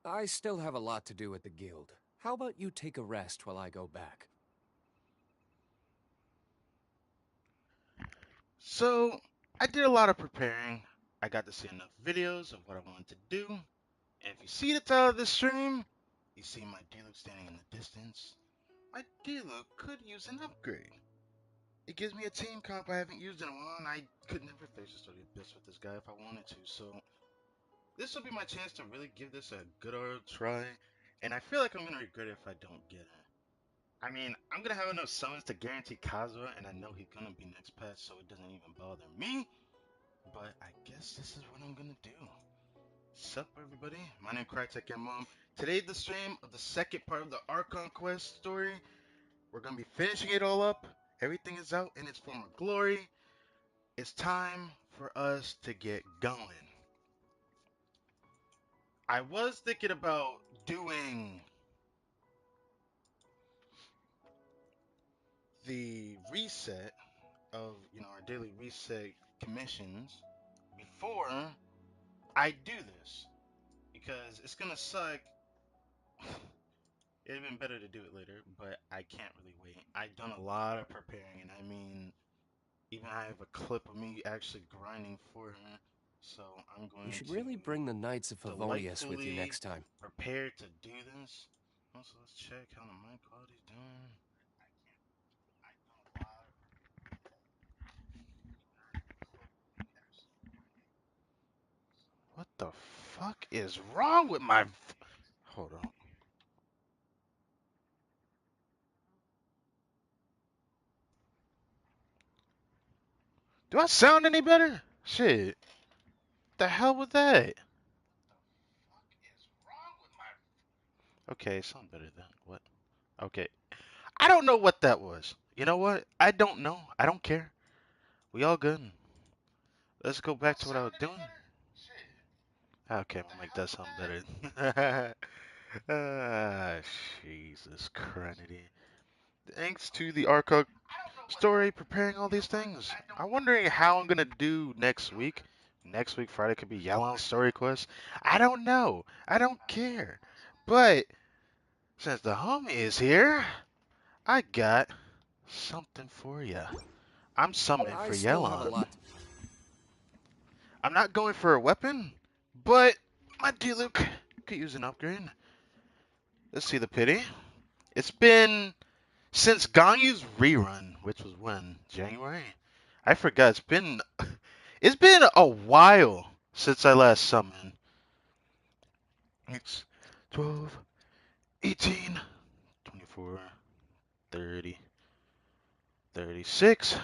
I still have a lot to do at the guild. How about you take a rest while I go back? So, I did a lot of preparing. I got to see enough videos of what I wanted to do. And if you see the title of this stream, you see my Diluc standing in the distance. My Diluc could use an upgrade. It gives me a team comp I haven't used in a while, and I could never face the story abyss with this guy if I wanted to. So, this will be my chance to really give this a good old try. And I feel like I'm gonna regret it if I don't get it. I mean, I'm gonna have enough summons to guarantee Kazuha, and I know he's gonna be next patch, so it doesn't even bother me. But I guess this is what I'm gonna do. Sup, everybody? My name is Crytek and Mom. Today, the stream of the second part of the Archon quest story. We're gonna be finishing it all up. Everything is out in its former glory. It's time for us to get going. I was thinking about doing the reset of, our daily reset commissions before I do this, because it's gonna suck. It'd been better to do it later, but I can't really wait. I've done a lot of preparing, and I mean, even I have a clip of me actually grinding for her. So I'm You going should to really bring the Knights of Favonius with you delightfully next time. prepare to do this. Also, let's check how the mic quality's doing. What the fuck is wrong with my? Hold on. Do I sound any better? Shit. The hell with that? Okay, sound better then. What? Okay. I don't know what that was. You know what? I don't know. I don't care. We all good. Let's go back to what I was doing. Okay, my mic does sound better. ah, Jesus Christy. Thanks to the Arca story preparing all these things. I'm wondering how I'm gonna do next week. Next week, Friday could be Yelan's story quest. I don't know. I don't care. But since the homie is here, I got something for you. I'm summoning I for still have a Yelan. lot. I'm not going for a weapon, but my Diluc could use an upgrade. Let's see the pity. It's been since Ganyu's rerun, which was when? January? I forgot. It's been a while since I last summoned. It's 12, 18, 24, 30, 36,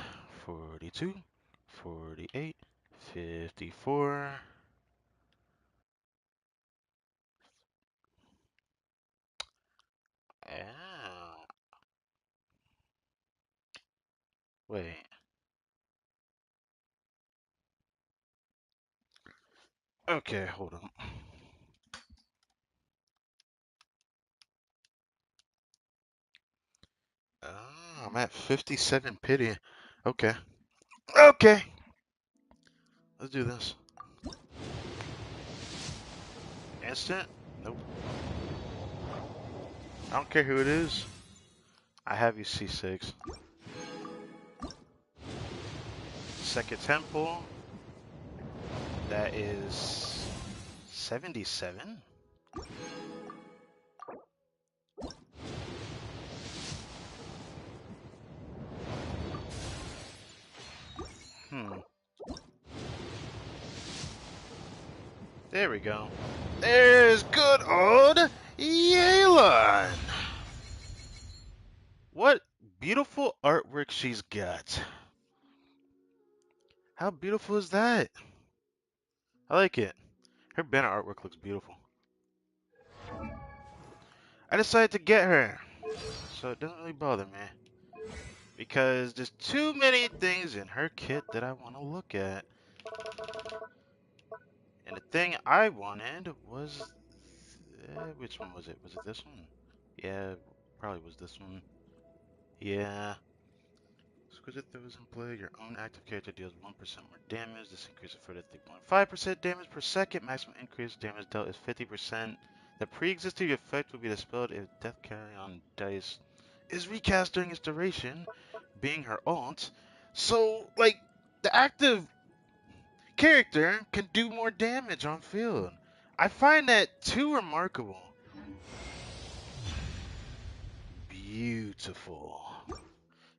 42, 48, 54. Ah, wait. Okay, hold on. Ah, I'm at 57 pity. Okay. Okay. Let's do this. Instant? Nope. I don't care who it is. I have you C6. Second temple. That is 77. Hmm. There we go. There's good old Yelan. What beautiful artwork she's got. How beautiful is that? I like it. Her banner artwork looks beautiful. I decided to get her, so it doesn't really bother me. Because there's too many things in her kit that I want to look at. And the thing I wanted was... which one was it? Was it this one? Yeah, probably was this one. Yeah. Exquisite throws in play. Your own active character deals 1% more damage. This increases further 3.5% damage per second. Maximum increase damage dealt is 50%. The pre-existing effect will be dispelled if Death Carry on Dice is recast during its duration, being her alt. So, like, the active character can do more damage on field. I find that too remarkable. Beautiful.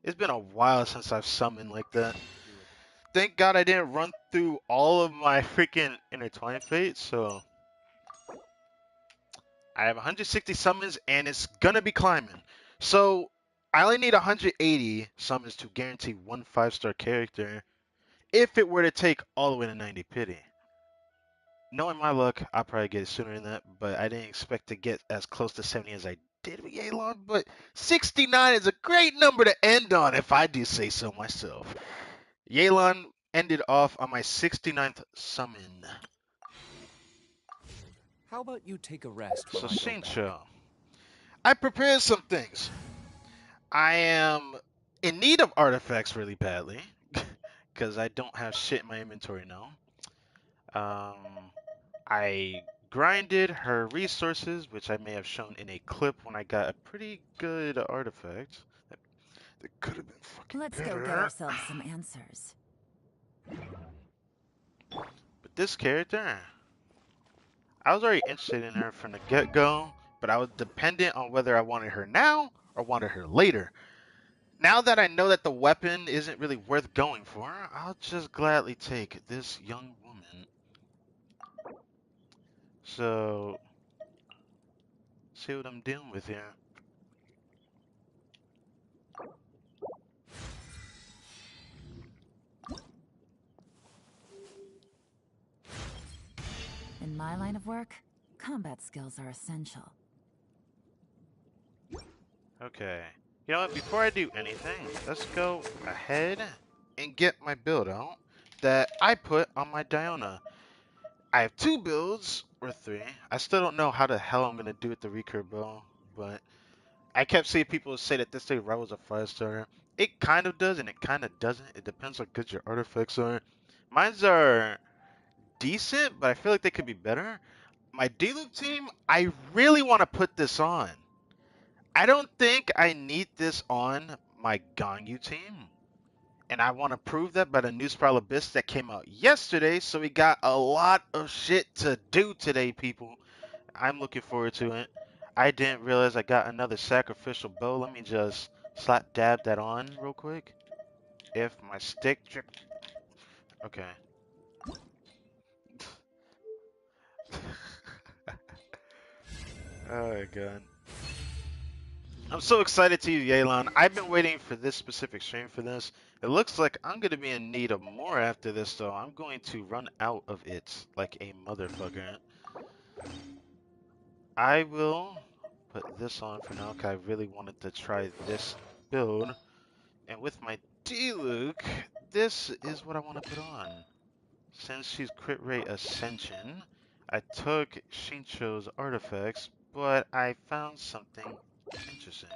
It's been a while since I've summoned like that. Thank God I didn't run through all of my freaking intertwined fates, so I have 160 summons and it's gonna be climbing. So I only need 180 summons to guarantee one 5-star character if it were to take all the way to 90 pity. Knowing my luck, I'll probably get it sooner than that, but I didn't expect to get as close to 70 as I did with Yelan, but 69 is a great number to end on if I do say so myself. Yelan ended off on my 69th summon. How about you take a rest while So I go back? Shincho, I prepared some things. I am in need of artifacts really badly because I don't have shit in my inventory now. I grinded her resources, which I may have shown in a clip when I got a pretty good artifact. That could have been fucking Let's go get better. ourselves some answers. But this character, I was already interested in her from the get-go, but I was dependent on whether I wanted her now or wanted her later. Now that I know that the weapon isn't really worth going for, I'll just gladly take this young woman. So, see what I'm dealing with here. In my line of work, combat skills are essential. Okay. You know what? Before I do anything, let's go ahead and get my build out that I put on my Diona. I have 2 builds, or 3. I still don't know how the hell I'm going to do with the recurve bow, but I kept seeing people say that this thing rivals a 5-star. It kind of does, and it kind of doesn't. It depends how good your artifacts are. Mine's are decent, but I feel like they could be better. My D-Loop team, I really want to put this on. I don't think I need this on my Ganyu team. And I want to prove that by the new Spiral Abyss that came out yesterday. So we got a lot of shit to do today, people. I'm looking forward to it. I didn't realize I got another sacrificial bow. Let me just slap dab that on real quick. If my stick drip. Okay. Oh my god. I'm so excited to use Yelan. I've been waiting for this specific stream for this. It looks like I'm going to be in need of more after this, though. I'm going to run out of it like a motherfucker. I will put this on for now because I really wanted to try this build. And with my D-Luke, this is what I want to put on. Since she's crit rate Ascension, I took Shincho's artifacts, but I found something interesting.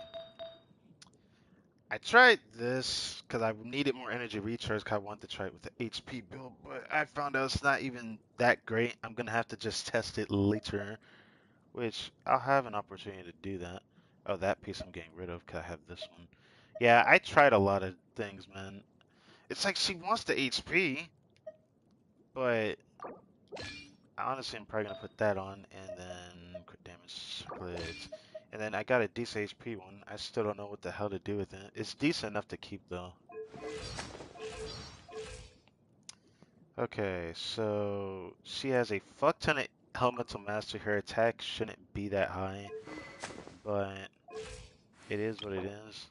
I tried this because I needed more energy recharge because I wanted to try it with the HP build, but I found out it's not even that great. I'm going to have to just test it later, which I'll have an opportunity to do that. Oh, that piece I'm getting rid of because I have this one. Yeah, I tried a lot of things, man. It's like she wants the HP, but honestly, I'm probably going to put that on and then crit damage split. And then I got a decent HP one. I still don't know what the hell to do with it. It's decent enough to keep, though. Okay, so she has a fuck ton of elemental mastery. Her attack shouldn't be that high, but it is what it is.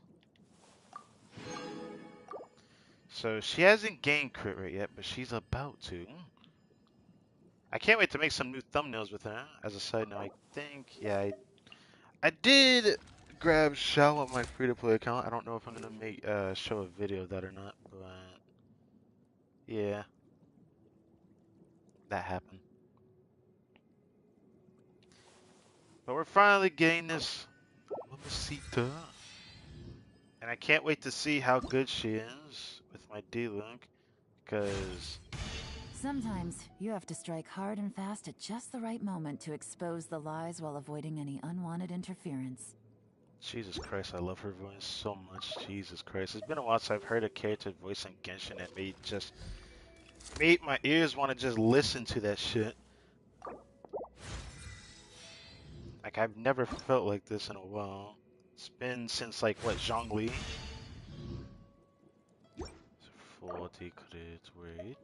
So she hasn't gained crit rate yet, but she's about to. I can't wait to make some new thumbnails with her. As a side note, I think, yeah, I did grab Shell on my free-to-play account. I don't know if I'm gonna make show a video of that or not, but yeah, that happened. But we're finally getting this Mamacita. And I can't wait to see how good she is with my D-Link, because Sometimes you have to strike hard and fast at just the right moment to expose the lies while avoiding any unwanted interference. Jesus Christ, I love her voice so much. Jesus Christ. It's been a while since I've heard a character voice in Genshin that made my ears want to just listen to that shit. Like, I've never felt like this in a while. It's been since, like, what, Zhongli? 40 credits, wait.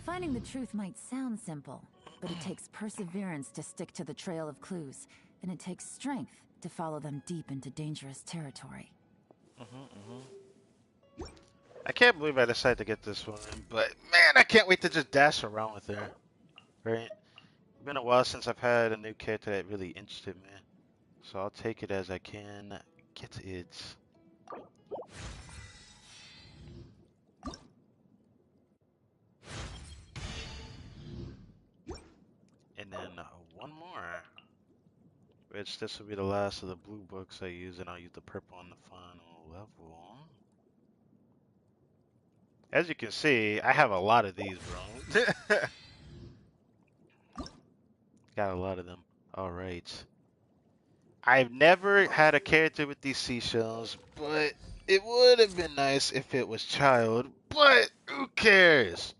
Finding the truth might sound simple, but it takes perseverance to stick to the trail of clues, and it takes strength to follow them deep into dangerous territory. I can't believe I decided to get this one, but man, I can't wait to just dash around with her. Right? It's been a while since I've had a new character that really interested me. So I'll take it as I can get it. And then one more. Which this will be the last of the blue books I use, and I'll use the purple on the final level. As you can see, I have a lot of these, bro. Got a lot of them. Alright. I've never had a character with these seashells, but it would have been nice if it was child. But who cares?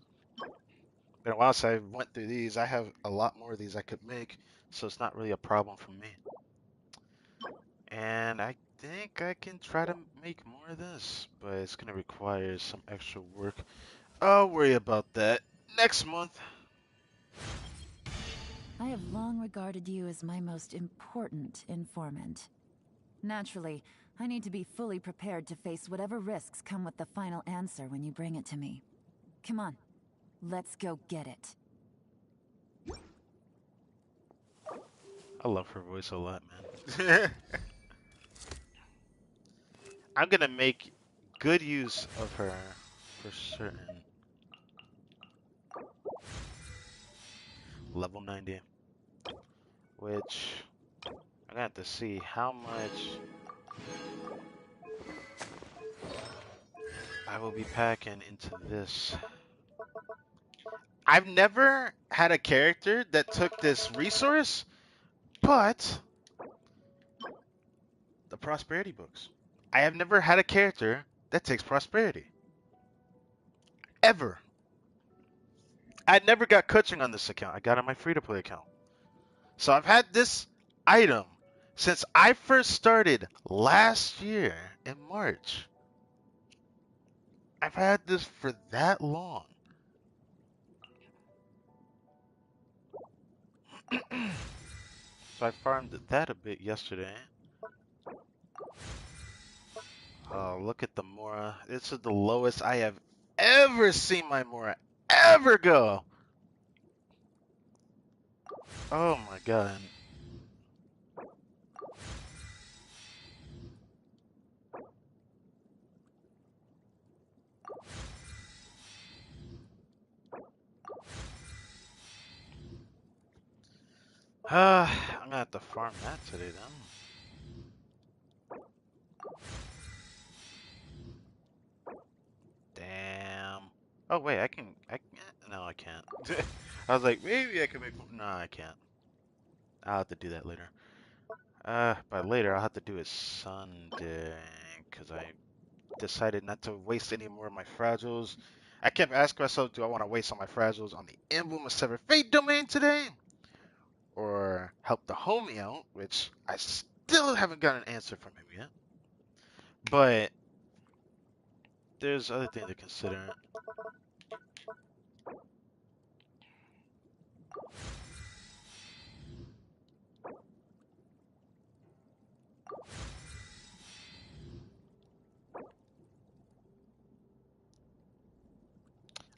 Been a while since I went through these. I have a lot more of these I could make, so it's not really a problem for me. And I think I can try to make more of this, but it's gonna require some extra work. I'll worry about that next month. I have long regarded you as my most important informant. Naturally, I need to be fully prepared to face whatever risks come with the final answer when you bring it to me. Come on, let's go get it. I love her voice a lot, man. I'm gonna make good use of her for certain. Level 90. Which I'm gonna have to see how much I will be packing into this. I've never had a character that took this resource, but the prosperity books. I have never had a character that takes prosperity. Ever. I never got coaching on this account. I got on my free-to-play account. So I've had this item since I first started last year in March. I've had this for that long. So I farmed that a bit yesterday. Look at the Mora. This is the lowest I have ever seen my Mora ever go. Oh my god. I'm gonna have to farm that today then. Damn. Oh wait, no, I can't. I was like, maybe I can make, no, I can't. I'll have to do that later. By later, I'll have to do it Sunday, because I decided not to waste any more of my fragiles. I kept asking myself, do I want to waste all my fragiles on the Emblem of Severed Fate domain today? Or help the homie out, which I still haven't got an answer from him yet. But there's other things to consider.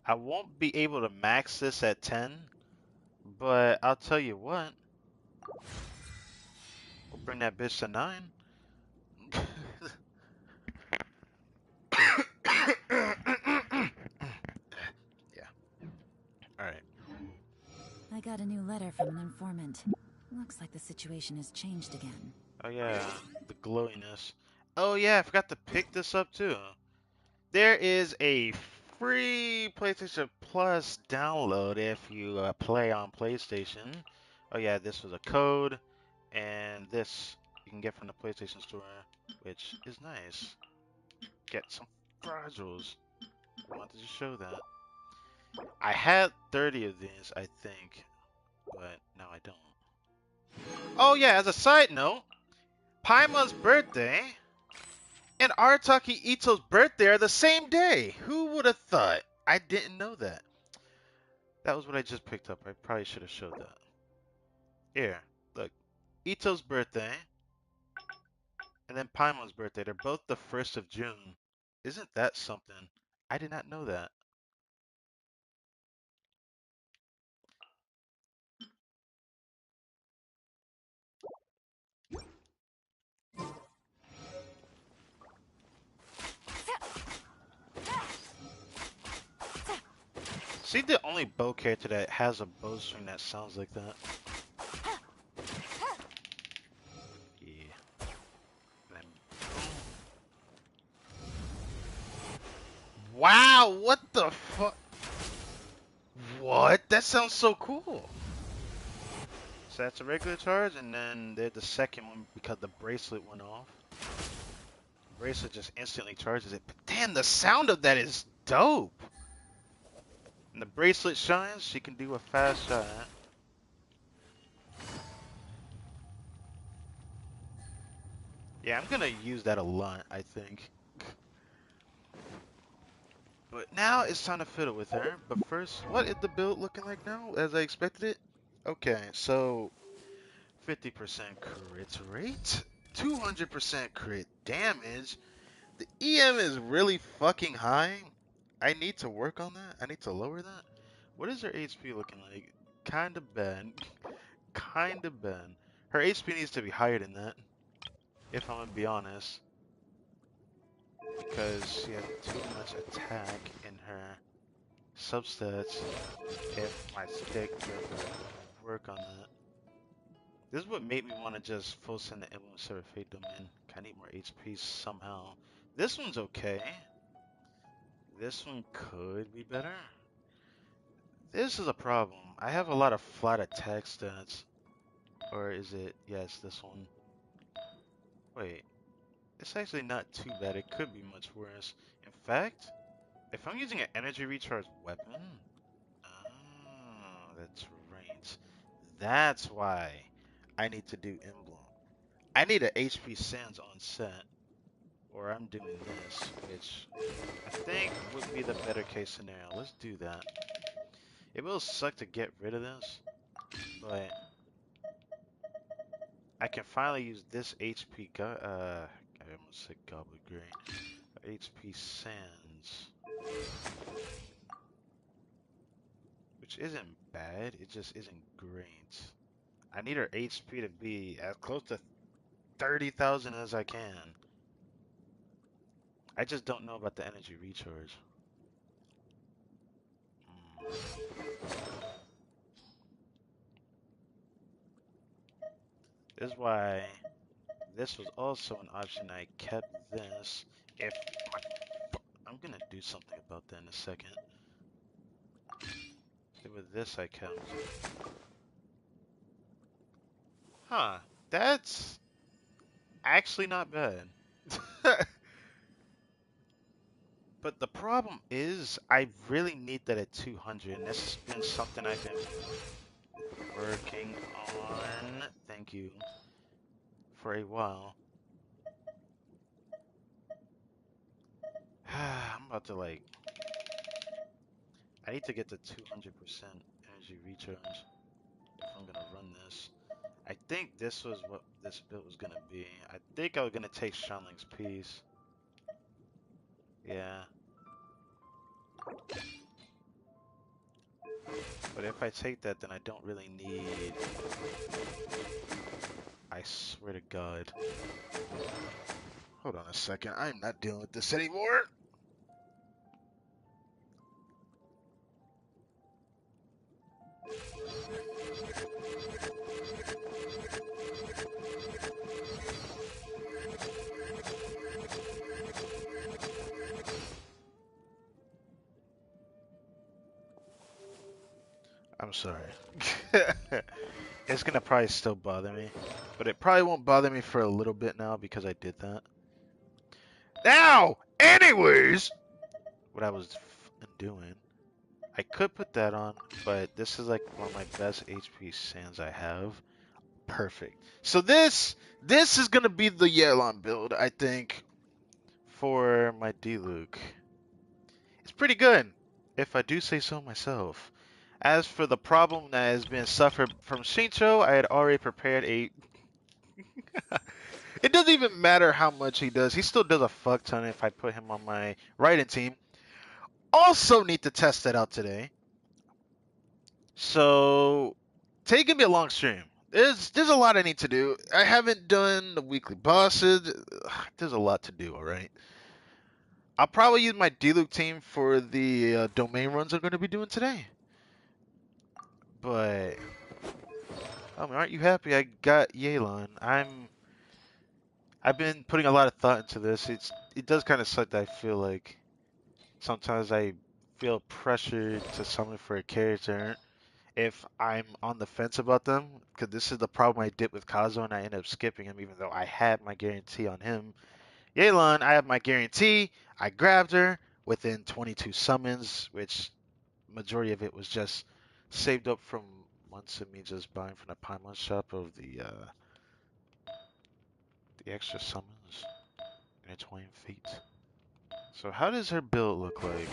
I won't be able to max this at 10, but I'll tell you what. We'll bring that bitch to 9. Yeah. Alright. I got a new letter from an informant. Looks like the situation has changed again. Oh yeah, the glowiness. Oh yeah, I forgot to pick this up too. There is a free PlayStation Plus download if you play on PlayStation. Oh yeah, this was a code, and this you can get from the PlayStation Store, which is nice. Get some fragiles. Wanted to show that. I had 30 of these, I think, but now I don't. Oh yeah, as a side note, Paimon's birthday and Arataki Ito's birthday are the same day. Who would have thought? I didn't know that. That was what I just picked up. I probably should have showed that. Here, look. Ito's birthday and then Paimon's birthday. They're both the 1st of June. Isn't that something? I did not know that. See, the only bow character that has a bowstring that sounds like that. Yeah. Wow, what the fuck? What? That sounds so cool. So that's a regular charge, and then there's the second one because the bracelet went off. The bracelet just instantly charges it. But damn, the sound of that is dope. And the bracelet shines, she can do a fast shot. Yeah, I'm gonna use that a lot, I think. But now it's time to fiddle with her. But first, what is the build looking like now, as I expected it? Okay, so 50% crit rate, 200% crit damage. The EM is really fucking high. I need to work on that. I need to lower that. What is her HP looking like? Kinda bad. Kinda bad. Her HP needs to be higher than that, if I'm gonna be honest. Because she has too much attack in her substats if my stick doesn't work on that. This is what made me want to just full send the Emblem Server Fate Domain. I need more HP somehow. This one's okay. This one could be better. This is a problem. I have a lot of flat attack stats. Or is it? Yes, this one. Wait. It's actually not too bad. It could be much worse. In fact, if I'm using an energy recharge weapon. Oh, that's right. That's why I need to do Emblem. I need an HP Sands on set. Or I'm doing this, which I think would be the better case scenario. Let's do that. It will suck to get rid of this, but I can finally use this I almost said Goblet Great. HP Sands. Which isn't bad, it just isn't great. I need her HP to be as close to 30,000 as I can. I just don't know about the energy recharge. This is why this was also an option. I kept this. If I'm gonna do something about that in a second. With this I kept. Huh. That's actually not bad. But the problem is, I really need that at 200, and this has been something I've been working on, thank you, for a while. I'm about to like, I need to get to 200% energy recharge if I'm gonna run this. I think this was what this build was gonna be. I think I was gonna take Shanling's piece. Yeah. But if I take that, then I don't really need... I swear to God. Hold on a second. I'm not dealing with this anymore. sorry. It's gonna probably still bother me, but it probably won't bother me for a little bit now because I did that. Now, anyways, what I was doing, I could put that on, but this is like one of my best HP sands I have. Perfect. So this is gonna be the Yelan build, I think, for my D-Luke. It's pretty good, if I do say so myself. As for the problem that has been suffered from Shincho, I had already prepared a... It doesn't even matter how much he does. He still does a fuck ton if I put him on my writing team. Also need to test that out today. So, today gonna be a long stream. There's a lot I need to do. I haven't done the weekly bosses. There's a lot to do, alright? I'll probably use my D-Luke team for the domain runs I'm going to be doing today. But, I mean, aren't you happy I got Yelan? I've been putting a lot of thought into this. It does kind of suck that I feel like sometimes I feel pressured to summon for a character if I'm on the fence about them, because this is the problem I did with Kazo, and I ended up skipping him even though I had my guarantee on him. Yelan, I have my guarantee. I grabbed her within 22 summons, which majority of it was just saved up from months of me just buying from the Paimon shop of the extra summons, intertwined fate. So how does her build look like?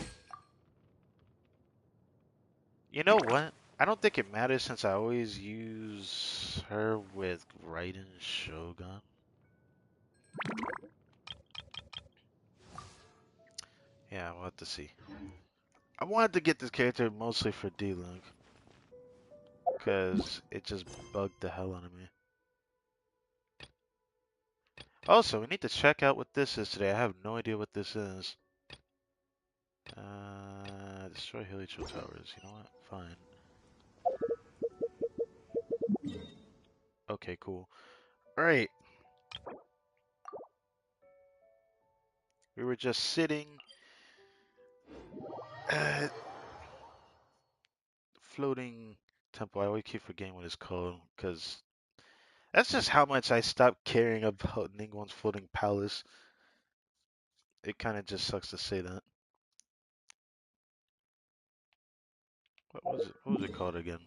You know what? I don't think it matters since I always use her with Raiden Shogun. Yeah, we'll have to see. I wanted to get this character mostly for D-Link, because it just bugged the hell out of me. Also, we need to check out what this is today. I have no idea what this is. Destroy Hilichurl Towers. You know what? Fine. Okay, cool. Alright. We were just sitting at floating temple. I always keep forgetting what it's called, because that's just how much I stopped caring about Ningguang's floating palace. It kind of just sucks to say that. What was it? What was it called again?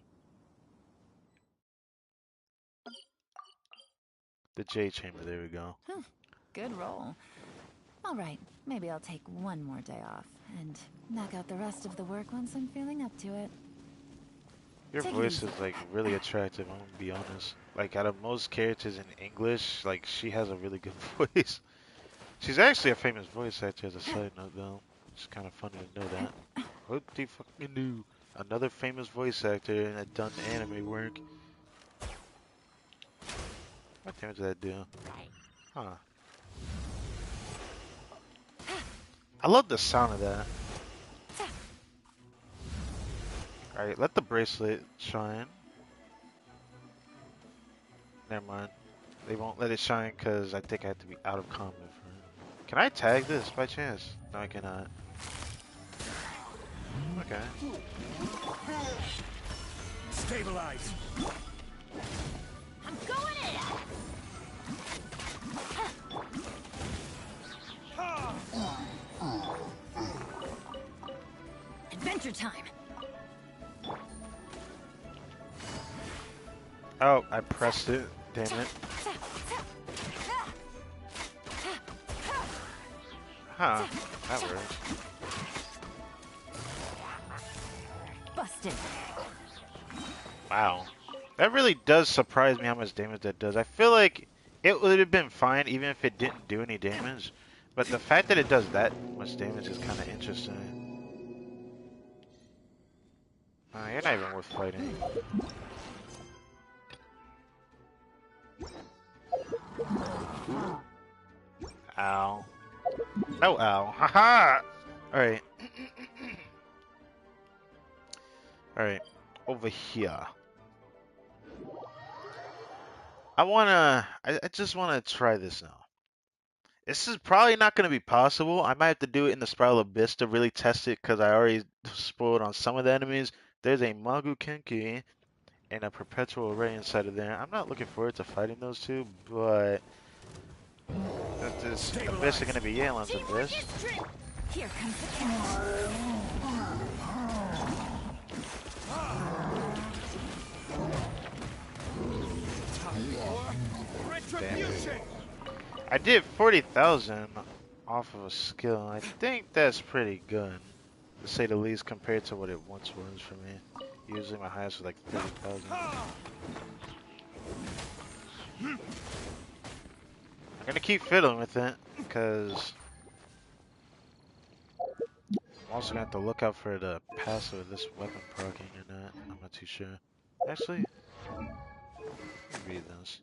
The J Chamber. There we go. Good roll. All right, maybe I'll take one more day off and knock out the rest of the work once I'm feeling up to it. Your Take it voice easy. is like really attractive. I'm gonna be honest. Like out of most characters in English, like she has a really good voice. She's actually a famous voice actor as a side note, though. It's kind of funny to know that. What do you fucking do? Another famous voice actor that done anime work. What damage did that do? Huh. I love the sound of that. Alright, let the bracelet shine. Never mind. They won't let it shine because I think I have to be out of combat for it. Can I tag this by chance? No, I cannot. Okay. Stabilize. I'm going in! Adventure time! Oh, I pressed it. Damn it. Huh. That works. Busted. Wow. That really does surprise me how much damage that does. I feel like it would have been fine even if it didn't do any damage. But the fact that it does that much damage is kind of interesting. You're not even worth fighting. Ow. Oh, ow. Haha! Alright. Alright. Over here. I just wanna try this now. This is probably not gonna be possible. I might have to do it in the Spiral Abyss to really test it because I already spoiled on some of the enemies. there's a Magu Kenki and a Perpetual Ray inside of there. I'm not looking forward to fighting those two, but this Abyss is going to be Yelan's Abyss. Here comes the cat. Damn. I did 40,000 off of a skill. I think that's pretty good, to say the least, compared to what it once was for me. Usually my highest was like 30,000. I'm gonna keep fiddling with it, because I'm also gonna have to look out for the passive of this weapon proccing or not. I'm not too sure. Actually, let me read this.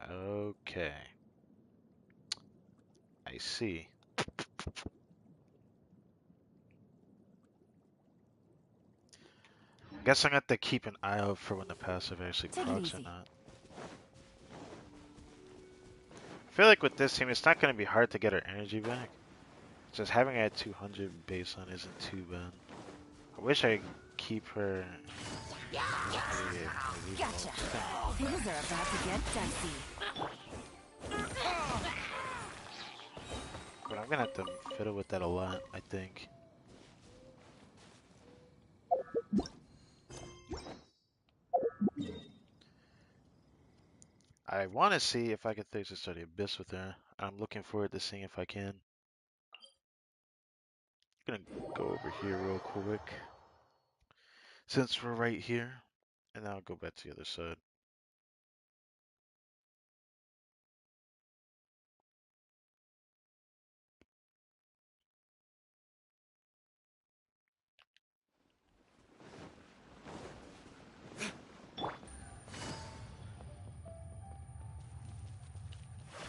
Okay. I see. Guess I'm gonna have to keep an eye out for when the passive actually procs or not. I feel like with this team, it's not gonna be hard to get her energy back. Just having her at 200 baseline isn't too bad. I wish I could keep her. Gotcha. Things are about to get dicey. But I'm gonna have to fiddle with that a lot, I think. I want to see if I can fix this the Abyss with her. I'm looking forward to seeing if I can. I'm gonna go over here real quick, since we're right here, and then I'll go back to the other side.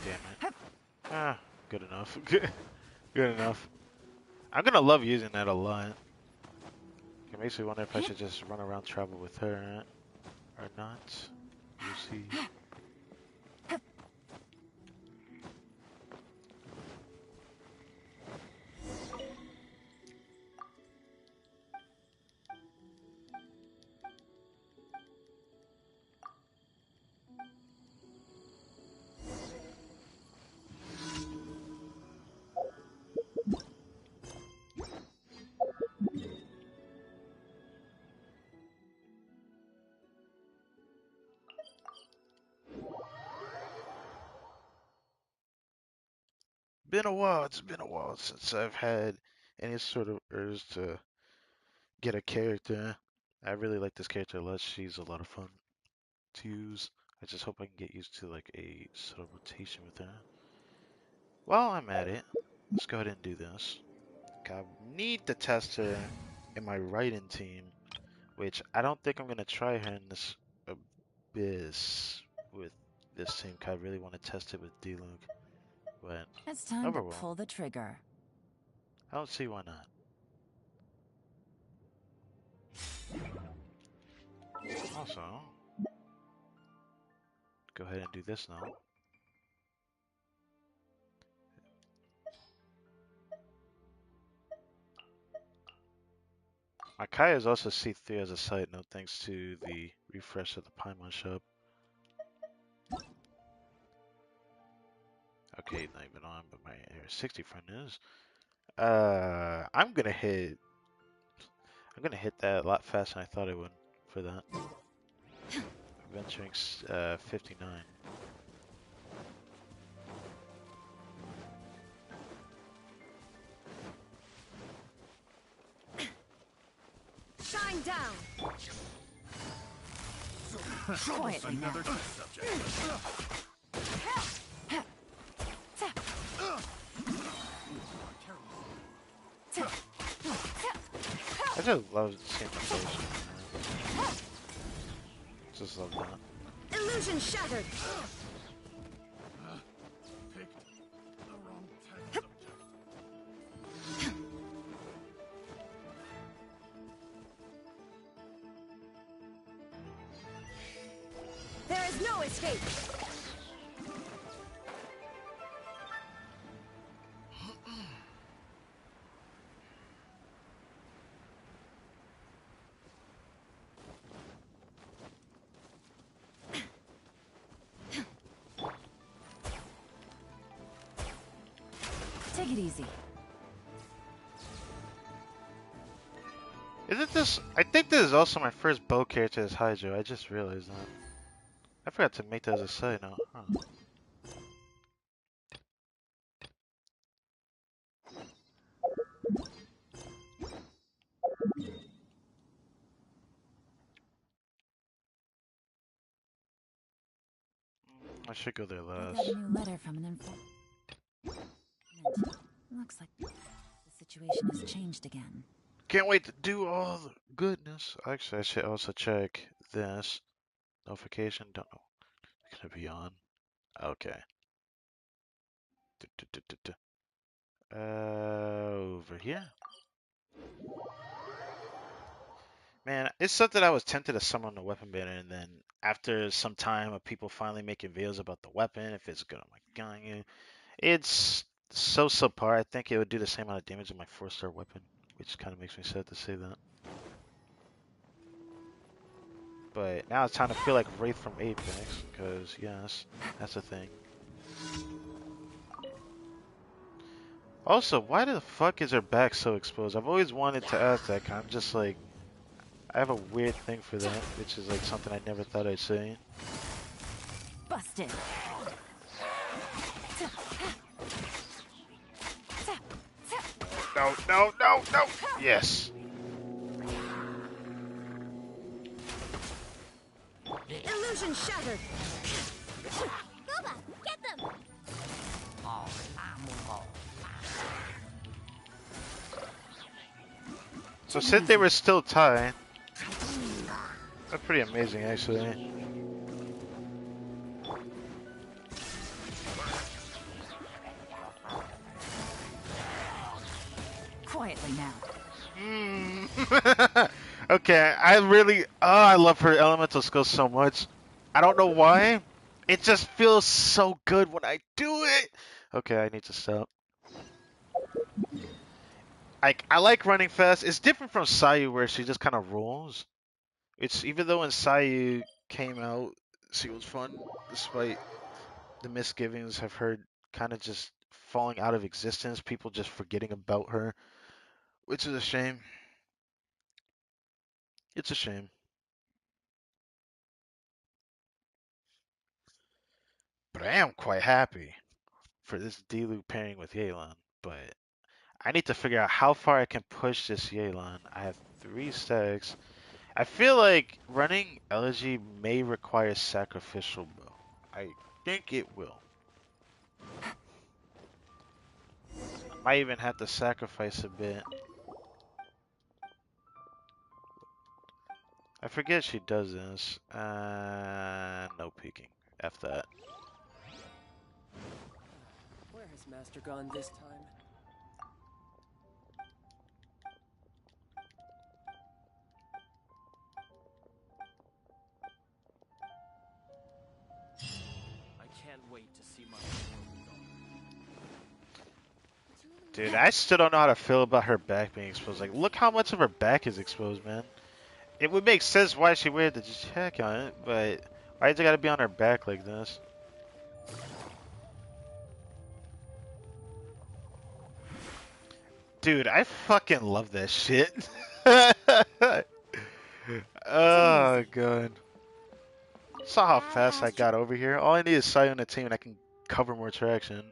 Damn it. Ah, good enough. Good enough. I'm gonna love using that a lot. It makes me wonder if I should just run around travel with her or not. We'll see. Been a while. It's been a while since I've had any sort of urge to get a character. I really like this character a lot. She's a lot of fun to use. I just hope I can get used to like a sort of rotation with her. While I'm at it, let's go ahead and do this. I need to test her in my writing team, which I don't think I'm gonna try her in this Abyss with this team. 'Cause I really want to test it with D-Luke, but It's time to overall, pull the trigger. I don't see why not. Also, go ahead and do this now. My Kai is also C3 as a side note thanks to the refresh of the Paimon shop. Okay, not even on, but my Air 60 friend is. I'm gonna hit that a lot faster than I thought I would for that. Venturing 59. Shine down. Quiet another subject. I just love seeing the face. Just love that. Illusion shattered. Picked the wrong test subject. There is no escape! Take it easy. Isn't this? I think this is also my first bow character as Hydro. I just realized that. I forgot to make that as a side note. Huh. I should go there I got last. a new letter from an informant. Looks like the situation has changed again. Can't wait to do all the goodness. Actually, I should also check this notification. Don't know. It's gonna be on. Okay. Over here. Man, it's something I was tempted to summon the weapon banner, and then after some time of people finally making videos about the weapon, if it's good on my gun, it's so subpar. I think it would do the same amount of damage as my 4-star weapon, which kind of makes me sad to say that. But now it's time to feel like Wraith from Apex, because yes, that's a thing. Also, why the fuck is her back so exposed? I've always wanted to ask that, 'cause I'm just like, I have a weird thing for that, which is like something I never thought I'd say. Busted! No, no, no, no! Yes! Illusion shattered! Boba, get them! So since they were still tied, that's pretty amazing actually. Quietly now. Okay, I really, I love her elemental skills so much. I don't know why. It just feels so good when I do it. Okay, I need to stop. I like running fast. It's different from Sayu where she just kind of rolls. It's even though when Sayu came out, she was fun, despite the misgivings of her kind of just falling out of existence, people just forgetting about her, which is a shame. It's a shame. But I am quite happy for this Diluc pairing with Yelan. But I need to figure out how far I can push this Yelan. I have 3 stacks. I feel like running Elegy may require sacrificial bow. I think it will. I might even have to sacrifice a bit. I forget she does this. No peeking. F that. Where has Master gone this time? I can't wait to see my Dude, I still don't know how to feel about her back being exposed. Like, look how much of her back is exposed, man. It would make sense why she wear the check on it, but why does it gotta be on her back like this? Dude, I fucking love that shit. Oh, god. Saw how fast I got over here. All I need is Sai on the team and I can cover more traction.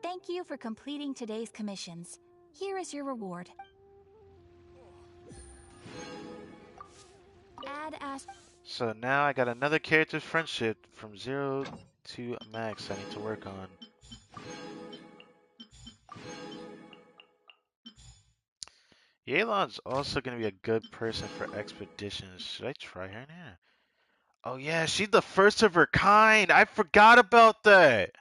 Thank you for completing today's commissions. Here is your reward. Add Ash. So now I got another character's friendship from 0 to max I need to work on. Yelan's also going to be a good person for expeditions. Should I try her now? Oh yeah, she's the first of her kind. I forgot about that.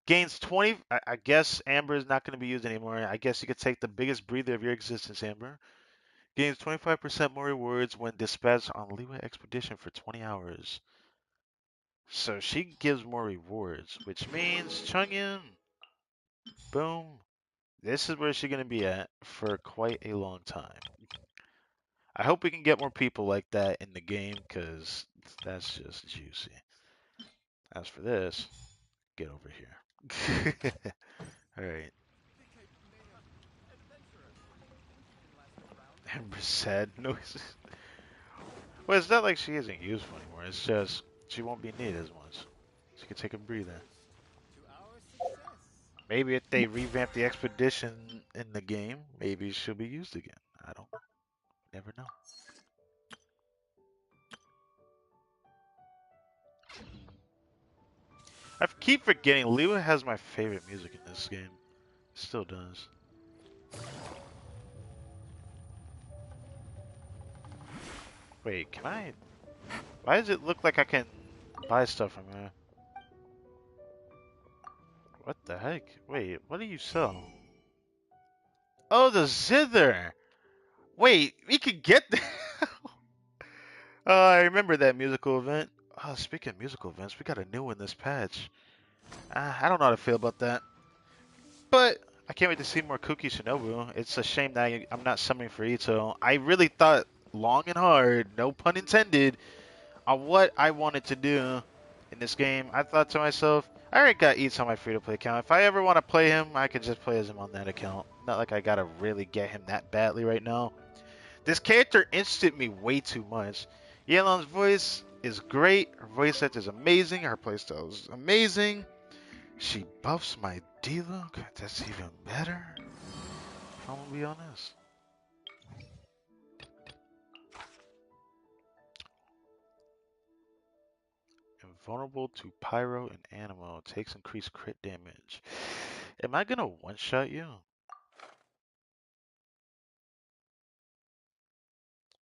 Gains 20. I guess Amber is not going to be used anymore. I guess you could take the biggest breather of your existence, Amber. Gains 25% more rewards when dispatched on Leeway Expedition for 20 hours. So she gives more rewards, which means Chungyun, boom. This is where she's gonna be at for quite a long time. I hope we can get more people like that in the game, cause that's just juicy. As for this, get over here. Alright. Amber sad noises. Well, it's not like she isn't useful anymore. It's just she won't be needed as much. She can take a breather. Maybe if they revamp the expedition in the game, maybe she'll be used again. I don't never know. I keep forgetting Liwa has my favorite music in this game. Still does. Wait, can I? Why does it look like I can buy stuff from here? What the heck? Wait, what do you sell? Oh, the zither! Wait, we could get that. Oh, I remember that musical event. Oh, speaking of musical events, we got a new one this patch. I don't know how to feel about that. But I can't wait to see more Kuki Shinobu. It's a shame that I'm not summoning for Ito. I really thought long and hard, no pun intended, on what I wanted to do in this game. I thought to myself, I already got Ito on my free-to-play account. If I ever want to play him, I could just play as him on that account. Not like I gotta really get him that badly right now. This character interested me way too much. Yelan's voice is great. Her voice acting is amazing. Her playstyle is amazing. She buffs my D-Look. That's even better. If I'm gonna be honest. Invulnerable to Pyro and Animo. Takes increased crit damage. Am I gonna one-shot you?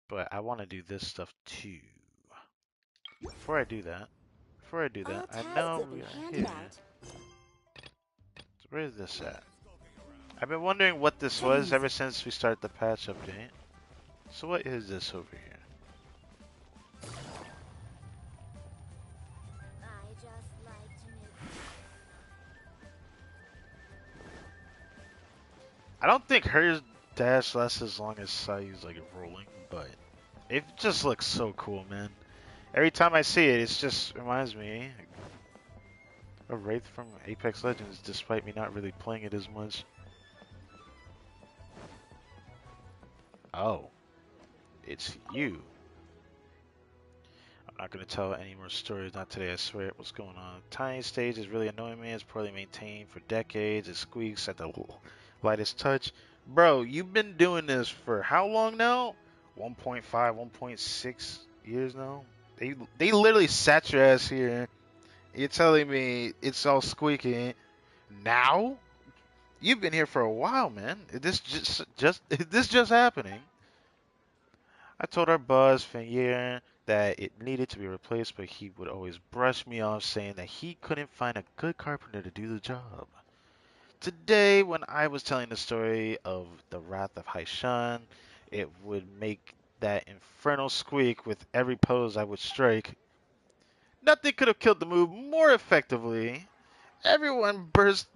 But I want to do this stuff too. Before I do that, I know we are here. So where is this at? I've been wondering what this was ever since we started the patch update. So what is this over here? I don't think hers dash lasts as long as Sayu's like rolling, but it just looks so cool, man. Every time I see it, it just reminds me of Wraith from Apex Legends, despite me not really playing it as much. Oh, it's you. I'm not gonna tell any more stories, not today, I swear. What's going on? Tiny stage is really annoying me. It's poorly maintained for decades. It squeaks at the lightest touch. Bro, you've been doing this for how long now? 1.5, 1.6 years now? They literally sat your ass here. You're telling me it's all squeaky now? You've been here for a while, man. Is this just happening? I told our boss Fenrir that it needed to be replaced, but he would always brush me off, saying that he couldn't find a good carpenter to do the job. Today, when I was telling the story of the Wrath of Haishan, it would make that infernal squeak with every pose I would strike. Nothing could have killed the move more effectively. Everyone burst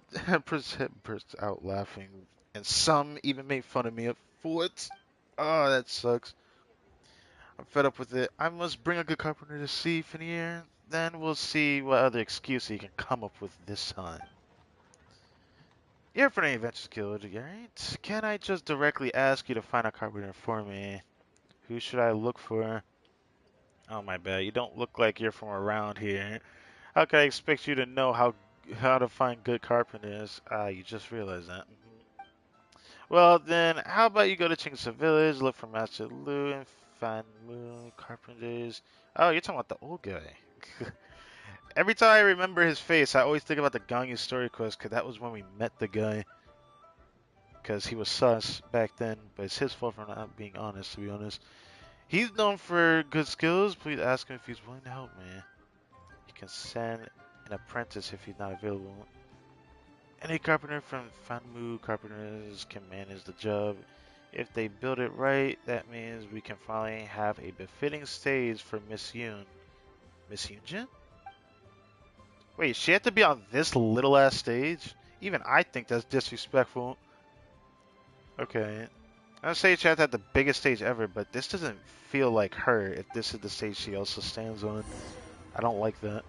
out laughing, and some even made fun of me for it. Oh, that sucks. I'm fed up with it. I must bring a good carpenter to see Fenrir. Then we'll see what other excuse he can come up with this time. You're from the Adventures Guild, right? Can I just directly ask you to find a carpenter for me? Who should I look for? Oh, my bad. You don't look like you're from around here. How can I expect you to know how to find good carpenters? Ah, you just realized that. Well, then, how about you go to Chingsa Village, look for Master Lu, and find Moon Carpenters. Oh, you're talking about the old guy. Every time I remember his face, I always think about the Ganyu story quest, because that was when we met the guy. Because he was sus back then, but it's his fault for not being honest, to be honest. He's known for good skills. Please ask him if he's willing to help me. You can send an apprentice if he's not available. Any carpenter from Fanmu Carpenters can manage the job. If they build it right, that means we can finally have a befitting stage for Miss Yoon. Miss Yoonjin? Wait, she had to be on this little ass stage? Even I think that's disrespectful. Okay. I'd say she had to have the biggest stage ever, but this doesn't feel like her if this is the stage she also stands on. I don't like that.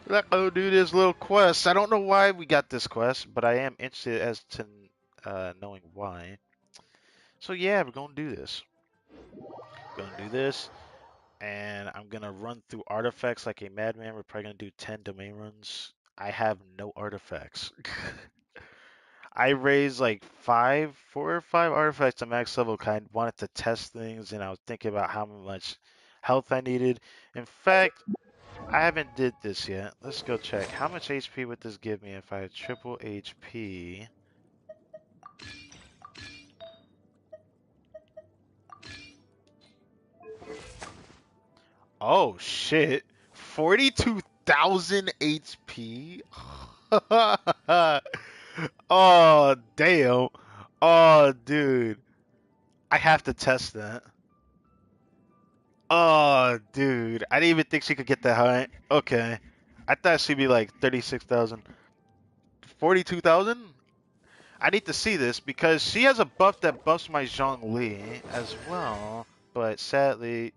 Let's go do this little quest. I don't know why we got this quest, but I am interested as to knowing why. So yeah, we're gonna do this. Gonna do this, and I'm gonna run through artifacts like a madman. We're probably gonna do 10 domain runs. I have no artifacts. I raised like 4 or 5 artifacts to max level. Kind wanted to test things, and I was thinking about how much health I needed. In fact, I haven't did this yet. Let's go check. How much HP would this give me if I had triple HP? Oh shit. 42,000 HP? Oh damn. Oh dude. I have to test that. Oh dude. I didn't even think she could get that high. Okay. I thought she'd be like 36,000. 42,000? I need to see this because she has a buff that buffs my Zhongli as well, but sadly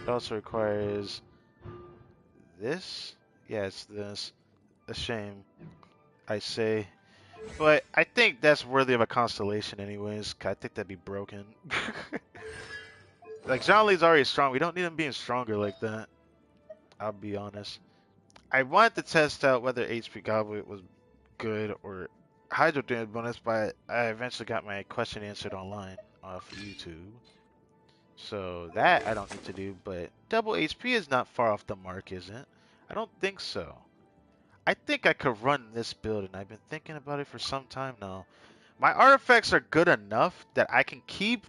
it also requires this. Yeah, it's this. A shame, I say. But I think that's worthy of a constellation anyways. 'Cause I think that'd be broken. Like Zhongli's already strong. We don't need him being stronger like that. I'll be honest. I wanted to test out whether HP Goblet was good or Hydro Damage bonus, but I eventually got my question answered online off YouTube. So that I don't need to do, but double HP is not far off the mark, is it? I don't think so. I think I could run this build, and I've been thinking about it for some time now. My artifacts are good enough that I can keep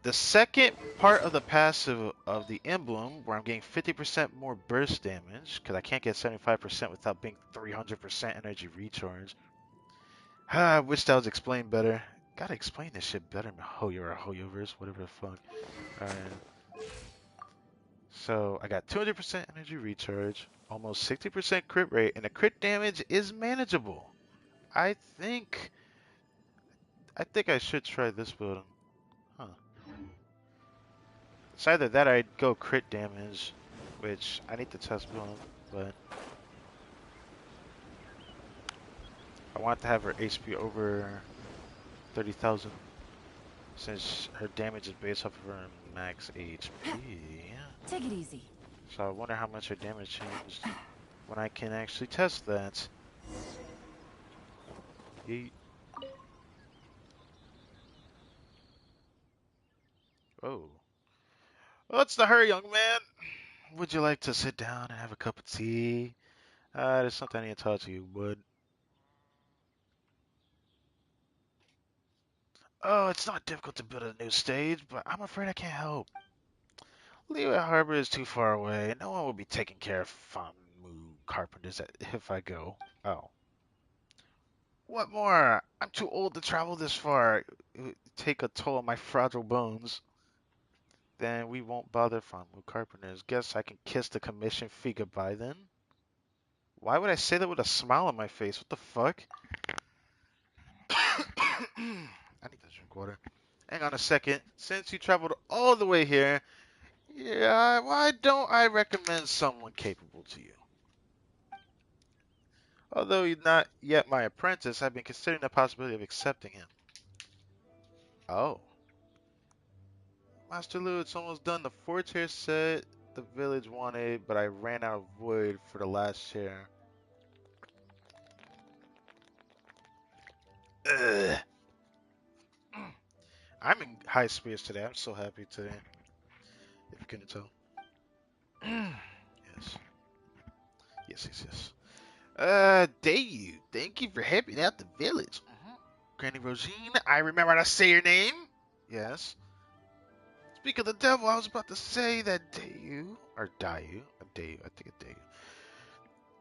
the second part of the passive of the emblem, where I'm getting 50% more burst damage, because I can't get 75% without being 300% energy recharge. I wish that was explained better. Gotta explain this shit better, Hoyo or Hoyoverse, whatever the fuck. Alright. So I got 200% energy recharge, almost 60% crit rate, and the crit damage is manageable. I think I should try this build. Huh. It's either that or I'd go crit damage, which I need to test build, but I want to have her HP over 30,000 since her damage is based off of her max HP. Take it easy. So I wonder how much her damage changed when I can actually test that. Yeet. Oh. What's the hurry, young man? Would you like to sit down and have a cup of tea? There's something I need to talk to you, bud. Oh, it's not difficult to build a new stage, but I'm afraid I can't help. Leeway Harbor is too far away, and no one will be taking care of Famu carpenters if I go. Oh. What more? I'm too old to travel this far. It would take a toll on my fragile bones. Then we won't bother Famu carpenters. Guess I can kiss the commission fee goodbye then? Why would I say that with a smile on my face? What the fuck? I need to drink water. Hang on a second. Since you traveled all the way here, yeah, why don't I recommend someone capable to you? Although he's not yet my apprentice, I've been considering the possibility of accepting him. Oh. Master Lu, it's almost done. The 4-tier set the village wanted, but I ran out of wood for the last share. Ugh. I'm in high spirits today. I'm so happy today. If you couldn't tell. Yes. Yes. Dayu, thank you for helping out the village. Granny Rosine, I remember how to say your name. Yes. Speak of the devil, I was about to say that Dayu, I think a Dayu,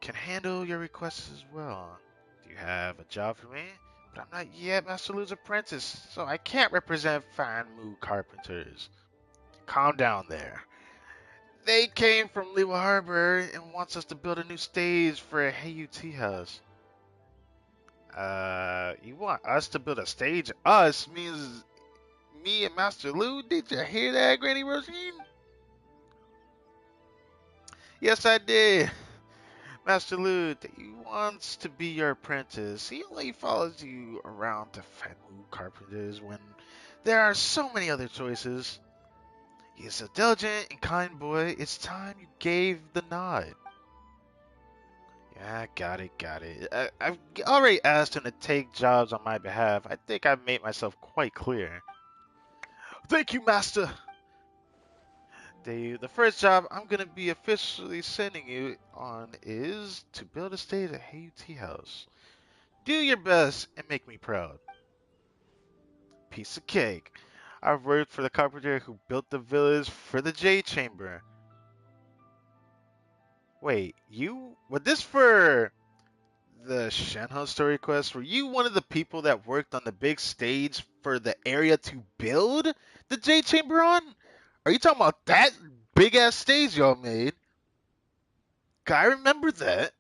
can handle your requests as well. Do you have a job for me? But I'm not yet Master Lu's apprentice, so I can't represent Fan Mu carpenters. Calm down there. They came from Lewa Harbor and wants us to build a new stage for a Heyu Tea House. You want us to build a stage? Us means me and Master Lu? Did you hear that, Granny Rosine? Yes, I did. Master Lu, he wants to be your apprentice. He only follows you around to Fenwu Carpenters when there are so many other choices. He's a diligent and kind boy. It's time you gave the nod. Yeah, got it. I've already asked him to take jobs on my behalf. I think I've made myself quite clear. Thank you, Master. The first job I'm gonna be officially sending you on is to build a stage at Heyu Tea House. Do your best and make me proud. Piece of cake. I've worked for the carpenter who built the village for the Jade Chamber. Wait, you? Was this for the Shenhe story quest? Were you one of the people that worked on the big stage for the area to build the Jade Chamber on? Are you talking about that big ass stage y'all made? 'Cause I remember that.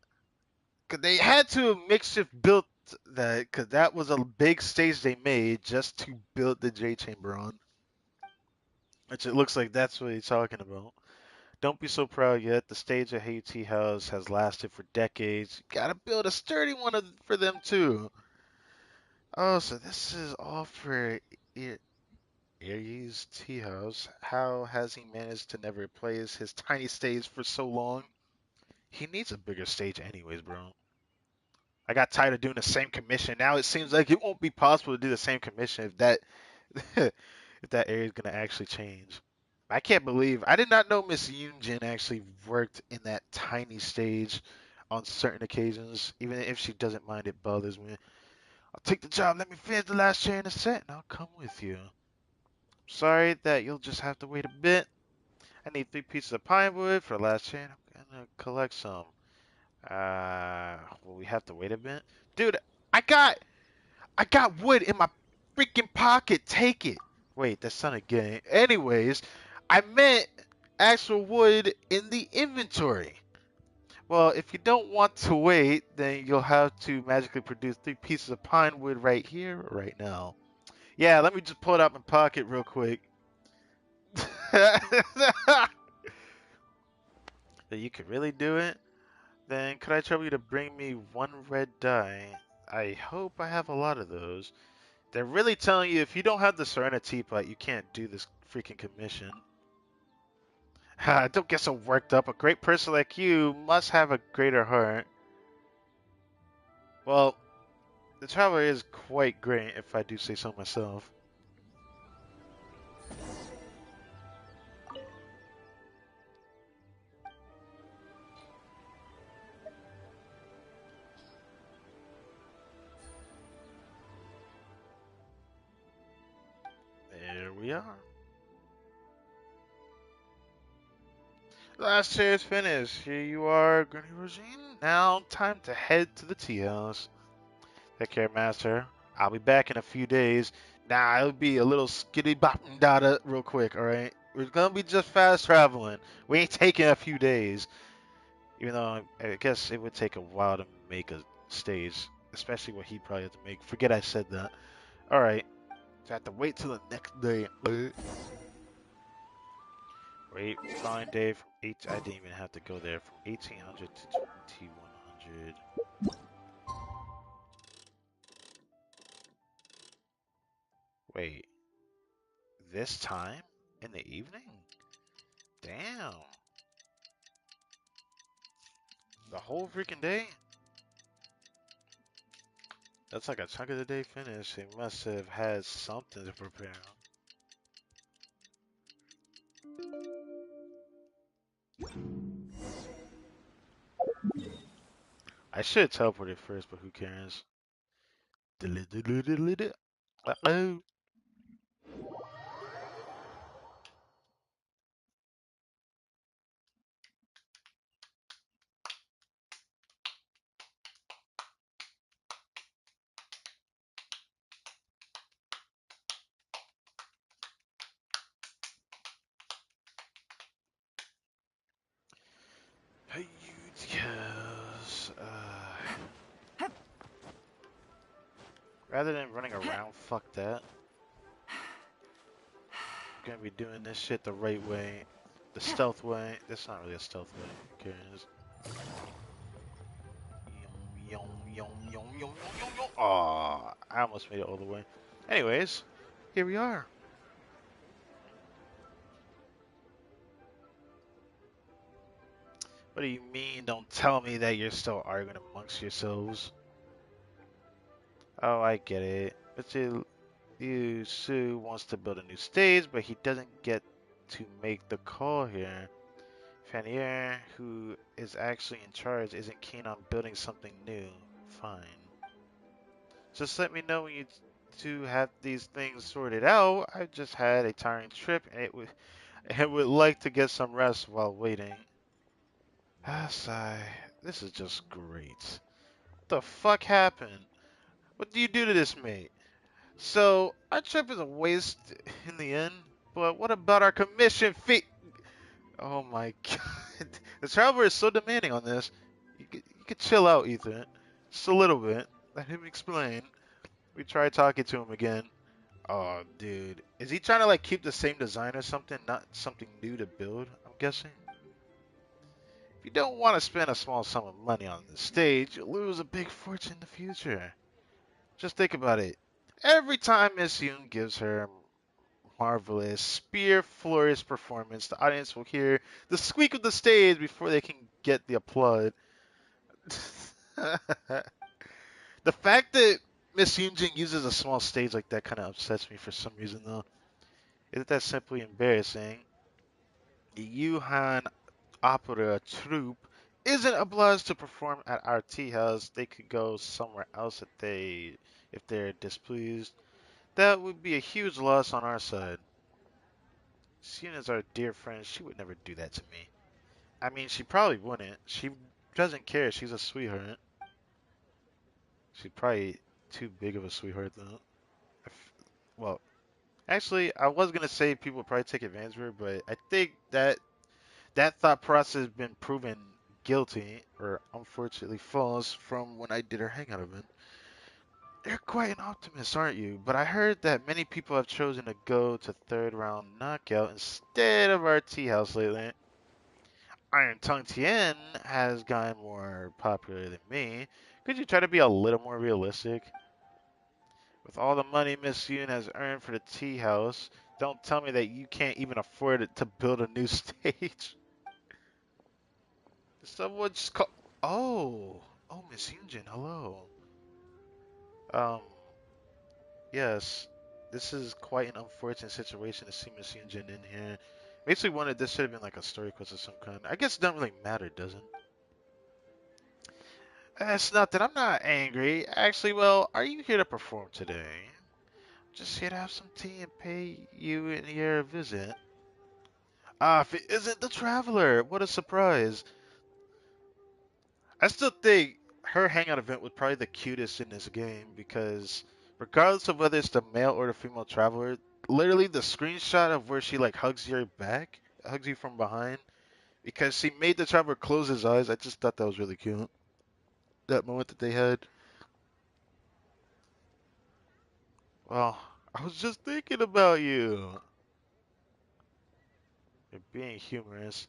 'Cause they had to have makeshift built that, because that was a big stage they made just to build the J Chamber on. Which it looks like that's what he's talking about. Don't be so proud yet. The stage at Haiti House has lasted for decades. You gotta build a sturdy one for them too. Oh, so this is all for Aries Tea House. How has he managed to never replace his tiny stage for so long? He needs a bigger stage anyways, bro. I got tired of doing the same commission. Now it seems like it won't be possible to do the same commission if that if that area is gonna actually change. I can't believe I did not know Miss Yoonjin actually worked in that tiny stage on certain occasions. Even if she doesn't mind, it bothers me. I'll take the job. Let me finish the last chair in the set, and I'll come with you. Sorry that you'll just have to wait a bit. I need 3 pieces of pine wood for the last chair. I'm gonna collect some. Will we have to wait a bit? Dude, I got I got wood in my freaking pocket. Take it. Wait, that's not a game. Anyways, I meant actual wood in the inventory. Well, if you don't want to wait, then you'll have to magically produce 3 pieces of pine wood right here, right now. Yeah, let me just pull it out my pocket real quick. That you could really do it? Then could I trouble you to bring me 1 red dye? I hope I have a lot of those. They're really telling you if you don't have the Serenity Teapot, you can't do this freaking commission. Don't get so worked up. A great person like you must have a greater heart. Well, the traveler is quite great, if I do say so myself. There we are. Last chair is finished. Here you are, Granny Regine. Now, time to head to the tea house. Take care, Master. I'll be back in a few days. Nah, it'll be a little skitty bopping data real quick, alright? We're gonna be just fast traveling. We ain't taking a few days. Even though I guess it would take a while to make a stage. Especially what he'd probably have to make. Forget I said that. Alright. So I have to wait till the next day. Wait, fine, Dave. I didn't even have to go there. From 1800 to 2100. Wait. This time? In the evening? Damn. The whole freaking day? That's like a chunk of the day finished. They must have had something to prepare. I should have teleported first, but who cares? Uh-oh. Rather than running around, fuck that. I'm gonna be doing this shit the right way. The stealth way. That's not really a stealth way. Who cares? Aw, I almost made it all the way. Anyways, here we are. What do you mean? Don't tell me that you're still arguing amongst yourselves. Oh, I get it. But you Sue wants to build a new stage, but he doesn't get to make the call here. Fanier, who is actually in charge, isn't keen on building something new. Fine. Just let me know when you two have these things sorted out. I just had a tiring trip and I would like to get some rest while waiting. Ah, sigh. This is just great. What the fuck happened? What do you do to this, mate? So, our trip is a waste in the end, but what about our commission fee? Oh my god. The traveler is so demanding on this. You could chill out, Ethan. Just a little bit. Let him explain. We tried talking to him again. Oh, dude. Is he trying to like keep the same design or something? Not something new to build, I'm guessing? If you don't want to spend a small sum of money on the stage, you'll lose a big fortune in the future. Just think about it. Every time Miss Yoon gives her marvelous spear flourish performance, the audience will hear the squeak of the stage before they can get the applaud. The fact that Miss Yoonjin uses a small stage like that kind of upsets me for some reason, though. Isn't that simply embarrassing? The Yuhan Opera Troupe isn't obliged to perform at our tea house. They could go somewhere else if they're displeased. That would be a huge loss on our side. Seeing as our dear friend, she would never do that to me. I mean, she probably wouldn't. She doesn't care. She's a sweetheart. She's probably too big of a sweetheart, though. Well, actually, I was gonna say people would probably take advantage of her, but I think that thought process has been proven guilty, or unfortunately false, from when I did her hangout event. You're quite an optimist, aren't you? But I heard that many people have chosen to go to third round knockout instead of our tea house lately. Iron Tongue Tien has gotten more popular than me. Could you try to be a little more realistic? With all the money Miss Yoon has earned for the tea house, don't tell me that you can't even afford it to build a new stage. Someone just call. Oh, Miss Yoonjin, hello. Um, yes, this is quite an unfortunate situation to see Miss Yoonjin in here. Makes me wonder if this should have been like a story quest of some kind. I guess it doesn't really matter, does it? It's nothing. I'm not angry. Actually, well, are you here to perform today? Just here to have some tea and pay you and your visit. Ah, if it isn't the Traveler, what a surprise. I still think her hangout event was probably the cutest in this game because regardless of whether it's the male or the female Traveler, literally the screenshot of where she like hugs your back, hugs you from behind, because she made the Traveler close his eyes. I just thought that was really cute. That moment that they had. Well, I was just thinking about you. You're being humorous.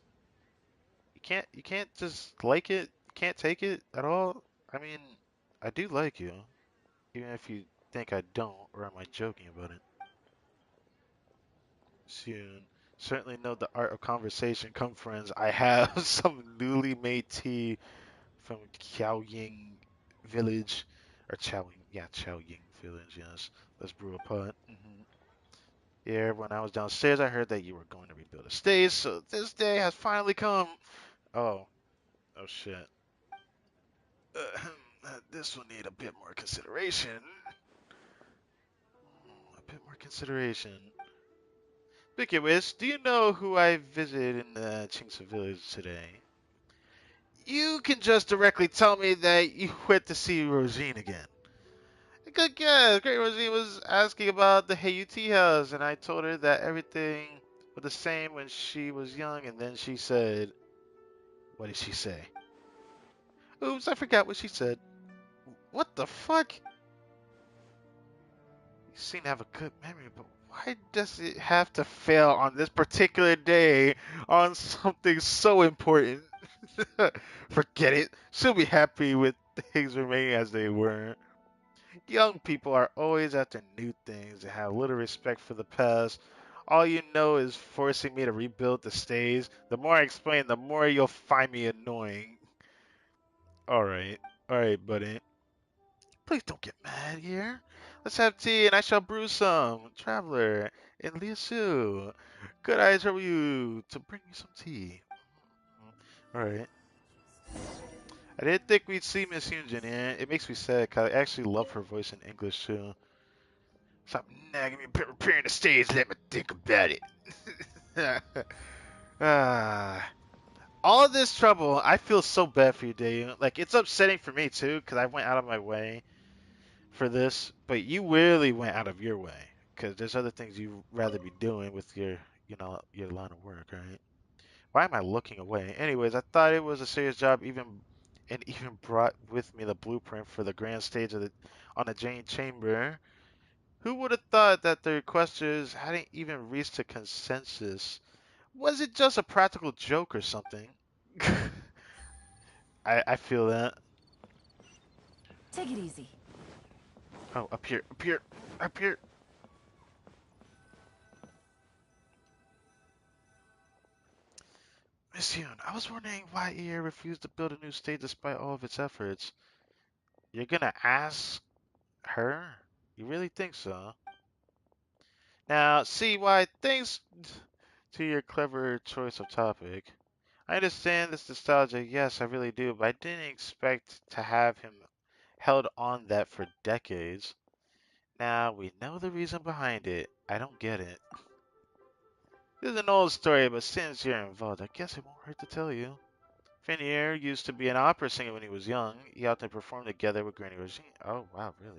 You can't just like it. You can't take it at all. I mean, I do like you, even if you think I don't, or am I joking about it? Soon. Certainly know the art of conversation. Come, friends. I have some newly made tea from Qiaoying Village, or Qiaoying, yeah, Qiaoying Village. Yes, let's brew a pot. Yeah, when I was downstairs, I heard that you were going to rebuild a stage, so this day has finally come. Oh, oh shit. This will need a bit more consideration. A bit more consideration. Speaking of which, do you know who I visited in the Chingsa village today? You can just directly tell me that you went to see Rosine again. Good guess. Great Rosine was asking about the Hayuti house, and I told her that everything was the same when she was young, and then she said, what did she say? Oops, I forgot what she said. What the fuck? seem to have a good memory, but why does it have to fail on this particular day on something so important? Forget it. She'll be happy with things remaining as they were. Young people are always after new things and have little respect for the past. All you know is forcing me to rebuild the stage. The more I explain, the more you'll find me annoying. Alright. Alright, buddy. Please don't get mad here. Let's have tea and I shall brew some. Traveler and Liasu. Could I trouble you to bring me some tea? Alright. I didn't think we'd see Miss Hyunjin here. It makes me sad because I actually love her voice in English too. Stop nagging me preparing the stage. Let me think about it. ah, all this trouble, I feel so bad for you, Dayu. Like, it's upsetting for me too because I went out of my way for this, but you really went out of your way because there's other things you'd rather be doing with your line of work, right? Why am I looking away? Anyways, I thought it was a serious job, even brought with me the blueprint for the grand stage on the Jane Chamber. Who would have thought that the requesters hadn't even reached a consensus? Was it just a practical joke or something? I feel that. Take it easy. Oh, up here, up here, up here. Miss Yoon, I was wondering why EA refused to build a new stage despite all of its efforts. You're gonna ask her? You really think so? Now, see why, thanks to your clever choice of topic. I understand this nostalgia, yes, I really do, but I didn't expect to have him held on that for decades. Now, we know the reason behind it. I don't get it. This is an old story, but since you're involved, I guess it won't hurt to tell you. Finier used to be an opera singer when he was young. He often performed together with Granny Regine. Oh, wow, really?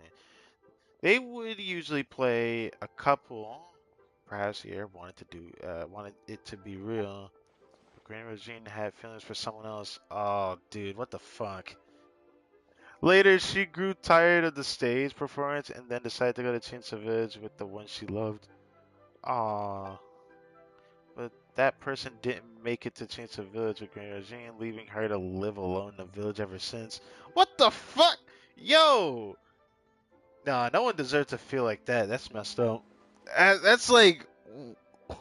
They would usually play a couple. Perhaps here wanted it to be real. But Granny Regine had feelings for someone else. Oh, dude, what the fuck? Later, she grew tired of the stage performance and then decided to go to Chainsaw Village with the one she loved. Aww. But that person didn't make it to Chainsaw Village with Granny Regine, leaving her to live alone in the village ever since. What the fuck? Yo! Nah, no one deserves to feel like that. That's messed up. That's like,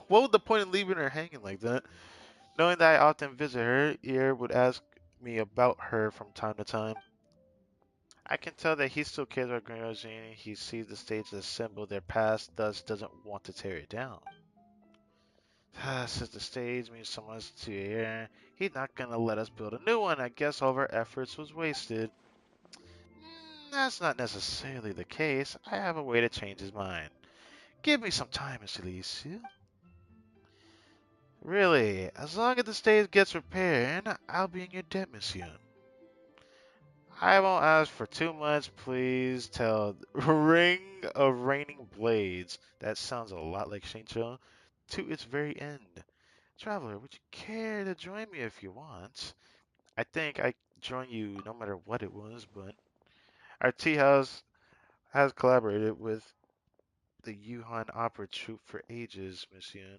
what would the point of leaving her hanging like that? Knowing that I often visit her, Ear would ask me about her from time to time. I can tell that he still cares about Green Regine. He sees the stage as a symbol of their past, thus doesn't want to tear it down. Since the stage means so much to Ear, he's not gonna let us build a new one. I guess all of our efforts was wasted. That's not necessarily the case. I have a way to change his mind. Give me some time, Mr. Lisu. Really, as long as the stage gets repaired, I'll be in your debt, monsieur. I won't ask for 2 months, please. Tell Ring of Raining Blades. That sounds a lot like Shincho. To its very end. Traveler, would you care to join me if you want? I think I join you no matter what it was, but our tea house has collaborated with the Yuhan Opera Troupe for ages, Monsieur.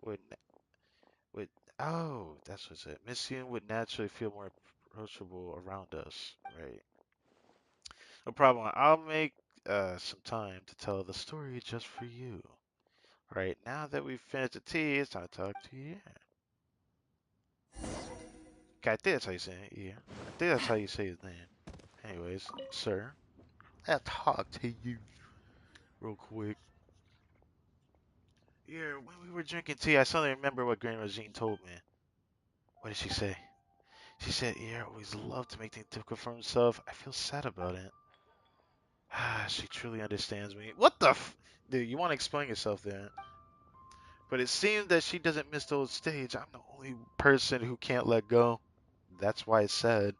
Would would oh, that's what's it. Miss Yoon would naturally feel more approachable around us, right? No problem. I'll make some time to tell the story just for you. Right now that we've finished the tea, it's time to talk to you. Okay, I think that's how you say it. Yeah, I think that's how you say his name. Anyways, sir, I'll talk to you real quick. Yeah, when we were drinking tea, I suddenly remember what Granny Regine told me. What did she say? She said, "Ear always loved to make things difficult for himself. I feel sad about it." She truly understands me. What the Dude, you want to explain yourself there. But it seems that she doesn't miss the old stage. I'm the only person who can't let go. That's why it's sad.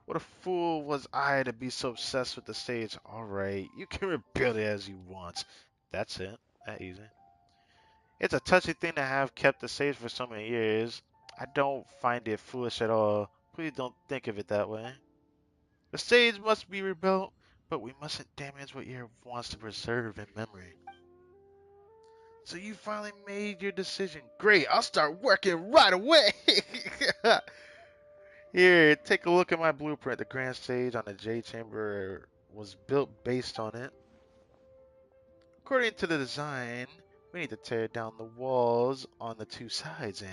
What a fool was I to be so obsessed with the stage. Alright, you can rebuild it as you want. That's it. That easy. It's a touchy thing to have kept the stage for so many years. I don't find it foolish at all. Please don't think of it that way. The stage must be rebuilt, but we mustn't damage what Yer wants to preserve in memory. So you finally made your decision. Great, I'll start working right away. Here, take a look at my blueprint. The grand stage on the J chamber was built based on it. According to the design, we need to tear down the walls on the two sides and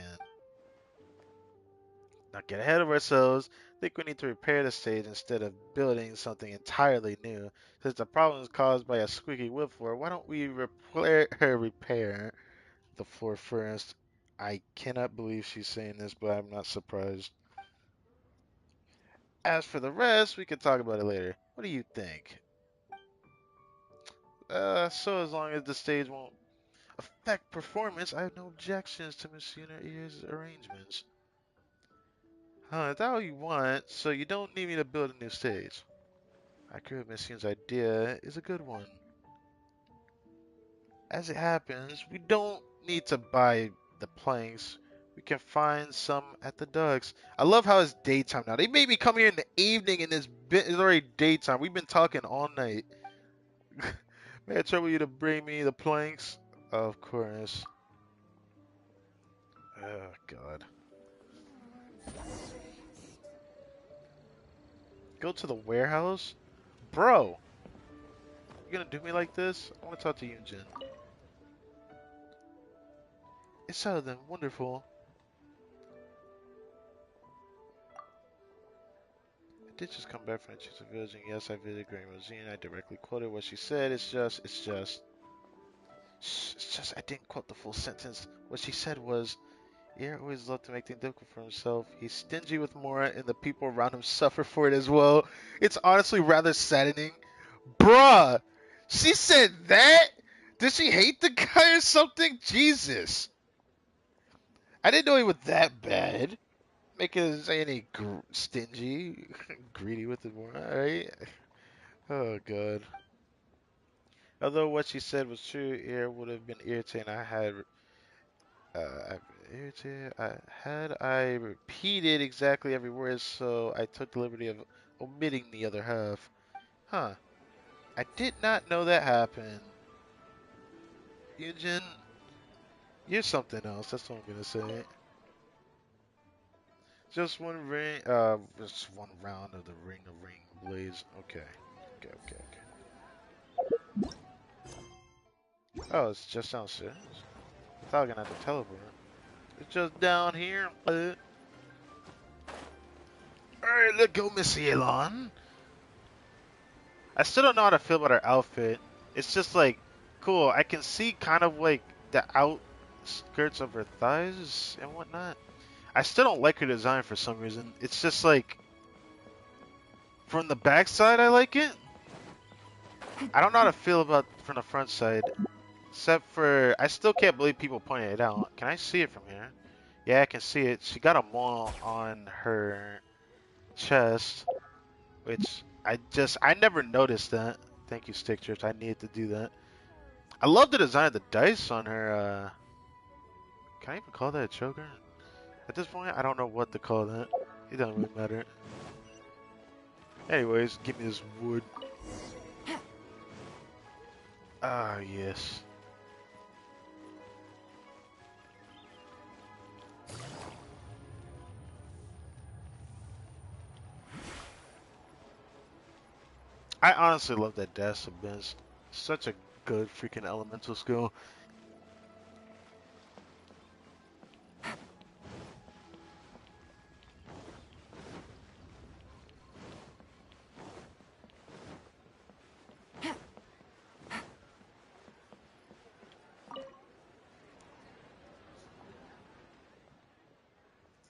not get ahead of ourselves. I think we need to repair the stage instead of building something entirely new. Since the problem is caused by a squeaky wood floor, why don't we repair the floor first? I cannot believe she's saying this, but I'm not surprised. As for the rest, we can talk about it later. What do you think? So as long as the stage won't affect performance, I have no objections to Miss Unier's arrangements. Huh, is that all you want? So you don't need me to build a new stage? I agree with Miss Yoon's idea is a good one. As it happens, we don't need to buy the planks. We can find some at the docks. I love how it's daytime now. They made me come here in the evening and it's already daytime. We've been talking all night. May I trouble you to bring me the planks? Of course. Oh, God. Go to the warehouse? Bro! You gonna do me like this? I wanna talk to Yoonjin. It's so then wonderful. I did just come back from the Chitsa Village, and yes, I visited Grand Rosine. I directly quoted what she said. It's just. Shh, it's just, I didn't quote the full sentence. What she said was, Air always loved to make things difficult for himself. He's stingy with Mora, and the people around him suffer for it as well. It's honestly rather saddening. Bruh! She said that? Did she hate the guy or something? Jesus. I didn't know he was that bad. Making any stingy, greedy with it more. Alright. Oh, God. Although what she said was true, Air would have been irritating. I've been irritated. I repeated exactly every word, so I took the liberty of omitting the other half. Huh. I did not know that happened. Eugen, you're something else. That's what I'm gonna say. Just one round of the Ring of Ring Blaze. Okay. Okay. Oh, it's just downstairs. I thought I was gonna have to teleport. It's just down here. Alright, let's go, Miss Yelan. I still don't know how to feel about her outfit. It's just like, cool. I can see kind of like the outskirts of her thighs and whatnot. I still don't like her design for some reason. It's just like, from the backside I like it. I don't know how to feel about from the front side. Except for, I still can't believe people pointed it out. Can I see it from here? Yeah, I can see it. She got a mole on her chest, which I never noticed that. Thank you, Stick Drift. I needed to do that. I love the design of the dice on her. Can I even call that a choker? At this point, I don't know what to call that. It doesn't really matter. Anyways, give me this wood. Ah, yes. I honestly love that Dash Abyss. Such a good freaking elemental skill.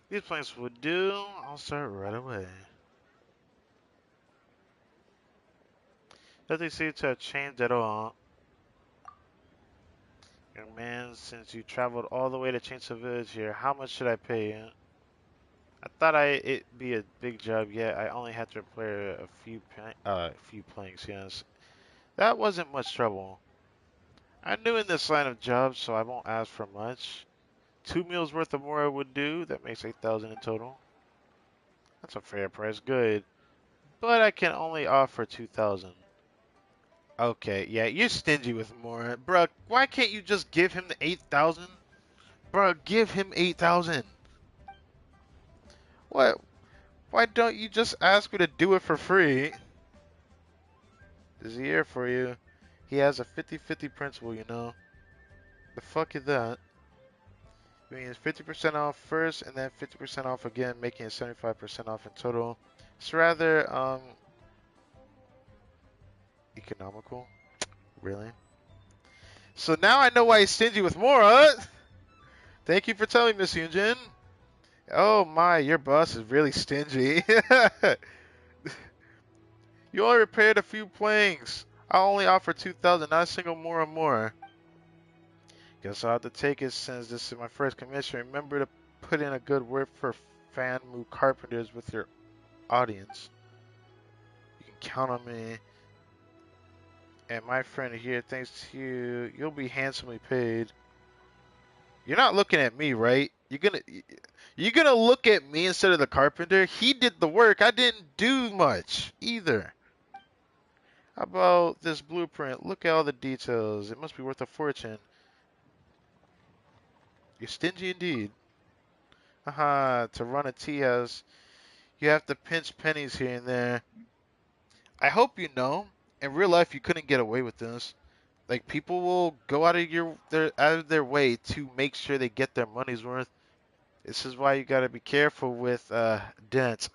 These planks would do. I'll start right away. Nothing seems to have changed at all. Young man, since you traveled all the way to change the village here, how much should I pay you? I thought it'd be a big job, yet I only had to repair a few planks, yes. That wasn't much trouble. I'm new in this line of jobs, so I won't ask for much. 2 meals worth of more would do. That makes 8,000 in total. That's a fair price, good. But I can only offer 2,000. Okay, yeah, you're stingy with more. Bruh, why can't you just give him the 8,000? Bruh, give him 8,000. What? Why don't you just ask me to do it for free? Is he here for you? He has a 50-50 principle, you know. The fuck is that? It means 50% off first and then 50% off again, making it 75% off in total. It's rather, economical. Really? So now I know why he's stingy with more, huh? Thank you for telling me, Miss Yunjin. Oh my, your boss is really stingy. You only repaired a few planks. I'll only offer 2,000, not a single more or more. Guess I'll have to take it since this is my first commission. Remember to put in a good word for Fanmu Carpenters with your audience. You can count on me. And my friend here, thanks to you, you'll be handsomely paid. You're not looking at me, right? You're gonna look at me instead of the carpenter. He did the work. I didn't do much either. How about this blueprint? Look at all the details. It must be worth a fortune. You're stingy indeed. Haha, to run a tea house, you have to pinch pennies here and there. I hope you know, in real life you couldn't get away with this. Like people will go out of their way to make sure they get their money's worth. This is why you gotta be careful with dents.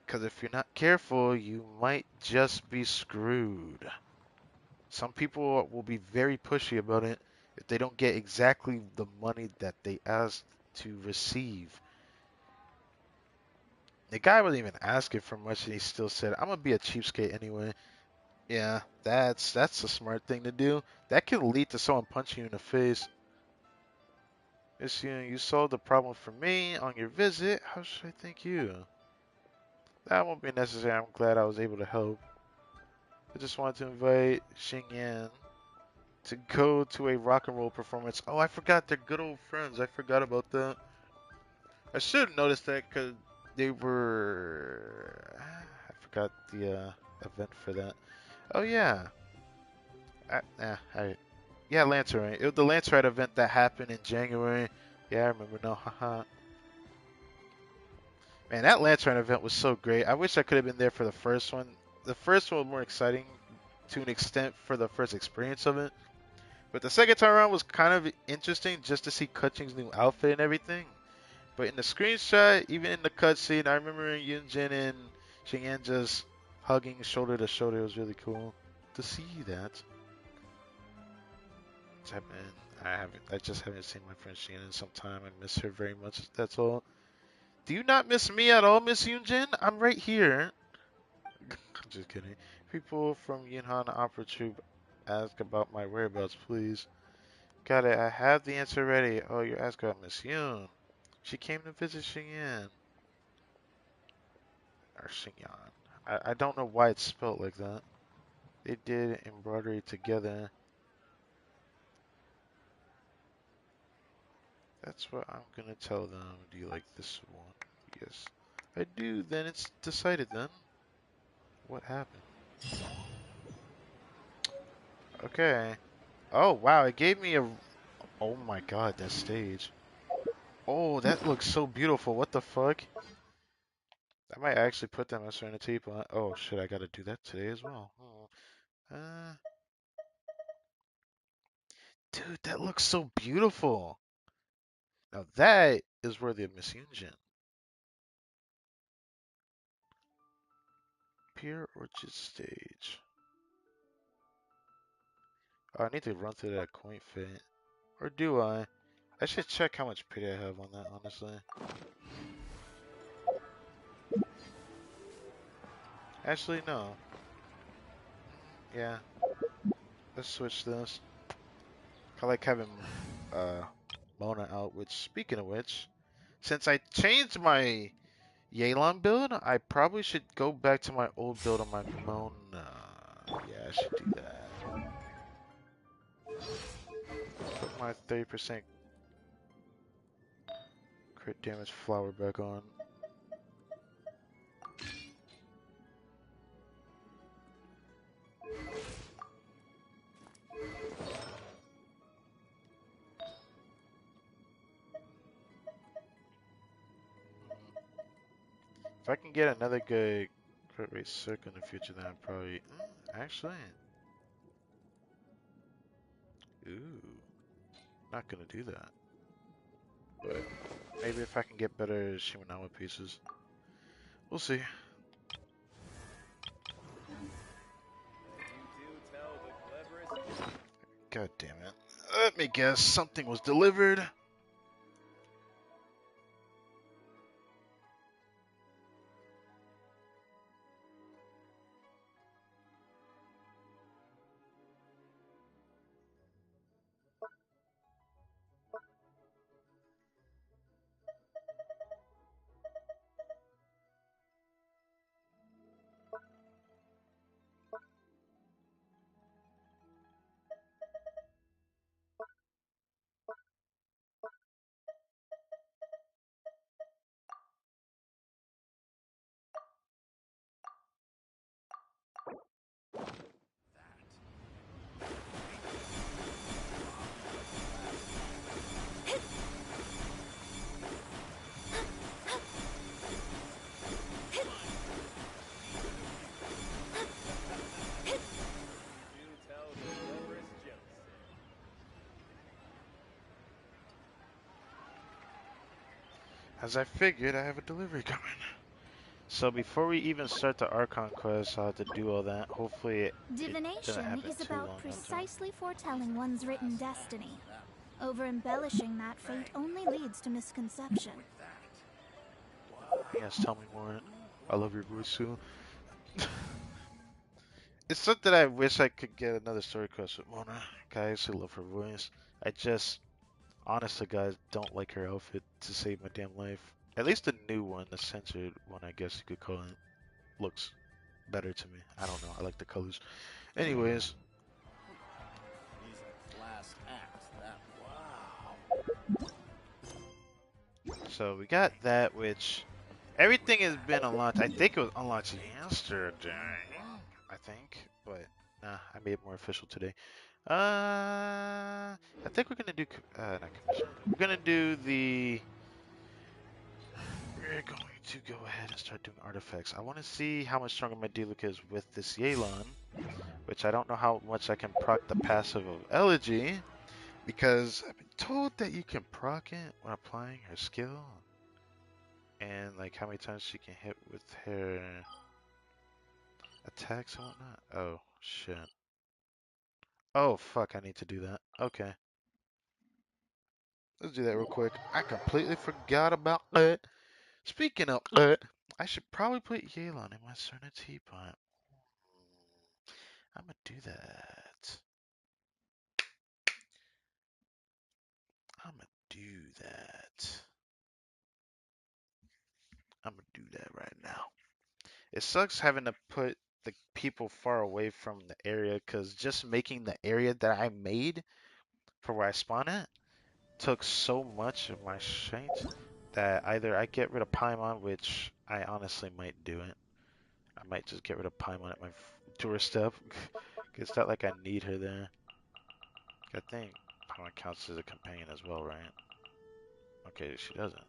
Because if you're not careful, you might just be screwed. Some people will be very pushy about it if they don't get exactly the money that they asked to receive. The guy wasn't even asking for much, and he still said, "I'm gonna be a cheapskate anyway." Yeah, that's a smart thing to do. That can lead to someone punching you in the face. Miss Yoon, you solved the problem for me on your visit. How should I thank you? That won't be necessary. I'm glad I was able to help. I just wanted to invite Xing Yan to go to a rock and roll performance. Oh, I forgot. They're good old friends. I forgot about that. I should have noticed that because they were. I forgot the event for that. Oh yeah. Yeah, Lance Ride. It was the Lance Ride event that happened in January. Yeah, I remember now. Haha. Man, that Lance Ride event was so great. I wish I could have been there for the first one. The first one was more exciting to an extent for the first experience of it. But the second time around was kind of interesting just to see Kutching's new outfit and everything. But in the screenshot, even in the cutscene, I remember Yunjin and Xingyan just hugging shoulder to shoulder. It was really cool to see that. I just haven't seen my friend Xingyan in some time. I miss her very much. That's all. Do you not miss me at all, Miss Yunjin? I'm right here. I'm just kidding. People from Yunhan Opera Troupe ask about my whereabouts, please. Got it. I have the answer ready. Oh, you're asking about Miss Yoon. She came to visit Xingyan. Or Xingyan. I don't know why it's spelled like that. They did embroidery together. That's what I'm gonna tell them. Do you like this one? Yes. I do. Then it's decided then. What happened? Okay. Oh, wow. It gave me a... Oh my god, that stage. Oh, that looks so beautiful. What the fuck? I might actually put that message in a teapot. Oh shit, I gotta do that today as well. Dude, that looks so beautiful. Now that is worthy of Miss Yunjin. Pure Orchid stage. Oh, I need to run through that coin fate. Or do I? I should check how much pity I have on that, honestly. Actually, no. Yeah, let's switch this. I like having uh, Mona out, which, speaking of which, since I changed my Yelan build, I probably should go back to my old build on my Mona. Yeah, I should do that. Put my 30% crit damage flower back on. If I can get another good crit rate circle in the future, then I'm probably actually. Ooh, not gonna do that. But maybe if I can get better Shimenawa pieces, we'll see. God damn it! Let me guess, something was delivered. As I figured, I have a delivery coming. So before we even start the Archon quest, I'll have to do all that. Hopefully it doesn't Divination happen is too about long after. precisely foretelling one's written destiny. Over-embellishing that fate only leads to misconception. Yes, tell me more. I love your voice too. It's something I wish I could get another story quest with Mona. Guys who love her voice. I just, honestly, guys, don't like her outfit to save my damn life. At least the new one, the censored one, I guess you could call it, looks better to me. I don't know. I like the colors. Anyways, Last act. That wow. so we got that, which everything has been unlocked. I think it was unlocked yesterday. I think, but nah, I made it more official today. I think we're gonna do not commission. We're gonna do the. We're going to go ahead and start doing artifacts. I want to see how much stronger my Diluc is with this Yelan, which I don't know how much I can proc the passive of Elegy, because I've been told that you can proc it when applying her skill, and like how many times she can hit with her attacks and whatnot. Oh shit. Oh fuck, I need to do that. Okay. Let's do that real quick. I completely forgot about it. Speaking of it, I should probably put Yelan in my Serenity pot. I'm gonna do that. I'm gonna do that. I'm gonna do that right now. It sucks having to put the people far away from the area, because just making the area that I made for where I spawn at took so much of my strength that either I get rid of Paimon, which I honestly might do it. I might just get rid of Paimon at my tourist step. It's not like I need her there. I think Paimon counts as a companion as well, right? Okay, she doesn't.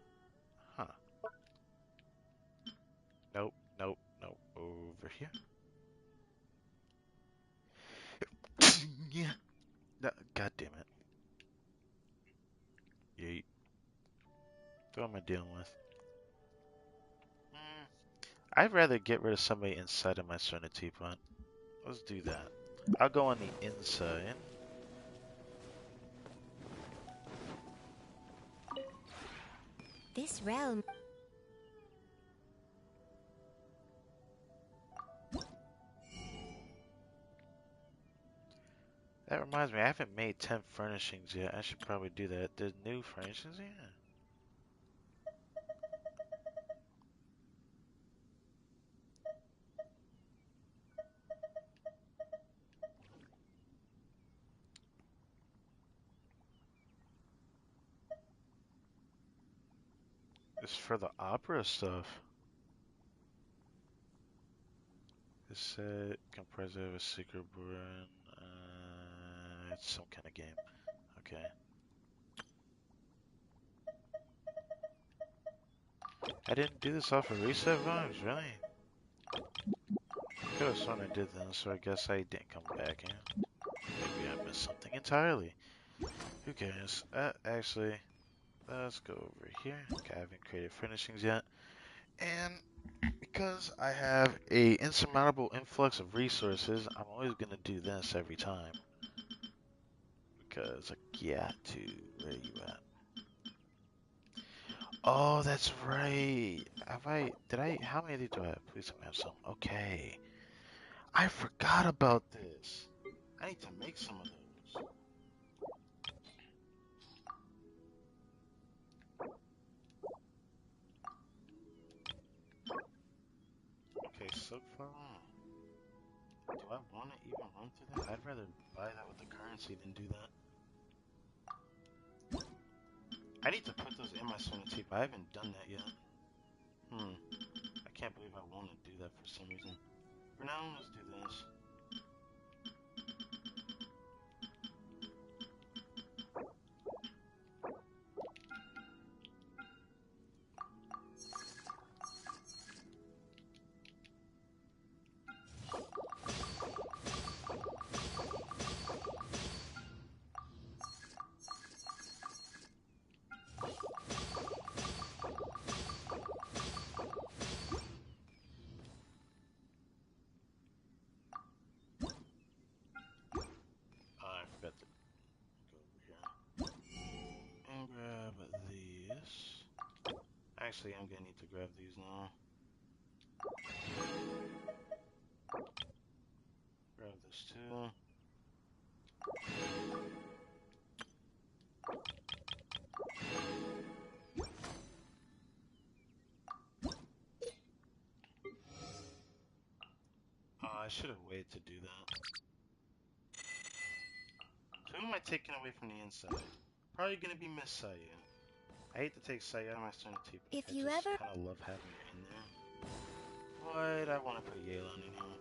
Huh. Nope, nope, nope. Over here. Yeah. No, God damn it. Yeet. What am I dealing with? I'd rather get rid of somebody inside of my Serenity Pot. Let's do that. I'll go on the inside. This realm. That reminds me, I haven't made 10 furnishings yet. I should probably do that. There's new furnishings? Yeah. It's for the opera stuff. It said comprised of a secret burn. It's some kind of game. Okay. I didn't do this off of reset vibes, really? Could have sworn I did then, so I guess I didn't come back in. Maybe I missed something entirely. Who cares? Actually, let's go over here. Okay, I haven't created furnishings yet. And because I have a insurmountable influx of resources, I'm always gonna do this every time. Because I got to. Where are you at? Oh, that's right. How many of these do I have? Please let me have some. Okay. I forgot about this. I need to make some of those. Okay, so far. Do I want to even run through that? I'd rather buy that with the currency than do that. I need to put those in my Serenity, but I haven't done that yet. I can't believe I want to do that for some reason. For now, let's do this. I forgot to go over here and grab these. Actually, I'm gonna need to grab these now. Grab this too. I should have waited to do that. So who am I taking away from the inside? Probably gonna be Miss Saya. I hate to take Saya out of my Serenity, but If I you just ever... kind of love having her in there. But I want to put Yelan in here.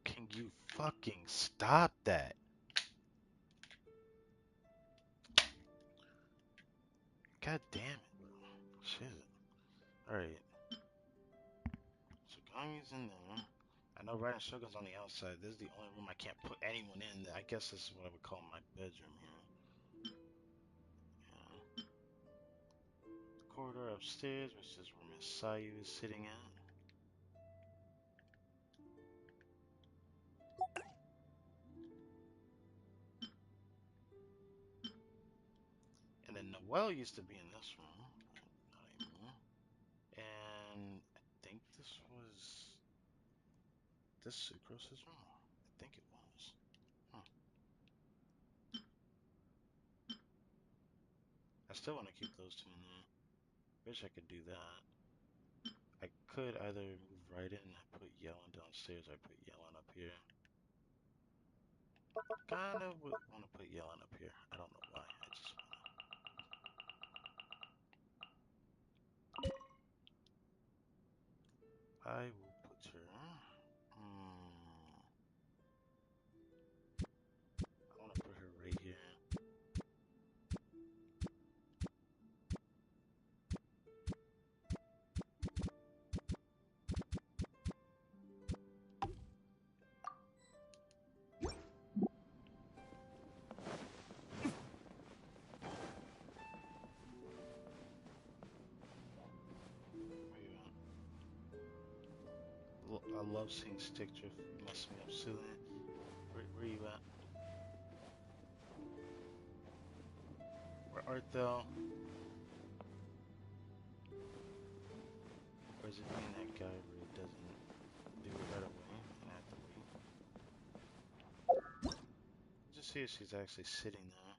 Can you fucking stop that? God damn it, bro. Shit. Alright. So Gami's in there. I know Red and Shogun's on the outside. This is the only room I can't put anyone in. I guess this is what I would call my bedroom here. Yeah. The corridor upstairs, which is where Miss Sayu is sitting at. And then Noelle used to be in this room. Not anymore. And I think this was... This Sucrose's room? I think it was. Huh. I still want to keep those two in there. Wish I could do that. I could either move right in and put Yelan downstairs or put Yelan up here. Kind of would want to put Yelan up here. I don't know why. I just want. I will put her. I want to put her right here. I love seeing stick drift mess me up silly. Where you at? Where art thou? Or is it being that guy where he doesn't do it right away and I have to wait? Just see if she's actually sitting there.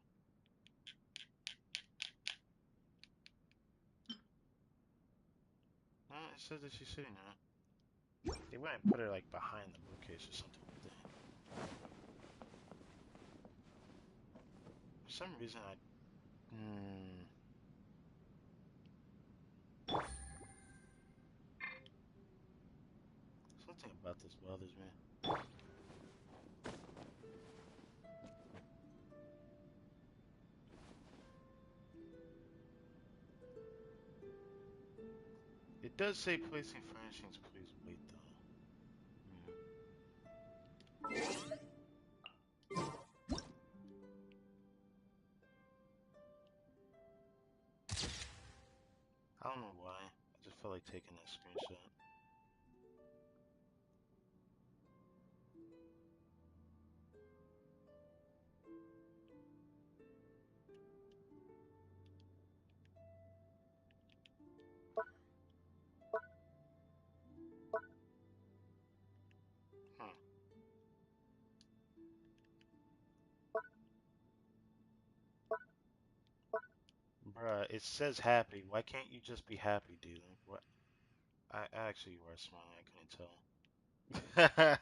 says that she's sitting there. They wouldn't put her like behind the bookcase or something like that. For some reason, something about this bothers me. It does say placing furnishings, please wait though. I don't know why. I just felt like taking that screenshot. Bruh, it says happy. Why can't you just be happy, dude? What? Actually, you are smiling. I couldn't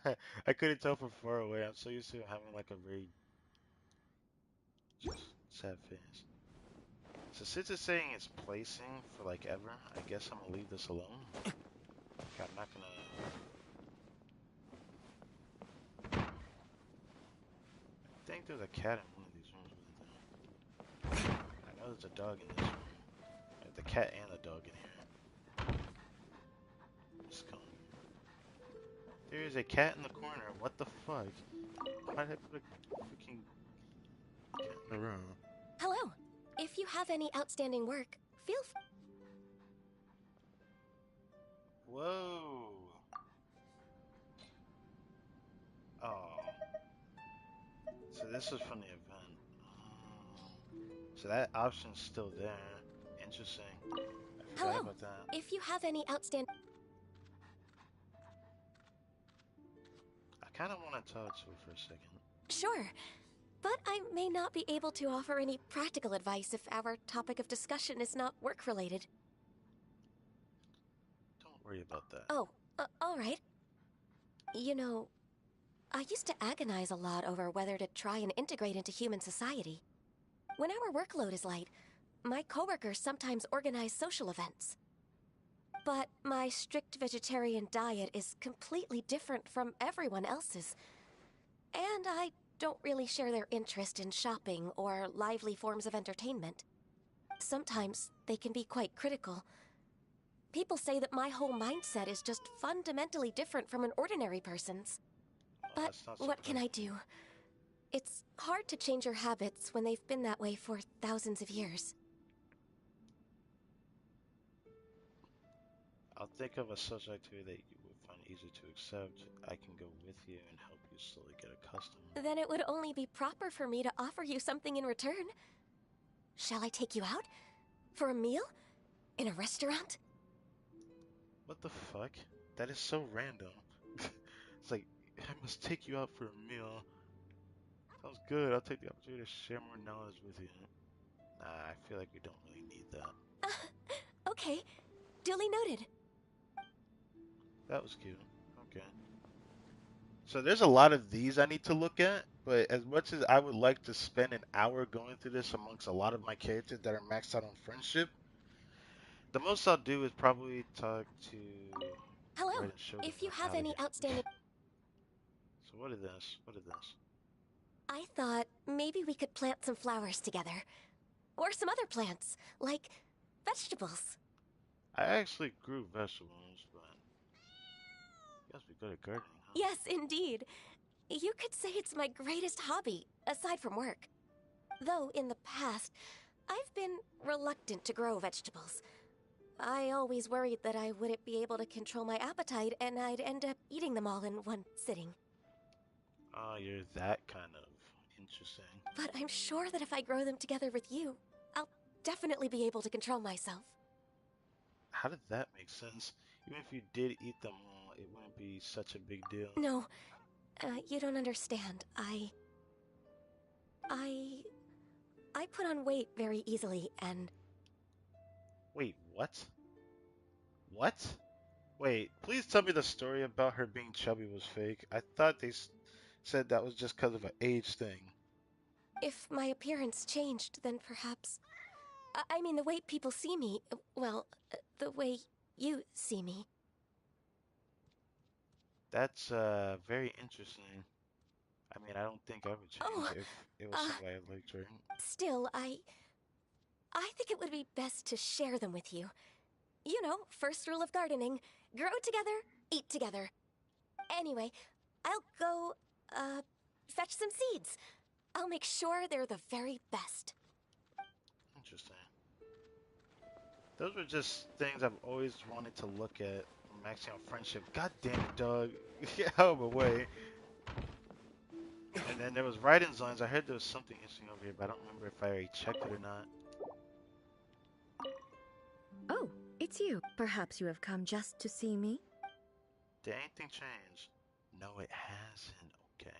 tell. I couldn't tell from far away. I'm so used to having like a very just sad face. So since it's saying it's placing for like ever, I guess I'm gonna leave this alone. I'm not gonna. I think there's a cat in one of these rooms. I know there's a dog in this room. The cat and the dog in here. Just come. There is a cat in the corner. What the fuck? Why did I put a freaking cat in the room? Hello. If you have any outstanding work, feel free. Whoa. Oh. So this is from the event. So that option's still there. Interesting. I forgot Hello. about that. If you have any outstanding... I kind of want to talk to her for a second. Sure. But I may not be able to offer any practical advice if our topic of discussion is not work-related. Don't worry about that. Oh, all right. You know, I used to agonize a lot over whether to try and integrate into human society. When our workload is light, my coworkers sometimes organize social events. But my strict vegetarian diet is completely different from everyone else's. And I don't really share their interest in shopping or lively forms of entertainment. Sometimes they can be quite critical. People say that my whole mindset is just fundamentally different from an ordinary person's. But what can I do? It's hard to change your habits when they've been that way for thousands of years. I'll think of a subject here that you would find easy to accept. I can go with you and help you slowly get accustomed. Then it would only be proper for me to offer you something in return. Shall I take you out? For a meal? In a restaurant? What the fuck? That is so random. It's like, I must take you out for a meal. Sounds good. I'll take the opportunity to share more knowledge with you. Nah, I feel like we don't really need that. Okay. Duly noted. That was cute. Okay. So there's a lot of these I need to look at, but as much as I would like to spend an hour going through this amongst a lot of my characters that are maxed out on friendship, the most I'll do is probably talk to Hello. Red and Shogun If you from have out any here. outstanding... So what is this? What is this? I thought maybe we could plant some flowers together. Or some other plants, like vegetables. I actually grew vegetables, but you must be good at gardening, huh? Yes, indeed. You could say it's my greatest hobby, aside from work. Though in the past, I've been reluctant to grow vegetables. I always worried that I wouldn't be able to control my appetite and I'd end up eating them all in one sitting. Oh, you're that kind of interesting. But I'm sure that if I grow them together with you, I'll definitely be able to control myself. How did that make sense? Even if you did eat them all, it wouldn't be such a big deal. No, you don't understand. I put on weight very easily, and... Wait, what? What? Wait, please tell me the story about her being chubby was fake. I thought they said that was just because of an age thing. If my appearance changed, then perhaps... I mean, the way people see me, well, the way you see me. That's very interesting. I mean, I don't think I would Oh, change if it was somebody I liked, right? still, I think it would be best to share them with you. You know, first rule of gardening, grow together, eat together. Anyway, I'll go, fetch some seeds. I'll make sure they're the very best. Interesting. Those were just things I've always wanted to look at. Maxing out friendship. God damn it, dog. Get out of the way. And then there was writing zones. I heard there was something interesting over here, but I don't remember if I already checked it or not. Oh, it's you. Perhaps you have come just to see me? Did anything change? No, it hasn't. Okay.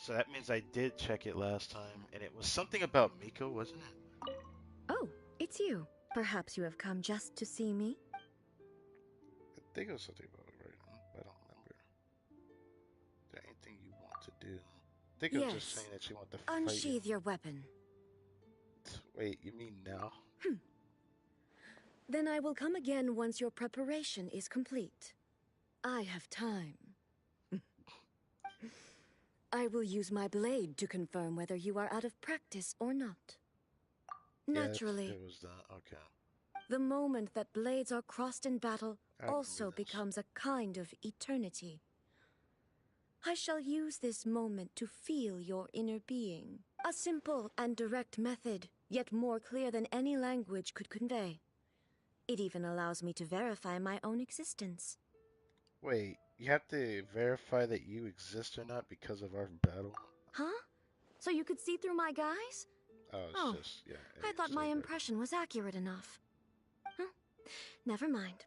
So that means I did check it last time, and it was something about Miko, wasn't it? Oh, it's you. Perhaps you have come just to see me? I think it was something about it, right? I don't remember. Is there anything you want to do? I think it was just Yes. saying that she wanted to fight Unsheathe you. your weapon. Wait, you mean now? Then I will come again once your preparation is complete. I have time. I will use my blade to confirm whether you are out of practice or not. Naturally, There was that. Okay. the moment that blades are crossed in battle I remember also this. becomes a kind of eternity. I shall use this moment to feel your inner being. A simple and direct method, yet more clear than any language could convey. It even allows me to verify my own existence. Wait, you have to verify that you exist or not because of our battle? Huh? So you could see through my guise? Oh, it's Oh, just, yeah. I it's thought my like that. impression was accurate enough. Huh? Never mind.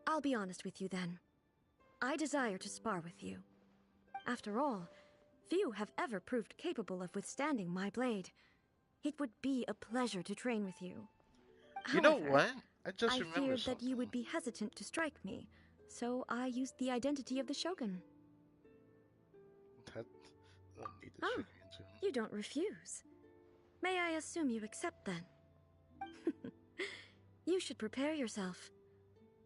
I'll be honest with you then. I desire to spar with you. After all, few have ever proved capable of withstanding my blade. It would be a pleasure to train with you. You know However, what? I just I remembered feared something. that you would be hesitant to strike me, so I used the identity of the Shogun. That don't need to Oh, trick me into it. you don't refuse. May I assume you accept then? You should prepare yourself.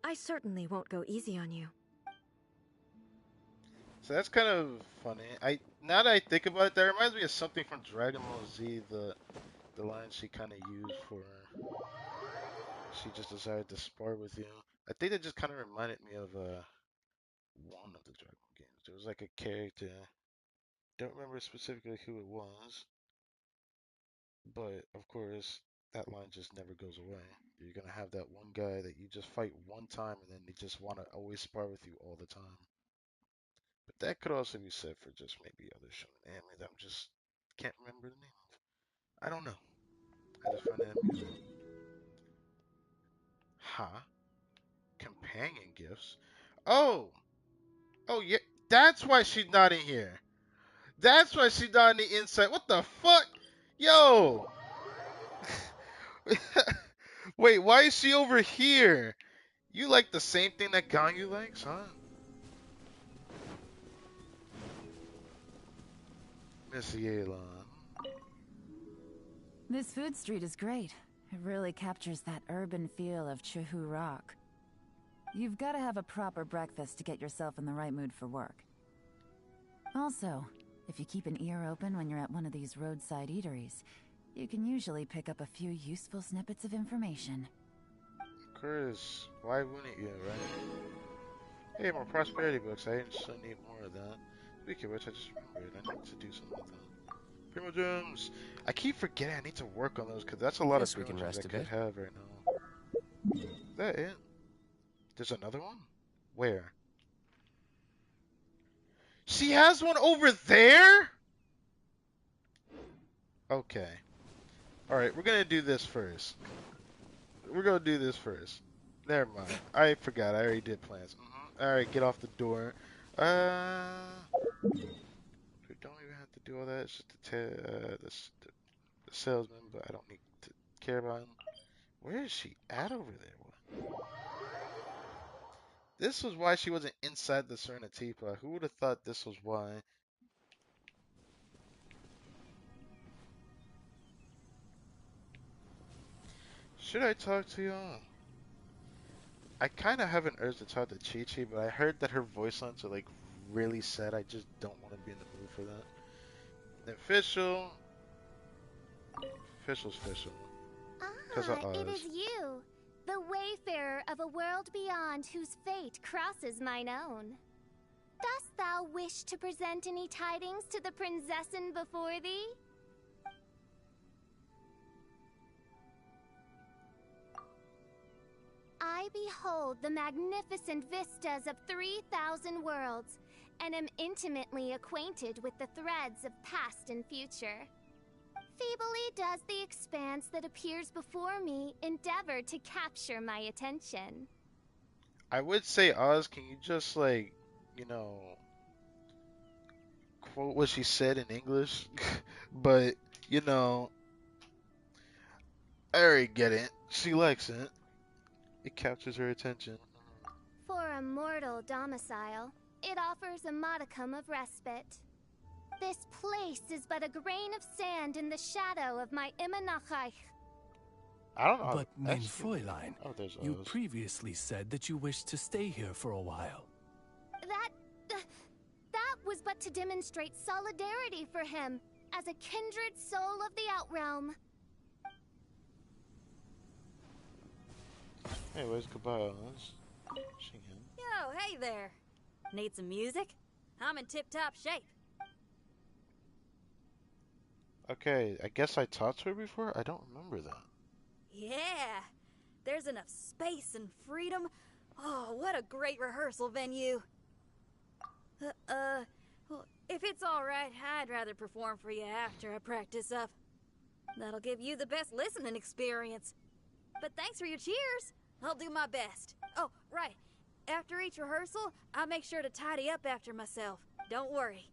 I certainly won't go easy on you. So that's kind of funny. Now that I think about it, that reminds me of something from Dragon Ball Z, the line she kind of used for she just decided to spar with you. I think that just kind of reminded me of one of the Dragon Ball games. There was like a character, don't remember specifically who it was, but of course that line just never goes away. You're gonna have that one guy that you just fight one time and then they just want to always spar with you all the time. But that could also be said for just maybe other shonen anime that I just can't remember the name of. I don't know. I just find that amusing. Huh? Companion gifts? Oh! Oh yeah, that's why she's not in here. That's why she's not in the inside. What the fuck? Yo! Wait, why is she over here? You like the same thing that Ganyu likes, huh? Miss Yelan. This food street is great. It really captures that urban feel of Chihu Rock. You've got to have a proper breakfast to get yourself in the right mood for work. Also, if you keep an ear open when you're at one of these roadside eateries, you can usually pick up a few useful snippets of information. Of course, why wouldn't you, right? Hey, more prosperity books. I still need more of that. Speaking of which, I just remembered I need to do something with that. Primo gems. I keep forgetting I need to work on those because that's a lot Guess of we primo can gems rest I a could bit. have right now. Is that it? There's another one? Where? She has one over there? Okay. Alright, we're gonna do this first. We're gonna do this first. Never mind. I forgot. I already did plans. Alright, get off the door. We don't even have to do all that. It's just the salesman, but I don't need to care about him. Where is she at over there? What? This was why she wasn't inside the Serenatipa. Who would have thought this was why? Should I talk to y'all? I kind of have an urge to talk to Chi-Chi, but I heard that her voice lines are like really sad. I just don't want to be in the mood for that. Official. Official's official. Because of It Oz. is you, the wayfarer of a world beyond whose fate crosses mine own. Dost thou wish to present any tidings to the prinzessin before thee? I behold the magnificent vistas of 3,000 worlds, and am intimately acquainted with the threads of past and future. Feebly does the expanse that appears before me endeavor to capture my attention. I would say, Oz, can you just like, you know, quote what she said in English? But, you know, I already get it. She likes it. It captures her attention. For a mortal domicile, it offers a modicum of respite. This place is but a grain of sand in the shadow of my Imanachai. I don't know. But, mein Actually, Fräulein, oh, there's you Oz. previously said that you wished to stay here for a while. That was but to demonstrate solidarity for him, as a kindred soul of the Outrealm. Anyways, goodbye, Oz. Sing him. Yo, hey there. Need some music? I'm in tip-top shape. Okay, I guess I talked to her before? I don't remember that. Yeah, there's enough space and freedom. Oh, what a great rehearsal venue. Well, if it's alright, I'd rather perform for you after I practice up. That'll give you the best listening experience. But thanks for your cheers. I'll do my best. Oh, right. After each rehearsal, I'll make sure to tidy up after myself. Don't worry.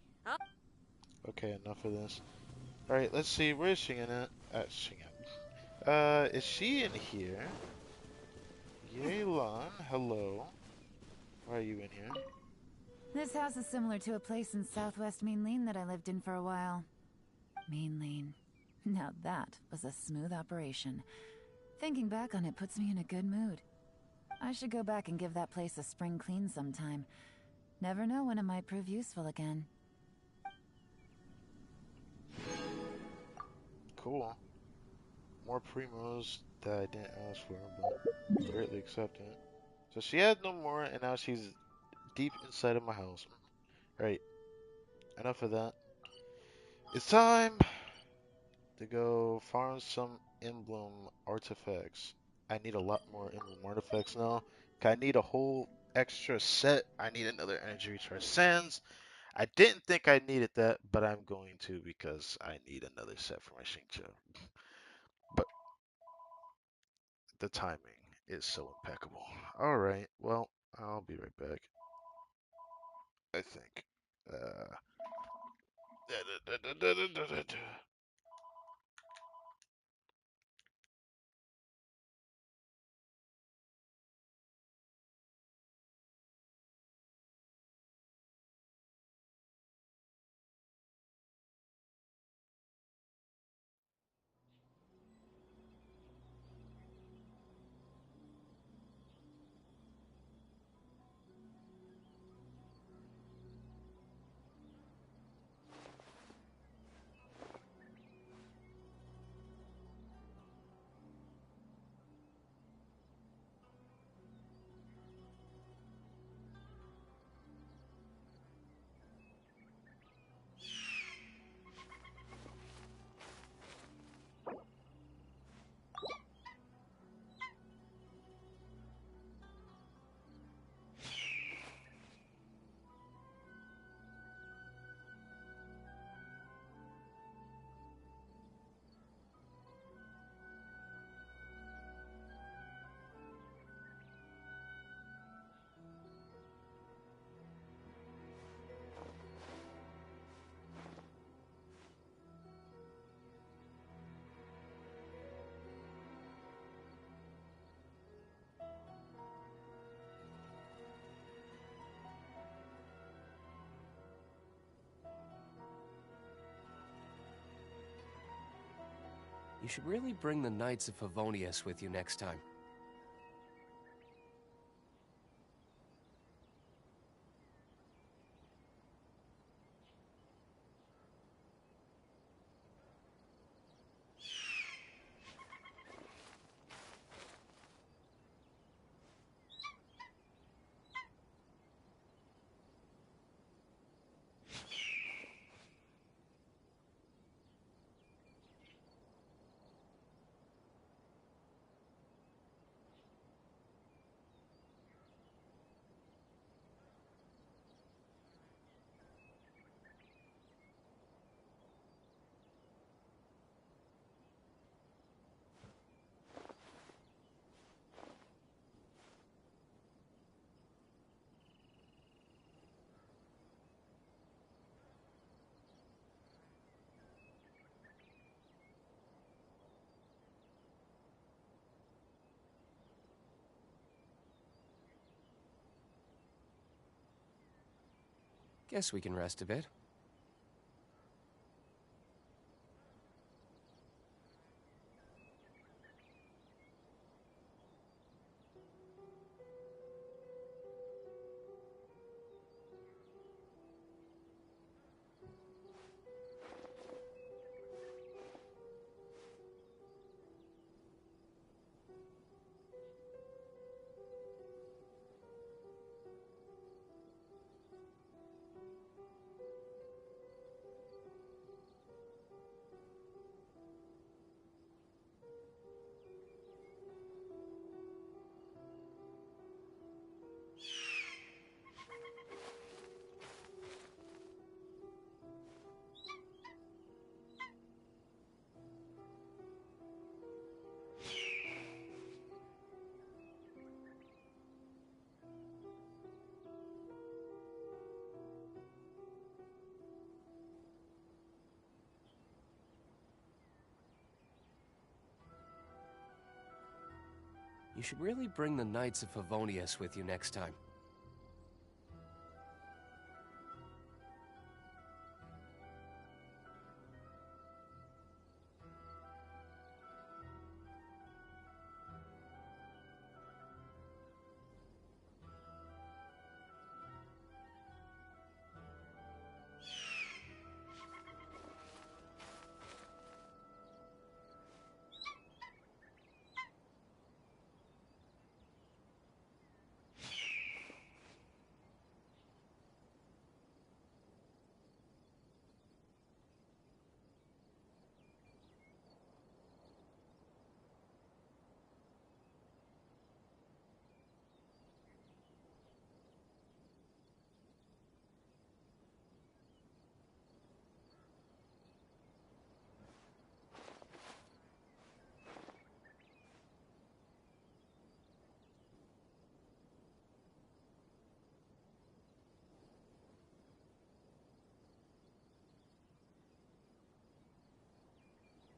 Okay, enough of this. Alright, let's see. Where is Shingen at? Shingen. Is she in here? Yelan, hello. Why are you in here? This house is similar to a place in southwest Meanleen that I lived in for a while. Meanleen. Now that was a smooth operation. Thinking back on it puts me in a good mood. I should go back and give that place a spring clean sometime. Never know when it might prove useful again. Cool. More primos that I didn't ask for, but greatly accepted. So she had no more, and now she's deep inside of my house. Alright, enough of that. It's time to go farm some emblem artifacts. I need a lot more emblem artifacts now. I need a whole extra set. I need another energy recharge sands. I didn't think I needed that, but I'm going to because I need another set for my Xingqiu. But the timing is so impeccable. Alright, well, I'll be right back. I think. You should really bring the Knights of Favonius with you next time. Guess we can rest a bit. You should really bring the Knights of Favonius with you next time.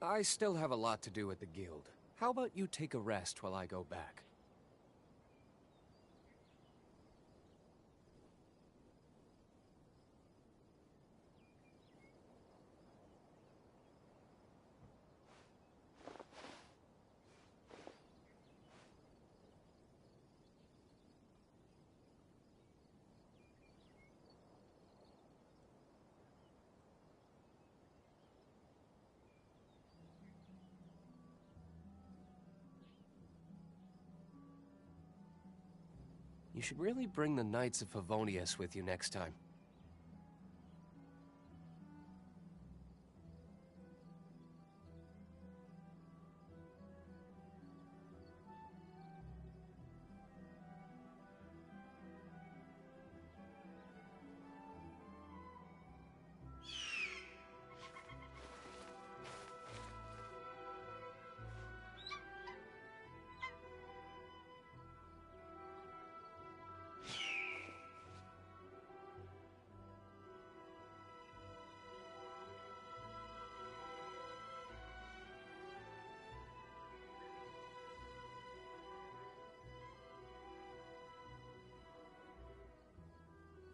I still have a lot to do at the guild. How about you take a rest while I go back? You should really bring the Knights of Favonius with you next time.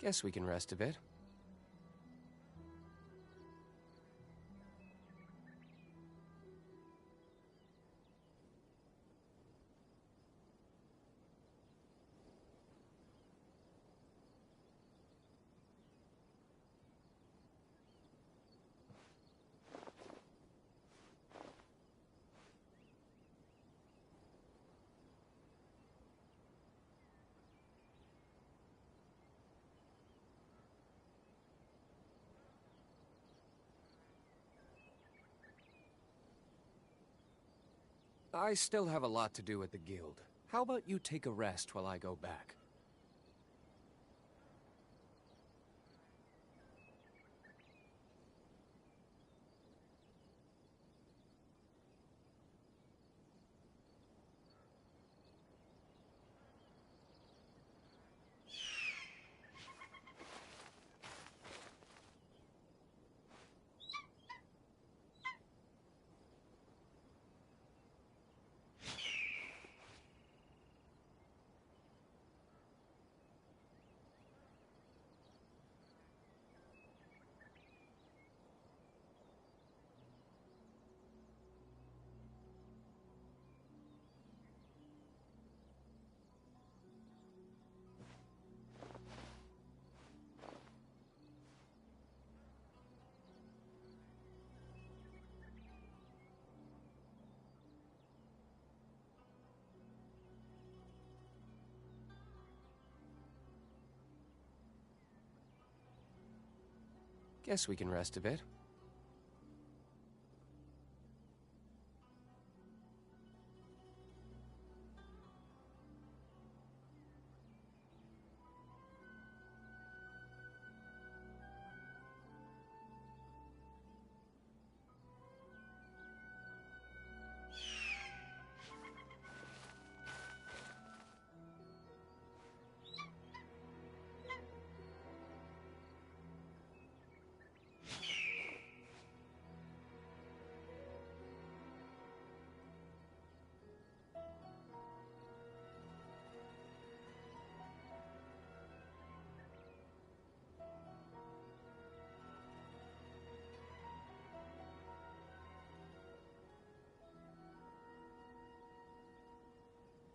Guess we can rest a bit. I still have a lot to do at the guild. How about you take a rest while I go back? Guess we can rest a bit.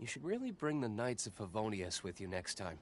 You should really bring the Knights of Favonius with you next time.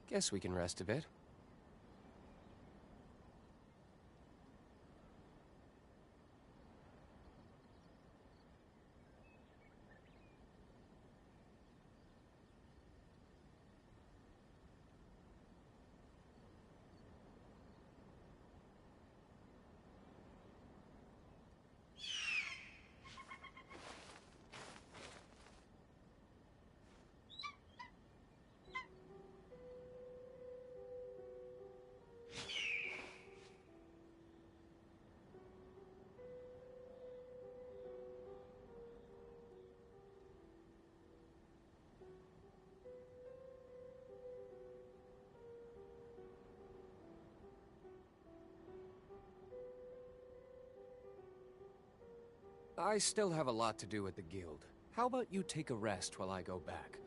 Guess we can rest a bit. I still have a lot to do at the guild. How about you take a rest while I go back?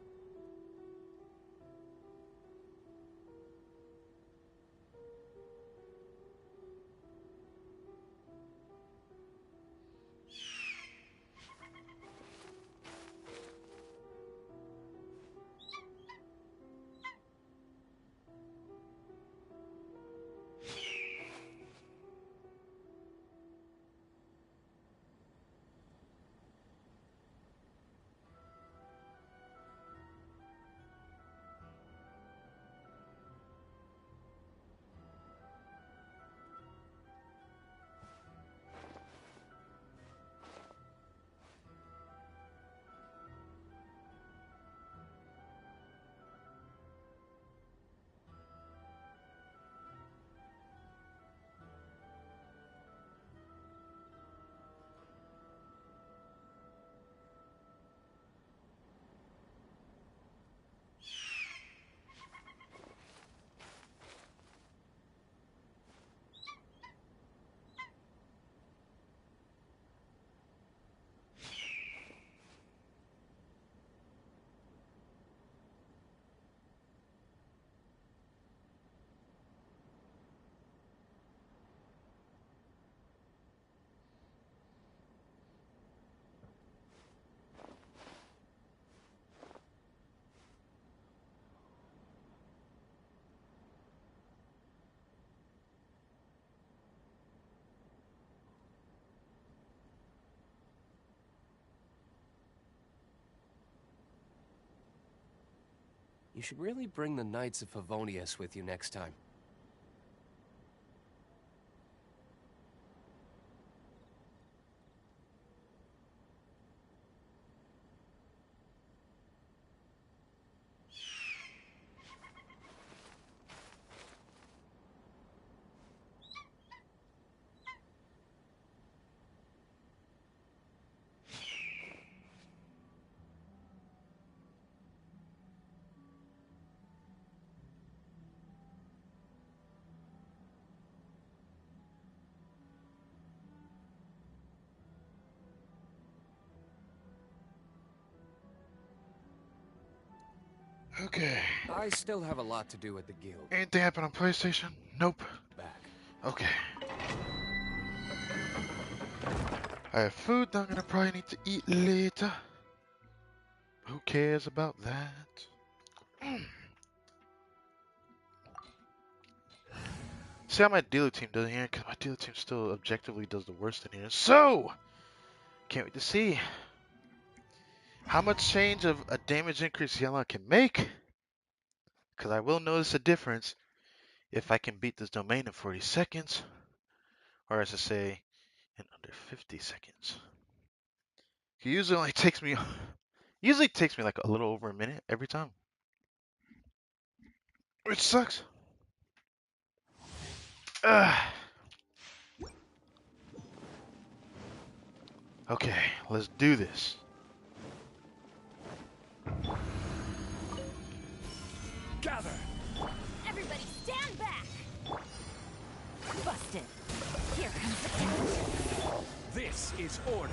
You should really bring the Knights of Favonius with you next time. Okay. I still have a lot to do at the guild. Anything happen on PlayStation? Nope. Back. Okay. I have food that I'm gonna probably need to eat later. Who cares about that? See how my dealer team does here? Because my dealer team still objectively does the worst in here. So, can't wait to see how much change of a damage increase Yelan can make. Because I will notice a difference if I can beat this domain in 40 seconds. Or as I say, in under 50 seconds. It usually takes me like a little over a minute every time. Which sucks. Okay, let's do this. Gather! Everybody stand back! Busted. Here comes the challenge. This is order.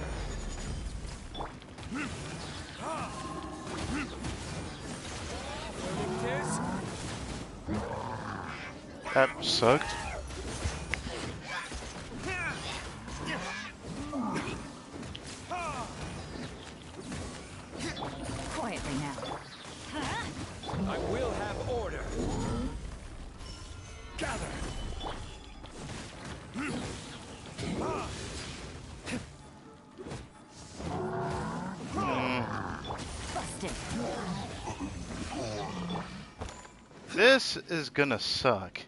That sucked. Quietly now. I will have order. Gather. Busted. This is gonna suck.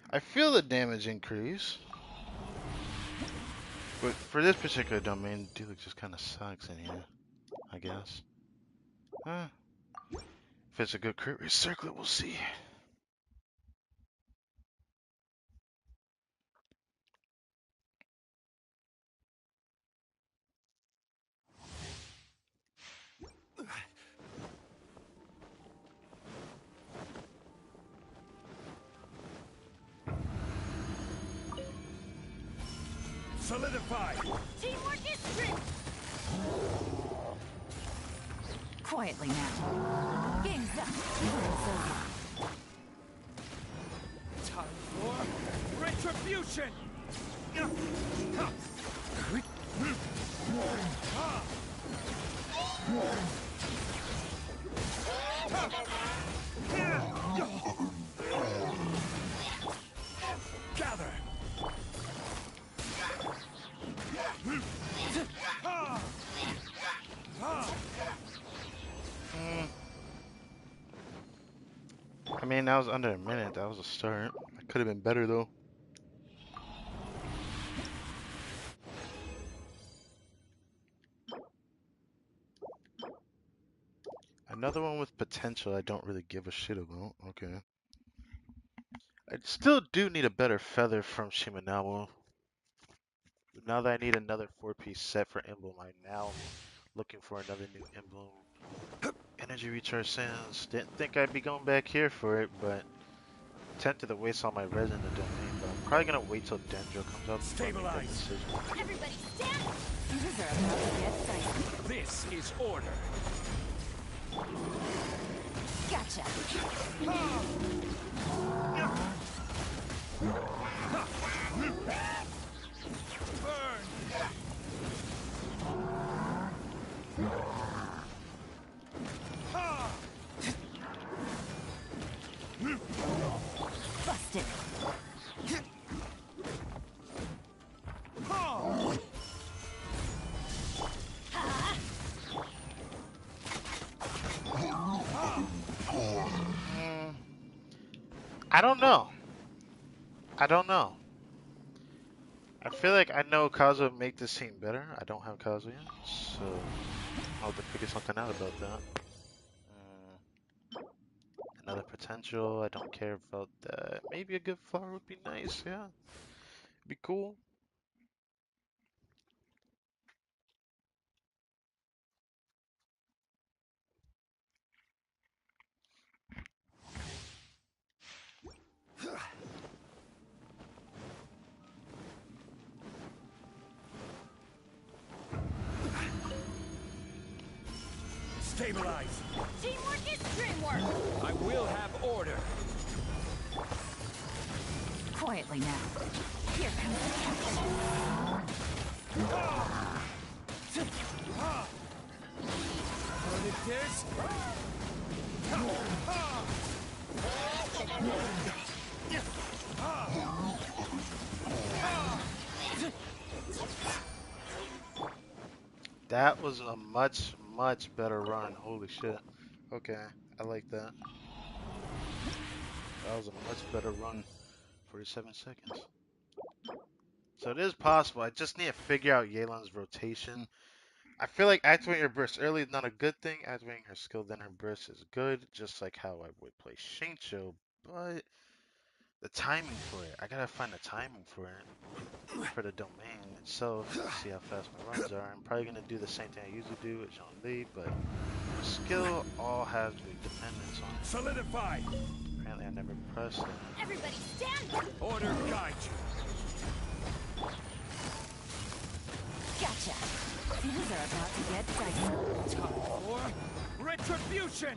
I feel the damage increase. But for this particular domain, Duke just kind of sucks in here, I guess. If it's a good crit rate circlet, we'll see. Solidify! Teamwork is strength! Quietly now. Game's up. It's over. Time for retribution! Gather! I mean, that was under a minute. That was a start. It could have been better, though. Another one with potential I don't really give a shit about. Okay. I still do need a better feather from Shimenawa. Now that I need another 4-piece set for emblem, I'm now looking for another new emblem. Energy recharge sands. Didn't think I'd be going back here for it, but tempted to waste all my resin in the domain. But I'm probably gonna wait till Dendro comes up before I make that decision. Everybody stand! These are about to get dicey. This is order. Gotcha. Busted. I don't know. I don't know. I feel like I know Kazuha would make this scene better. I don't have Kazuha yet, so I'll have to figure something out about that. Another potential. I don't care about that. Maybe a good flower would be nice. Yeah, be cool. Stabilize. Teamwork is dreamwork. I will have order. Quietly now. Here comes the Moderators. That was a much, much better run. Holy shit. Okay, I like that. That was a much better run. 47 seconds. So it is possible. I just need to figure out Yelan's rotation. I feel like activating her burst early is not a good thing. Activating her skill then her burst is good, just like how I would play Shincho. But the timing for it, I gotta find the timing for it, for the domain itself, to see how fast my runs are. I'm probably gonna do the same thing I usually do with Jean-Li, but skill all has big dependence on it. Solidify. Apparently I never pressed it. Everybody stand back. Order guide you. Gotcha. Things are about to get dicey. Time for retribution.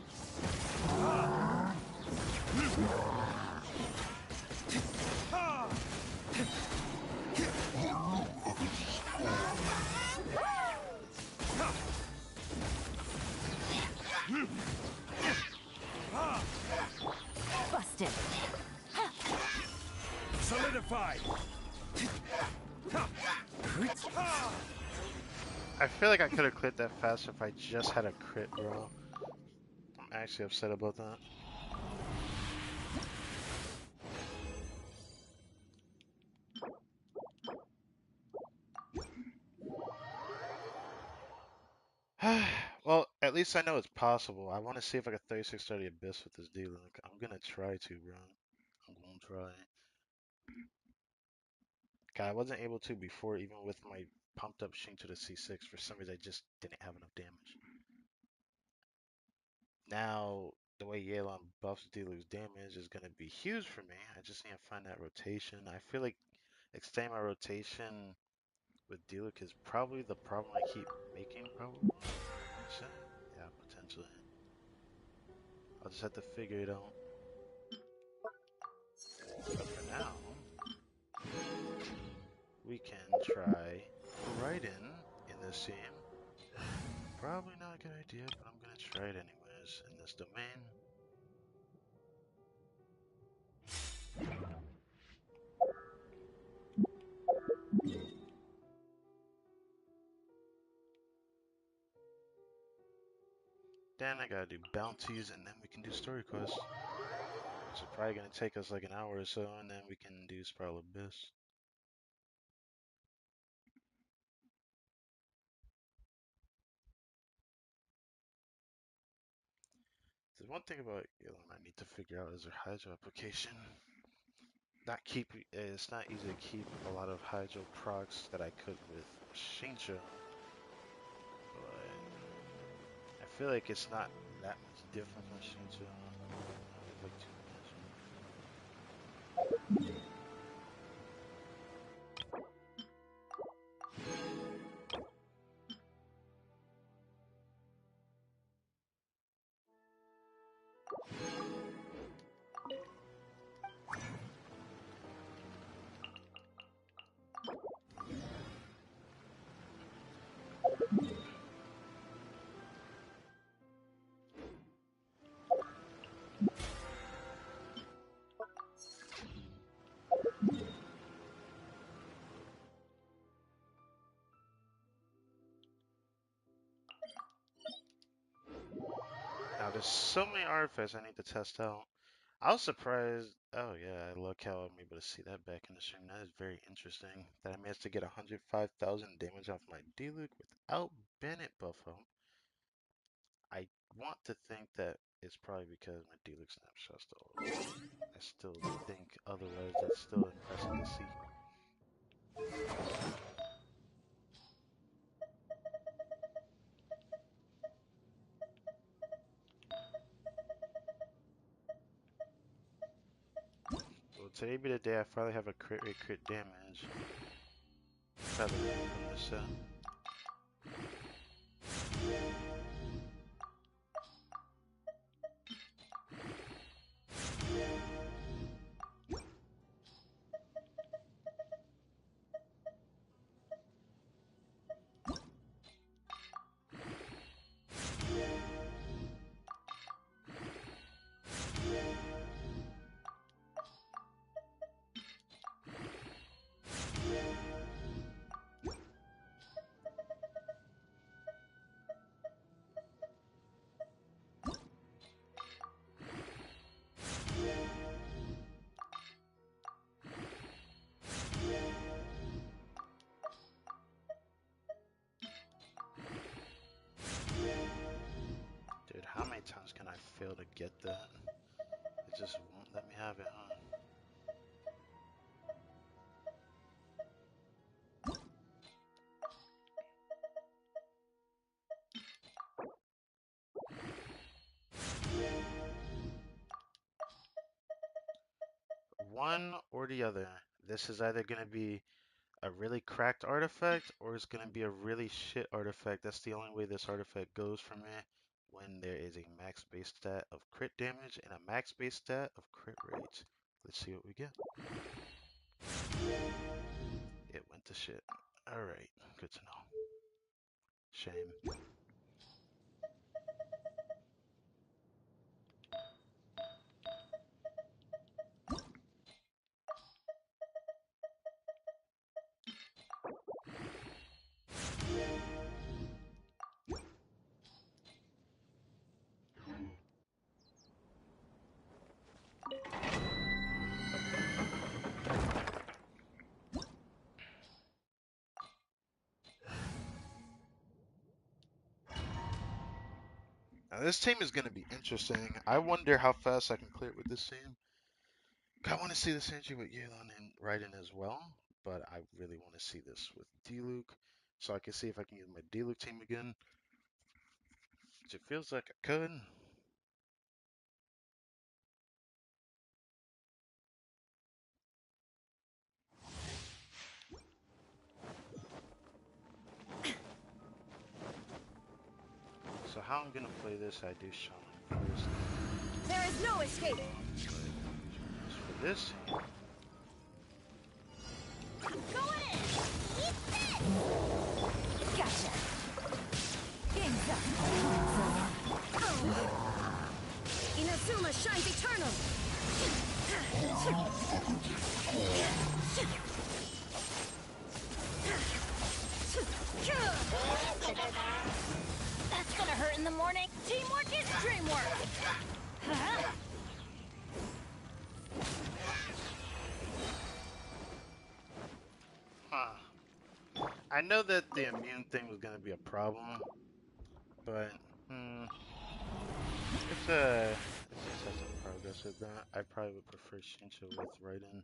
Busted. Solidify. I feel like I could have crit that faster if I just had a crit, bro. I'm actually upset about that. Well, at least I know it's possible. I want to see if I can 36 30 Abyss with this D-Link. I'm gonna try to, bro. I'm gonna try. God, I wasn't able to before, even with my pumped up Shin to the C6. For some reason, I just didn't have enough damage. Now, the way Yelan buffs D-Luke's damage is gonna be huge for me. I just need to find that rotation. I feel like extending my rotation with D-Luke is probably the problem I keep making, probably. Yeah, potentially. I'll just have to figure it out. But for now, we can try Raiden in this scene. Probably not a good idea, but I'm gonna try it anyways in this domain. Then I gotta do bounties and then we can do story quests. Which is probably gonna take us like an hour or so, and then we can do Spiral Abyss. There's one thing about Yelan I need to figure out is her Hydro application. It's not easy to keep a lot of Hydro procs that I could with Shincho, but I feel like it's not that much different from Shincho. It's like too much. Now there's so many artifacts I need to test out. I was surprised Oh yeah, I look how I'm able to see that back in the stream. That is very interesting. That I managed to get 105,000 damage off my D-Luke without Bennett buffo. I want to think that it's probably because my D-Luke snapshot's still over. I still think otherwise. That's still impressive to see. Well, today be the day I finally have a crit rate, crit damage. Probably from this set. Dude, how many times can I fail to get that? It just won't let me have it, huh? One or the other. This is either going to be a really cracked artifact or it's going to be a really shit artifact. That's the only way this artifact goes for me when there is a max base stat of crit damage and a max base stat of crit rate. Let's see what we get. It went to shit. Alright, good to know. Shame. Now this team is going to be interesting. I wonder how fast I can clear it with this team. I want to see this energy with Yelan and Raiden as well, but I really want to see this with D-Luke, so I can see if I can use my D-Luke team again, which it feels like I could. So how I'm going to play this, I do Shaman first. There is no escape! For this, Go in! Eat this! Gotcha. Game's up. Inazuma shines eternal! That's gonna hurt in the morning. Teamwork is dreamwork! Huh? I know that the immune thing was going to be a problem, but it's a sense of progress with that. I probably would prefer Shincha with Raiden.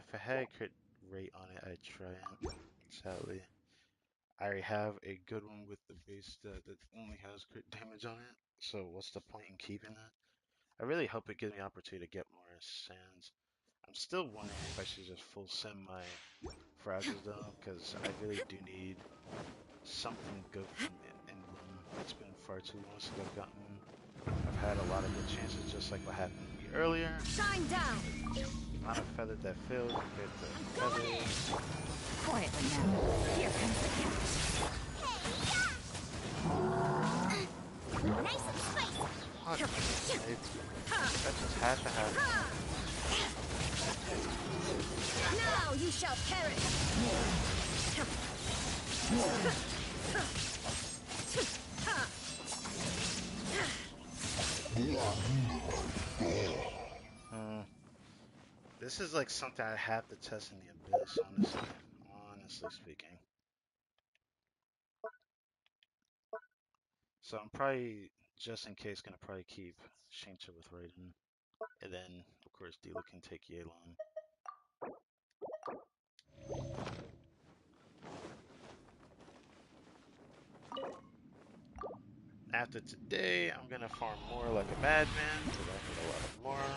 If I had a crit rate on it, I'd try it. Sadly, I already have a good one with the base that only has crit damage on it. So what's the point in keeping it? I really hope it gives me opportunity to get more sands. I'm still wondering if I should just full send my frazzles though, because I really do need something good from it. And it's been far too long since I've gotten one. I've had a lot of good chances, just like what happened to me earlier. Shine down! The amount of feathered that failed compared to feathers. Quietly now. Here comes the catch. Nice and spicy! I just had to have. Now you shall perish! This is like something I have to test in the abyss, honestly speaking. So I'm probably, just in case, gonna probably keep Shincha with Raiden. And then, of course, Dila can take Yelan. After today, I'm gonna farm more like a madman, because I need a lot of more.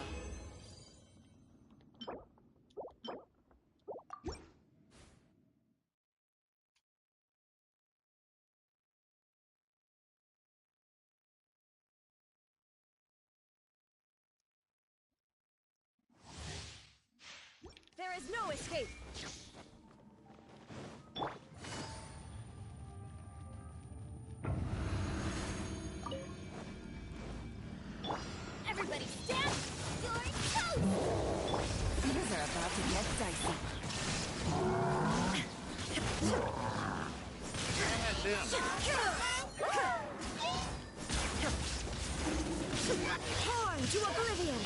There is no escape! Everybody stand! You're toast! Things are about to get dicey. Torn to oblivion!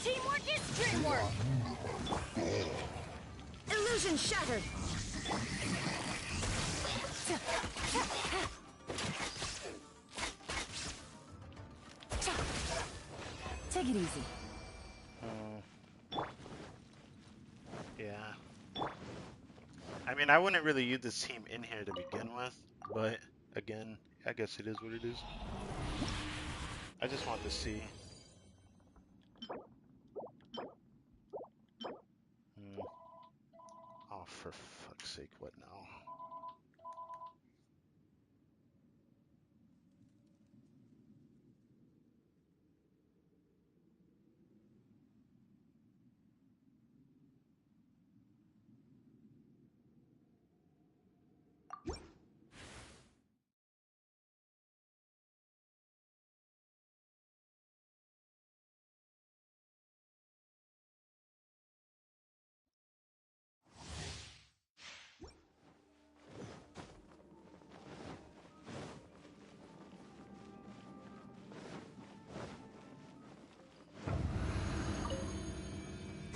Teamwork is dreamwork! Illusion shattered! Take it easy. Yeah. I mean, I wouldn't really use this team in here to begin with, but again, I guess it is what it is. I just want to see. Oh, for fuck's sake, what now?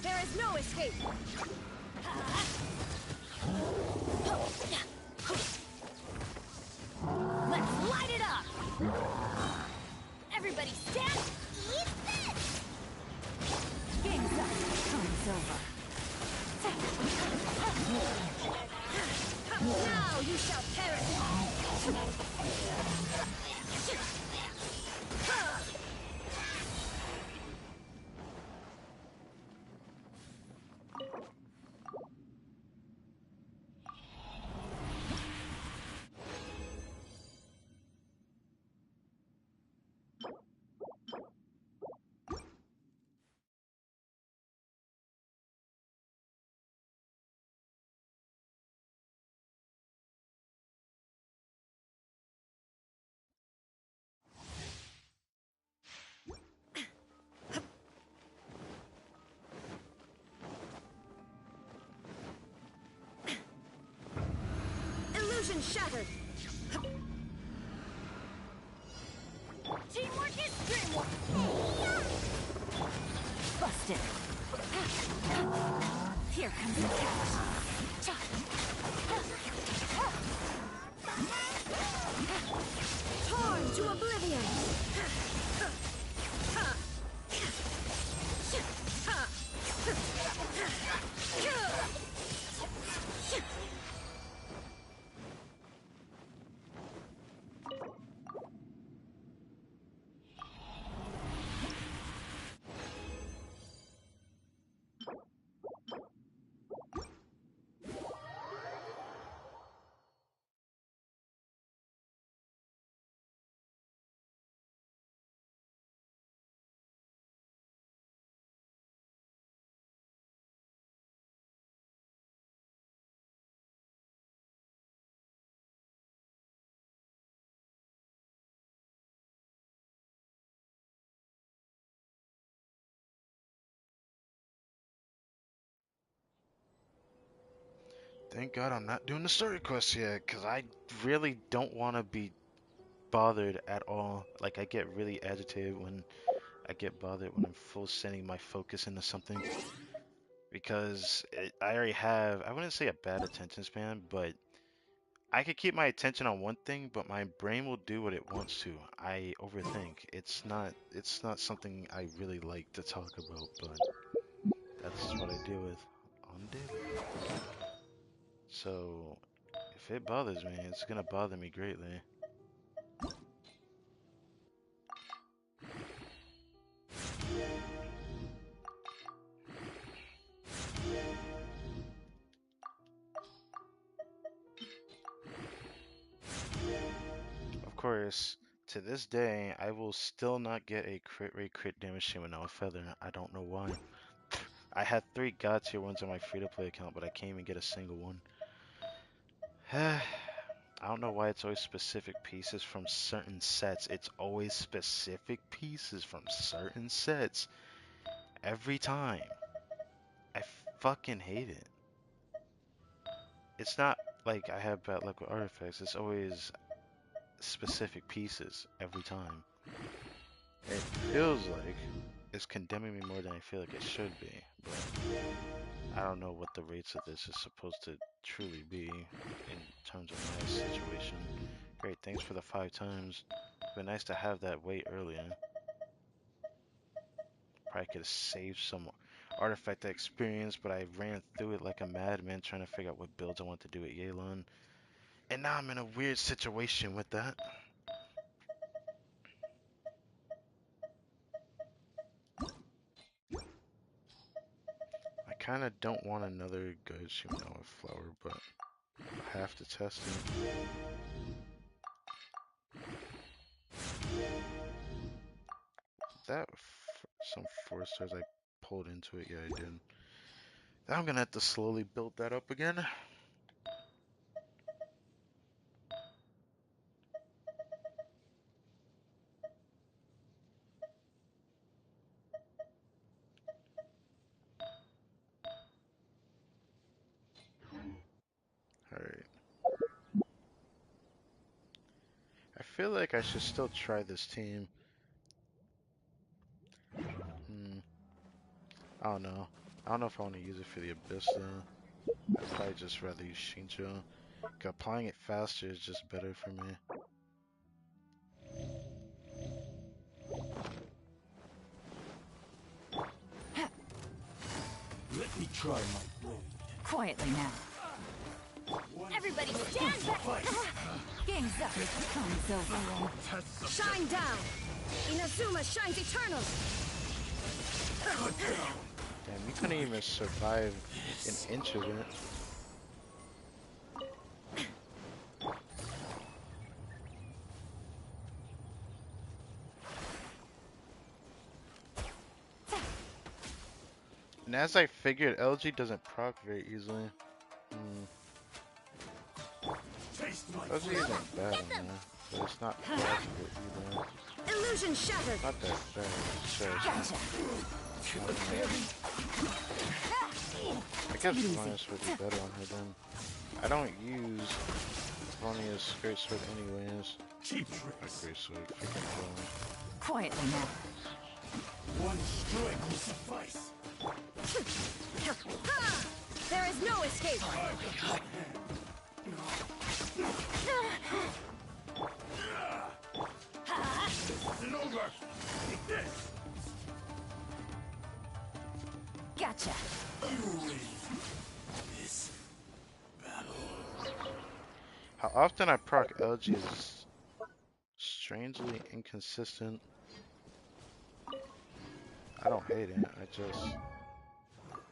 There is no escape! Let's light it up! Everybody stand! Eat this! Game's up. Time's over. Now you shall perish! Illusion shattered! Teamwork is dreamwork! Busted. Here comes the catch. Torn to oblivion! Thank God I'm not doing the story quest yet, because I really don't want to be bothered at all. Like, I get really agitated when I get bothered when I'm full sending my focus into something. Because I already have, I wouldn't say a bad attention span, but I could keep my attention on one thing, but my brain will do what it wants to. I overthink. It's not something I really like to talk about, but that's what I deal with on daily. So if it bothers me, it's gonna bother me greatly. Of course, to this day, I will still not get a crit rate crit damage chain with no feather. I don't know why. I had 3 god tier ones on my free to play account, but I can't even get a single one. I don't know why it's always specific pieces from certain sets. It's always specific pieces from certain sets. Every time. I fucking hate it. It's not like I have bad luck with artifacts. It's always specific pieces every time. It feels like it's condemning me more than I feel like it should be. But I don't know what the rates of this is supposed to truly be in terms of my situation. Great, thanks for the 5 times. Been nice to have that wait earlier. Probably could have saved some artifact experience, but I ran through it like a madman trying to figure out what builds I want to do at Yelan. And now I'm in a weird situation with that. I kind of don't want another good Shimanoa flower, but I have to test it. That some 4 stars I pulled into it, yeah I did. Now I'm gonna have to slowly build that up again. Alright. I feel like I should still try this team. I don't know. I don't know if I want to use it for the Abyss though. I'd probably just rather use Shinjo. Applying it faster is just better for me. Let me try my blade. Quietly now. Everybody stand back! Game's up. Come's over. Shine down! Inazuma shines eternal! Damn, you couldn't even survive an inch of it. And as I figured, LG doesn't proc very easily. LG isn't bad on there, but it's not possible either. Illusion shattered! Not that bad, it's just... Gotcha. I guess Vanius would be better on her then. I don't use Vanius Great Sword anyways. Cheap Not tricks. Great Sword, freaking Villain. Quietly now. One strike will suffice. There is no escape! This isn't over. Take this. Gotcha. You win this battle. How often I proc LG is strangely inconsistent. I don't hate it,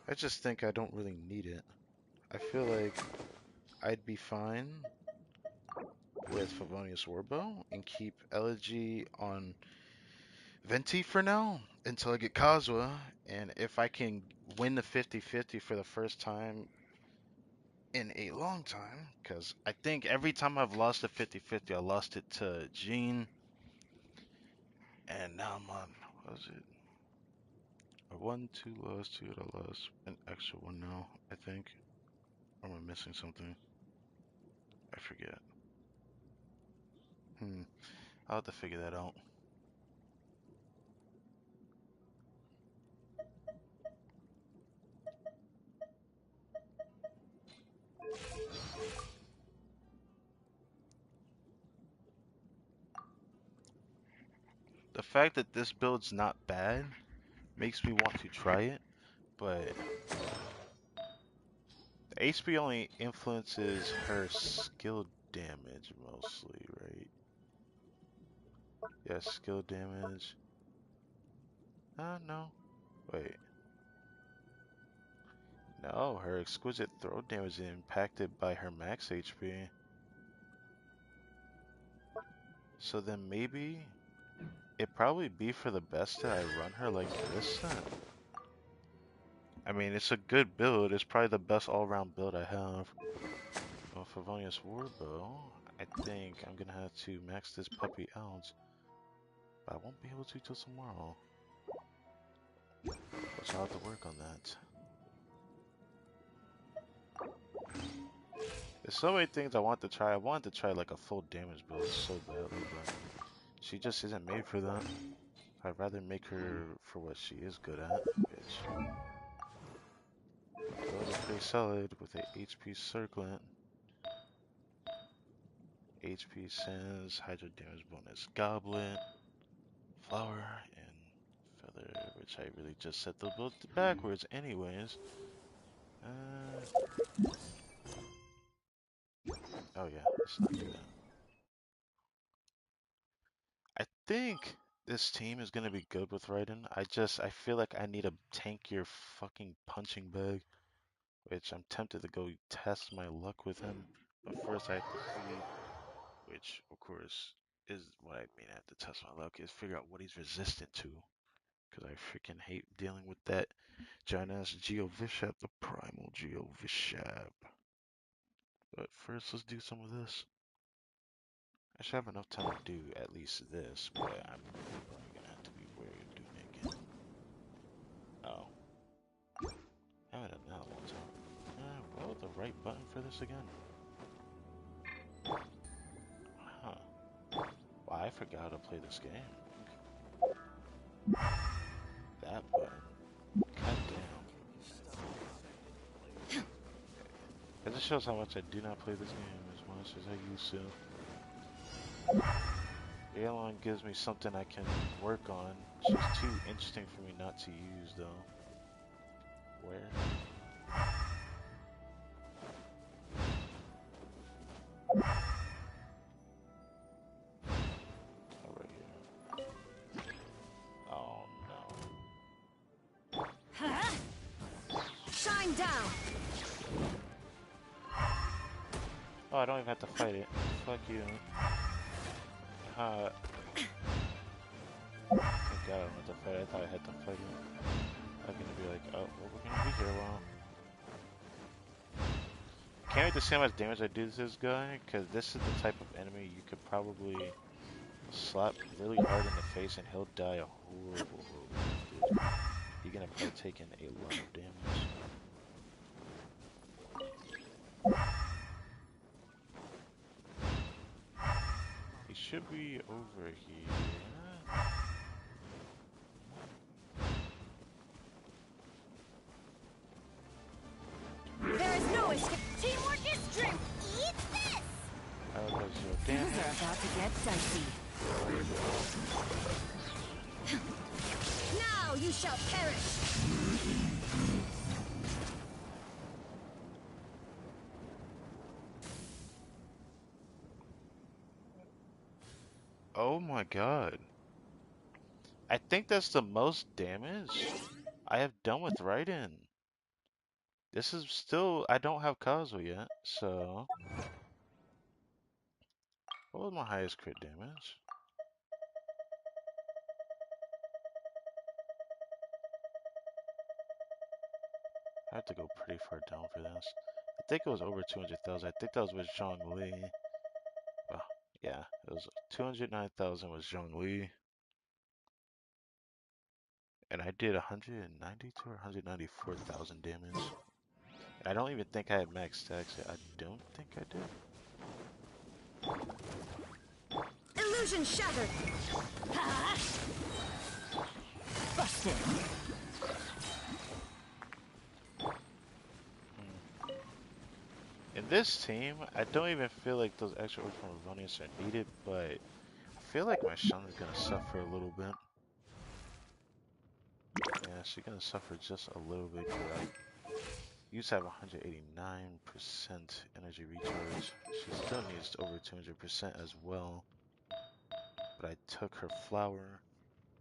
I just think I don't really need it. I feel like I'd be fine with Favonius Warbow and keep Elegy on Venti for now until I get Kazuha, and if I can win the 50-50 for the first time in a long time, because I think every time I've lost the 50-50, I lost it to Jean, and now I'm on, what was it? A 1-2 loss, 2 I lost, an extra one now, I think. Or am I missing something? I forget. I'll have to figure that out. The fact that this build's not bad makes me want to try it, but the HP only influences her skill damage mostly, right? Yeah, skill damage. No. Wait. No, her exquisite throw damage is impacted by her max HP. So then maybe it'd probably be for the best that I run her like this then. I mean, it's a good build. It's probably the best all-around build I have. Well, Favonius Warbow, I think I'm gonna have to max this puppy out. But I won't be able to till tomorrow. Which I'll have to work on that. There's so many things I want to try. I wanted to try like a full damage build so badly, but she just isn't made for that. I'd rather make her for what she is good at, which build is pretty solid with a HP circlet. HP Sands, Hydro Damage Bonus Goblet, Flower, and Feather, which I really just set the build backwards anyways. Oh yeah, let's not do that. I think this team is gonna be good with Raiden. I feel like I need a tankier fucking punching bag, which I'm tempted to go test my luck with him. But first I have to see, which of course is what I mean I have to test my luck, is figure out what he's resistant to. Because I freaking hate dealing with that giant ass Geo Vishap, the primal Geo Vishap. But first let's do some of this. I should have enough time to do at least this, but I'm probably gonna have to be wary of doing it again. Oh. I haven't done that in a long time. What was the right button for this again? Huh. Well, I forgot how to play this game. That button. God damn. It just shows how much I do not play this game as much as I used to. Yelan gives me something I can work on. She's too interesting for me not to use though. Where? Oh, right here. Oh no. Shine down! Oh, I don't even have to fight it. Fuck you. Thank God I don't have to fight it. I thought I had to fight it. I'm gonna be like, oh, well, we're gonna be here a while. Can't wait to see how much damage I do to this guy, because this is the type of enemy you could probably slap really hard in the face and he'll die a horrible, horrible death. He's gonna probably take in a lot of damage. He should be over here. There is no escape. Teamwork is strength. Eat this! How does your Things damage? are about to get dicey. Now you shall perish! Oh my god. I think that's the most damage I have done with Raiden. This is still, I don't have Kazuo yet, so. What was my highest crit damage? I have to go pretty far down for this. I think it was over 200,000. I think that was with Zhongli. Well, yeah, it was 209,000 with Zhongli. And I did 192 or 194,000 damage. I don't even think I had max stacks yet. I don't think I did. Illusion shattered! Busted! In this team, I don't even feel like those extra orbs from Erroneous are needed, but I feel like my Shun's gonna suffer a little bit. Yeah, she's gonna suffer just a little bit. I used to have 189% energy recharge. She still needs over 200% as well. But I took her flower,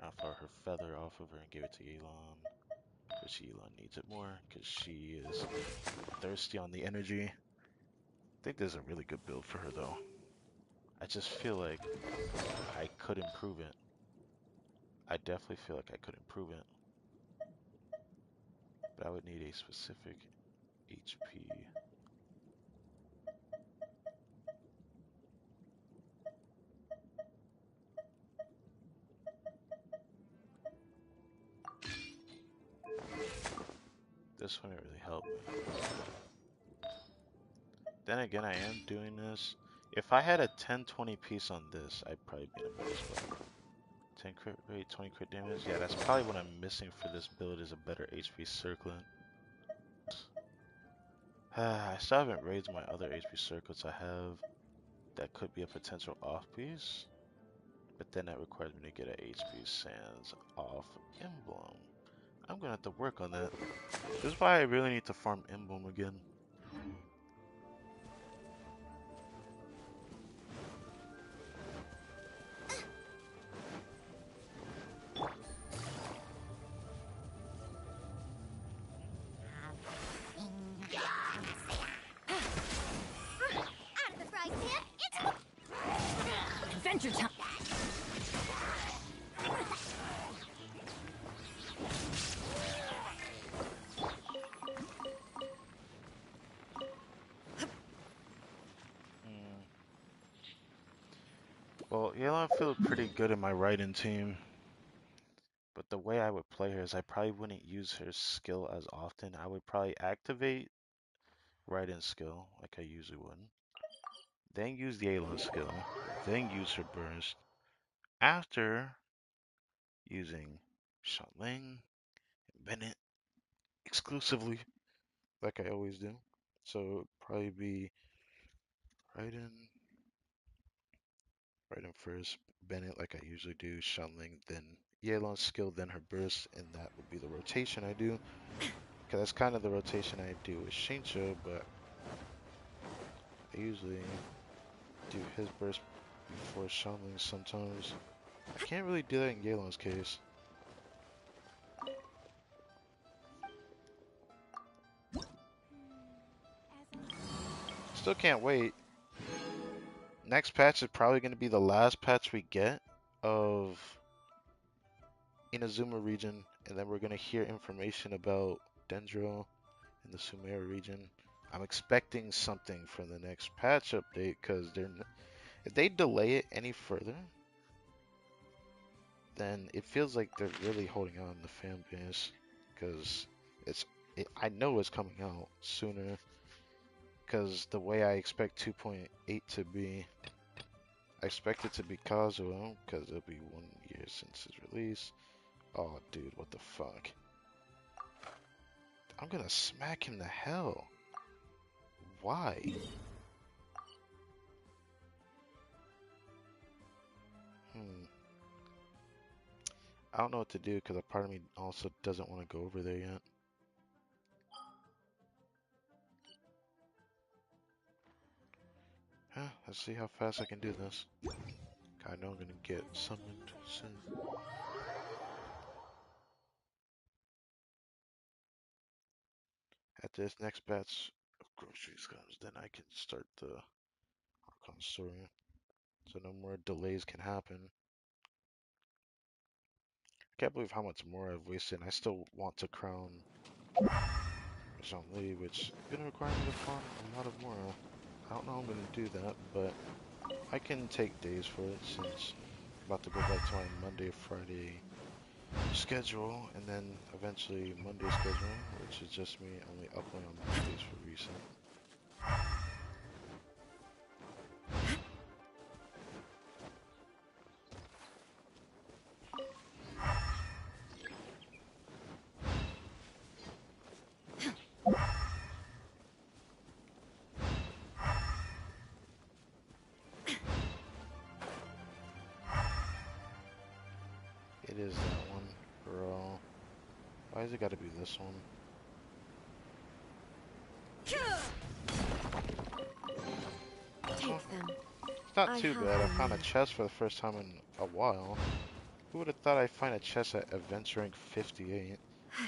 her feather off of her and gave it to Yelan. Which Yelan needs it more because she is thirsty on the energy. I think this is a really good build for her though. I just feel like I could improve it. I definitely feel like I could improve it. But I would need a specific HP. This wouldn't really help me. Then again, I am doing this. If I had a 10-20 piece on this, I'd probably be in a better spot. 10 crit rate, 20 crit damage. Yeah, that's probably what I'm missing for this build is a better HP circlet. I still haven't raised my other HP circlets I have. That could be a potential off piece. But then that requires me to get an HP Sands off emblem. I'm gonna have to work on that. This is why I really need to farm emblem again. Adventure time! Well, Yelan feels pretty good in my Raiden team. But the way I would play her is I probably wouldn't use her skill as often. I would probably activate Raiden's skill like I usually would. Then use the Yelan skill. Then use her burst. After using Shanling and Bennett exclusively, like I always do. So it would probably be Raiden first, Bennett like I usually do, Shanling, then Yelan's skill, then her burst, and that would be the rotation I do. Because that's kind of the rotation I do with Shincho, but I usually do his burst before Shanling sometimes. I can't really do that in Yelan's case. Still can't wait. Next patch is probably going to be the last patch we get of Inazuma region, and then we're going to hear information about Dendro in the Sumeru region. I'm expecting something from the next patch update because if they delay it any further, then it feels like they're really holding on the fan base because I know it's coming out sooner because the way I expect 2.8 to be, I expect it to be Kazuo because it'll be 1 year since his release. Oh, dude, what the fuck? I'm gonna smack him to hell. Why? I don't know what to do because a part of me also doesn't want to go over there yet. Let's see how fast I can do this. I know I'm gonna get summoned soon. After this next batch of groceries comes, then I can start the Archon story. So no more delays can happen. I can't believe how much more I've wasted. I still want to crown Jean-Li, which is gonna require me to farm a lot of more. I don't know how I'm gonna do that, but I can take days for it since I'm about to go back to my Monday, Friday schedule, and then eventually Monday schedule, which is just me only uploading on Mondays for recent. It is that one, bro. Why has it got to be this one? Take them. It's not I too have bad. I the found a lead. chest for the first time in a while. Who would have thought I'd find a chest at events rank 58?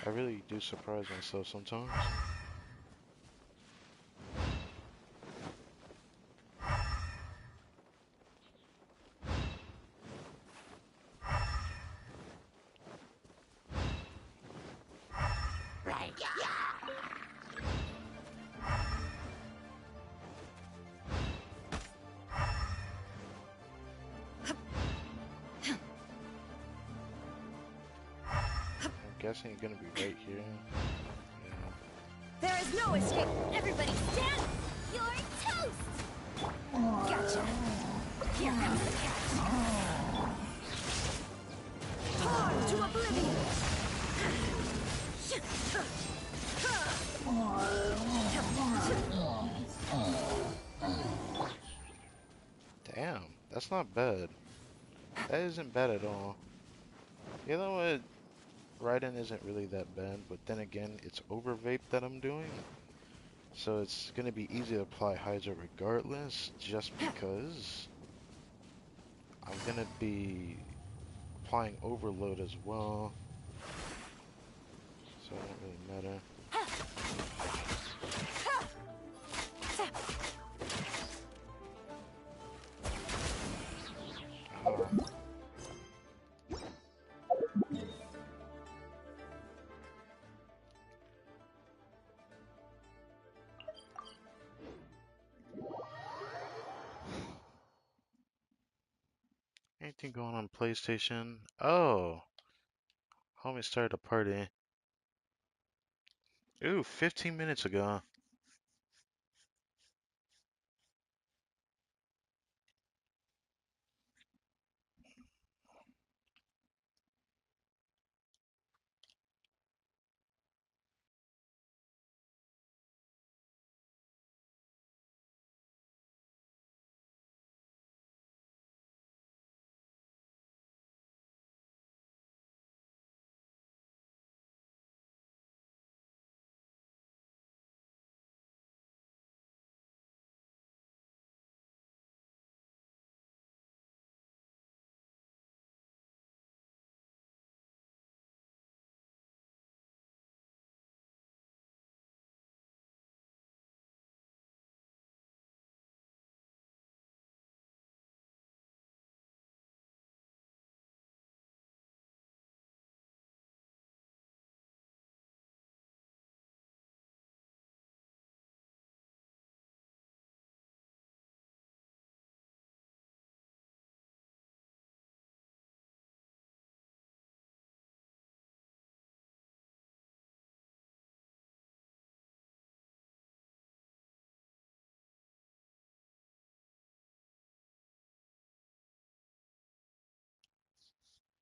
I really do surprise myself sometimes. I'm guessing you're gonna be right here. Yeah. There is no escape. Everybody stand. You're toast. Gotcha. Here comes the catch. Torn to oblivion. Damn, that's not bad. That isn't bad at all. You know what? Raiden isn't really that bad, but then again, it's over vape that I'm doing. So it's gonna be easy to apply Hydra regardless, just because I'm gonna be applying overload as well. So it won't really matter. Ah. 'Anything going on PlayStation? Oh, homie started a party. Ooh, 15 minutes ago.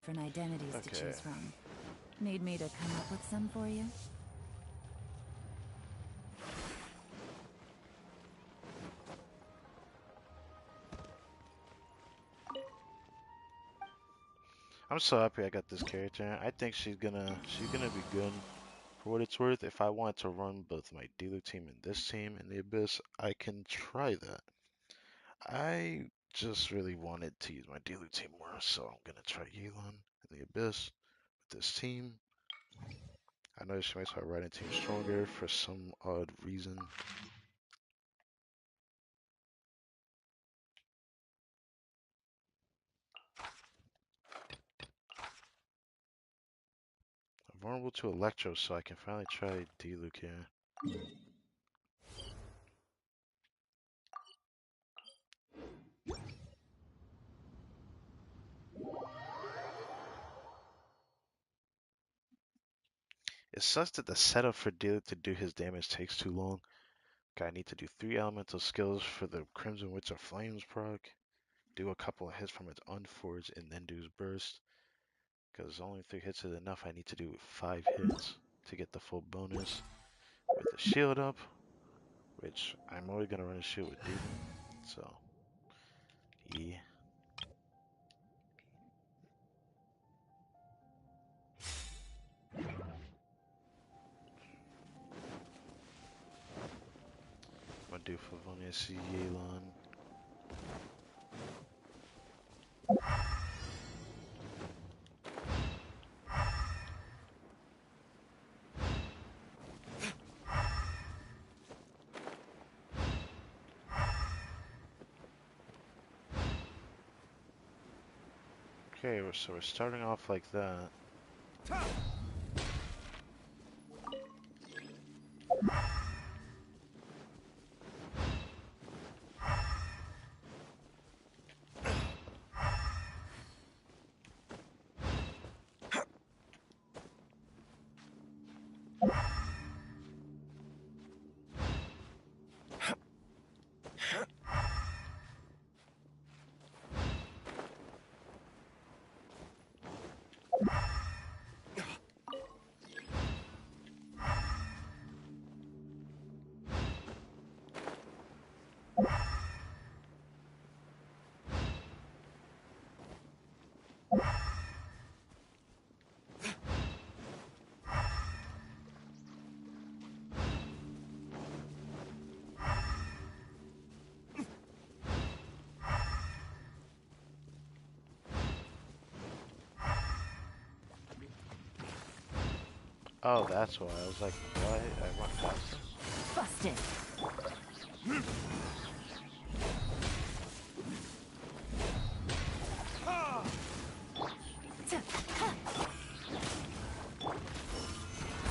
Different identities to Okay. choose from. Need me to come up with some for you? I'm so happy I got this character. I think she's gonna be good. For what it's worth, if I want to run both my dealer team and this team in the Abyss, I can try that. I just really wanted to use my dealer team more, so I'm gonna try Yelan in the Abyss with this team. I know she makes my riding team stronger for some odd reason. I'm vulnerable to Electro, so I can finally try D-Luke here. It sucks that the setup for Diluc to do his damage takes too long. Okay, I need to do 3 elemental skills for the Crimson Wits of Flames proc. Do a couple of hits from its Unforged and then do his burst. Because only 3 hits is enough. I need to do 5 hits to get the full bonus with the shield up, which I'm always gonna run a shield with Demon. So, yeah. I'm gonna do Favonius Yelan. Okay, so we're starting off like that. Oh, that's why. I was like, what? I went past this. Busted.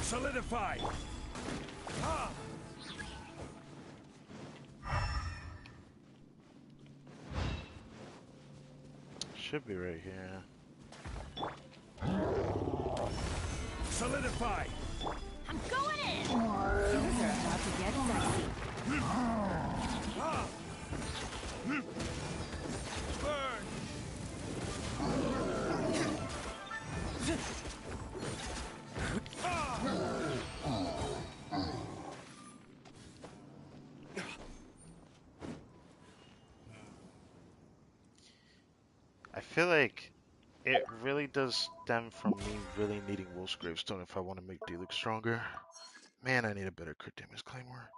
Solidify! Should be right here. Solidify! I'm going in! Things are about to get dicey. Burn! I feel like it really does stem from me really needing Wolf's Gravestone if I want to make Diluc stronger. Man, I need a better crit damage Claymore.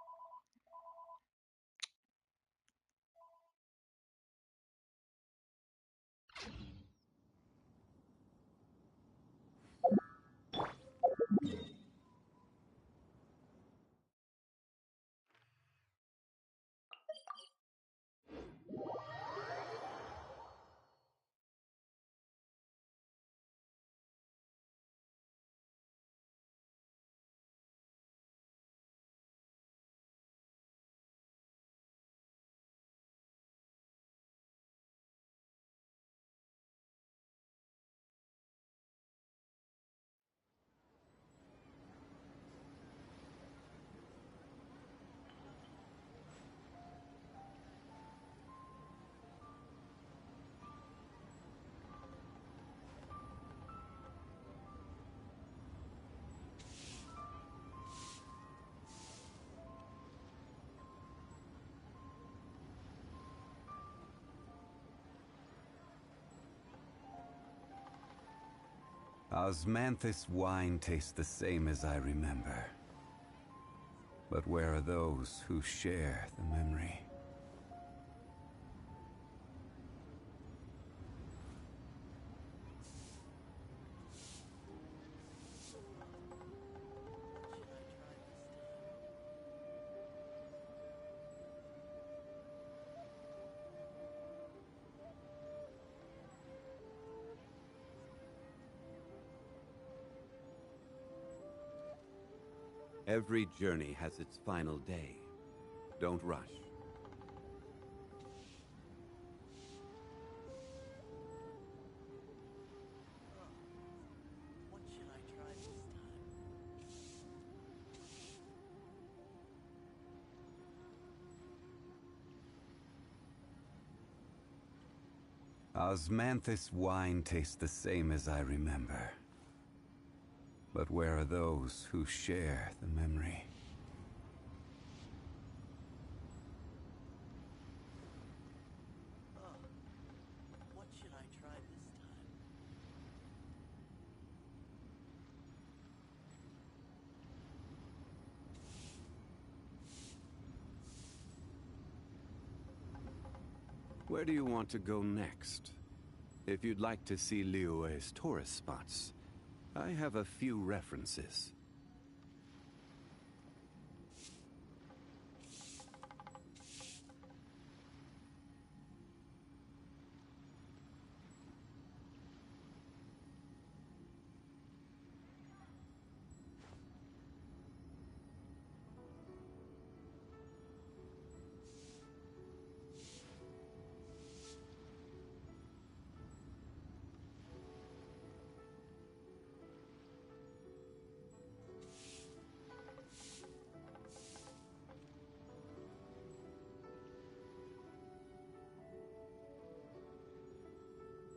Osmanthus wine tastes the same as I remember. But where are those who share the memory? Every journey has its final day. Don't rush. What should I try this time? Osmanthus wine tastes the same as I remember. But where are those who share the memory? What should I try this time? Where do you want to go next? If you'd like to see Liyue's tourist spots, I have a few references.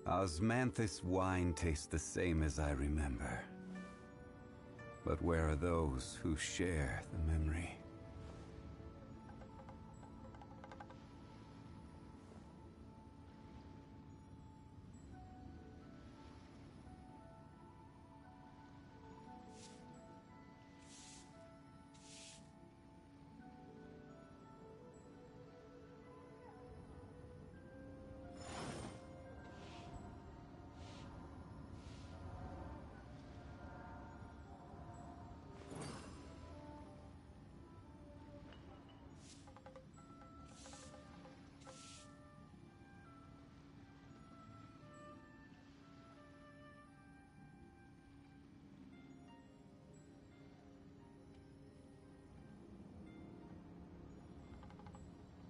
Osmanthus wine tastes the same as I remember. But where are those who share the memory?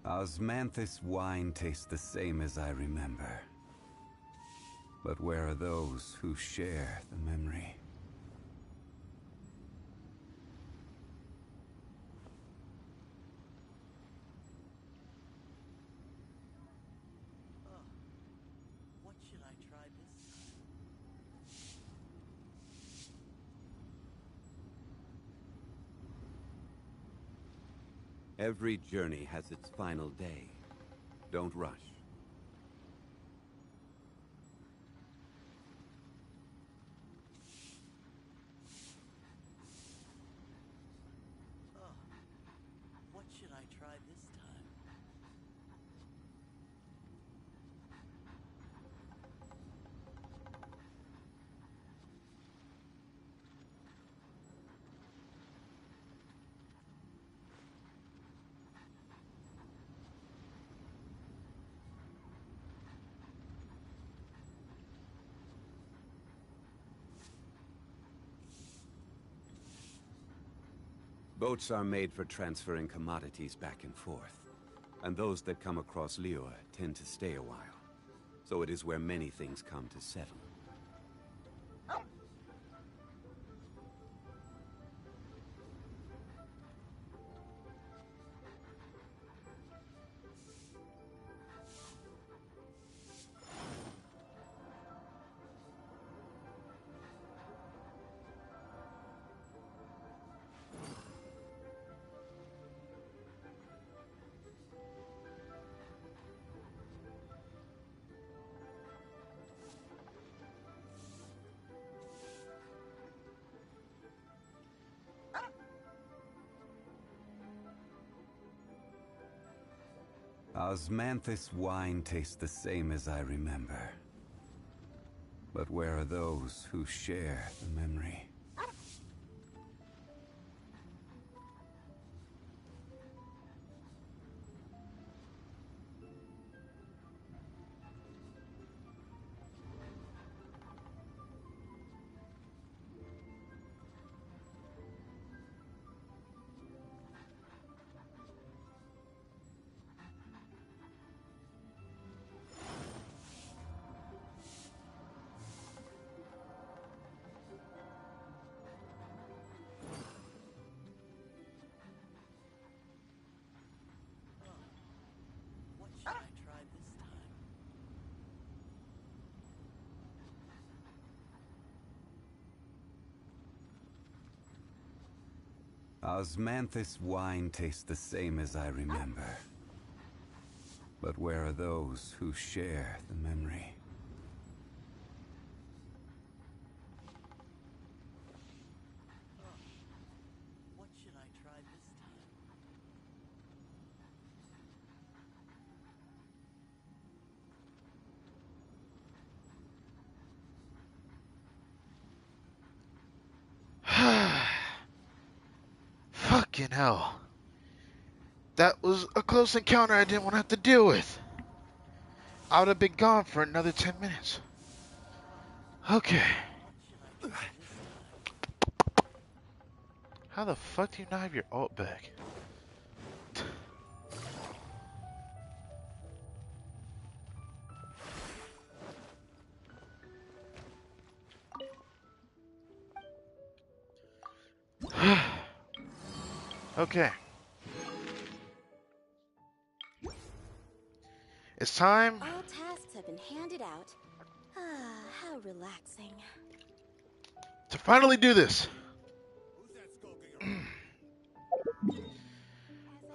Osmanthus wine tastes the same as I remember. But where are those who share the memory? What should I try this time? Every journey has its final day. Don't rush. What should I try this time? Boats are made for transferring commodities back and forth, and those that come across Liyue tend to stay a while. So it is where many things come to settle. Osmanthus wine tastes the same as I remember. But where are those who share the memory? Osmanthus wine tastes the same as I remember. But where are those who share the memory? What should I try this time? Fucking hell. That was a close encounter I didn't want to have to deal with. I would have been gone for another 10 minutes. Okay. What should I try this time? How the fuck do you not have your ult back? Okay. It's time All tasks have been handed out. Ah, how relaxing. to finally do this.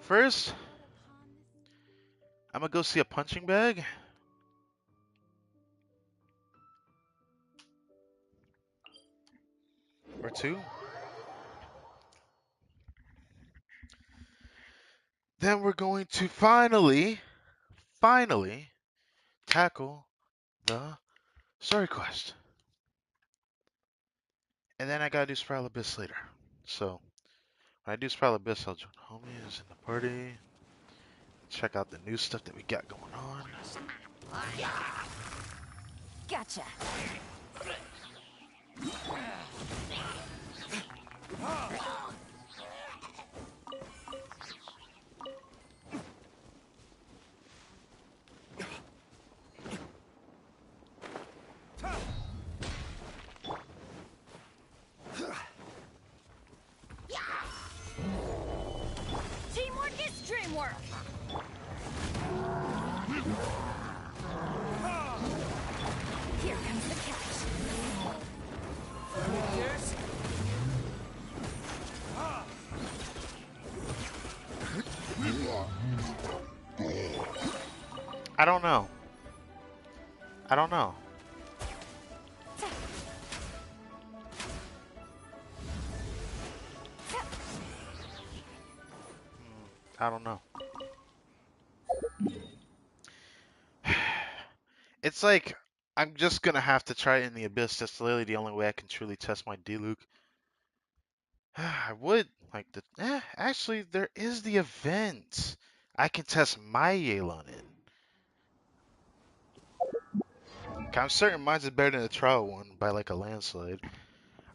First, I'm gonna go see a punching bag. Or two. Then we're going to finally tackle the story quest. And then I gotta do Spiral Abyss later. So, when I do Spiral Abyss, I'll join homies in the party. Check out the new stuff that we got going on. Gotcha. Teamwork is dreamwork. Here comes the catch. Yours? I don't know. I don't know. I don't know. It's like, I'm just gonna have to try it in the Abyss. That's literally the only way I can truly test my D-Luke. I would like the... actually, there is the event. I can test my Yelan in. I'm certain mine's is better than the trial one by like a landslide.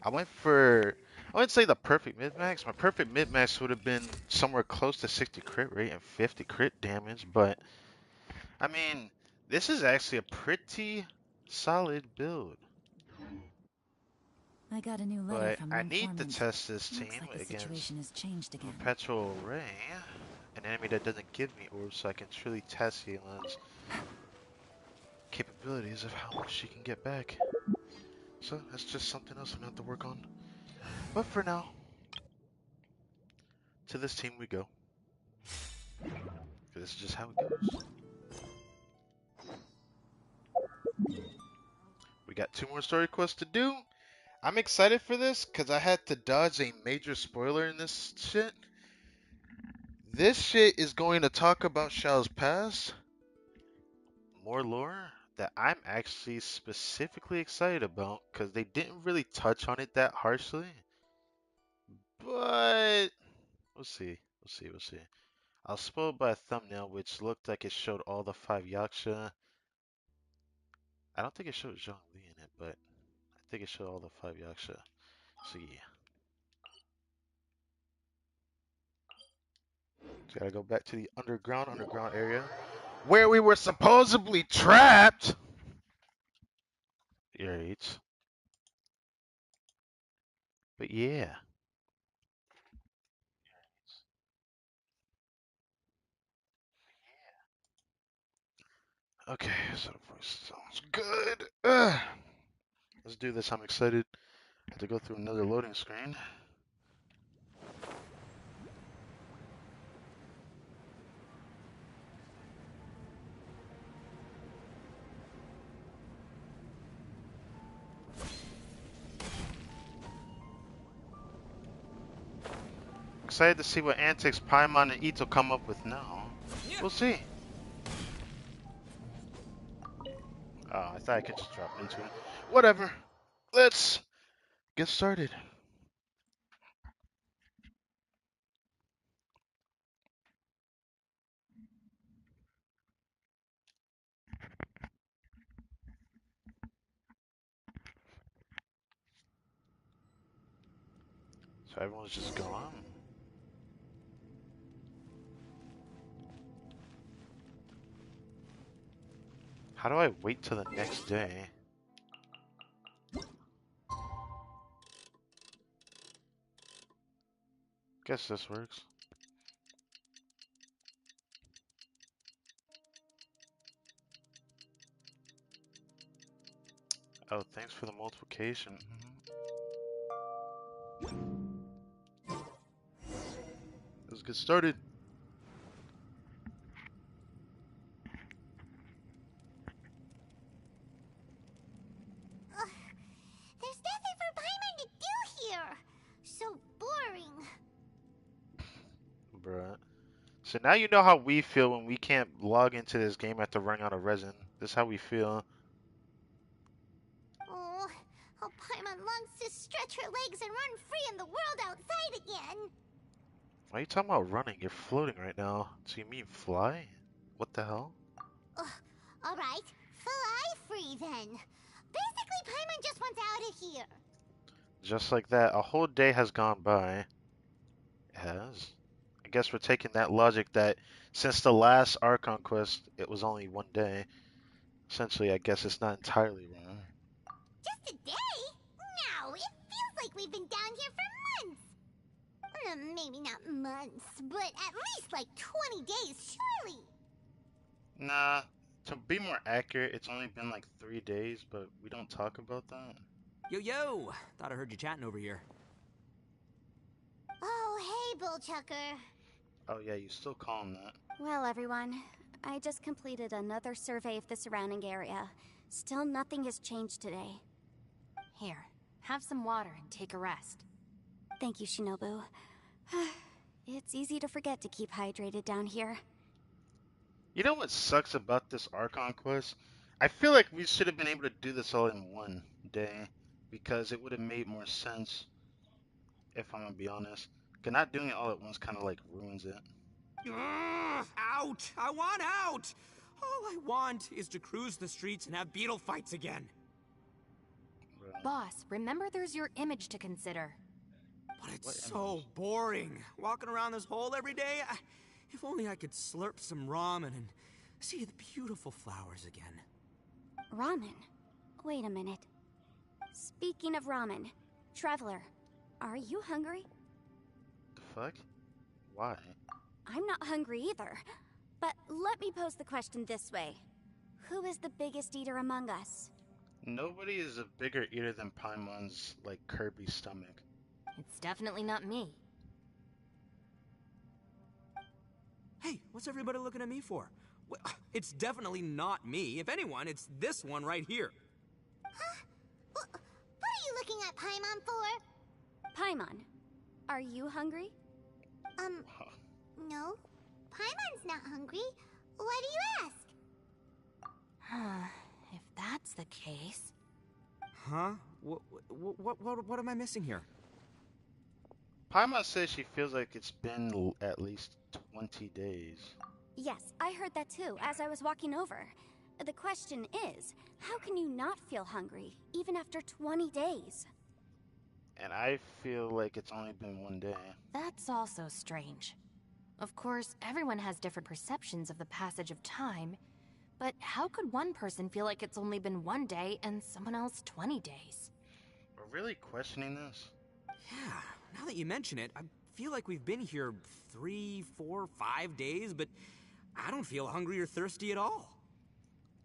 I wouldn't say the perfect mid-max. My perfect mid-max would have been somewhere close to 60 crit rate and 50 crit damage, but I mean, this is actually a pretty solid build. I got a new letter But from I an need to informant. test this team Looks like the against situation has changed again. Perpetual Ray, an enemy that doesn't give me orbs, so I can truly test Yelan's capabilities of how much she can get back. So that's just something else I'm gonna have to work on. But for now, to this team we go. This is just how it goes. We got 2 more story quests to do. I'm excited for this because I had to dodge a major spoiler in this shit. This shit is going to talk about Shao's past, more lore that I'm actually specifically excited about because they didn't really touch on it that harshly. But we'll see. We'll see. I was spoiled by a thumbnail which looked like it showed all the 5 Yaksha. I don't think it showed Zhongli in it, but I think it showed all the 5 Yaksha. So yeah. So gotta go back to the underground area where we were supposedly trapped. Right. But yeah. Okay, so the voice sounds good. Let's do this. I'm excited. I have to go through another loading screen. excited to see what antics Paimon and Ito come up with now. We'll see. Oh, I thought I could just drop into it. Whatever. Let's get started. So everyone's just gone. How do I wait till the next day? Guess this works. Oh, thanks for the multiplication. Let's get started. There's nothing for Paimon to do here. So boring. Bruh. So now you know how we feel when we can't log into this game after running out of resin. This is how we feel. Oh, how Paimon longs to stretch her legs and run free in the world outside again. Why are you talking about running? You're floating right now. So you mean fly? What the hell? Alright, fly free then. Basically, Paimon just wants out of here. Just like that, a whole day has gone by. It has. I guess we're taking that logic that since the last Archon quest, it was only one day. Essentially, I guess it's not entirely wrong. Just a day? No, it feels like we've been down here for months. Maybe not months, but at least like 20 days, surely. Nah, to be more accurate, it's only been like 3 days, but we don't talk about that. Yo! Thought I heard you chatting over here. Oh, hey, Bullchucker. Oh yeah, you still call him that. Well, everyone, I just completed another survey of the surrounding area. Still nothing has changed today. Here, have some water and take a rest. Thank you, Shinobu. It's easy to forget to keep hydrated down here. You know what sucks about this Archon quest? I feel like we should have been able to do this all in one day, because it would have made more sense, if I'm gonna be honest. Cause not doing it all at once kind of like ruins it. Out! I want out! All I want is to cruise the streets and have beetle fights again. Boss, remember there's your image to consider. But it's so boring, walking around this hole every day. If only I could slurp some ramen and see the beautiful flowers again. Ramen? Wait a minute. Speaking of ramen, Traveler, are you hungry? The fuck? Why? I'm not hungry either. But let me pose the question this way. Who is the biggest eater among us? Nobody is a bigger eater than Paimon's, like, Kirby stomach. It's definitely not me. Hey, what's everybody looking at me for? Well, it's definitely not me. If anyone, it's this one right here. Huh? What are you looking at Paimon for? Paimon, are you hungry? No. Paimon's not hungry. Why do you ask? If that's the case... Huh? What am I missing here? Paimon says she feels like it's been at least 20 days. Yes, I heard that too, as I was walking over. The question is, how can you not feel hungry, even after 20 days? And I feel like it's only been one day. That's also strange. Of course, everyone has different perceptions of the passage of time, but how could one person feel like it's only been one day and someone else 20 days? We're really questioning this? Yeah, now that you mention it, I feel like we've been here 3, 4, 5 days, but I don't feel hungry or thirsty at all.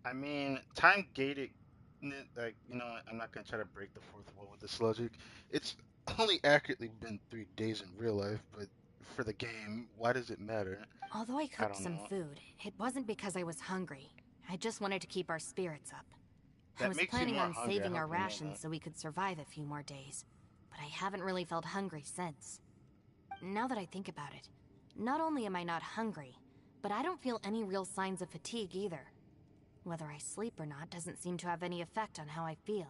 I mean, time gated, like, you know, I'm not gonna try to break the fourth wall with this logic. It's only accurately been 3 days in real life, but for the game, why does it matter? Although I cooked some food, it wasn't because I was hungry. I just wanted to keep our spirits up. I was planning on saving our rations so we could survive a few more days, but I haven't really felt hungry since. now that I think about it, not only am I not hungry, but I don't feel any real signs of fatigue either. Whether I sleep or not doesn't seem to have any effect on how I feel.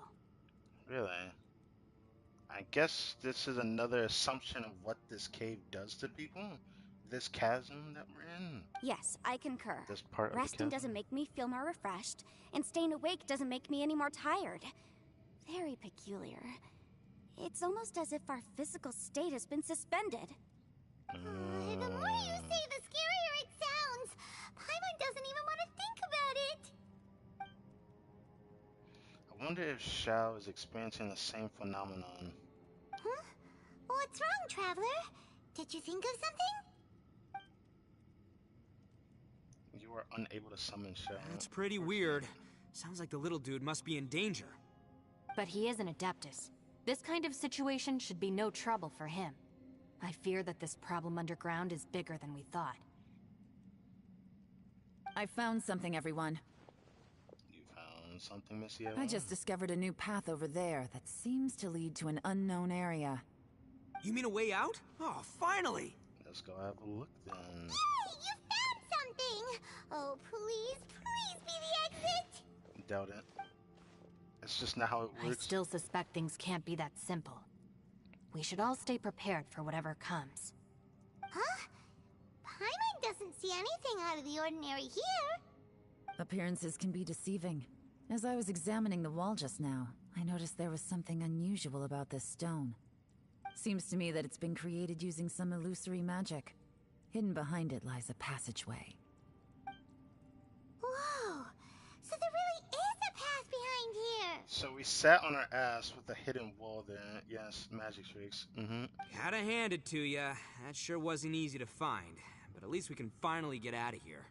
Really? I guess this is another assumption of what this cave does to people. This chasm that we're in. Yes, I concur. This part of the Resting chasm. doesn't make me feel more refreshed, and staying awake doesn't make me any more tired. Very peculiar. It's almost as if our physical state has been suspended. The more you say, the scarier it sounds. Paimon doesn't even want to think about it. I wonder if Shao is experiencing the same phenomenon. Huh? What's wrong, Traveler? Did you think of something? You are unable to summon Shao. That's pretty weird. Sounds like the little dude must be in danger. But he is an Adeptus. This kind of situation should be no trouble for him. I fear that this problem underground is bigger than we thought. I found something, everyone. You found something, Miss Yelan? I just discovered a new path over there that seems to lead to an unknown area. You mean a way out? Oh, finally! Let's go have a look then. Hey, you found something! Oh, please be the exit! Doubt it. It's just not how it works. I still suspect things can't be that simple. We should all stay prepared for whatever comes. Huh? Paimon doesn't see anything out of the ordinary here. Appearances can be deceiving. As I was examining the wall just now, I noticed there was something unusual about this stone. Seems to me that it's been created using some illusory magic. Hidden behind it lies a passageway. Whoa! So there really is a path behind here! So we sat on our ass with a hidden wall there. Yes, magic tricks. Gotta hand it to ya. That sure wasn't easy to find. But at least we can finally get out of here.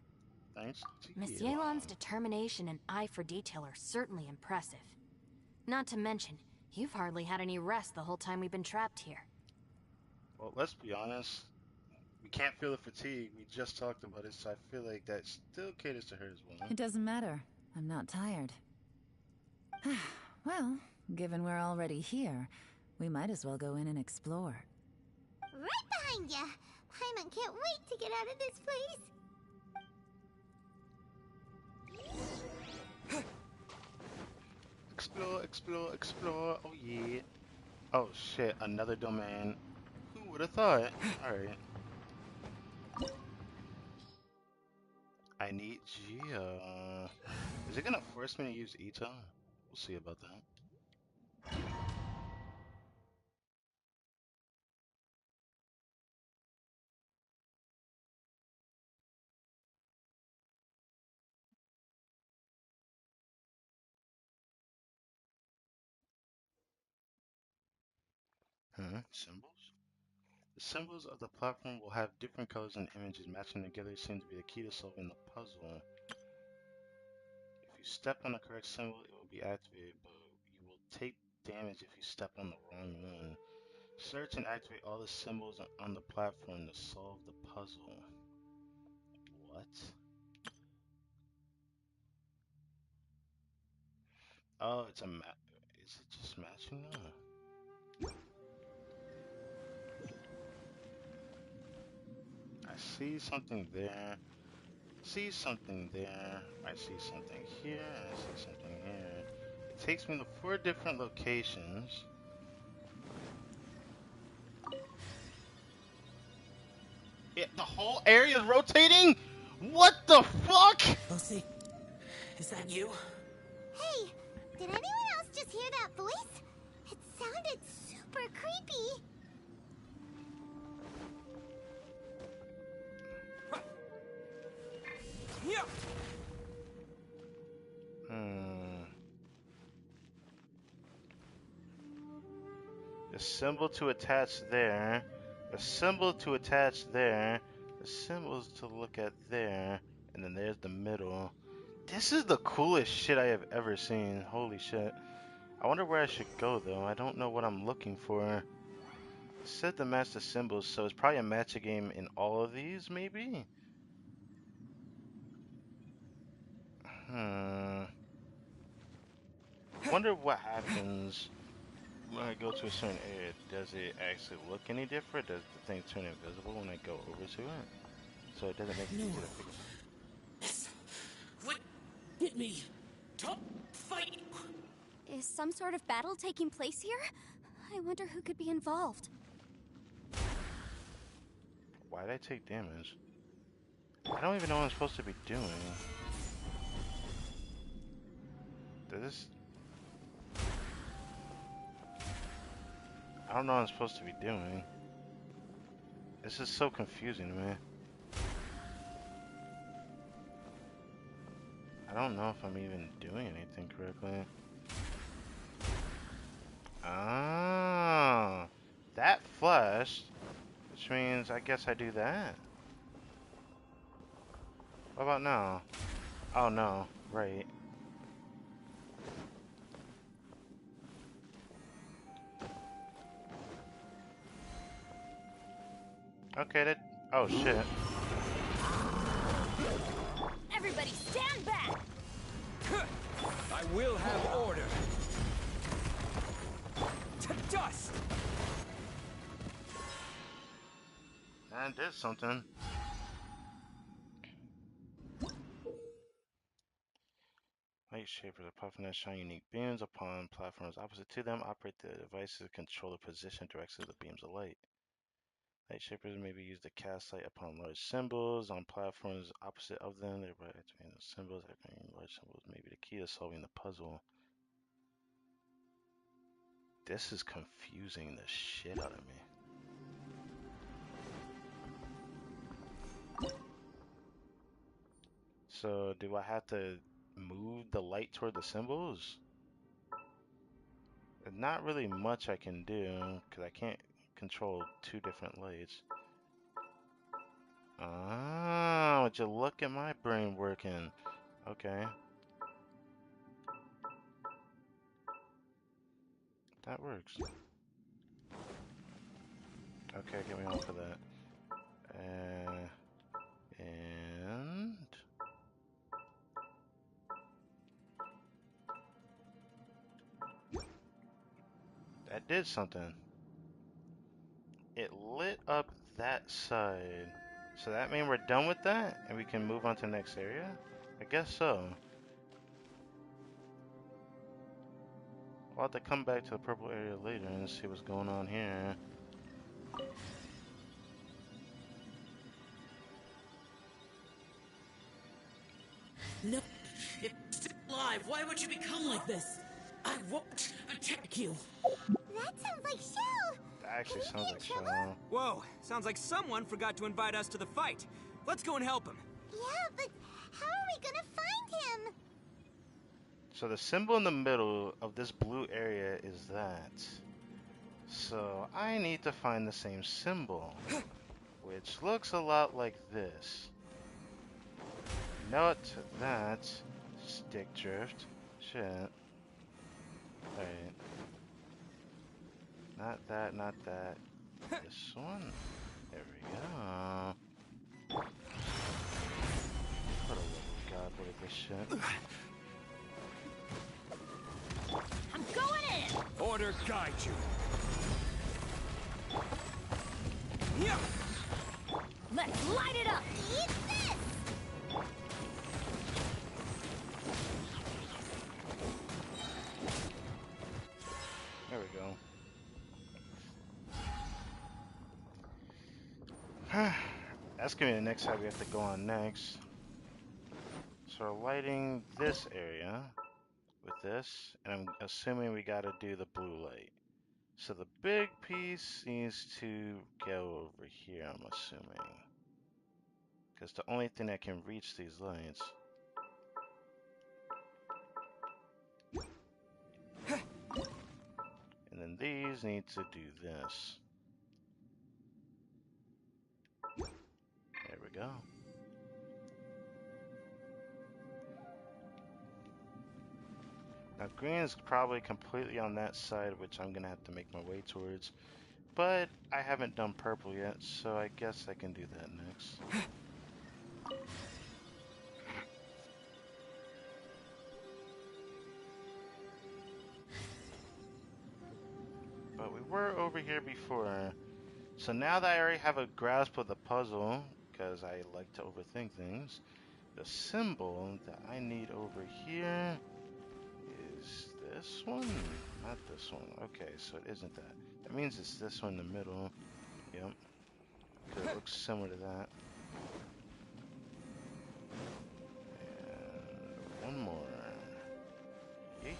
Thanks to Miss you. Yelan's determination and eye for detail are certainly impressive. Not to mention, you've hardly had any rest the whole time we've been trapped here. Well, let's be honest. We can't feel the fatigue. We just talked about it, so I feel like that still caters to her as well. It doesn't matter. I'm not tired. Well, given we're already here, we might as well go in and explore. Right behind ya! Paimon can't wait to get out of this place! Explore, explore, explore. Oh yeah. Oh shit, another domain. Who would have thought? Alright. I need Geo. Is it gonna force me to use Ito? We'll see about that. Symbols? The symbols of the platform will have different colors and images matching together seem to be the key to solving the puzzle. If you step on the correct symbol, it will be activated, but you will take damage if you step on the wrong one. Search and activate all the symbols on the platform to solve the puzzle. What? Oh, it's a map. Is it just matching them? I see something there. See something there. I see something here. I see something here. It takes me to 4 different locations. The whole area is rotating? What the fuck? Lucy, is that you? Hey, did anyone else just hear that voice? It sounded super creepy. The symbol to attach there. The symbol to attach there. The symbols to look at there. And then there's the middle. This is the coolest shit I have ever seen. Holy shit. I wonder where I should go though. I don't know what I'm looking for. It said to match the symbols, so it's probably a matcha game in all of these, maybe? Wonder what happens when I go to a certain area, does it actually look any different? Does the thing turn invisible when I go over to it? So it doesn't make it easy to figure out. What? Hit me. Don't fight. Is some sort of battle taking place here? I wonder who could be involved. Why did I take damage? I don't even know what I'm supposed to be doing. I don't know what I'm supposed to be doing. This is so confusing to me. I don't know if I'm even doing anything correctly. Ah, that flushed, which means I guess I do that. What about now? Oh no, right. Okay, that. Oh shit. Everybody stand back! I will have order. To dust! That did something. Light shapers are puffing that shine unique beams upon platforms opposite to them. Operate the devices to control the position direction of the beams of light. Light shapers may be used to cast light upon large symbols on platforms opposite of them. Thereby activating those symbols. Activating large symbols may be the key to solving the puzzle. This is confusing the shit out of me. So, do I have to move the light toward the symbols? There's not really much I can do, because I can't control two different lights. Ah, would you look at my brain working? Okay. That works. Okay, get me on for that. And... that did something. It lit up that side. So that means we're done with that? And we can move on to the next area? I guess so. I'll have to come back to the purple area later and see what's going on here. No, it's still alive. Why would you become like this? I won't attack you. That sounds like Shell! That actually sounds like Shell. Whoa, sounds like someone forgot to invite us to the fight. Let's go and help him. Yeah, but how are we gonna find him? So the symbol in the middle of this blue area is that. So I need to find the same symbol, which looks a lot like this. Note that stick drift. Shit. Right. Not that, not that. This one. There we go. What a little god, what is this shit? I'm going in! Order guide you. Yeah. Let's light it up! Eat this! There we go. That's gonna be the next side we have to go on next. So we're lighting this area with this, and I'm assuming we gotta do the blue light. So the big piece needs to go over here, I'm assuming. Because the only thing that can reach these lights. And then these need to do this. There we go. Now green is probably completely on that side, which I'm gonna have to make my way towards. But I haven't done purple yet, so I guess I can do that next. were over here before. So now that I already have a grasp of the puzzle, because I like to overthink things, the symbol that I need over here is this one? Not this one. Okay, so it isn't that. That means it's this one in the middle. Yep. Because it looks similar to that. And one more. Yeet.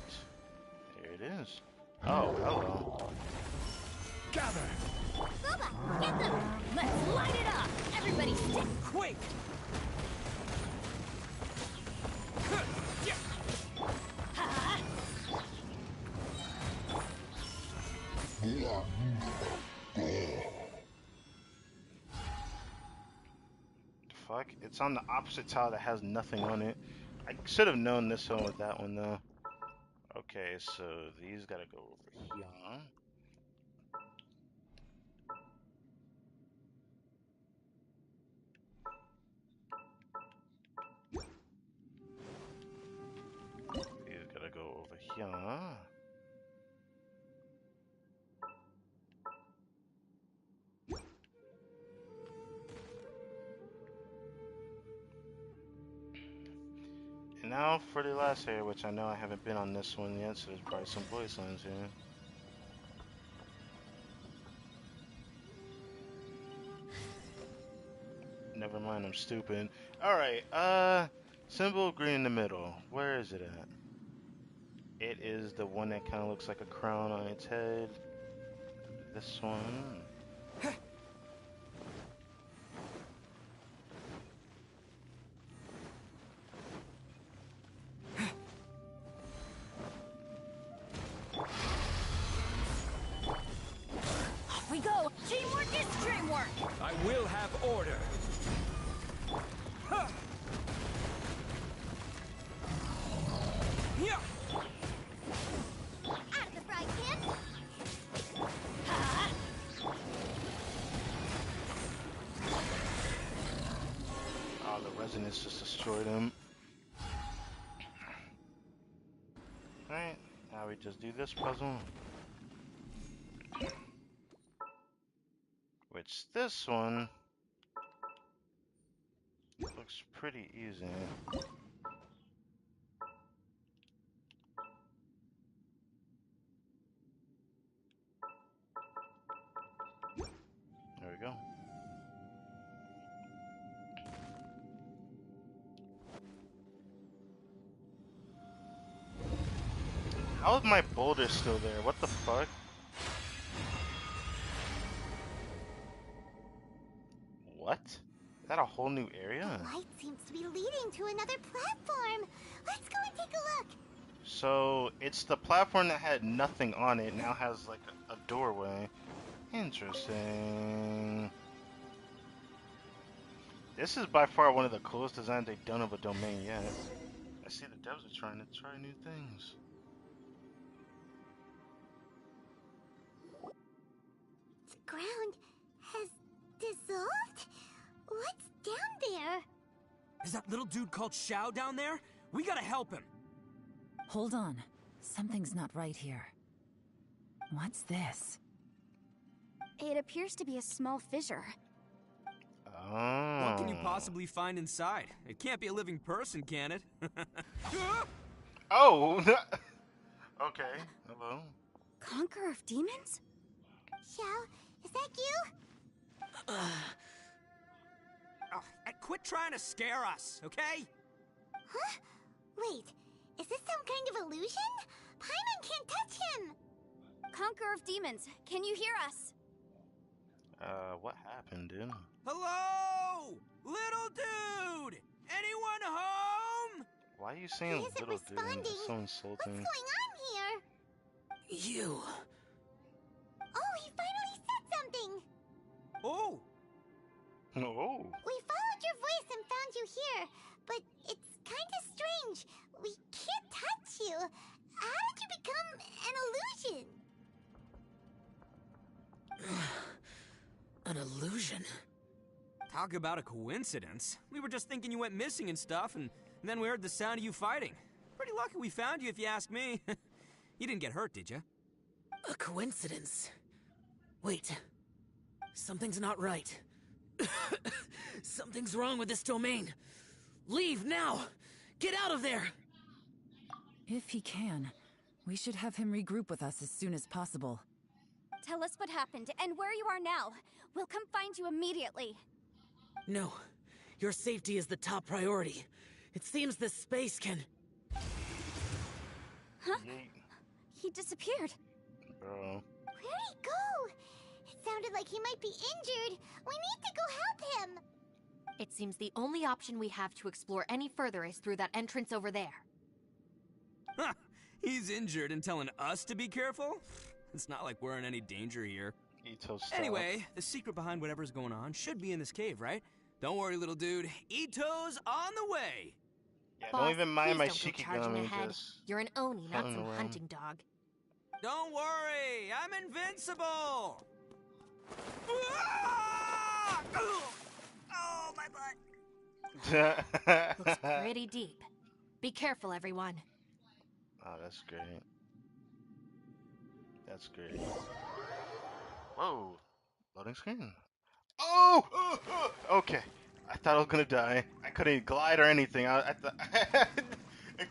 There it is. Oh, hello. Gather! Boba, get them! Let's light it up! Everybody stick! Quick! Fuck, it's on the opposite tile that has nothing on it. I should have known this one with that one though. Okay, so these gotta go over here. These gotta go over here. And now for the last area, which I know I haven't been on this one yet, so there's probably some voice lines here. Never mind, I'm stupid. Alright, symbol green in the middle. Where is it at? It is the one that kind of looks like a crown on its head. This one. Off we go! Teamwork is dreamwork! I will have order. Huh. Yeah. Out of the frying pan! Oh, the resonance just destroyed him. Alright, now we just do this puzzle. Which this one looks pretty easy. There we go. How is my boulder still there? What the fuck? What? Is that a whole new area? The light seems to be leading to another platform. Let's go and take a look. So it's the platform that had nothing on it now has like a doorway. Interesting. This is by far one of the coolest designs they've done of a domain yet. I see the devs are trying to try new things. The ground has dissolved? What's down there? Is that little dude called Shao down there? We gotta help him. Hold on. Something's not right here. What's this? It appears to be a small fissure. Oh. What can you possibly find inside? It can't be a living person, can it? Oh! Okay, hello. Conqueror of demons? Xiao, is that you? Oh, quit trying to scare us, okay? Huh? Wait, is this some kind of illusion? Paimon can't touch him! Conqueror of demons, can you hear us? What happened, dude? Hello? Little dude! Anyone home? Why are you saying He isn't little dude? responding. It's so What's insulting. going on here? You. Oh, he finally said something! Oh! Oh. We followed your voice and found you here, but it's kind of strange. We can't touch you. How did you become an illusion? An illusion? Talk about a coincidence. We were just thinking you went missing and stuff, and then we heard the sound of you fighting. Pretty lucky we found you, if you ask me. You didn't get hurt, did you? A coincidence? Wait. Something's not right. Something's wrong with this domain. Leave now! Get out of there! If he can, we should have him regroup with us as soon as possible. Tell us what happened and where you are now. We'll come find you immediately. No. Your safety is the top priority. It seems this space can... Huh? He disappeared. Bro. Where'd he go? It sounded like he might be injured. We need to go help him. It seems the only option we have to explore any further is through that entrance over there. Huh, he's injured and telling us to be careful? It's not like we're in any danger here. Ito, stop. Anyway, the secret behind whatever's going on should be in this cave, right? Don't worry, little dude. Ito's on the way! Yeah, Boss, don't even mind my please don't go Shikigami. charging ahead. Just You're an Oni, not running some around. hunting dog. Don't worry, I'm invincible! Oh, my butt! Looks pretty deep. Be careful, everyone. Oh, that's great. That's great. Whoa. Loading screen. Oh! Okay. I thought I was gonna die. I couldn't glide or anything. I thought I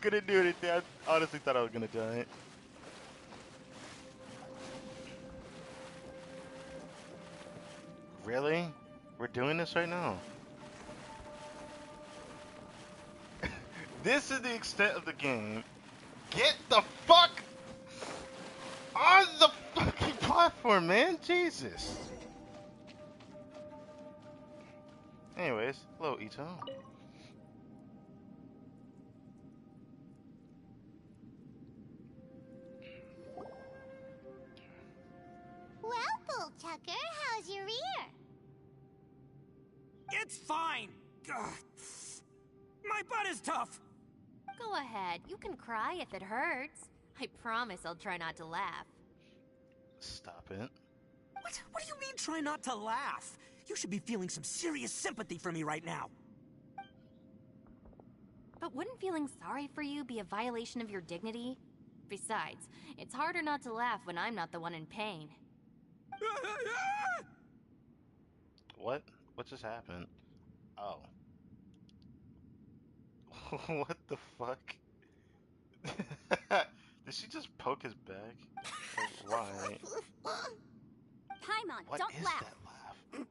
couldn't do anything. I honestly thought I was gonna die. Really? We're doing this right now? This is the extent of the game. Get the fuck on the fucking platform, man. Jesus. Anyways, hello, Ito. Well, Bullchucker, how's your ear? It's fine! Ugh. My butt is tough! Go ahead, you can cry if it hurts. I promise I'll try not to laugh. Stop it. What do you mean try not to laugh? You should be feeling some serious sympathy for me right now. But wouldn't feeling sorry for you be a violation of your dignity? Besides, it's harder not to laugh when I'm not the one in pain. What? What just happened? Oh. What the fuck? Did she just poke his back? Like, why? Paimon, What don't is laugh. that laugh?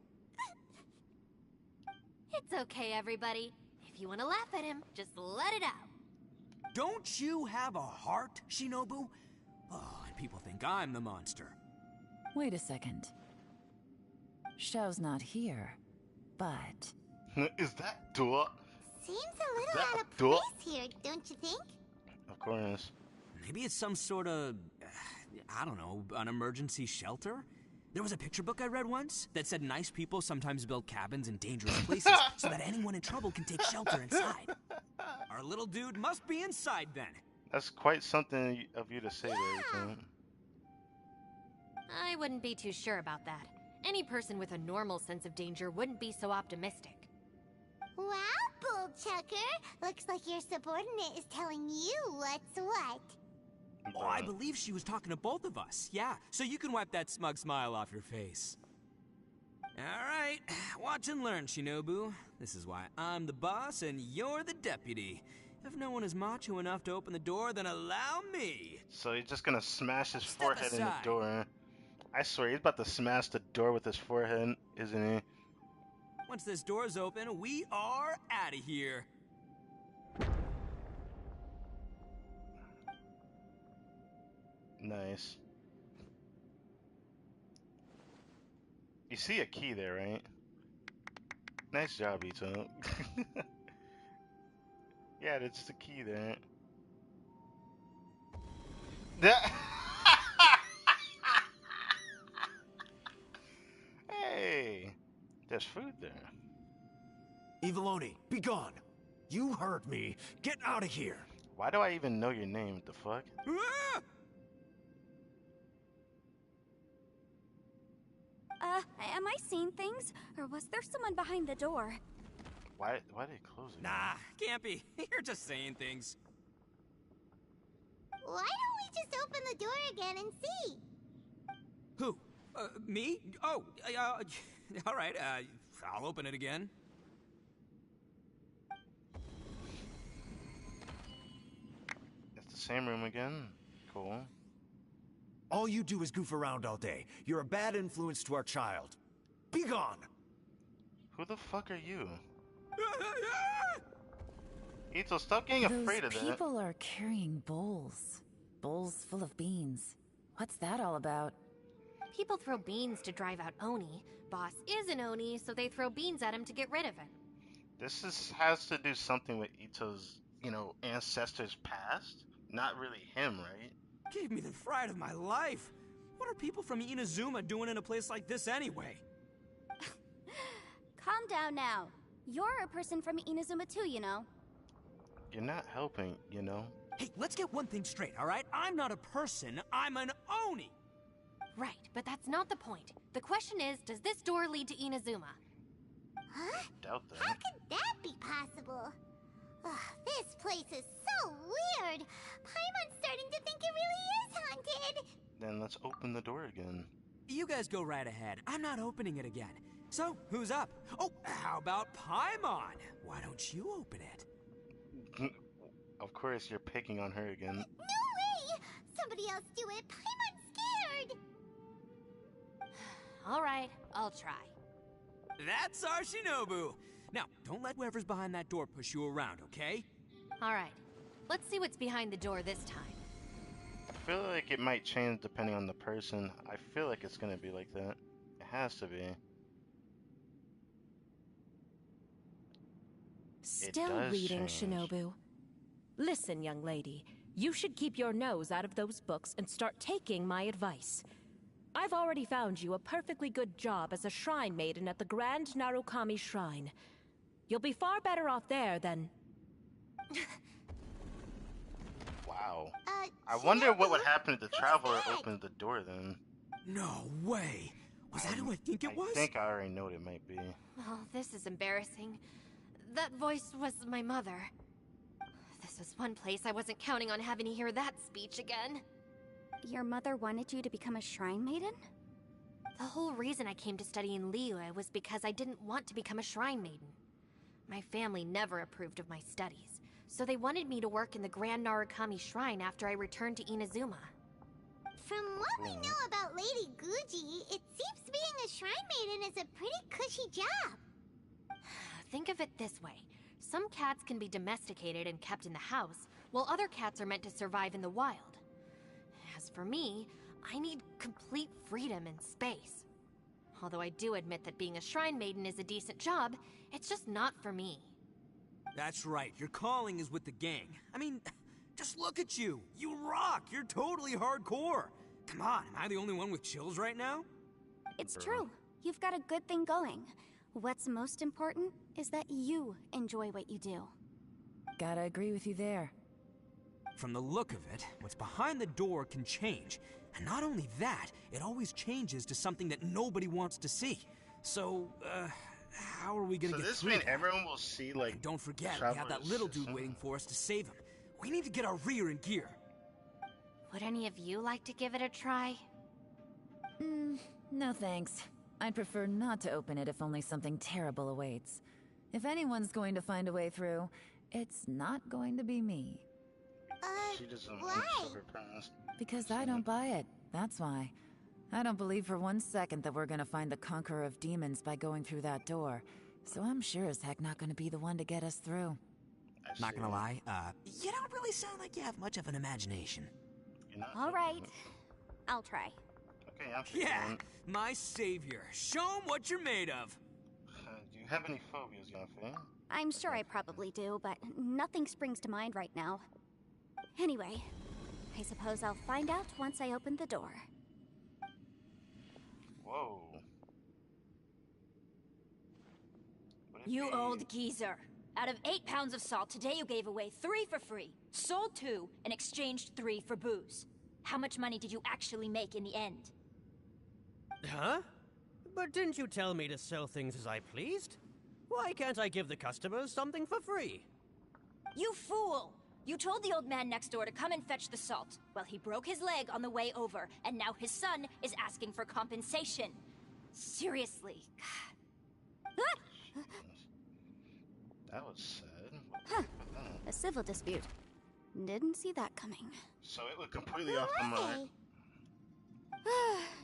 It's okay, everybody. If you want to laugh at him, just let it out. Don't you have a heart, Shinobu? Oh, and people think I'm the monster. Wait a second. Xiao's not here, but... Is that Dua? Seems a little That out of Dua? place here, don't you think? Of course. Maybe it's some sort of, I don't know, an emergency shelter? There was a picture book I read once that said nice people sometimes build cabins in dangerous places so that anyone in trouble can take shelter inside. Our little dude must be inside then. That's quite something of you to say there, Ethan. I wouldn't be too sure about that. Any person with a normal sense of danger wouldn't be so optimistic. Wow, Bullchucker! Looks like your subordinate is telling you what's what. Oh, I believe she was talking to both of us. Yeah, so you can wipe that smug smile off your face. All right, watch and learn, Shinobu. This is why I'm the boss and you're the deputy. If no one is macho enough to open the door, then allow me. So he's just gonna smash his Step forehead in the aside. door. I swear, he's about to smash the door with his forehead, isn't he? Once this door's open, we are out of here. Nice. You see a key there, right? Nice job, Ito. Yeah, that's the key there. That. Hey, there's food there. Eviloni, be gone. You heard me. Get out of here. Why do I even know your name? What the fuck? Ah! Am I seeing things? Or was there someone behind the door? Why are they closing? Nah, can't be. You're just saying things. Why don't we just open the door again and see? Who? Me? Oh, all right, I'll open it again. It's the same room again. Cool. All you do is goof around all day. You're a bad influence to our child. Be gone! Who the fuck are you? Ito, stop getting afraid of that. Those people are carrying bowls. Bowls full of beans. What's that all about? People throw beans to drive out Oni. Boss is an Oni, so they throw beans at him to get rid of him. This has to do something with Ito's, ancestors' past? Not really him, right? Gave me the fright of my life. What are people from Inazuma doing in a place like this anyway? Calm down now. You're a person from Inazuma too, you know. You're not helping, Hey, let's get one thing straight, all right? I'm not a person, I'm an Oni! Right, but that's not the point. The question is, does this door lead to Inazuma? Huh? Doubt that. How could that be possible? Ugh, this place is so weird. Paimon's starting to think it really is haunted. Then let's open the door again. You guys go right ahead. I'm not opening it again. So, who's up? Oh, how about Paimon? Why don't you open it? Of course, you're picking on her again. No way! Somebody else do it. Paimon's scared. All right, I'll try. That's our Shinobu. Now, don't let whoever's behind that door push you around, okay? All right, let's see what's behind the door this time. I feel like it might change depending on the person. I feel like it's gonna be like that. It has to be. Still reading, Shinobu. Listen, young lady. You should keep your nose out of those books and start taking my advice. I've already found you a perfectly good job as a shrine maiden at the Grand Narukami Shrine. You'll be far better off there than... Wow. I wonder what would happen if the Traveler opened the door then. No way! Was that who I think it was? I think I already know what it might be. Oh, this is embarrassing. That voice was my mother. This was one place I wasn't counting on having to hear that speech again. Your mother wanted you to become a shrine maiden? The whole reason I came to study in Liyue was because I didn't want to become a shrine maiden. My family never approved of my studies, so they wanted me to work in the Grand Narukami Shrine after I returned to Inazuma. From what we know about Lady Guji, it seems being a shrine maiden is a pretty cushy job. Think of it this way. Some cats can be domesticated and kept in the house, while other cats are meant to survive in the wild. As for me, I need complete freedom and space. Although I do admit that being a shrine maiden is a decent job, it's just not for me. That's right, your calling is with the gang. I mean, just look at you. You rock, you're totally hardcore. Come on, am I the only one with chills right now? It's true. You've got a good thing going. What's most important is that you enjoy what you do. Gotta agree with you there. From the look of it, what's behind the door can change. And not only that, it always changes to something that nobody wants to see. So, how are we gonna get this through mean that? everyone will see, like, and don't forget, we have that little dude waiting for us to save him. We need to get our rear in gear. Would any of you like to give it a try? No thanks. I'd prefer not to open it if only something terrible awaits. If anyone's going to find a way through, it's not going to be me. She doesn't want to show her past. Because I don't buy it, that's why. I don't believe for one second that we're gonna find the Conqueror of Demons by going through that door. So I'm sure as heck not gonna be the one to get us through. Not gonna lie, you don't really sound like you have much of an imagination. All right. I'll try. Okay, I'm Yeah, my savior. Show 'em what you're made of. Do you have any phobias, Yanfei? I'm sure I probably do, but nothing springs to mind right now. Anyway, I suppose I'll find out once I open the door. Whoa. You old geezer. Out of 8 pounds of salt, today you gave away 3 for free, sold 2, and exchanged 3 for booze. How much money did you actually make in the end? Huh? But didn't you tell me to sell things as I pleased? Why can't I give the customers something for free? You fool! You told the old man next door to come and fetch the salt. Well, he broke his leg on the way over, and now his son is asking for compensation. Seriously. That was sad. Huh. A civil dispute. Didn't see that coming. So it was completely off the mark.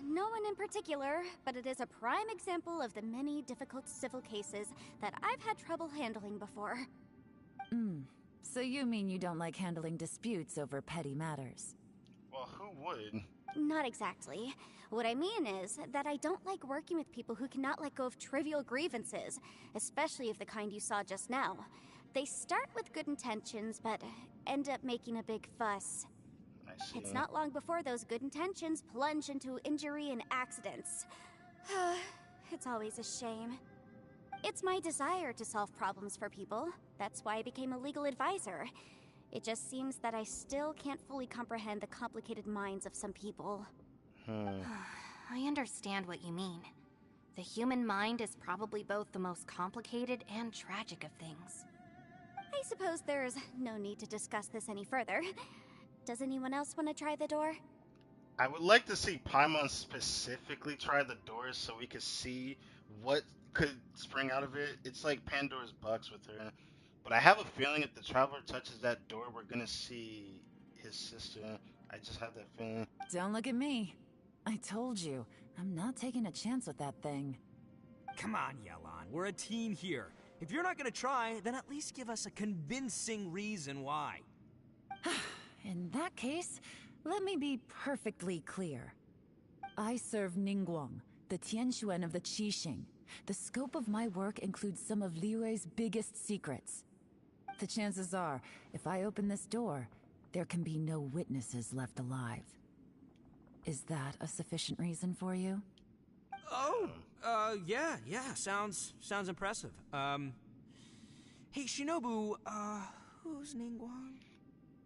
No one in particular, but it is a prime example of the many difficult civil cases that I've had trouble handling before. So you mean you don't like handling disputes over petty matters? Well, who would? Not exactly. What I mean is that I don't like working with people who cannot let go of trivial grievances, especially of the kind you saw just now. They start with good intentions, but end up making a big fuss. I see. It's not long before those good intentions plunge into injury and accidents. It's always a shame. It's my desire to solve problems for people. That's why I became a legal advisor. It just seems that I still can't fully comprehend the complicated minds of some people. I understand what you mean. The human mind is probably both the most complicated and tragic of things. I suppose there's no need to discuss this any further. Does anyone else want to try the door? I would like to see Paimon specifically try the doors so we could see what could spring out of it. It's like Pandora's box with her. But I have a feeling if the Traveler touches that door, we're gonna see his sister. I just have that feeling. Don't look at me. I told you, I'm not taking a chance with that thing. Come on, Yelan. We're a team here. If you're not gonna try, then at least give us a convincing reason why. In that case, let me be perfectly clear. I serve Ningguang, the Tianquan of the Qixing. The scope of my work includes some of Liyue's biggest secrets. The chances are, if I open this door, there can be no witnesses left alive. Is that a sufficient reason for you? Oh, yeah, sounds impressive. Hey, Shinobu, who's Ningguang?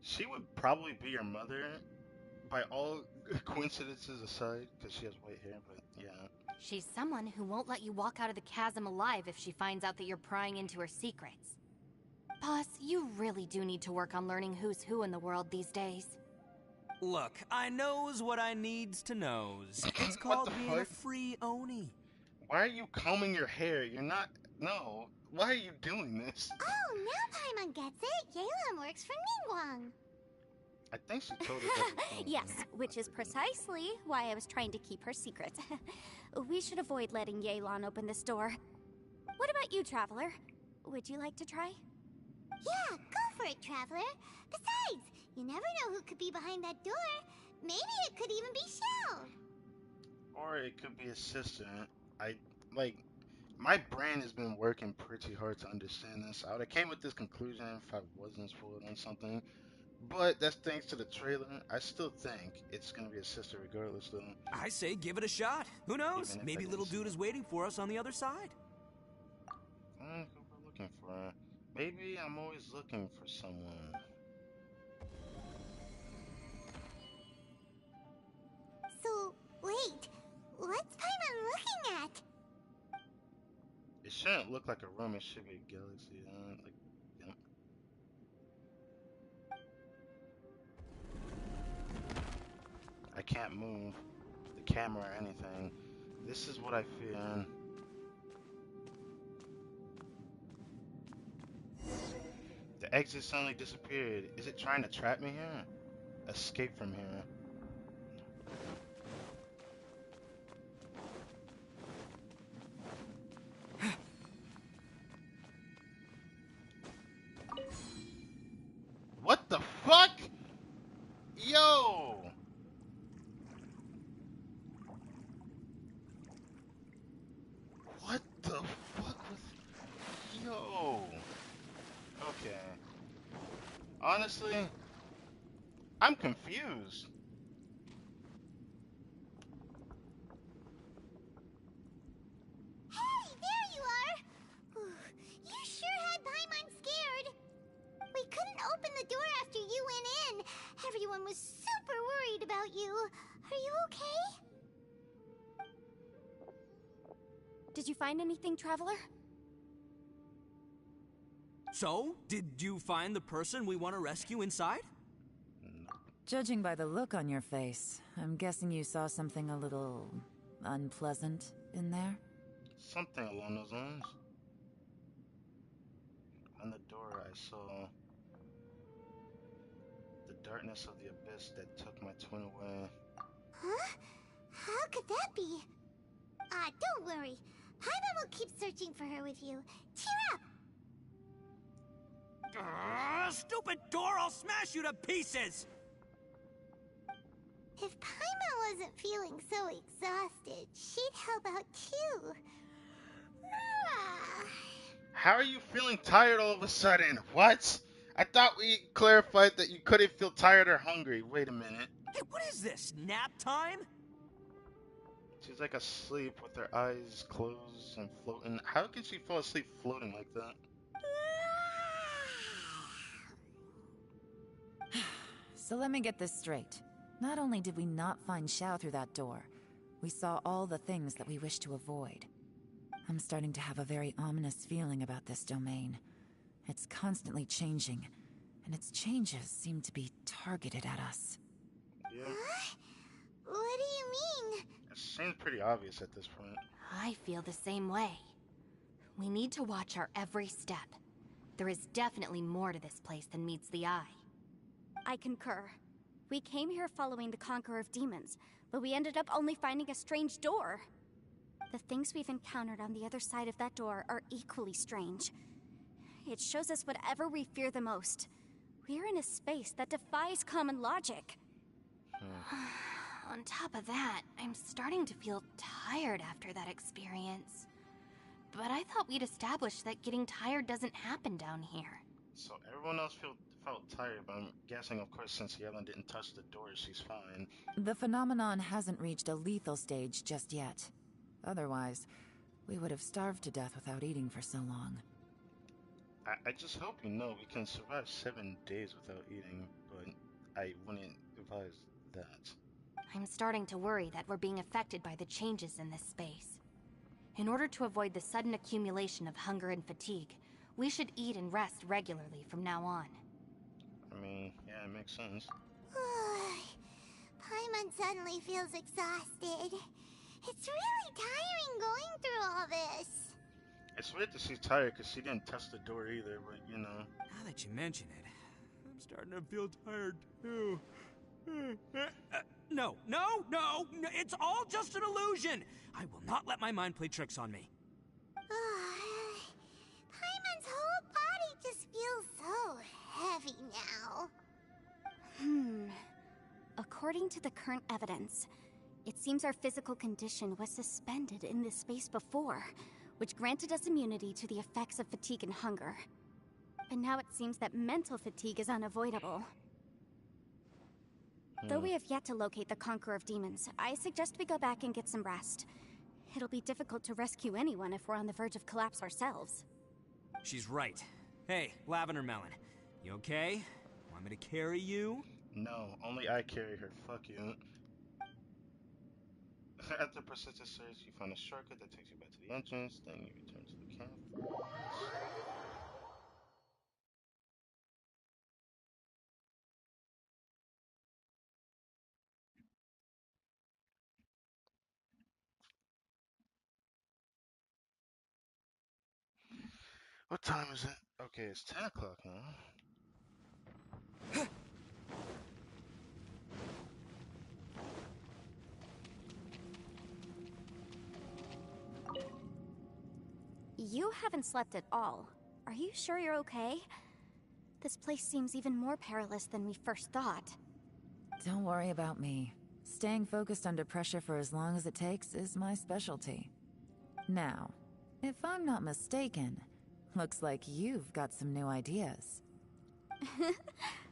She would probably be your mother, by all coincidences aside, because she has white hair, but yeah. She's someone who won't let you walk out of the chasm alive if she finds out that you're prying into her secrets. Boss, you really do need to work on learning who's who in the world these days. Look, I knows what I needs to knows. It's called being a free Oni. Why are you combing your hair? You're not... No. Why are you doing this? Oh, now Paimon gets it. Yelan works for Ningguang. I think she told us that before. Yes, which is precisely why I was trying to keep her secret. We should avoid letting Yelan open this door. What about you, Traveler? Would you like to try? Yeah, go for it, Traveler. Besides, you never know who could be behind that door. Maybe it could even be Shell. Or it could be a sister. My brain has been working pretty hard to understand this. I would have came with this conclusion if I wasn't spoiled on something. But that's thanks to the trailer. I still think it's gonna be a sister regardless, though. I say give it a shot. Who knows? Maybe little dude is waiting for us on the other side. Who we're looking for? Maybe I'm always looking for someone. So, wait. What's Paimon looking at? It shouldn't look like a room. It should be a galaxy. I can't move the camera or anything. This is what I fear. The exit suddenly disappeared. Is it trying to trap me here? Escape from here. What the fuck? Yo! What the fuck was... Yo! Okay. Honestly, I'm confused. Hey, there you are! You sure had Paimon scared. We couldn't open the door after you went in. Everyone was super worried about you. Are you okay? Did you find anything, Traveler? So, did you find the person we want to rescue inside? Judging by the look on your face, I'm guessing you saw something a little unpleasant in there? Something along those lines. On the door, I saw the darkness of the abyss that took my twin away. Huh? How could that be? Don't worry. Paimon will keep searching for her with you. Cheer up! Stupid door! I'll smash you to pieces! If Paimon wasn't feeling so exhausted, she'd help out too. How are you feeling tired all of a sudden? What? I thought we clarified that you couldn't feel tired or hungry. Wait a minute. Hey, what is this? Nap time? She's like asleep with her eyes closed and floating. How can she fall asleep floating like that? So let me get this straight. Not only did we not find Xiao through that door, we saw all the things that we wish to avoid. I'm starting to have a very ominous feeling about this domain. It's constantly changing, and its changes seem to be targeted at us. Yeah. What do you mean? It seems pretty obvious at this point. I feel the same way. We need to watch our every step. There is definitely more to this place than meets the eye. I concur. We came here following the Conqueror of Demons, but we ended up only finding a strange door. The things we've encountered on the other side of that door are equally strange. It shows us whatever we fear the most. We're in a space that defies common logic. On top of that, I'm starting to feel tired after that experience. But I thought we'd established that getting tired doesn't happen down here. So everyone else felt tired, but I'm guessing, of course, since Yelan didn't touch the door, she's fine. The phenomenon hasn't reached a lethal stage just yet. Otherwise, we would have starved to death without eating for so long. I just hope you know we can survive 7 days without eating, but I wouldn't advise that. I'm starting to worry that we're being affected by the changes in this space. In order to avoid the sudden accumulation of hunger and fatigue, we should eat and rest regularly from now on. I mean, yeah, it makes sense. Paimon suddenly feels exhausted. It's really tiring going through all this. It's weird that she's tired because she didn't touch the door either, but you know. Now that you mention it, I'm starting to feel tired too. No, it's all just an illusion. I will not let my mind play tricks on me. Paimon's whole body just feels so heavy now. According to the current evidence, it seems our physical condition was suspended in this space before, which granted us immunity to the effects of fatigue and hunger. But now it seems that mental fatigue is unavoidable. Though we have yet to locate the Conqueror of Demons, I suggest we go back and get some rest. It'll be difficult to rescue anyone if we're on the verge of collapse ourselves. She's right. Hey, Lavender Melon, you okay? Want me to carry you? No, only I carry her. Fuck you. After persistent search, you find a shortcut that takes you back to the entrance, then you return to the camp. What time is it? Okay, it's 10 o'clock now. You haven't slept at all. Are you sure you're okay? This place seems even more perilous than we first thought. Don't worry about me. Staying focused under pressure for as long as it takes is my specialty. Now, if I'm not mistaken, looks like you've got some new ideas.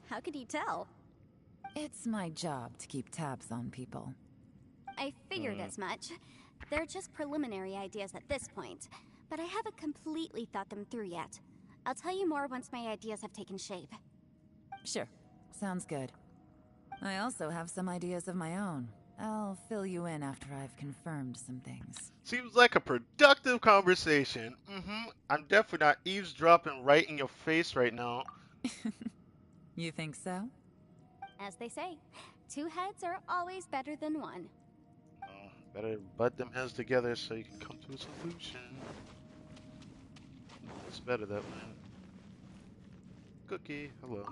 How could you tell? It's my job to keep tabs on people. I figured as much. They're just preliminary ideas at this point, but I haven't completely thought them through yet. I'll tell you more once my ideas have taken shape. Sure, sounds good. I also have some ideas of my own, I'll fill you in after I've confirmed some things. Seems like a productive conversation. I'm definitely not eavesdropping right in your face right now. You think so? As they say, two heads are always better than one. Oh, better butt them heads together so you can come to a solution. It's better that way. Cookie, hello.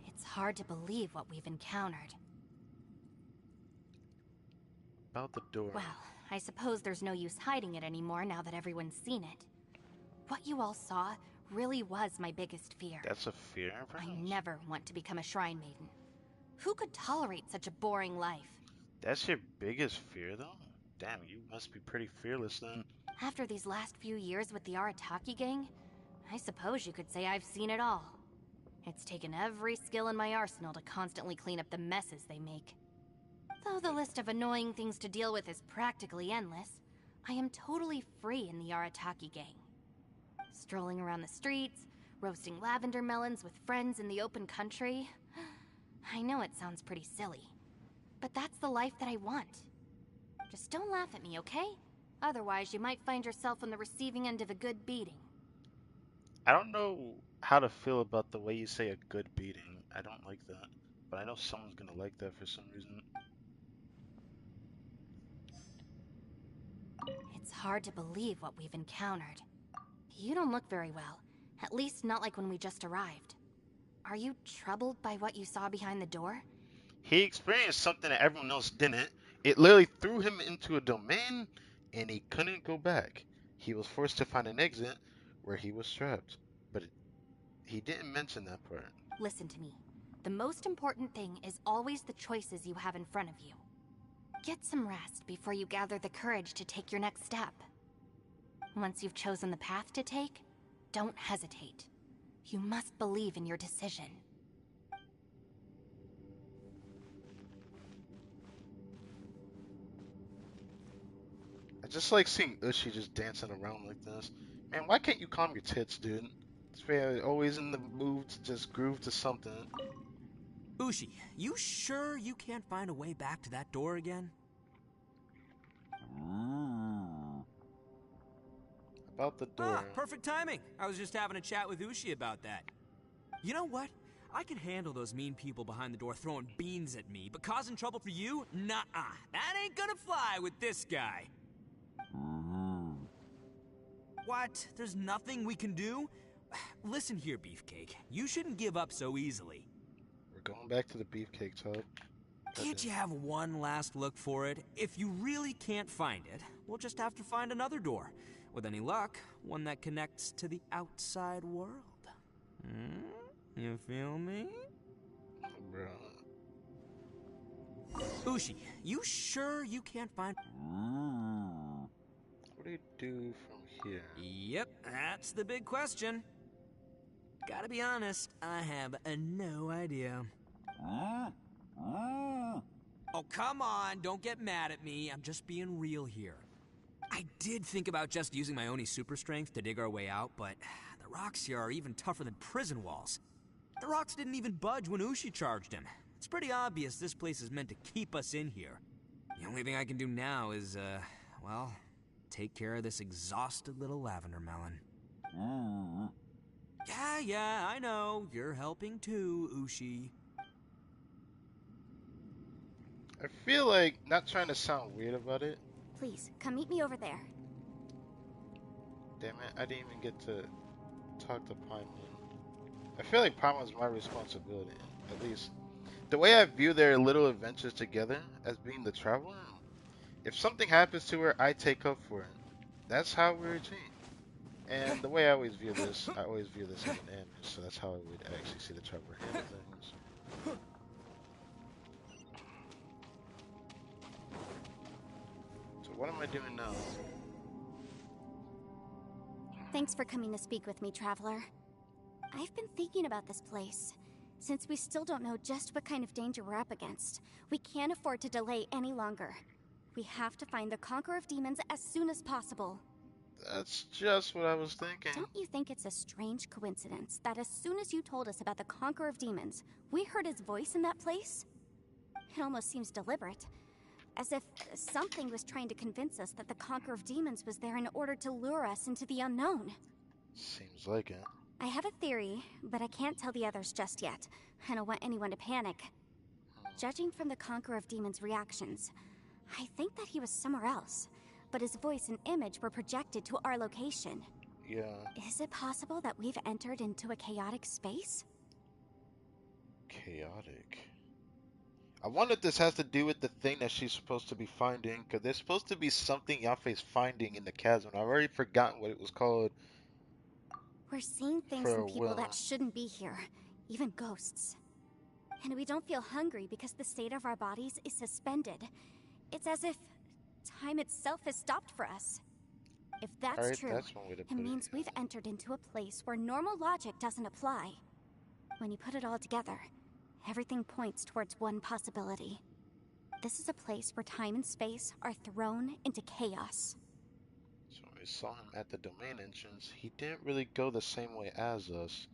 It's hard to believe what we've encountered. About the door. Well, I suppose there's no use hiding it anymore now that everyone's seen it. What you all saw really was my biggest fear. That's a fear? I never want to become a shrine maiden. Who could tolerate such a boring life? That's your biggest fear, though? Damn, you must be pretty fearless then. After these last few years with the Arataki gang, I suppose you could say I've seen it all. It's taken every skill in my arsenal to constantly clean up the messes they make. Though the list of annoying things to deal with is practically endless, I am totally free in the Arataki gang. Strolling around the streets, roasting lavender melons with friends in the open country. I know it sounds pretty silly, but that's the life that I want. Just don't laugh at me, okay? Otherwise, you might find yourself on the receiving end of a good beating. I don't know how to feel about the way you say a good beating. I don't like that. But I know someone's gonna like that for some reason. It's hard to believe what we've encountered. You don't look very well. At least not like when we just arrived. Are you troubled by what you saw behind the door? He experienced something that everyone else didn't. It literally threw him into a domain, and he couldn't go back. He was forced to find an exit where he was trapped. But he didn't mention that part. Listen to me. The most important thing is always the choices you have in front of you. Get some rest before you gather the courage to take your next step. Once you've chosen the path to take, don't hesitate. You must believe in your decision. I just like seeing Ushi just dancing around like this. Man, why can't you calm your tits, dude? This man always in the mood to just groove to something. Ushi, you sure you can't find a way back to that door again? About the door. Perfect timing. I was just having a chat with Ushi about that. You know what? I can handle those mean people behind the door throwing beans at me, but causing trouble for you? Nuh-uh. That ain't gonna fly with this guy. What? There's nothing we can do? Listen here, Beefcake. You shouldn't give up so easily. We're going back to the beefcake tub. Can't you have one last look for it? If you really can't find it, we'll just have to find another door. With any luck, one that connects to the outside world. You feel me? Bro. Ushi, you sure you can't find... What do you do from here? Yep, that's the big question. Gotta be honest, I have no idea. Oh, come on, don't get mad at me. I'm just being real here. I did think about just using my Oni super strength to dig our way out, but the rocks here are even tougher than prison walls. The rocks didn't even budge when Ushi charged him. It's pretty obvious this place is meant to keep us in here. The only thing I can do now is, well, take care of this exhausted little lavender melon. Yeah, I know. You're helping too, Ushi. I feel like, not trying to sound weird about it. Please, come meet me over there. Damn it, I didn't even get to talk to Paimon. I feel like Paimon's my responsibility, at least. The way I view their little adventures together as being the traveler, if something happens to her, I take up for it. That's how we're a team. And the way I always view this, as an anime, so that's how I would actually see the traveler handle things. So what am I doing now? Thanks for coming to speak with me, Traveler. I've been thinking about this place. Since we still don't know just what kind of danger we're up against, we can't afford to delay any longer. We have to find the Conqueror of Demons as soon as possible. That's just what I was thinking. Don't you think it's a strange coincidence that as soon as you told us about the Conqueror of Demons, we heard his voice in that place? It almost seems deliberate. As if something was trying to convince us that the Conqueror of Demons was there in order to lure us into the unknown. Seems like it. I have a theory, but I can't tell the others just yet. I don't want anyone to panic. Judging from the Conqueror of Demons' reactions, I think that he was somewhere else, but his voice and image were projected to our location. Yeah. Is it possible that we've entered into a chaotic space? Chaotic. I wonder if this has to do with the thing that she's supposed to be finding, because there's supposed to be something Yafei's finding in the chasm. I've already forgotten what it was called. We're seeing things and people that shouldn't be here, even ghosts. And we don't feel hungry because the state of our bodies is suspended. It's as if time itself has stopped for us. If that's true, it means we've entered into a place where normal logic doesn't apply. When you put it all together, everything points towards one possibility. This is a place where time and space are thrown into chaos. So we saw him at the domain entrance. He didn't really go the same way as us.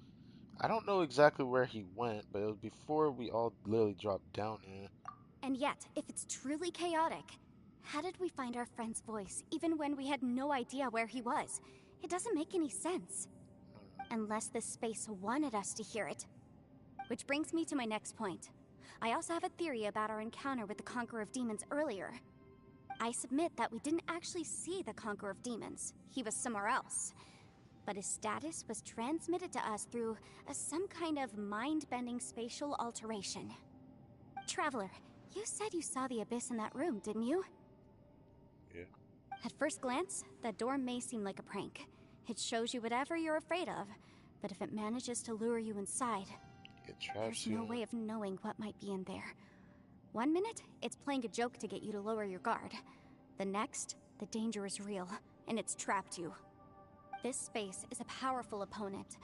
I don't know exactly where he went, but it was before we all literally dropped down here. And yet, if it's truly chaotic, how did we find our friend's voice even when we had no idea where he was? It doesn't make any sense. Unless this space wanted us to hear it. Which brings me to my next point. I also have a theory about our encounter with the Conqueror of Demons earlier. I submit that we didn't actually see the Conqueror of Demons. He was somewhere else. But his status was transmitted to us through some kind of mind-bending spatial alteration. Traveler, you said you saw the abyss in that room, didn't you? Yeah. At first glance, that door may seem like a prank. It shows you whatever you're afraid of, but if it manages to lure you inside, there's no way of knowing what might be in there. One minute, it's playing a joke to get you to lower your guard. The next, the danger is real, and it's trapped you. This space is a powerful opponent.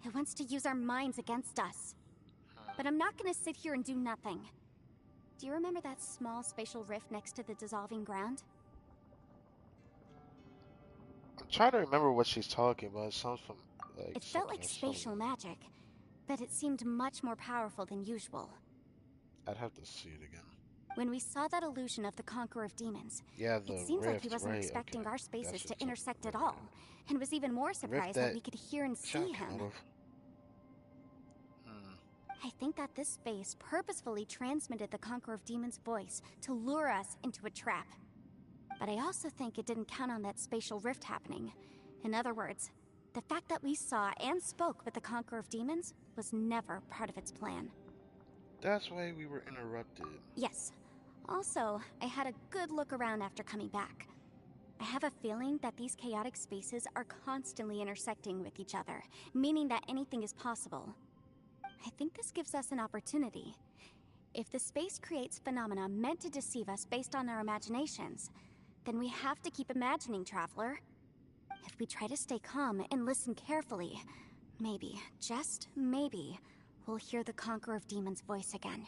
It wants to use our minds against us. But I'm not gonna sit here and do nothing. Do you remember that small spatial rift next to the dissolving ground? I'm trying to remember what she's talking about. It sounds from like it felt like spatial magic, but it seemed much more powerful than usual. I'd have to see it again. When we saw that illusion of the Conqueror of Demons, it seems like he wasn't expecting our spaces to intersect at all, and was even more surprised that we could hear and see him. I think that this space purposefully transmitted the Conqueror of Demons' voice to lure us into a trap. But I also think it didn't count on that spatial rift happening. In other words, the fact that we saw and spoke with the Conqueror of Demons was never part of its plan. That's why we were interrupted. Yes. Also, I had a good look around after coming back. I have a feeling that these chaotic spaces are constantly intersecting with each other, meaning that anything is possible. I think this gives us an opportunity. If the space creates phenomena meant to deceive us based on our imaginations, then we have to keep imagining, Traveler. If we try to stay calm and listen carefully, maybe, just maybe, we'll hear the Conqueror of Demons' voice again.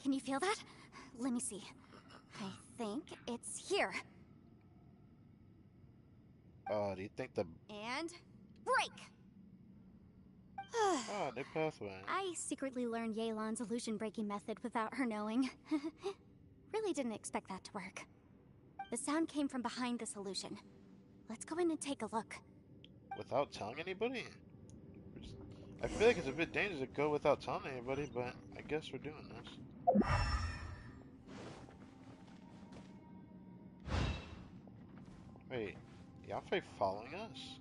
Can you feel that? Let me see. I think it's here. Do you think the... And... break! Oh, new pathway. I secretly learned Yelan's illusion-breaking method without her knowing. Really didn't expect that to work. The sound came from behind this illusion. Let's go in and take a look. Without telling anybody? I feel like it's a bit dangerous to go without telling anybody, but I guess we're doing this. Wait, Yafei following us?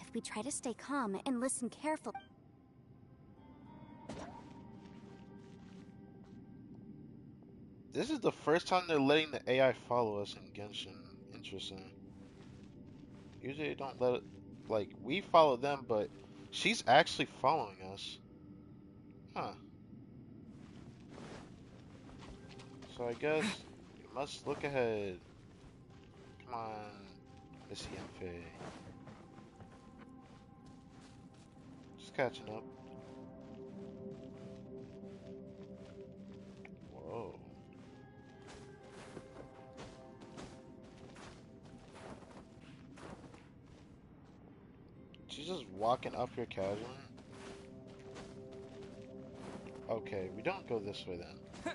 If we try to stay calm and listen carefully... This is the first time they're letting the AI follow us in Genshin. Interesting. Usually they don't let it... Like, we follow them, but she's actually following us. Huh. So I guess we must look ahead. Come on, Miss Yafei. Just catching up. Whoa. She's just walking up here casually. Okay, we don't go this way then.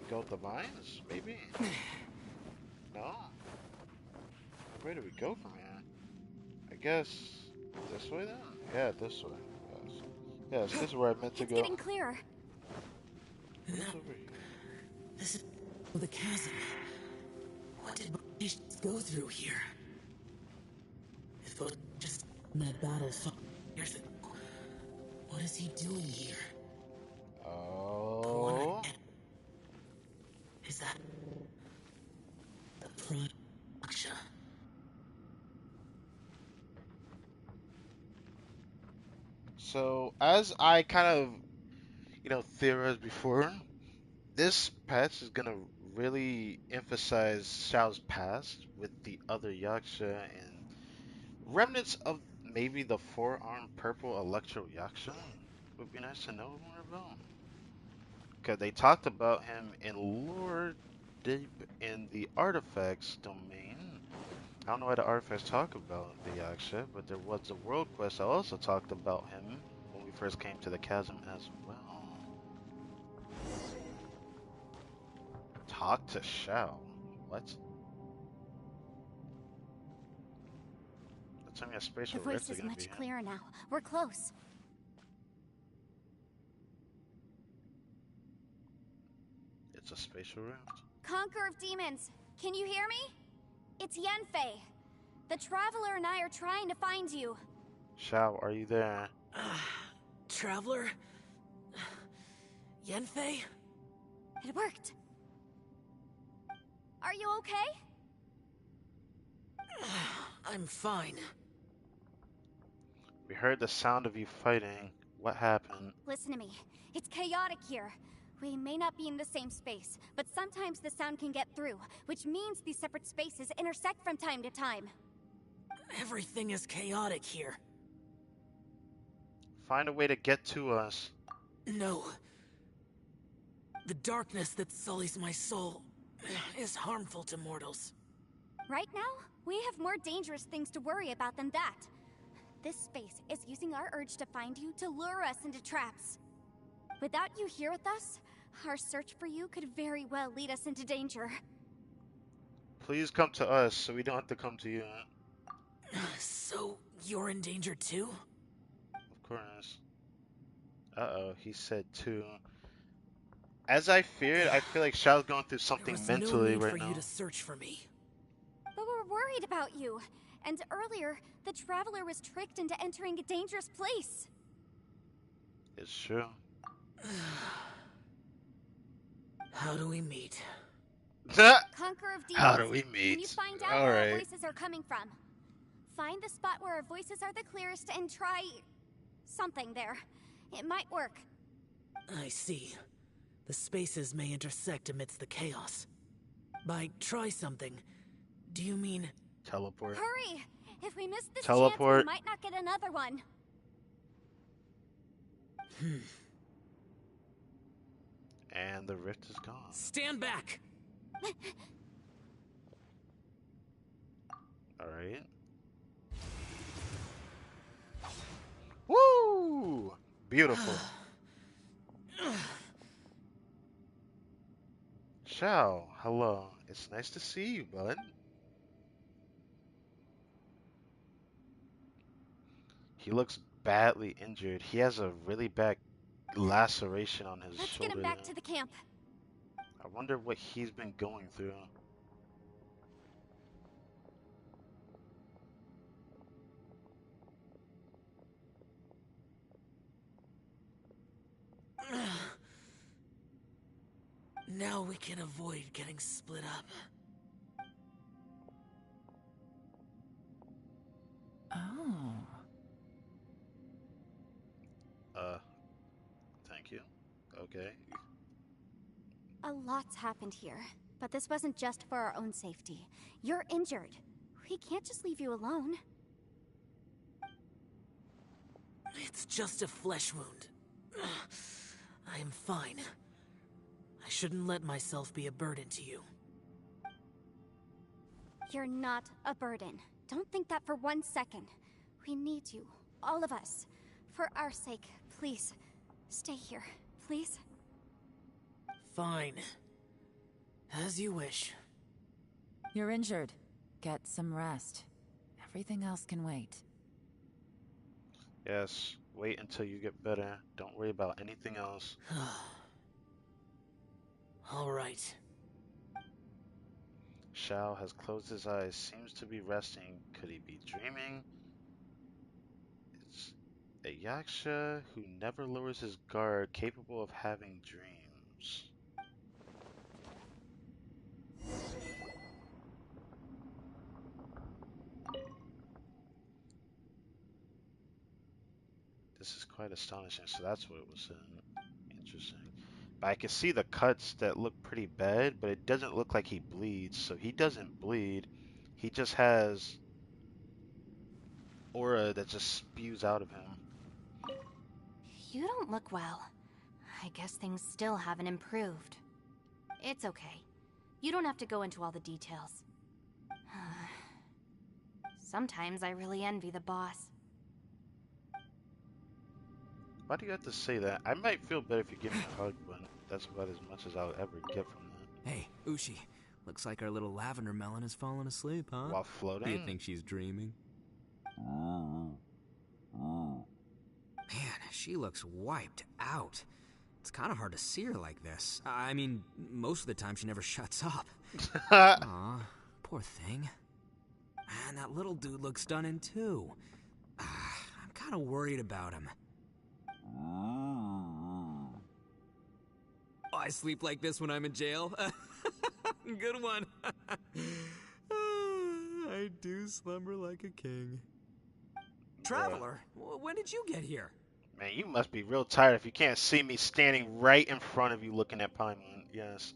We go with the vines, maybe? No? Where do we go from here? I guess this way then? Yeah, this way. Yes. Yes, this is where I meant to go. It's getting clearer. What's over here? This is the chasm. What did British go through here? If it was just in that battle 5 years ago, what is he doing here? Oh. Is that the prime Aksha? So, as I kind of, theorized before, this patch is gonna really emphasize Xiao's past with the other Yaksha and remnants of maybe the four-armed purple Electro Yaksha. Would be nice to know more about. Because they talked about him in lore deep in the artifacts domain. I don't know why the artifacts talk about the Yaksha, but there was a world quest that also talked about him when we first came to the chasm as well. Talk to Xiao. What? Tell me a spatial The voice rifts are is gonna much be clearer now. We're close. It's a spatial rift. Conqueror of demons, can you hear me? It's Yenfei. The Traveler and I are trying to find you. Xiao, are you there? Traveler? Yenfei? It worked. Are you okay? I'm fine. We heard the sound of you fighting. What happened? Listen to me. It's chaotic here. We may not be in the same space, but sometimes the sound can get through, which means these separate spaces intersect from time to time. Everything is chaotic here. Find a way to get to us. No. The darkness that sullies my soul is harmful to mortals. Right now, we have more dangerous things to worry about than that. This space is using our urge to find you to lure us into traps. Without you here with us, our search for you could very well lead us into danger. Please come to us so we don't have to come to you. So, you're in danger too? Of course. Uh-oh, he said too. As I feared, I feel like Xiao's going through something mentally no need right for now. you to search for me. But we're worried about you. And earlier, the Traveler was tricked into entering a dangerous place. It's true. How do we meet? Conqueror of demons. How do we meet? Can you find out All where right. our voices are coming from? Find the spot where our voices are the clearest and try something there. It might work. I see. The spaces may intersect amidst the chaos. By try something, do you mean... Teleport. Hurry! If we miss this Teleport. chance, we might not get another one. And the rift is gone. Stand back! Alright. Woo! Beautiful. Xiao, hello. It's nice to see you, bud. He looks badly injured. He has a really bad laceration on his Let's shoulder. get him back there. to the camp. I wonder what he's been going through. Now we can avoid getting split up. Oh. Thank you. Okay. A lot's happened here, but this wasn't just for our own safety. You're injured. We can't just leave you alone. It's just a flesh wound. I am fine. I shouldn't let myself be a burden to you. You're not a burden. Don't think that for 1 second. We need you, all of us. For our sake, please. Stay here, please. Fine. As you wish. You're injured. Get some rest. Everything else can wait. Yes, wait until you get better. Don't worry about anything else. All right. Shao has closed his eyes, seems to be resting. Could he be dreaming? It's a yaksha who never lowers his guard, capable of having dreams. This is quite astonishing. So that's what it was saying. Interesting. But I can see the cuts that look pretty bad, but it doesn't look like he bleeds. So he doesn't bleed. He just has aura that just spews out of him. You don't look well. I guess things still haven't improved. It's okay. You don't have to go into all the details. Sometimes I really envy the boss. Why do you have to say that? I might feel better if you give me a hug, but that's about as much as I'll ever get from that. Hey, Ushi. Looks like our little lavender melon has fallen asleep, huh? While floating? Do you think she's dreaming? Man, she looks wiped out. It's kind of hard to see her like this. I mean, most of the time she never shuts up. Aw, poor thing. Man, that little dude looks stunning too. I'm kind of worried about him. Oh, I sleep like this when I'm in jail? Good one. I do slumber like a king. Traveler, when did you get here? Man, you must be real tired if you can't see me standing right in front of you looking at Paimon. Yes.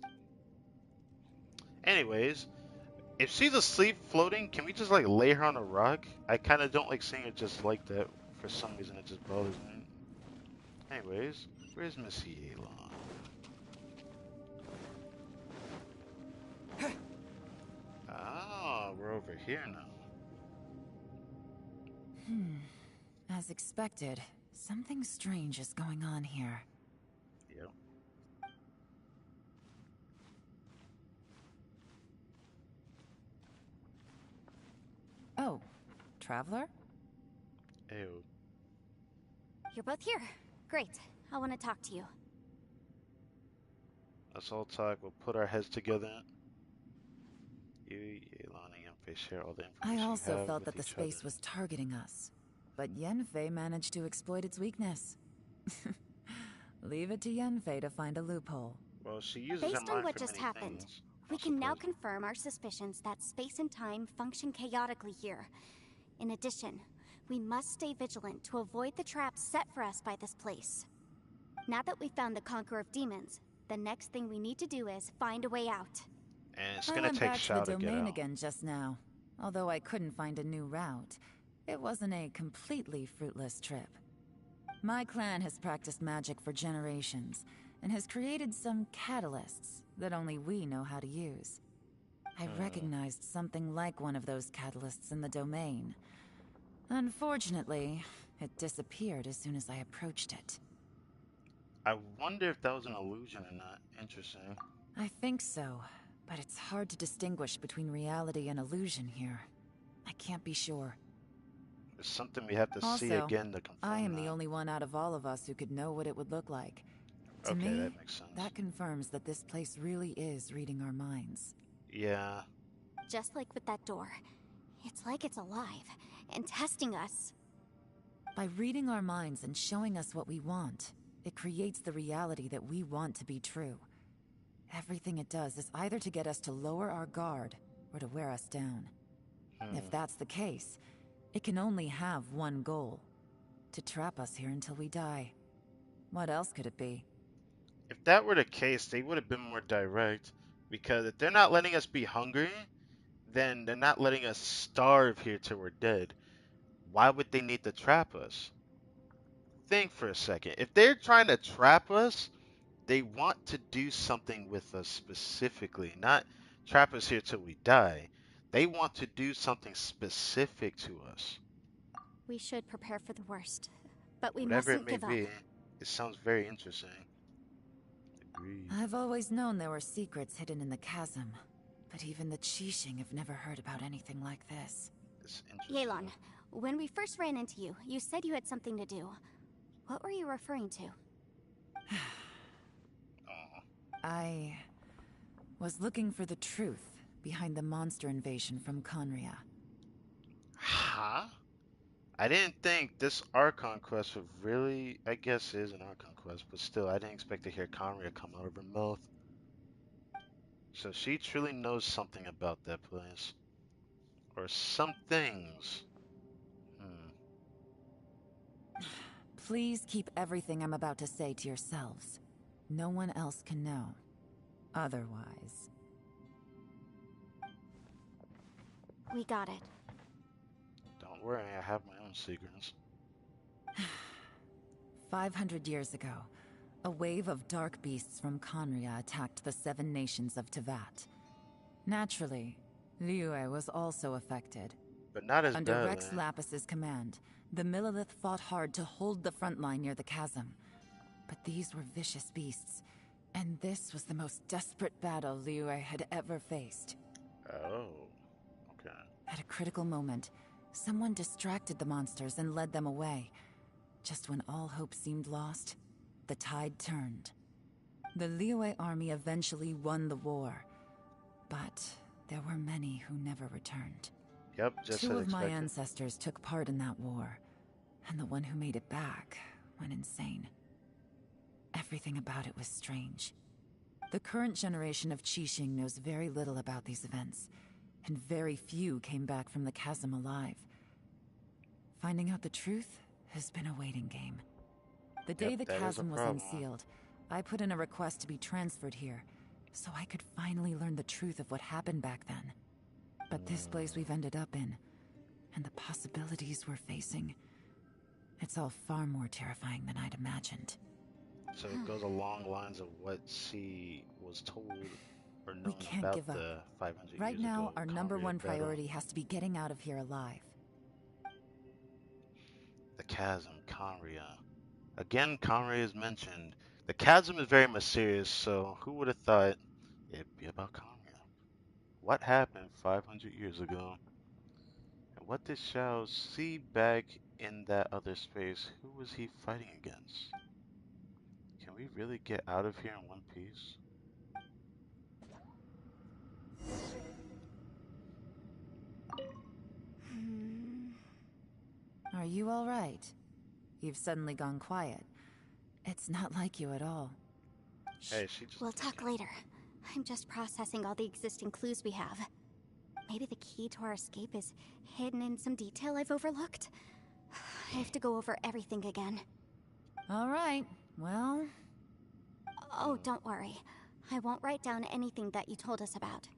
Anyways, if she's asleep floating, can we just like lay her on a rock? I kind of don't like seeing her just like that. For some reason, it just bothers me. Anyways, where's Miss Yelan? Ah, we're over here now. As expected, something strange is going on here. Yep. Oh, Traveler? Ew. You're both here. Great. I want to talk to you. Let's all talk. We'll put our heads together. You, Yelan, and Yanfei share all the information I you also have felt with that the each space other. was targeting us, but Yanfei managed to exploit its weakness. Leave it to Yanfei to find a loophole. Well, she uses her Based on mind what for just many happened, things. we can now confirm our suspicions that space and time function chaotically here. In addition, we must stay vigilant to avoid the traps set for us by this place. Now that we've found the Conqueror of Demons, the next thing we need to do is find a way out. And it's I gonna went take back Shao to the to get domain out. again just now. Although I couldn't find a new route, it wasn't a completely fruitless trip. My clan has practiced magic for generations, and has created some catalysts that only we know how to use. I recognized something like one of those catalysts in the domain. Unfortunately, it disappeared as soon as I approached it. I wonder if that was an illusion or not. Interesting. I think so, but it's hard to distinguish between reality and illusion here. I can't be sure. It's something we have to see Also, again to confirm I am that. the only one out of all of us who could know what it would look like. To Okay, me, that makes sense. that confirms that this place really is reading our minds. Yeah. Just like with that door, it's like it's alive and testing us. By reading our minds and showing us what we want, it creates the reality that we want to be true. Everything it does is either to get us to lower our guard or to wear us down. If that's the case, it can only have one goal: to trap us here until we die. What else could it be? If that were the case, they would have been more direct. Because if they're not letting us be hungry, then they're not letting us starve here till we're dead. Why would they need to trap us? Think for a second. If they're trying to trap us, they want to do something with us specifically, not trap us here till we die. They want to do something specific to us. We should prepare for the worst, but we Whatever it mustn't may give up. be. It sounds very interesting. Agreed. I've always known there were secrets hidden in the chasm, but even the Qixing have never heard about anything like this. It's interesting. Yelan, when we first ran into you, you said you had something to do. What were you referring to? I was looking for the truth behind the monster invasion from Conria. Huh? I didn't think this Archon quest would really... I guess it is an Archon quest, but still, I didn't expect to hear Conria come out of her mouth. So she truly knows something about that place. Or some things. Please keep everything I'm about to say to yourselves. No one else can know. Otherwise... We got it. Don't worry, I have my own secrets. 500 years ago, a wave of dark beasts from Conria attacked the 7 nations of Tevat. Naturally, Liyue was also affected. But not as Under badly. Rex Lapis's command, the Millelith fought hard to hold the front line near the chasm. But these were vicious beasts, and this was the most desperate battle Liyue had ever faced. Oh, okay. At a critical moment, someone distracted the monsters and led them away. Just when all hope seemed lost, the tide turned. The Liyue army eventually won the war, but there were many who never returned. Yep, just as Two of my expected. ancestors took part in that war, and the one who made it back went insane. Everything about it was strange. The current generation of Qixing knows very little about these events, and very few came back from the chasm alive. Finding out the truth has been a waiting game. The day the chasm was unsealed, I put in a request to be transferred here, so I could finally learn the truth of what happened back then. But this place we've ended up in, and the possibilities we're facing, it's all far more terrifying than I'd imagined. So it goes along lines of what she was told or known We can't about give up. the 500 years Right now, ago our Conria number one battle. priority has to be getting out of here alive. The chasm, Conria. Again, Conria is mentioned. The chasm is very mysterious, so who would have thought it'd be about Conria? What happened 500 years ago? And what did Shao see back in that other space? Who was he fighting against? Can we really get out of here in one piece? Are you all right? You've suddenly gone quiet. It's not like you at all. Hey, she just... We'll talk later. I'm just processing all the existing clues we have. Maybe the key to our escape is hidden in some detail I've overlooked. I have to go over everything again. All right, well... Oh, don't worry. I won't write down anything that you told us about.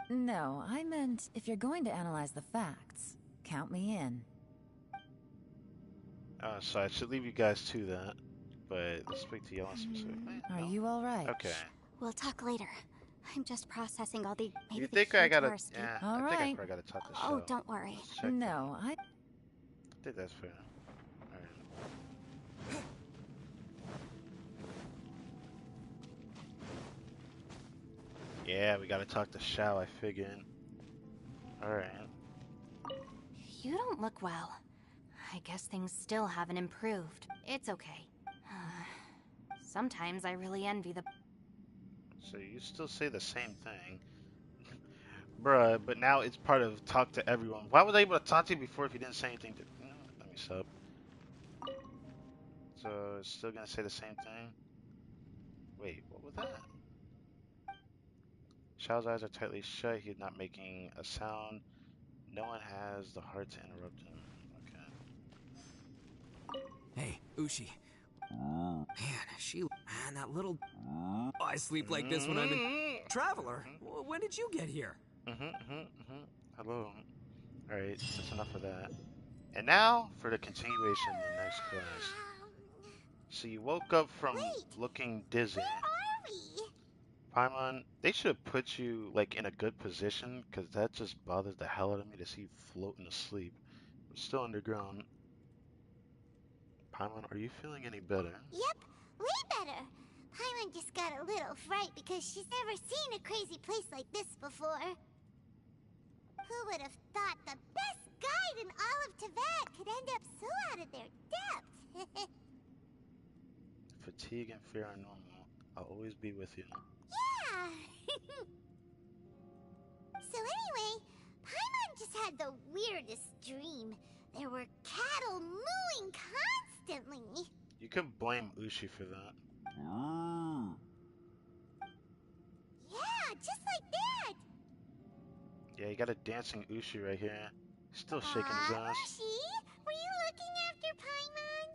No, I meant if you're going to analyze the facts, count me in. So I should leave you guys to that, but let's speak to Yelan specifically. Are you all right? Okay. We'll talk later. I'm just processing all the... Maybe You the think key I to gotta... our escape. Yeah, All I think I right. probably gotta talk to Oh, Shao. don't worry. Let's check No, I... I think that's fair. Alright. Yeah, we gotta talk to Shao, I figured. Alright. You don't look well. I guess things still haven't improved. It's okay. Sometimes I really envy the... So you still say the same thing. Bruh, but now it's part of talk to everyone. Why was I able to talk to you before if you didn't say anything to... Let me sub. So it's still gonna say the same thing? Wait, what was that? Shao's eyes are tightly shut. He's not making a sound. No one has the heart to interrupt him. Okay. Hey, Ushi. Man, that little... Oh, I sleep like this when I'm in... Traveler, when did you get here? Hello. Alright, that's enough of that. And now for the continuation of the next class. So you woke up from looking dizzy. Paimon, they should have put you like in a good position, because that just bothers the hell out of me to see you floating asleep. We're still underground. Paimon, are you feeling any better? Yep, way better. Paimon just got a little fright because she's never seen a crazy place like this before. Who would have thought the best guide in all of Teyvat could end up so out of their depth? Fatigue and fear are normal. I'll always be with you. Yeah! So anyway, Paimon just had the weirdest dream. There were cattle mooing constantly. You can blame Ushi for that. Yeah, just like that. Yeah, you got a dancing Ushi right here. He's still shaking his ass. Ushi, were you looking after Paimon?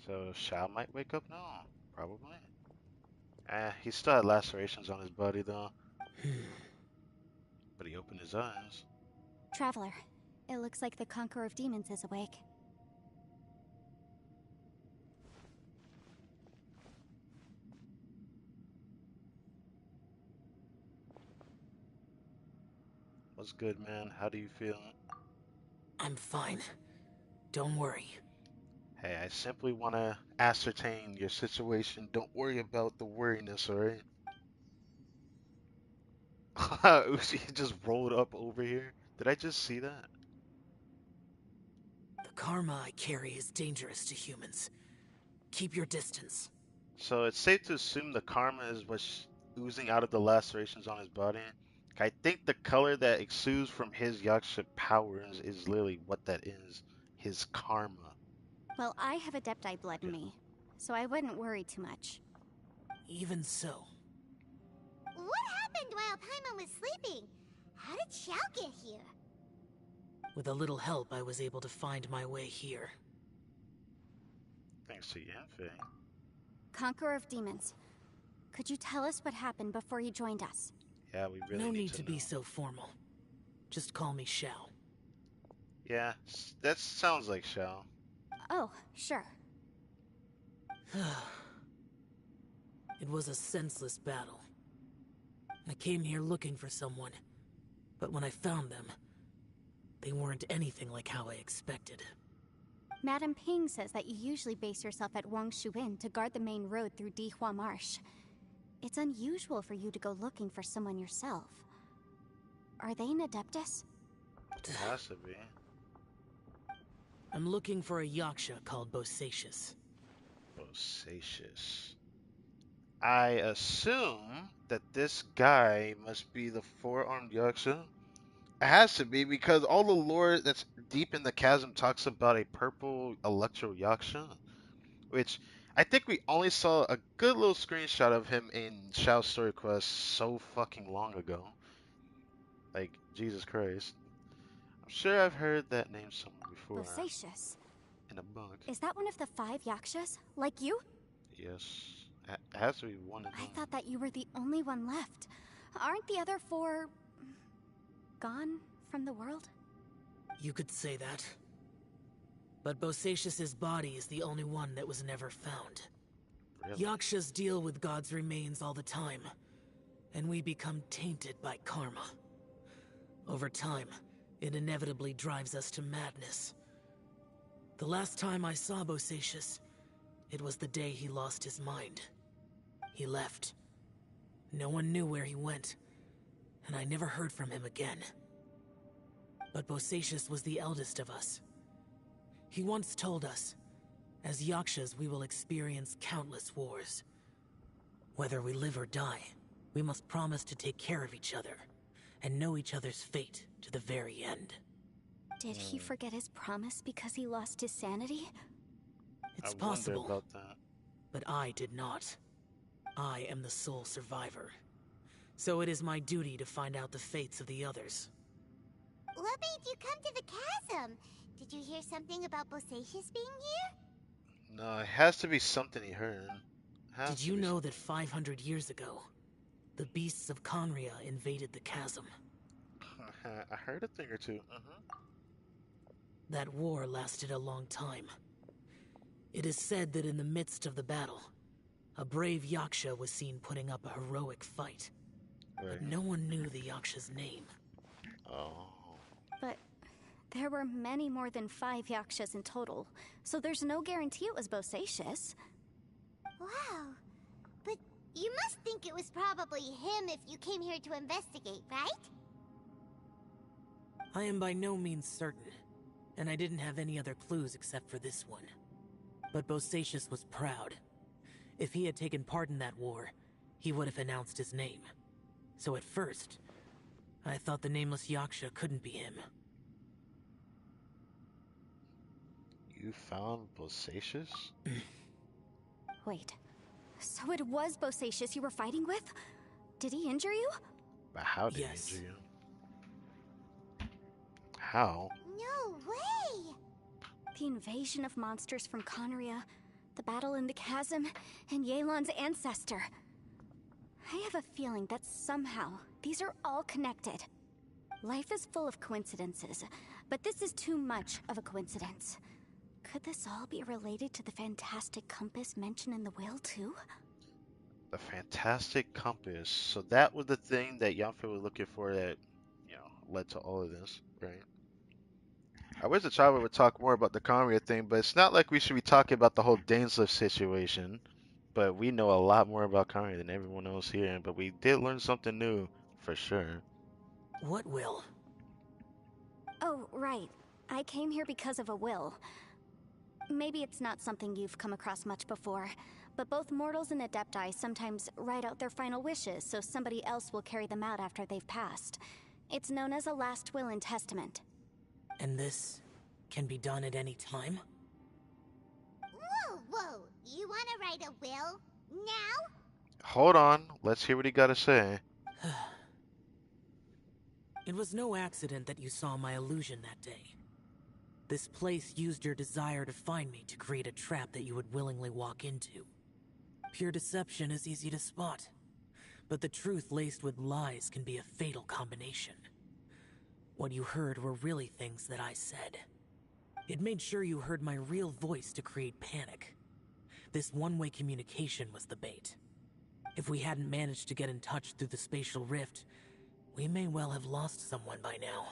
So Shao might wake up now. Probably. He still had lacerations on his body though. But he opened his eyes. Traveler, it looks like the Conqueror of Demons is awake. What's good, man? How do you feel? I'm fine. Don't worry. Hey, I simply want to ascertain your situation. Don't worry about the worriness, alright? Uchi just rolled up over here. Did I just see that? The karma I carry is dangerous to humans. Keep your distance. So it's safe to assume the karma is what's oozing out of the lacerations on his body. I think the color that exudes from his Yaksha powers is literally what that is. His karma. Well, I have Adepti blood in me, so I wouldn't worry too much. Even so. What happened while Paimon was sleeping? How did Xiao get here? With a little help, I was able to find my way here. Thanks to Yanfei. Conqueror of Demons, could you tell us what happened before you joined us? Yeah, we really No need need to to be so formal. Just call me Shao. Yeah, that sounds like Xiao. Oh, sure. It was a senseless battle. I came here looking for someone, but when I found them, they weren't anything like how I expected. Madame Ping says that you usually base yourself at Wangshuin to guard the main road through Dihua Marsh. It's unusual for you to go looking for someone yourself. Are they an Adeptus? It has to be. I'm looking for a Yaksha called Bosacius. Bosacius. I assume that this guy must be the four-armed Yaksha. It has to be because all the lore that's deep in the chasm talks about a purple Electro Yaksha, which I think we only saw a good little screenshot of him in Shao's Story Quest so fucking long ago. Like, Jesus Christ. I'm sure I've heard that name somewhere before. Bosacius? In a book. Is that one of the 5 Yakshas? Like you? Yes. It has to be one of them. I thought that you were the only one left. Aren't the other 4... gone from the world? You could say that. But Bosacius's body is the only one that was never found. Really? Yakshas deal with God's remains all the time, and we become tainted by karma. Over time, it inevitably drives us to madness. The last time I saw Bosacius, it was the day he lost his mind. He left. No one knew where he went, and I never heard from him again. But Bosacius was the eldest of us. He once told us, as Yakshas we will experience countless wars. Whether we live or die, we must promise to take care of each other, and know each other's fate to the very end. Did he forget his promise because he lost his sanity? It's I possible, wonder about that. but I did not. I am the sole survivor. So it is my duty to find out the fates of the others. What made you come to the chasm? Did you hear something about Bosacius being here? No, it has to be something he heard. Did you know that 500 years ago, the beasts of Conria invaded the chasm? I heard a thing or two. That war lasted a long time. It is said that in the midst of the battle, a brave Yaksha was seen putting up a heroic fight. Right. But no one knew the Yaksha's name. Oh. But there were many more than 5 Yakshas in total, so there's no guarantee it was Bosacius. Wow. But you must think it was probably him if you came here to investigate, right? I am by no means certain, and I didn't have any other clues except for this one. But Bosacius was proud. If he had taken part in that war, he would have announced his name. So at first, I thought the nameless Yaksha couldn't be him. You found Bosacius? Wait, so it was Bosacius you were fighting with? Did he injure you? But how did he injure you? How? No way! The invasion of monsters from Conria, the battle in the chasm, and Yelan's ancestor. I have a feeling that somehow these are all connected. Life is full of coincidences, but this is too much of a coincidence. Could this all be related to the fantastic compass mentioned in the will, too? The fantastic compass. So that was the thing that Yanfei was looking for that, led to all of this, right? I wish the child would talk more about the Conria thing, but it's not like we should be talking about the whole Dainsliff situation. But we know a lot more about Conria than everyone else here, but we did learn something new, for sure. What will? Oh, right. I came here because of a will. Maybe it's not something you've come across much before, but both mortals and adepti sometimes write out their final wishes so somebody else will carry them out after they've passed. It's known as a last will and testament. And this can be done at any time? Whoa, whoa. You want to write a will? Now? Hold on. Let's hear what he got to say. It was no accident that you saw my illusion that day. This place used your desire to find me to create a trap that you would willingly walk into. Pure deception is easy to spot, but the truth laced with lies can be a fatal combination. What you heard were really things that I said. It made sure you heard my real voice to create panic. This one-way communication was the bait. If we hadn't managed to get in touch through the spatial rift, we may well have lost someone by now.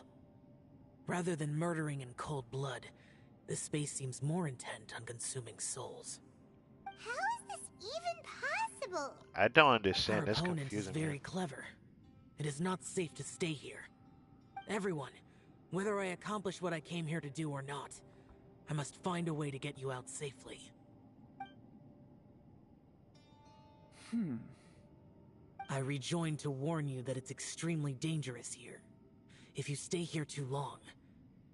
Rather than murdering in cold blood, this space seems more intent on consuming souls. How is this even possible? I don't understand. Our That's opponent confusing. is very clever. It is not safe to stay here. Everyone, whether I accomplish what I came here to do or not, I must find a way to get you out safely. I rejoined to warn you that it's extremely dangerous here. If you stay here too long,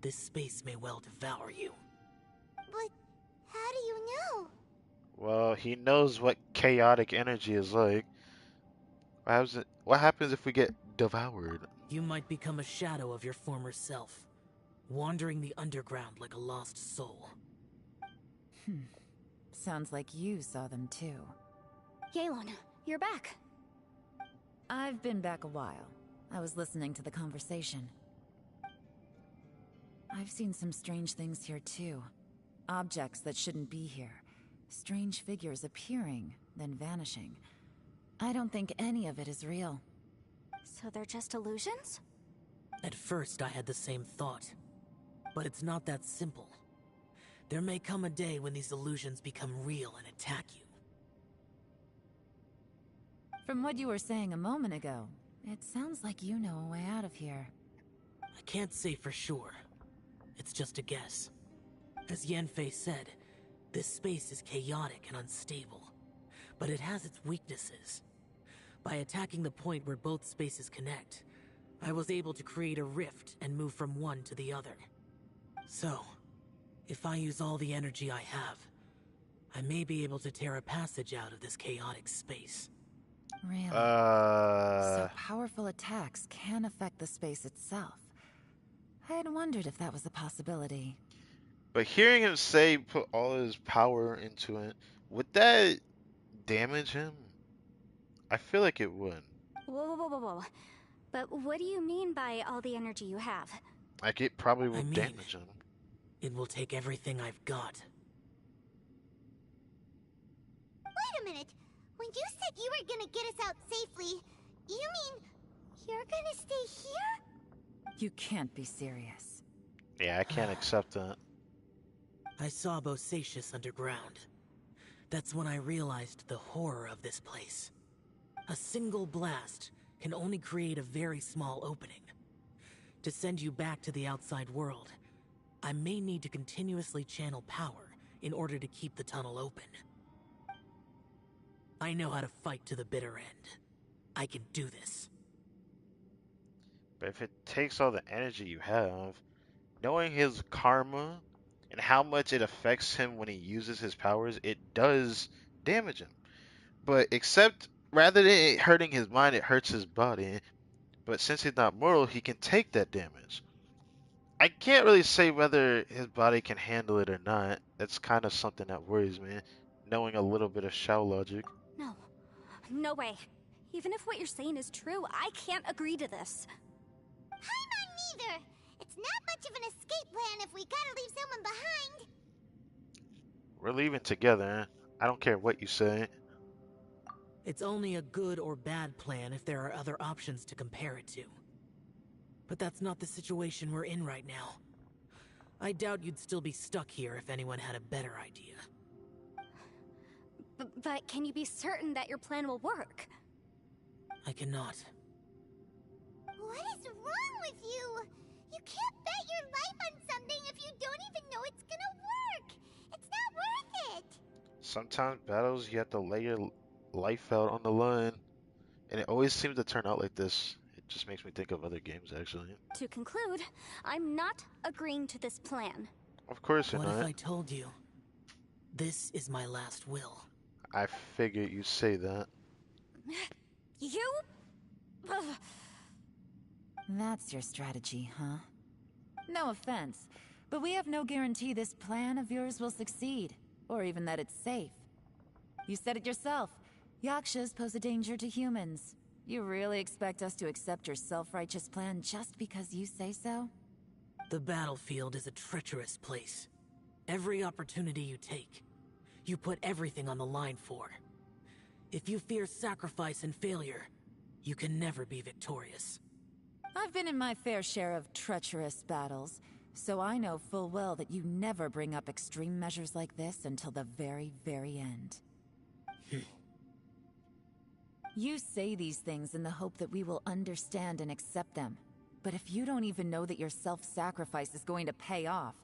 this space may well devour you. But how do you know? Well, he knows what chaotic energy is like. What happens if we get devoured? You might become a shadow of your former self, wandering the underground like a lost soul. Sounds like you saw them too. Yelan, you're back. I've been back a while. I was listening to the conversation. I've seen some strange things here too. Objects that shouldn't be here. Strange figures appearing, then vanishing. I don't think any of it is real. So they're just illusions? At first I had the same thought. But it's not that simple. There may come a day when these illusions become real and attack you. From what you were saying a moment ago, it sounds like you know a way out of here. I can't say for sure. It's just a guess. As Yanfei said, this space is chaotic and unstable, but it has its weaknesses. By attacking the point where both spaces connect, I was able to create a rift and move from one to the other. So, if I use all the energy I have, I may be able to tear a passage out of this chaotic space. Really? So powerful attacks can affect the space itself. I had wondered if that was a possibility. But hearing him say put all his power into it, would that damage him? I feel like it would. Whoa, whoa, whoa, whoa. But what do you mean by all the energy you have? Like it probably will damage him. It will take everything I've got. Wait a minute. When you said you were gonna get us out safely, you mean You're gonna stay here? You can't be serious. Yeah, I can't accept that. I saw Bosacius underground. That's when I realized the horror of this place. A single blast can only create a very small opening. To send you back to the outside world, I may need to continuously channel power in order to keep the tunnel open. I know how to fight to the bitter end. I can do this. But if it takes all the energy you have, knowing his karma and how much it affects him when he uses his powers, it does damage him. But except rather than it hurting his mind, it hurts his body. But since he's not mortal, he can take that damage. I can't really say whether his body can handle it or not. That's kind of something that worries me, knowing a little bit of Shao logic. No. No way. Even if what you're saying is true, I can't agree to this. I'm not neither. It's not much of an escape plan if we gotta leave someone behind. We're leaving together. I don't care what you say. It's only a good or bad plan if there are other options to compare it to. But that's not the situation we're in right now. I doubt you'd still be stuck here if anyone had a better idea. But can you be certain that your plan will work? I cannot. What is wrong with you? You can't bet your life on something if you don't even know it's gonna work. It's not worth it. Sometimes battles you have to lay your life out on the line, and it always seems to turn out like this. It just makes me think of other games, actually. To conclude, I'm not agreeing to this plan. Of course you're What not. if I told you? This is my last will. I figured you'd say that. You? Ugh. That's your strategy, huh? No offense, but we have no guarantee this plan of yours will succeed, or even that it's safe. You said it yourself. Yakshas pose a danger to humans. You really expect us to accept your self-righteous plan just because you say so? The battlefield is a treacherous place. Every opportunity you take, you put everything on the line for. If you fear sacrifice and failure, you can never be victorious. I've been in my fair share of treacherous battles, so I know full well that you never bring up extreme measures like this until the very, very end. You say these things in the hope that we will understand and accept them. But if you don't even know that your self-sacrifice is going to pay off,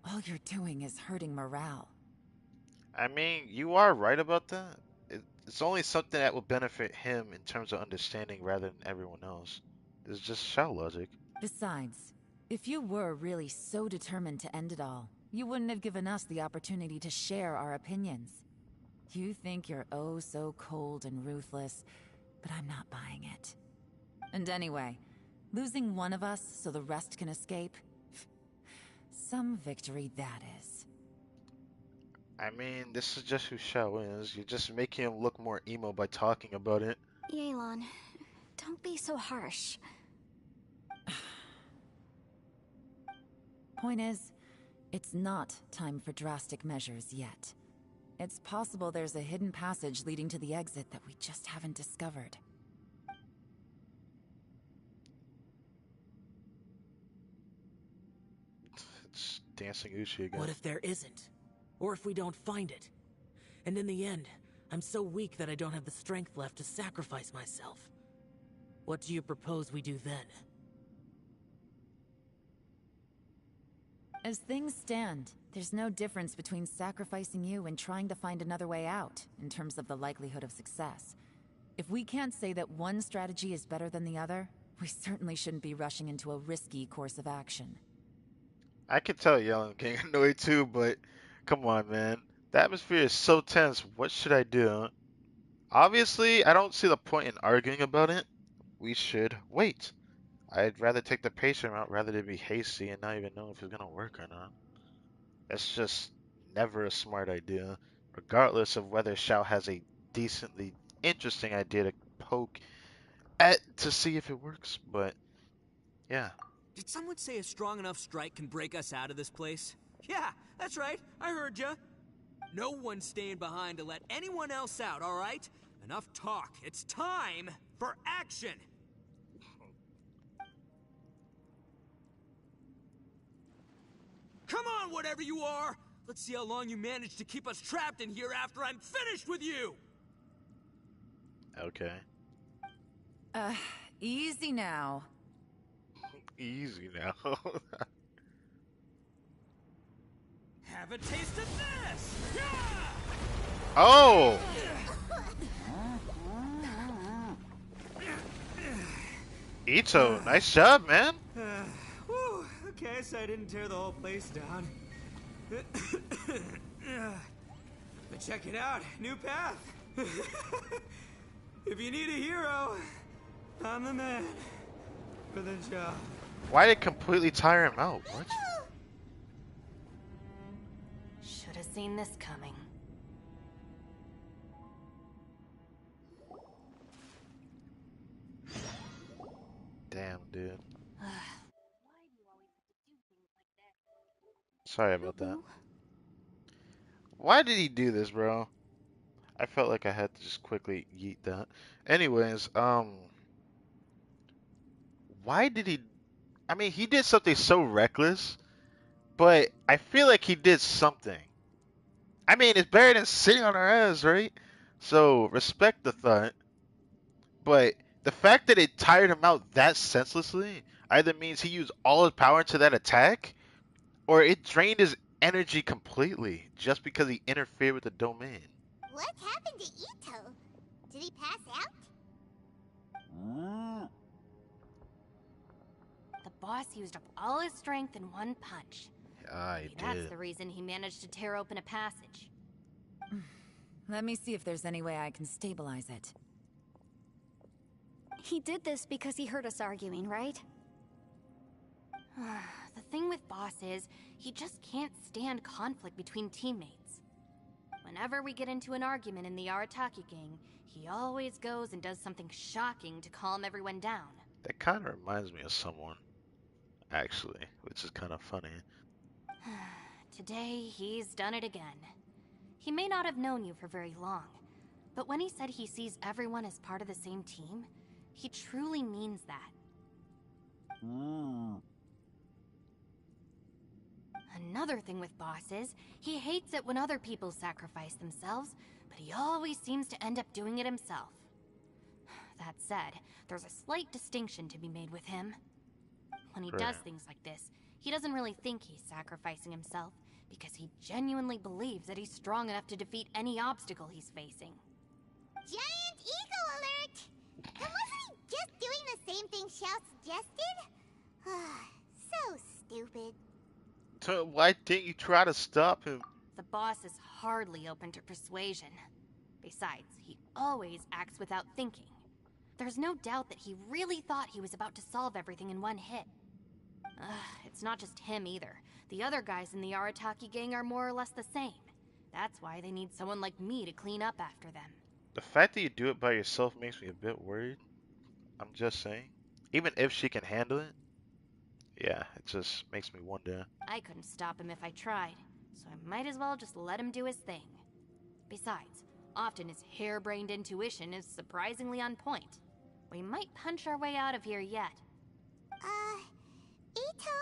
all you're doing is hurting morale. I mean, you are right about that. It's only something that will benefit him in terms of understanding rather than everyone else. It's just Shao logic. Besides, if you were really so determined to end it all, you wouldn't have given us the opportunity to share our opinions. You think you're oh so cold and ruthless, but I'm not buying it. And anyway, losing one of us so the rest can escape? Some victory that is. I mean, this is just who Shao is. You're just making him look more emo by talking about it. Yelan, don't be so harsh. Point is, it's not time for drastic measures yet. It's possible there's a hidden passage leading to the exit that we just haven't discovered. It's dancing Uchi again. What if there isn't? Or if we don't find it? And in the end, I'm so weak that I don't have the strength left to sacrifice myself. What do you propose we do then? As things stand, there's no difference between sacrificing you and trying to find another way out, in terms of the likelihood of success. If we can't say that one strategy is better than the other, we certainly shouldn't be rushing into a risky course of action. I can tell Yelan getting annoyed too, but come on, man. The atmosphere is so tense. What should I do? Obviously, I don't see the point in arguing about it. We should wait. I'd rather take the patient route rather than be hasty and not even know if it's gonna work or not. That's just never a smart idea, regardless of whether Shao has a decently interesting idea to poke at to see if it works. But yeah. Did someone say a strong enough strike can break us out of this place? Yeah, that's right. I heard ya. No one's staying behind to let anyone else out, all right? Enough talk. It's time for action. Come on, whatever you are! Let's see how long you manage to keep us trapped in here after I'm finished with you! Okay. Easy now. Easy now. Have a taste of this! Oh! Ito, nice job, man. Whew, okay, so I didn't tear the whole place down. But check it out, new path. If you need a hero, I'm the man for the job. Why did it completely tire him out? What? Should have seen this coming. Damn, dude. Sorry about that. Why did he do this, bro? I felt like I had to just quickly yeet that. Anyways, why did he... I mean, he did something so reckless, but I feel like he did something. I mean, it's better than sitting on our ass, right? So, respect the thought. But the fact that it tired him out that senselessly either means he used all his power into that attack, or it drained his energy completely just because he interfered with the domain. What happened to Ito? Did he pass out? The boss used up all his strength in one punch. I Maybe that's the reason he managed to tear open a passage. Let me see if there's any way I can stabilize it. He did this because he heard us arguing, right? The thing with Boss is, he just can't stand conflict between teammates. Whenever we get into an argument in the Arataki gang, he always goes and does something shocking to calm everyone down. That kind of reminds me of someone, actually, which is kind of funny. Today, he's done it again. He may not have known you for very long, but when he said he sees everyone as part of the same team, he truly means that. Another thing with Boss is, he hates it when other people sacrifice themselves, but he always seems to end up doing it himself. That said, there's a slight distinction to be made with him. When he does things like this, he doesn't really think he's sacrificing himself, because he genuinely believes that he's strong enough to defeat any obstacle he's facing. Giant ego alert! And wasn't he just doing the same thing Xiao suggested? So stupid. So why didn't you try to stop him? The boss is hardly open to persuasion. Besides, he always acts without thinking. There's no doubt that he really thought he was about to solve everything in one hit. It's not just him either. The other guys in the Arataki gang are more or less the same. That's why they need someone like me to clean up after them. The fact that you do it by yourself makes me a bit worried. I'm just saying. Even if she can handle it, yeah, it just makes me wonder. I couldn't stop him if I tried, so I might as well just let him do his thing. Besides, often his harebrained intuition is surprisingly on point. We might punch our way out of here yet. Ito,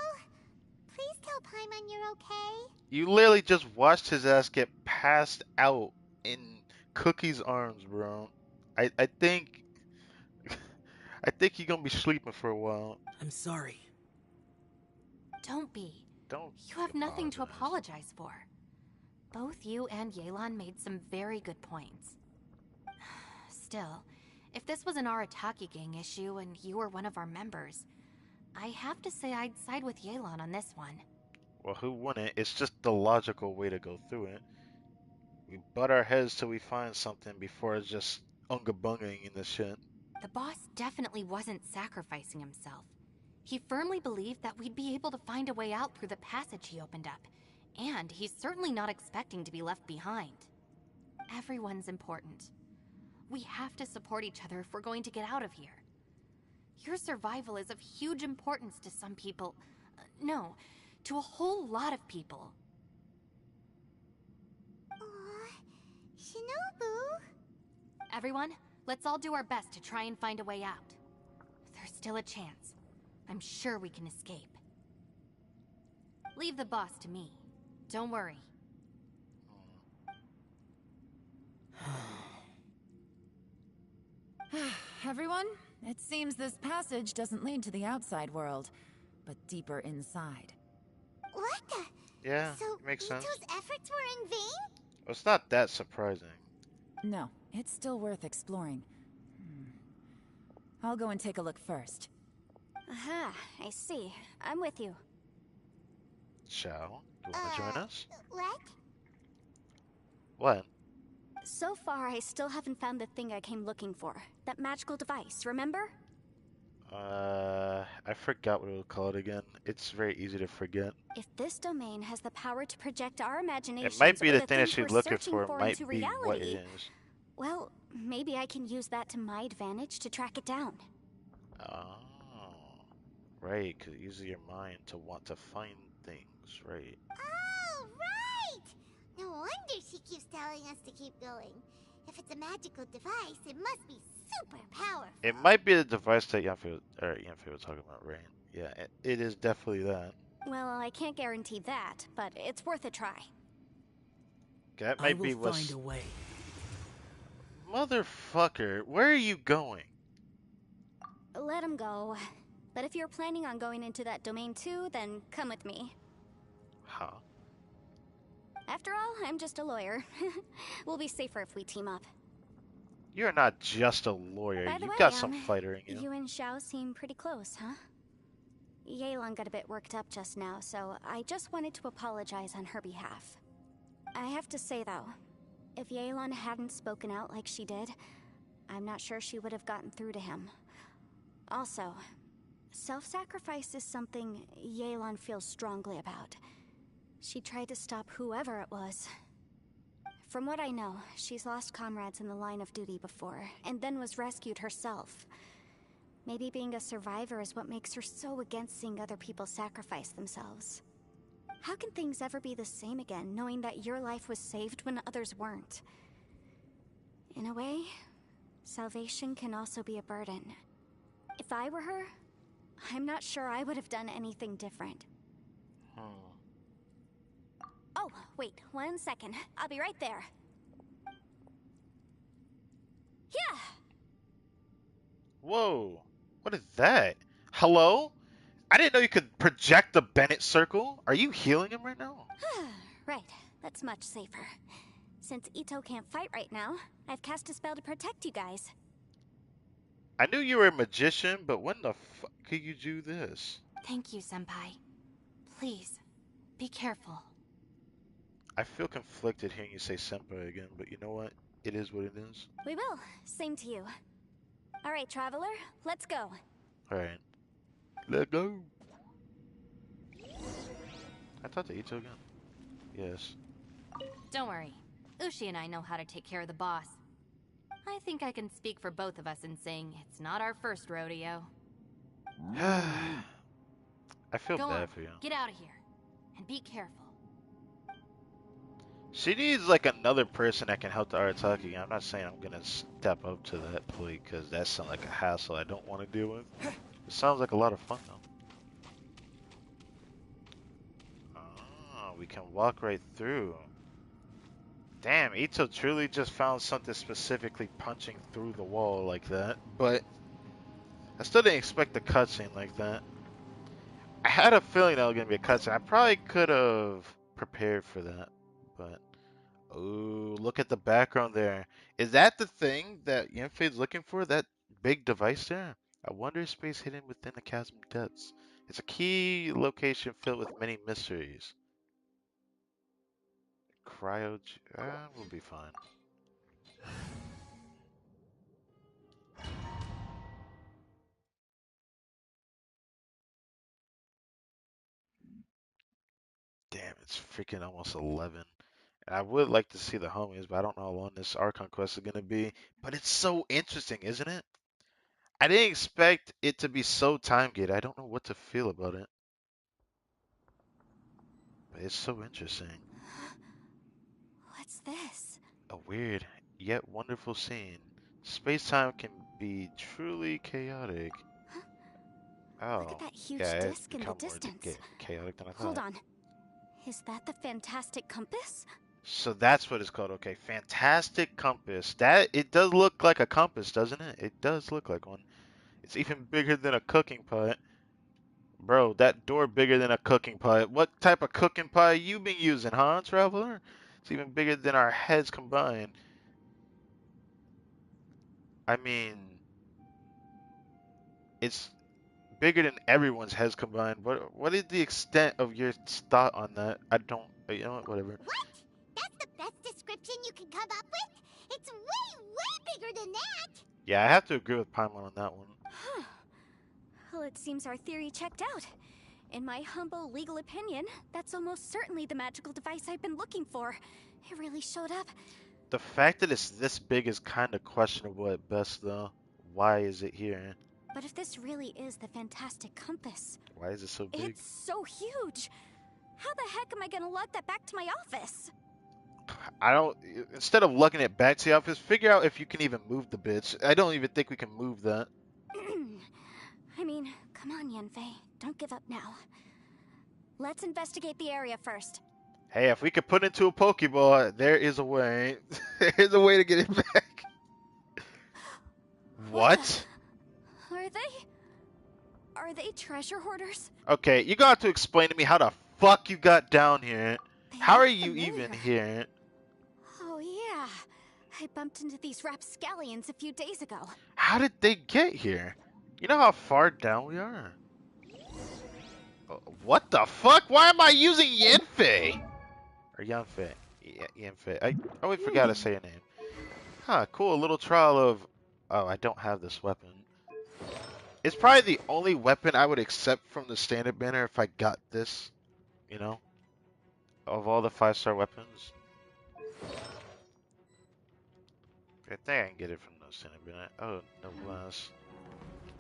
please tell Paimon you're okay. You literally just watched his ass get passed out in Cookie's arms, bro. I think you're gonna be sleeping for a while. I'm sorry. Don't be. Don't. You have nothing to apologize for. Both you and Yelan made some very good points. Still, if this was an Arataki gang issue and you were one of our members, I have to say I'd side with Yelan on this one. Well, who wouldn't? It's just the logical way to go through it. We butt our heads till we find something before it's just unga-bungaing in this shit. The boss definitely wasn't sacrificing himself. He firmly believed that we'd be able to find a way out through the passage he opened up, and he's certainly not expecting to be left behind. Everyone's important. We have to support each other if we're going to get out of here. Your survival is of huge importance to some people. No, to a whole lot of people. Shinobu? Everyone, let's all do our best to try and find a way out. There's still a chance. I'm sure we can escape. Leave the boss to me. Don't worry. Everyone, it seems this passage doesn't lead to the outside world, but deeper inside. What the? Yeah, So makes sense. Ito's efforts were in vain? Well, it's not that surprising. No, it's still worth exploring. I'll go and take a look first. Aha, I see. I'm with you. Shao, you want to join us? What? What? So far, I still haven't found the thing I came looking for. That magical device, remember? I forgot what it was called again. It's very easy to forget. If this domain has the power to project our imaginations, It might be or the the thing that things she's we're looking searching for. It might into be reality, what it is. well, maybe I can use that to my advantage to track it down. Oh, right. Because it uses your mind to want to find things, right? Oh, right! No wonder she keeps telling us to keep going. If it's a magical device, it must be super powerful. It might be the device that Yanfei was talking about, right? Yeah, it is definitely that. Well, I can't guarantee that, but it's worth a try. That I might will be what's... find a way. Motherfucker, where are you going? Let him go. But if you're planning on going into that domain too, then come with me. Huh? After all, I'm just a lawyer. We'll be safer if we team up. You're not just a lawyer. By the You way, got some fighter in you. You and Xiao seem pretty close, huh? Yelan got a bit worked up just now, so I just wanted to apologize on her behalf. I have to say though, if Yelan hadn't spoken out like she did, I'm not sure she would have gotten through to him. Also, self-sacrifice is something Yelan feels strongly about. She tried to stop whoever it was. From what I know, she's lost comrades in the line of duty before, and then was rescued herself. Maybe being a survivor is what makes her so against seeing other people sacrifice themselves. How can things ever be the same again, knowing that your life was saved when others weren't? In a way, salvation can also be a burden. If I were her, I'm not sure I would have done anything different. Oh, wait, 1 second. I'll be right there. Yeah! Whoa. What is that? Hello? I didn't know you could project the Bennett circle. Are you healing him right now? Right, that's much safer. Since Ito can't fight right now, I've cast a spell to protect you guys. I knew you were a magician, but when the fuck could you do this? Thank you, Senpai. Please, be careful. I feel conflicted hearing you say senpai again, but you know what? It is what it is. We will. Same to you. Alright, Traveler, let's go. Alright. Let's go. I thought the Ito again. Yes. Don't worry. Ushi and I know how to take care of the boss. I think I can speak for both of us in saying it's not our first rodeo. I feel Go bad on, for you. get out of here. And be careful. She needs like another person that can help the Arataki. I'm not saying I'm gonna step up to that plate because that sounds like a hassle I don't want to deal with. It sounds like a lot of fun though. Oh, we can walk right through. Damn, Ito truly just found something specifically punching through the wall like that. But I still didn't expect the cutscene like that. I had a feeling that was gonna be a cutscene. I probably could have prepared for that. But oh, look at the background there. Is that the thing that Yanfei's looking for? That big device there? I wonder if space hidden within the chasm depths. It's a key location filled with many mysteries. We'll be fine. Damn, it's freaking almost 11. And I would like to see the homies, but I don't know how long this Archon quest is going to be. But it's so interesting, isn't it? I didn't expect it to be so time-gated. I don't know what to feel about it. But it's so interesting. What's this? A weird, yet wonderful scene. Space-time can be truly chaotic. Oh, Look at that huge yeah, it's disc in the become more distance. chaotic than I thought. Hold on. Is that the fantastic compass? So that's what it's called. Okay, fantastic compass. That it does look like a compass, doesn't it? It does look like one. It's even bigger than a cooking pot. Bro, that door bigger than a cooking pot. What type of cooking pot you been using, huh, Traveler? It's even bigger than our heads combined. I mean, it's bigger than everyone's heads combined. What is the extent of your thought on that? I don't. You know what? Whatever. What? That's the best description you can come up with? It's way, way bigger than that! Yeah, I have to agree with Paimon on that one. Well, it seems our theory checked out. In my humble legal opinion, that's almost certainly the magical device I've been looking for. It really showed up. The fact that it's this big is kind of questionable at best, though. Why is it here? But if this really is the fantastic compass... Why is it so big? It's so huge! How the heck am I gonna lug that back to my office? I don't... Instead of lugging it back to the office, figure out if you can even move the bitch. I don't even think we can move that. I mean, come on, Yanfei. Don't give up now. Let's investigate the area first. Hey, if we could put into a Pokeball, there is a way. There's a way to get it back. What? Are they treasure hoarders? Okay, you're gonna have to explain to me how the fuck you got down here. How are you even here? Oh yeah, I bumped into these rapscallions a few days ago. How did they get here? You know how far down we are? What the fuck? Why am I using Yanfei? Or Yanfei. Yanfei. I always forgot to say your name. Huh, cool. A little trial of... Oh, I don't have this weapon. It's probably the only weapon I would accept from the standard banner if I got this. You know? Of all the 5-star weapons. I think I can get it from the standard banner. Oh, no less.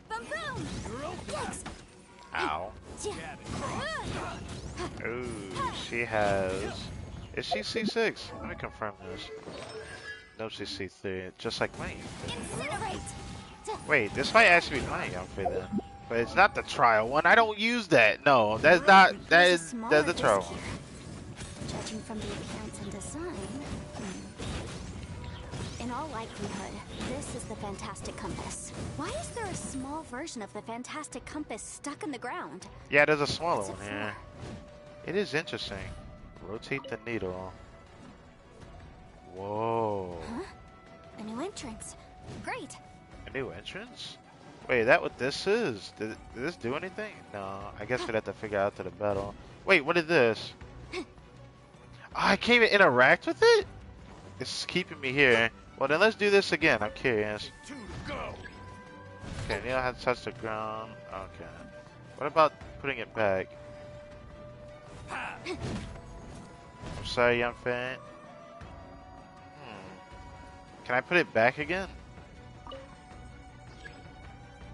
Boom boom! Yes. Ow. Ooh, she has... Is she C6? Let me confirm this. No, she's C3, just like me. Incinerate! Wait, this might actually be my outfit then. But it's not the trial one. I don't use that. No, that's not... That's the trial one. Judging from the appearance and design... In all likelihood, this is the fantastic compass. Why is there a small version of the fantastic compass stuck in the ground? Yeah, there's a smaller one here. It is interesting. Rotate the needle. Whoa. Huh? A new entrance. Great. A new entrance? Wait, is that what this is? Did this do anything? No, I guess we'd have to figure out to the battle. Wait, what is this? Oh, I can't even interact with it? It's keeping me here. Well, then let's do this again. I'm curious. Okay, Neil has to touch the ground. Okay. What about putting it back? I'm sorry, young fan. Can I put it back again?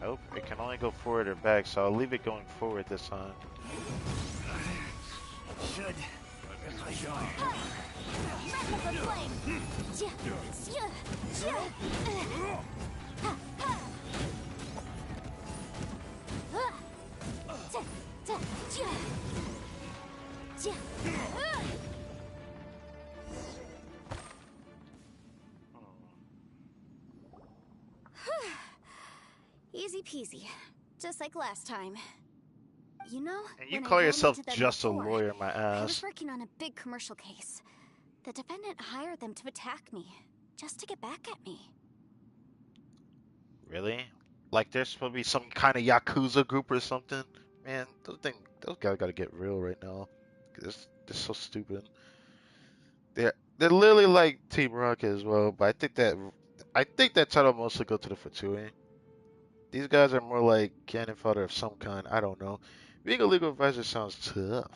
Nope, it can only go forward or back, so I'll leave it going forward this time. Should. Easy peasy. Just like last time. You know, and you when call I ran yourself into them just a before, lawyer, my I was ass. working on a big commercial case. The defendant hired them to attack me, just to get back at me. Really? Like there's supposed to be some kind of Yakuza group or something? Man, those guys gotta get real right now. They're so stupid. They're literally like Team Rocket as well, but I think that title mostly go to the Fatui. These guys are more like cannon fodder of some kind. I don't know. Being a legal advisor sounds tough.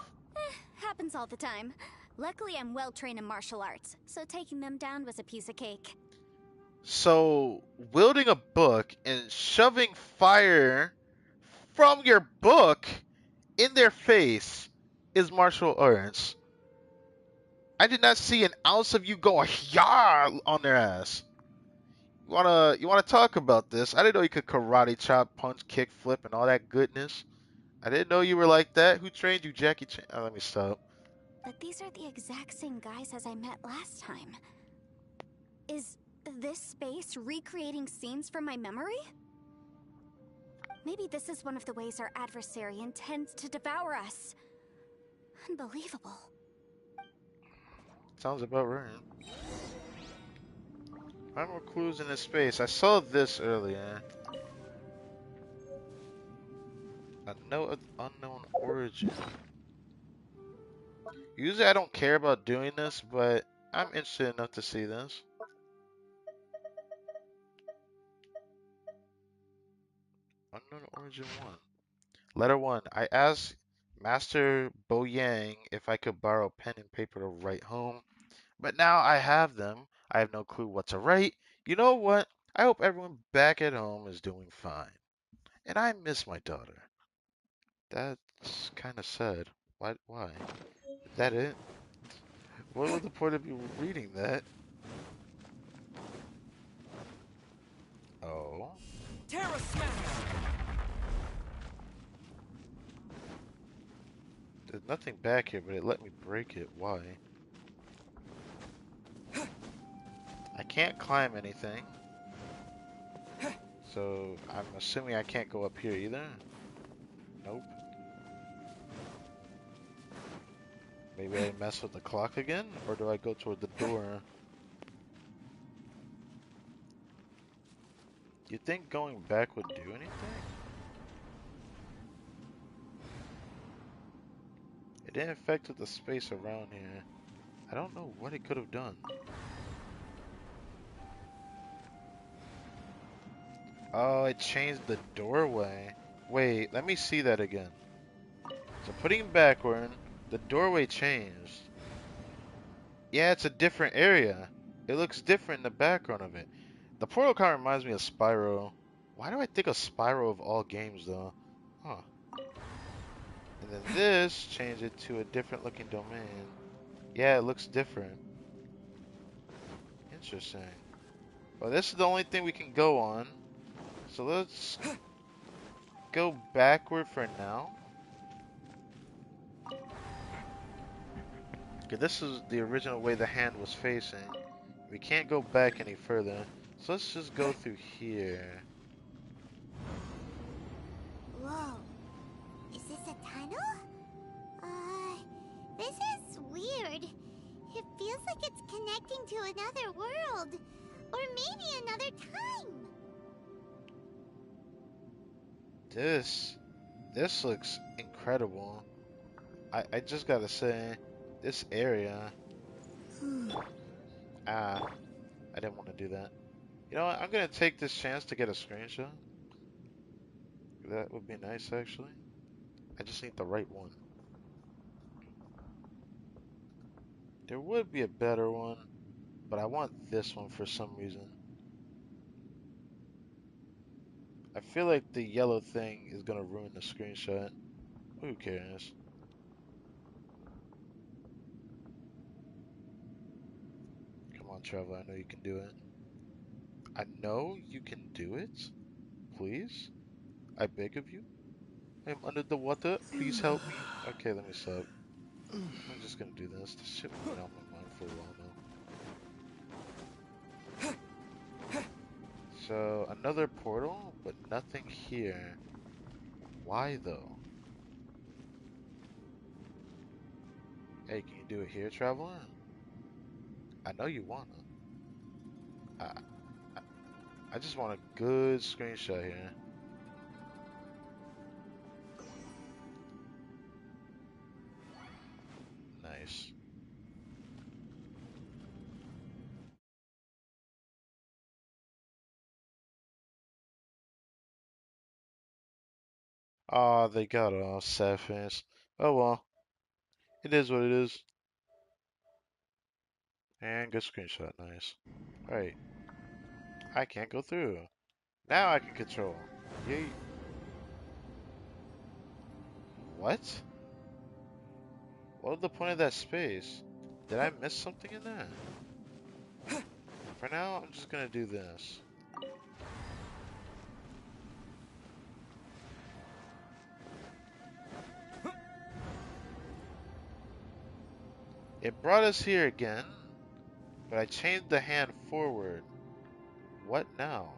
Happens all the time. Luckily, I'm well trained in martial arts, so taking them down was a piece of cake. So, wielding a book and shoving fire from your book in their face is martial arts. I did not see an ounce of you going yah on their ass. You wanna talk about this? I didn't know you could karate chop, punch, kick, flip, and all that goodness. I didn't know you were like that. Who trained you, Jackie Chan? Oh, let me stop. but these are the exact same guys as I met last time. Is this space recreating scenes from my memory? Maybe this is one of the ways our adversary intends to devour us. Unbelievable. Sounds about right. Find more clues in this space. I saw this earlier. A note of unknown origin. Usually I don't care about doing this, but I'm interested enough to see this. Unknown origin 1. Letter 1. I asked Master Bo Yang if I could borrow pen and paper to write home, but now I have them. I have no clue what to write. You know what? I hope everyone back at home is doing fine. And I miss my daughter. That's kind of sad. Why? Is that it? What was the point of you reading that? Oh. Terra Smash! There's nothing back here, but it let me break it. Why? I can't climb anything. So, I'm assuming I can't go up here either. Nope. Maybe I mess with the clock again? Or do I go toward the door? You think going back would do anything? It didn't affect the space around here. I don't know what it could have done. Oh, it changed the doorway. Wait, let me see that again. So putting it backward, the doorway changed. Yeah, it's a different area. It looks different in the background of it. The portal kind of reminds me of Spyro. Why do I think of Spyro of all games, though? Huh. And then this changed it to a different looking domain. Yeah, it looks different. Interesting. Well, this is the only thing we can go on. So let's go backward for now. Okay, this is the original way the hand was facing. We can't go back any further. So let's just go through here. Whoa. Is this a tunnel? This is weird. It feels like it's connecting to another world. Or maybe another time. This looks incredible. I just gotta say, this area. I didn't want to do that. You know what? I'm gonna take this chance to get a screenshot. That would be nice, actually. I just need the right one. There would be a better one, but I want this one for some reason. I feel like the yellow thing is gonna ruin the screenshot. Who cares? Come on, Trevor, I know you can do it. I know you can do it. Please? I beg of you? I'm under the water. Please help me. Okay, let me stop. I'm just gonna do this. This shit has been on my mind for a while now. So, another portal, but nothing here. Why though? Hey, can you do it here, Traveler? I know you wanna. I just want a good screenshot here. Nice. Ah, they got off, sad face. Oh well. It is what it is. And good screenshot, nice. Alright. I can't go through. Now I can control. Yay. What? What was the point of that space? Did I miss something in there? For now, I'm just gonna do this. It brought us here again, but I changed the hand forward. What now?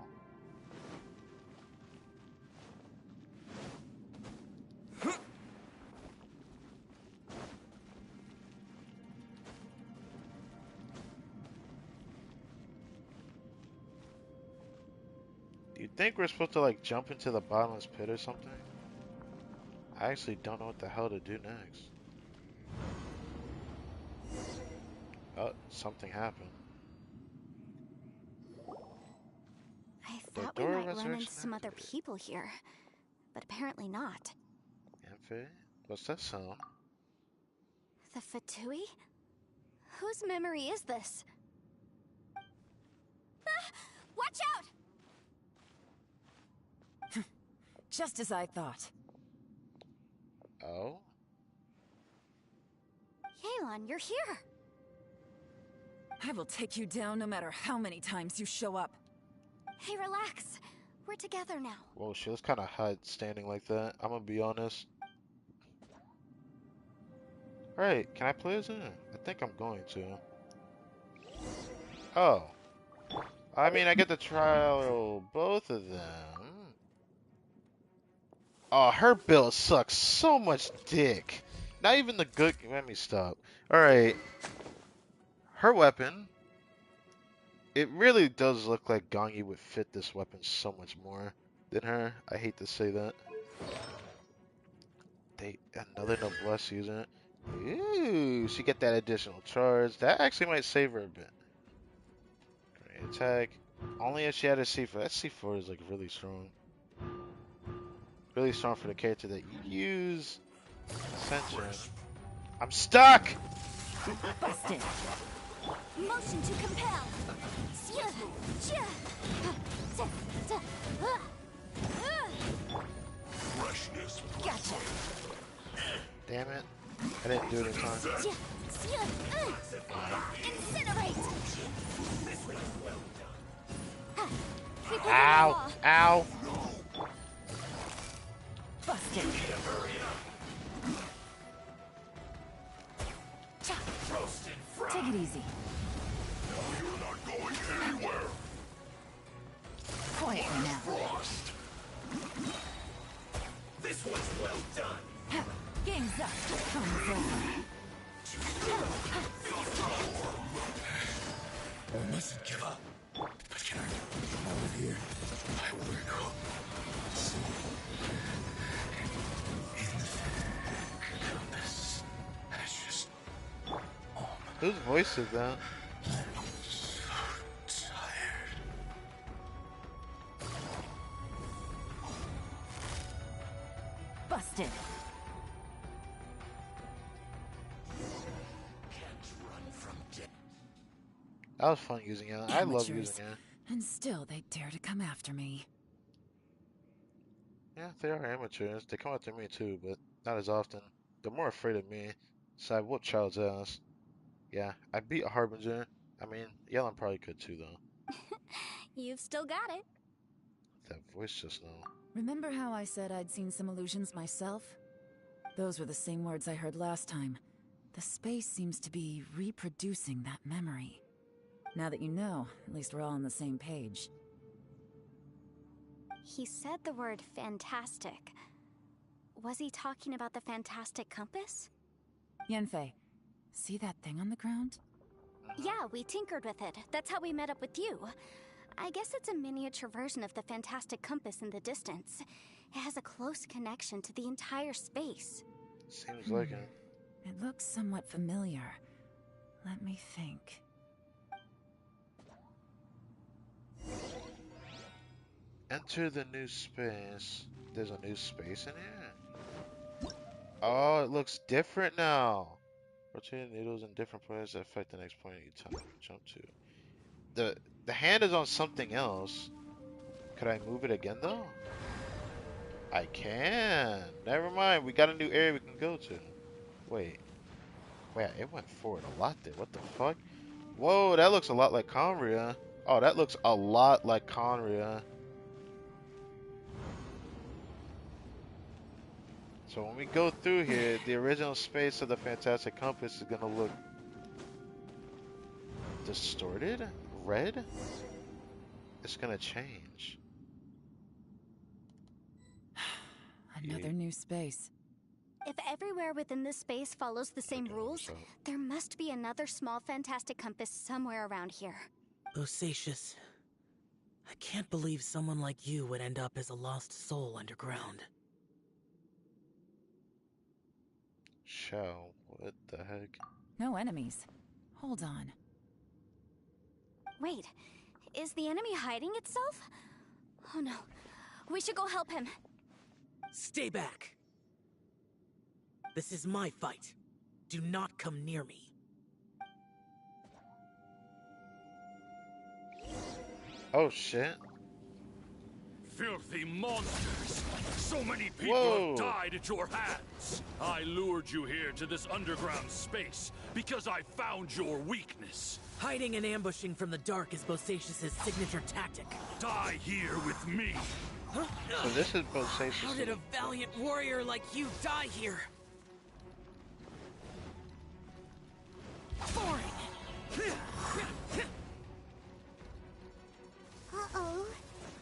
Do you think we're supposed to like jump into the bottomless pit or something? I actually don't know what the hell to do next. Oh, something happened. I thought we might run into some other people here, but apparently not. Amphi? What's that sound? The Fatui? Whose memory is this? Ah! Watch out! Just as I thought. Oh? Yelan, you're here! I will take you down no matter how many times you show up. Hey, relax. We're together now. Whoa, she was kind of hot standing like that. I'm gonna be honest. Alright, can I play as her? I think I'm going to. Oh. I mean, I get to trial both of them. Oh, her build sucks so much dick. Not even the good... Let me stop. Alright. Her weapon. It really does look like Gangi would fit this weapon so much more than her. I hate to say that. Another noblesse user it. Ooh, she get that additional charge. That actually might save her a bit. Great attack. Only if she had a C4. That C4 is like really strong. Really strong for the character that you use. Ascension. I'm stuck! Busted. Motion to compel. Freshness. Gotcha. Damn it. I didn't do it in time. Incinerate. Ow! Ow! Busted. Take it easy. You're not going anywhere. Quietly now. Frost. This was well done. Game's up. Time's over. I mustn't give up. But can I out of here? I will go. See. In the compass. That's just. Whose voice is that? I'm so tired. Busted. That was fun using it. I love using it. And still they dare to come after me. Yeah, they are amateurs. They come after me too, but not as often. They're more afraid of me, so I whoop Child's ass. Yeah, I beat a Harbinger. I mean, Yelan probably could too, though. You've still got it. That voice just now. Remember how I said I'd seen some illusions myself? Those were the same words I heard last time. The space seems to be reproducing that memory. Now that you know, at least we're all on the same page. He said the word fantastic. Was he talking about the fantastic compass? Yenfei, see that thing on the ground? Yeah, we tinkered with it. That's how we met up with you. I guess it's a miniature version of the fantastic compass in the distance. It has a close connection to the entire space. Seems like it. It looks somewhat familiar. Let me think. Enter the new space. There's a new space in here? Oh, it looks different now. Rotating needles in different points that affect the next point you jump to. The hand is on something else. Could I move it again though? I can. Never mind. We got a new area we can go to. Wait, it went forward a lot there. What the fuck? Whoa, that looks a lot like Conria. Oh, that looks a lot like Conria. So when we go through here, the original space of the Fantastic Compass is gonna look distorted? Red? It's gonna change. Another new space. If everywhere within this space follows the same rules, there must be another small fantastic compass somewhere around here. Bosacius, I can't believe someone like you would end up as a lost soul underground. Shell, what the heck? No enemies. Hold on. Wait, is the enemy hiding itself? Oh no, we should go help him. Stay back! This is my fight. Do not come near me. Oh shit. Filthy monsters! So many people have died at your hands! I lured you here to this underground space because I found your weakness. Hiding and ambushing from the dark is Bosacius' signature tactic. Die here with me! Huh? So this is Bosacius. How did a valiant warrior like you die here? Boring! Uh-oh.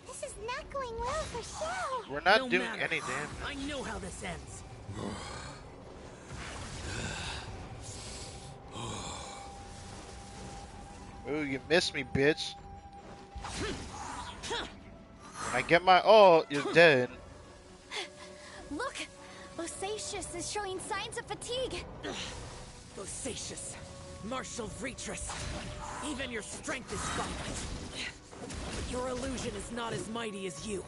This is not going well for Shell. We're not No doing matter. any damage. I know how this ends. Ooh, you missed me, bitch. When I get my ult, you're dead. Look! Bosacius is showing signs of fatigue. Bosacius, martial Retris. Even your strength is finite. But your illusion is not as mighty as you.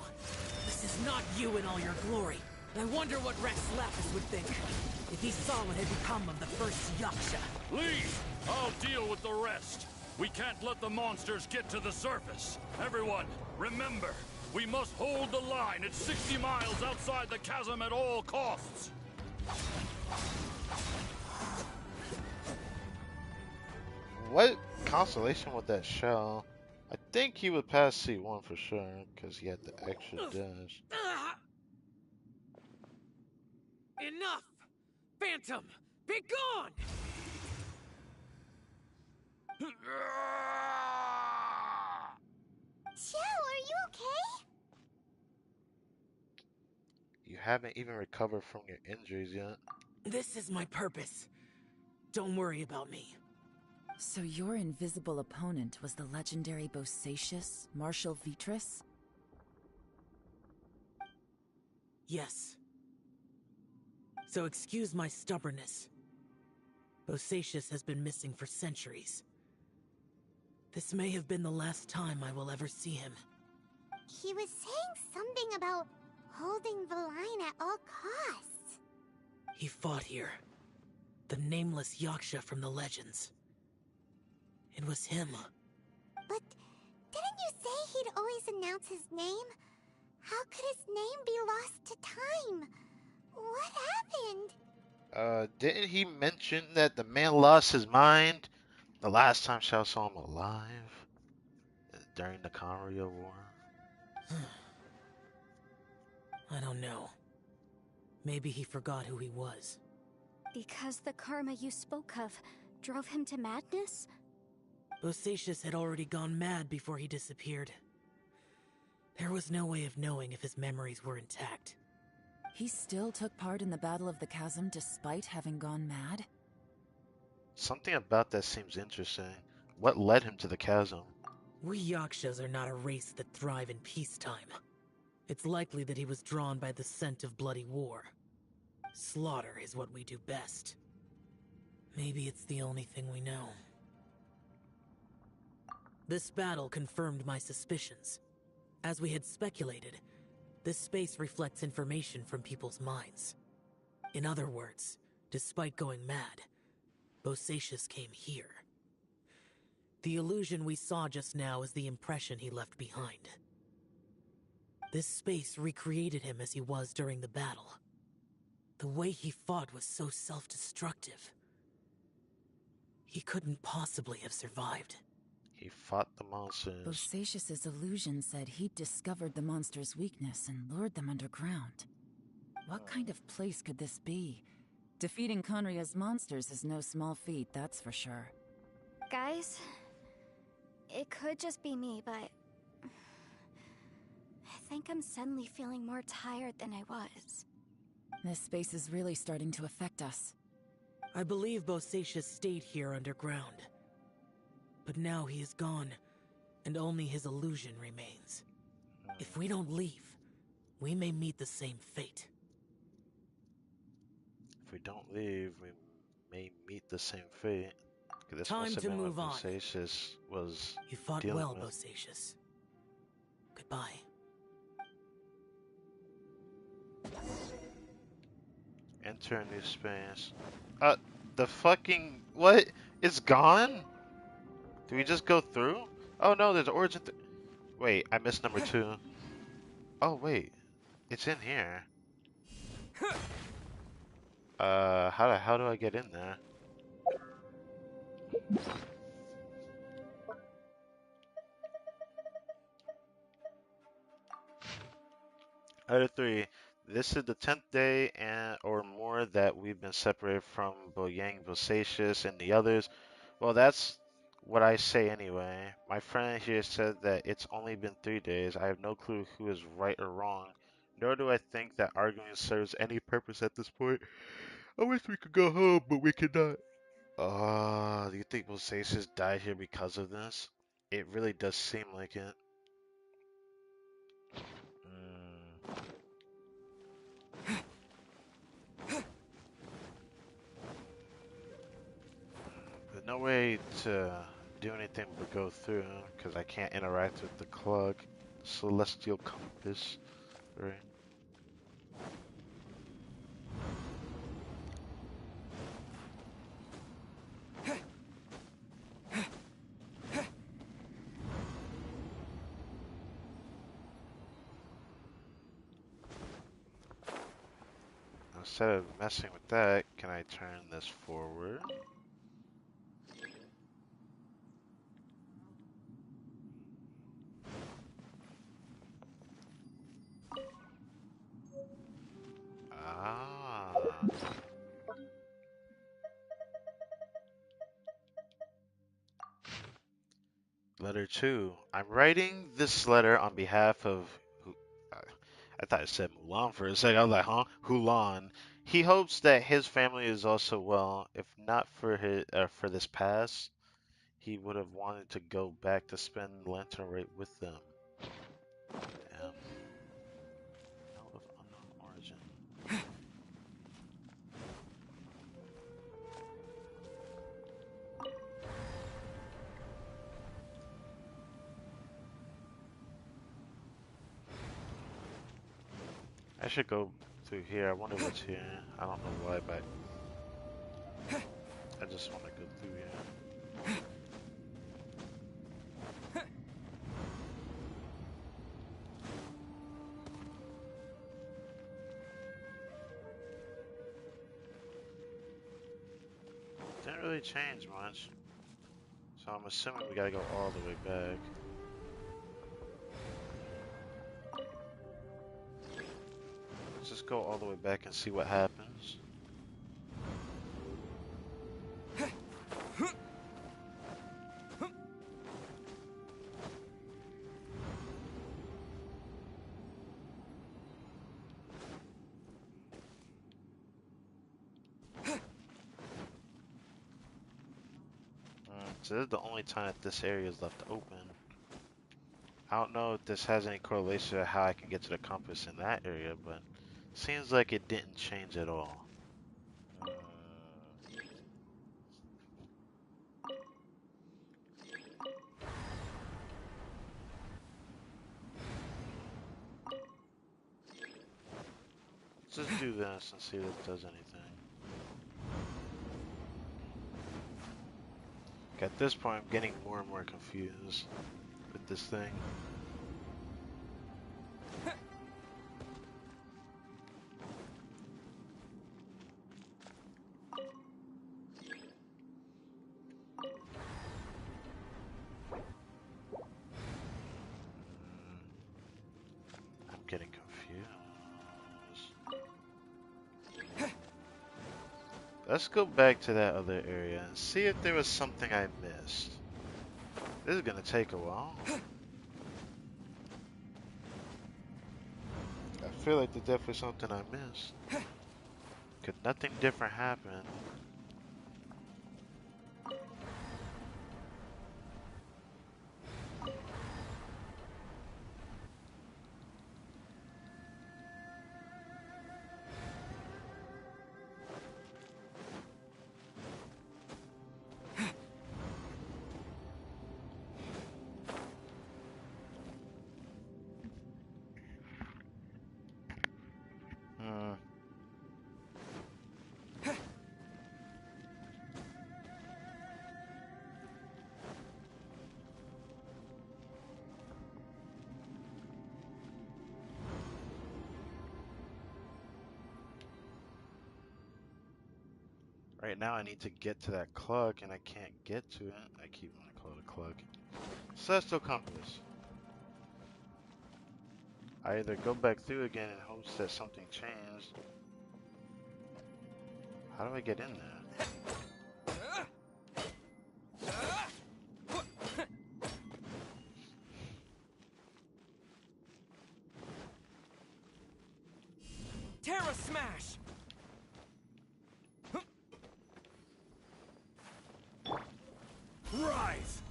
This is not you in all your glory. I wonder what Rex Lapis would think if he saw what had become of the first Yaksha. Leave! I'll deal with the rest. We can't let the monsters get to the surface. Everyone, remember, we must hold the line at 60 miles outside the chasm at all costs. What constellation with that shell? I think he would pass C1 for sure, because he had the extra dash. Enough! Phantom, be gone! Shell, are you okay? You haven't even recovered from your injuries yet. This is my purpose. Don't worry about me. So your invisible opponent was the legendary Bosacius, Marshal Vitris? Yes. So excuse my stubbornness. Bosacius has been missing for centuries. This may have been the last time I will ever see him. He was saying something about holding the line at all costs. He fought here. The nameless Yaksha from the legends. It was him. But didn't you say he'd always announce his name? How could his name be lost to time? What happened? Didn't he mention that the man lost his mind the last time Shao saw him alive? During the Conria War? I don't know. Maybe he forgot who he was. Because the karma you spoke of drove him to madness? Bosacius had already gone mad before he disappeared. There was no way of knowing if his memories were intact. He still took part in the Battle of the Chasm despite having gone mad? Something about that seems interesting. What led him to the chasm? We Yakshas are not a race that thrive in peacetime. It's likely that he was drawn by the scent of bloody war. Slaughter is what we do best. Maybe it's the only thing we know. This battle confirmed my suspicions. As we had speculated, this space reflects information from people's minds. In other words, despite going mad, Bosacius came here. The illusion we saw just now is the impression he left behind. This space recreated him as he was during the battle. The way he fought was so self-destructive. He couldn't possibly have survived. He fought the monsters. Bosacius's illusion said he'd discovered the monster's weakness and lured them underground. What kind of place could this be? Defeating Conria's monsters is no small feat, that's for sure. Guys, It could just be me, but I think I'm suddenly feeling more tired than I was. This space is really starting to affect us. I believe Bosacius stayed here underground. But now he is gone, and only his illusion remains. If we don't leave, we may meet the same fate. If we don't leave, we may meet the same fate. This Time must have to been move what on. Bosacius was You fought dealing well, with. Bosacius. Goodbye. Enter a new space. The fucking... What? It's gone? Do we just go through? Oh no, there's origin... Wait, I missed number 2. Oh wait, it's in here. How do I get in there? Item 3. This is the 10th day or more that we've been separated from Boyang, Bosacius, and the others. Well, that's what I say anyway. My friend here said that it's only been 3 days. I have no clue who is right or wrong, nor do I think that arguing serves any purpose at this point. I wish we could go home, but we cannot. Do you think Bosacius died here because of this? It really does seem like it. There's no way to do anything but go through, because I can't interact with the clock. Celestial compass. Right. Instead of messing with that, can I turn this forward? Ah. Letter 2. I'm writing this letter on behalf of... I thought it said Mulan for a second. I was like, huh? Hulan. He hopes that his family is also well. If not for for this past, he would have wanted to go back to spend Lantern Rite with them. Damn. Note of unknown origin. I should go through here. I wonder what's here. I don't know why, but I just want to go through here. Didn't really change much. So I'm assuming we gotta go all the way back. Let's just go all the way back and see what happens. So this is the only time that this area is left open. I don't know if this has any correlation to how I can get to the compass in that area, but seems like it didn't change at all. Let's just do this and see if it does anything. At this point, I'm getting more and more confused with this thing. I'm getting confused. Let's go back to that other area and see if there was something I missed. This is gonna take a while. I feel like there's definitely something I missed. Could nothing different happen? Right now I need to get to that clug and I can't get to it. I keep wanting to call it a clug. Celestial compass. I either go back through again in hopes that something changed. How do I get in there? Terra Smash! Rise!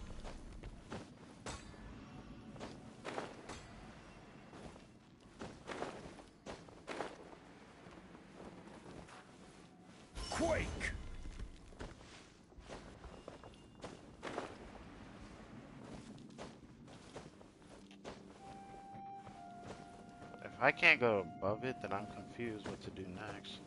Quake! If I can't go above it, then I'm confused what to do next.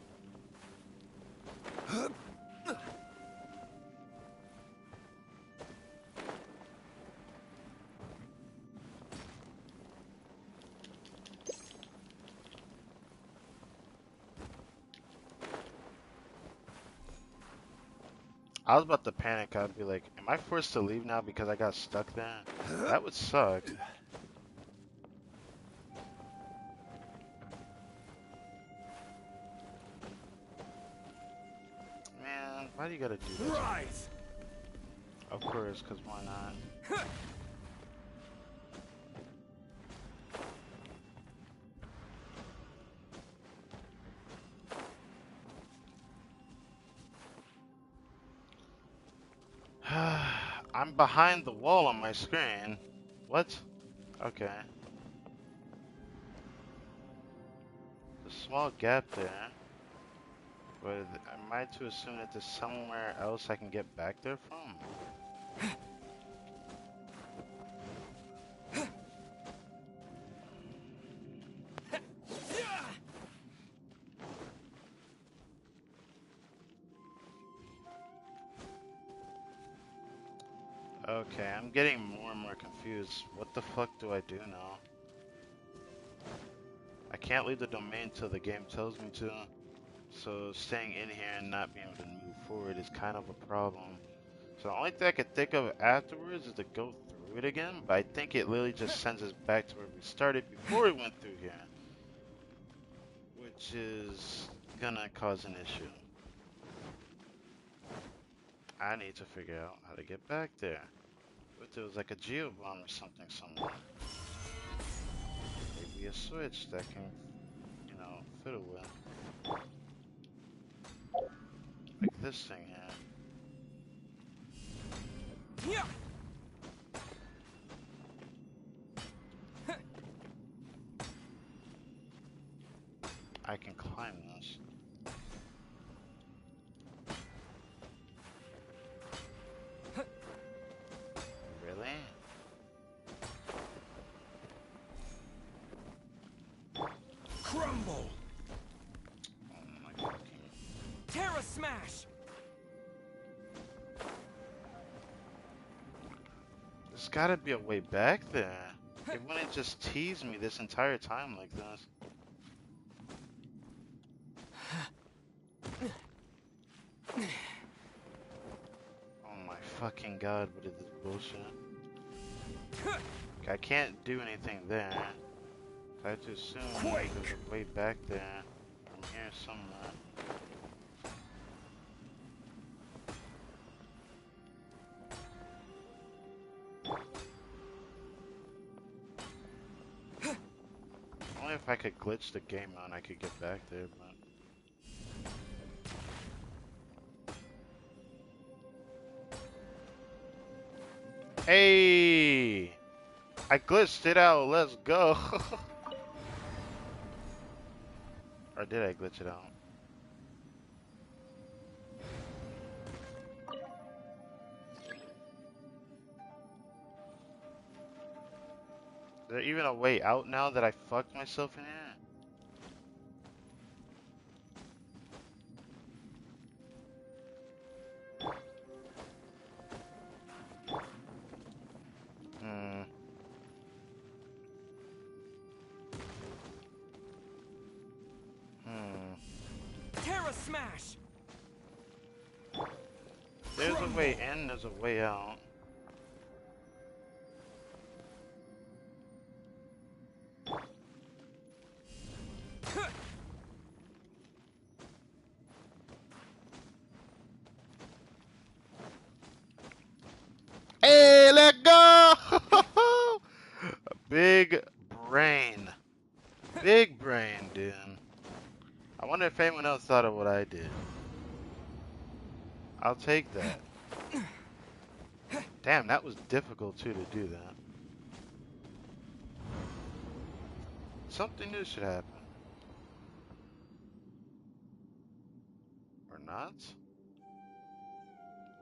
I was about to panic. I'd be like, am I forced to leave now because I got stuck there? That would suck. Man, why do you gotta do that? Rise! Of course, because why not? I'm behind the wall on my screen. What? Okay. A small gap there. But am I to assume that there's somewhere else I can get back there from? Okay, I'm getting more and more confused. What the fuck do I do now? I can't leave the domain till the game tells me to. So staying in here and not being able to move forward is kind of a problem. So the only thing I could think of afterwards is to go through it again, but I think it literally just sends us back to where we started before we went through here. Which is gonna cause an issue. I need to figure out how to get back there. If there was like a geobomb or something somewhere. Maybe a switch that can, you know, fiddle with. Like this thing here. Yeah. I can climb this. Really? Crumble! Oh my fucking... Terra Smash! There's gotta be a way back there. It wouldn't just tease me this entire time like this. Oh my fucking god, what is this bullshit? I can't do anything there. I have to assume there's a way back there from here somewhere. Only if I could glitch the game out I could get back there, but... Hey! I glitched it out, let's go! Or did I glitch it out? Is there even a way out now that I fucked myself in here? Terra Smash! There's a way in, there's a way out. Hey, let go! Big brain. Big brain, dude. I wonder if anyone else thought of what I did. I'll take that. Damn, that was difficult too to do that. Something new should happen. Or not?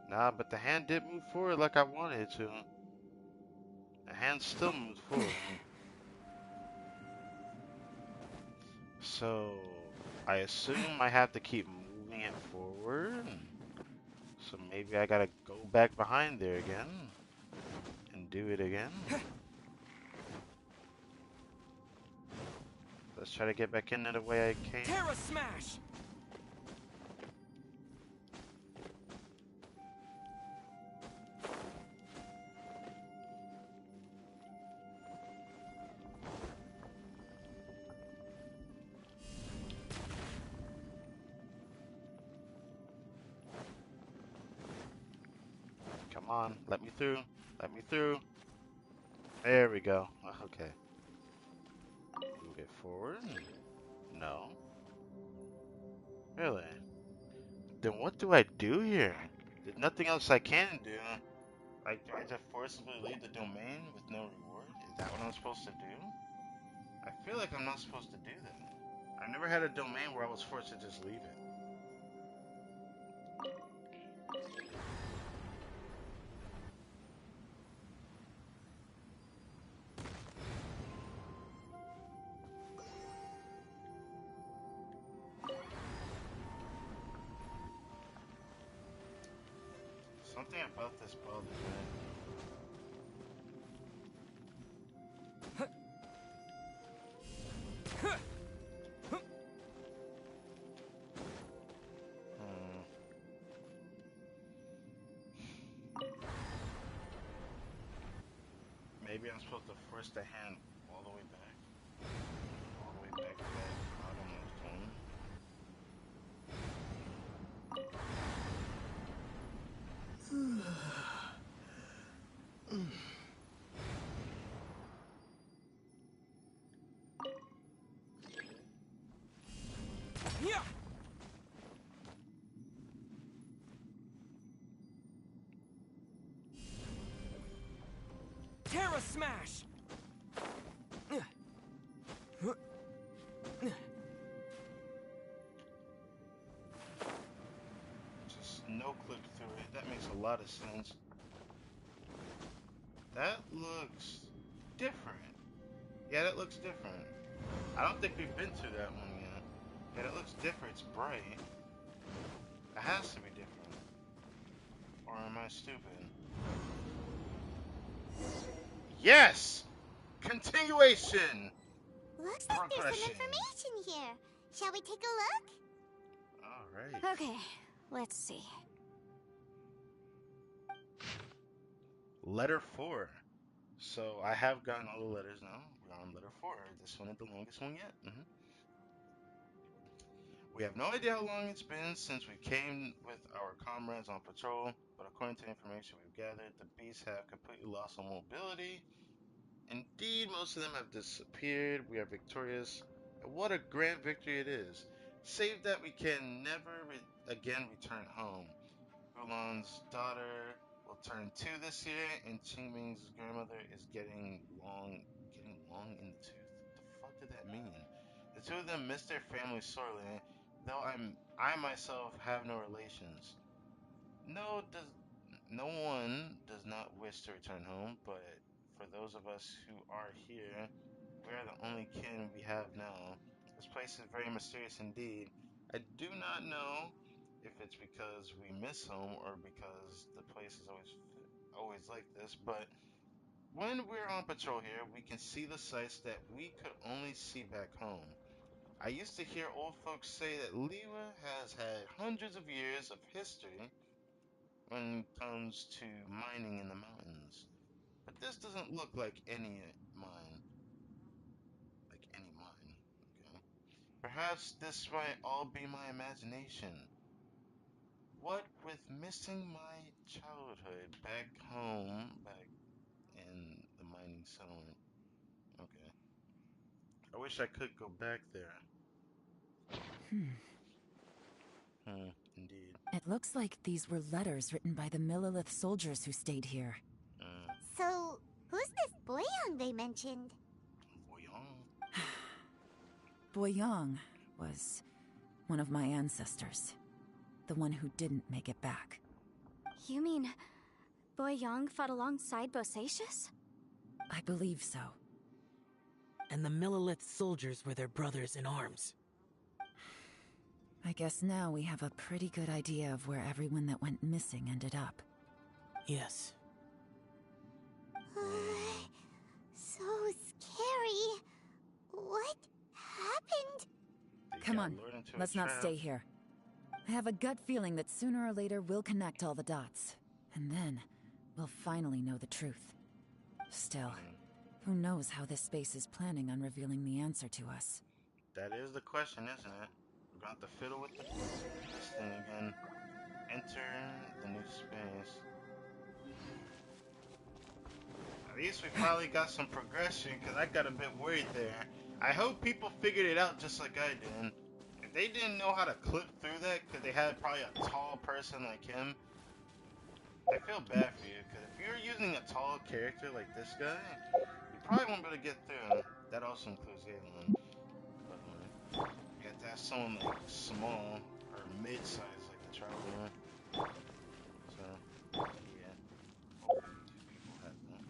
Nah, but the hand did move forward like I wanted it to. The hand still moved forward. So, I assume I have to keep moving it forward. So maybe I gotta go back behind there again. And do it again. Let's try to get back in there the way I came. Terra Smash! Come on, let me through. Let me through. There we go. Okay. Move it forward. No. Really? Then what do I do here? There's nothing else I can do. Like, do I just forcibly leave the domain with no reward? Is that what I'm supposed to do? I feel like I'm not supposed to do that. I've never had a domain where I was forced to just leave it. Something about this bothers me. Maybe I'm supposed to force the hand all the way back. All the way back to that bottommost one. Yeah. Terra Smash! Just no click through it. That makes a lot of sense. That looks different. Yeah, that looks different. I don't think we've been through that one yet. Yeah, that looks different. It's bright. It has to be different. Or am I stupid? Yes! Continuation! Looks like there's some information here. Shall we take a look? Alright. Okay, let's see. Letter 4. So I have gotten all the letters now. We're on letter 4. This one is the longest one yet. We have no idea how long it's been since we came with our comrades on patrol, but according to the information we've gathered, the beasts have completely lost all mobility Indeed, most of them have disappeared. We are victorious. And what a grand victory it is. Save that we can never again return home. Wulan's daughter will turn 2 this year, and Qingming's grandmother is getting long in the tooth. What the fuck did that mean? The two of them miss their family sorely, though I myself have no relations. No one does not wish to return home, but for those of us who are here, we are the only kin we have now. This place is very mysterious indeed. I do not know if it's because we miss home or because the place is always like this, but when we're on patrol here, we can see the sights that we could only see back home. I used to hear old folks say that Liwa has had hundreds of years of history when it comes to mining in the mountains. But this doesn't look like any mine. Okay. Perhaps this might all be my imagination. What with missing my childhood back home, back in the mining settlement. Okay. I wish I could go back there. Indeed. It looks like these were letters written by the Millelith soldiers who stayed here. So, who's this Boyang they mentioned? Boyang was one of my ancestors. The one who didn't make it back. You mean Boyang fought alongside Bosacius? I believe so. And the Millelith soldiers were their brothers in arms. I guess now we have a pretty good idea of where everyone that went missing ended up. Yes. So scary. What happened? Come on, let's not stay here. I have a gut feeling that sooner or later we'll connect all the dots. And then, we'll finally know the truth. Still, who knows how this space is planning on revealing the answer to us. That is the question, isn't it? We're going to fiddle with this thing again. Enter the new space. At least we finally got some progression, because I got a bit worried there. I hope people figured it out just like I did. If they didn't know how to clip through that, because they had probably a tall person like him, I feel bad for you, because if you're using a tall character like this guy, you probably won't be able to get through. That also includes Yelan. But you have to have someone like small or mid-size like the Traveler. So, yeah. Hopefully people have that.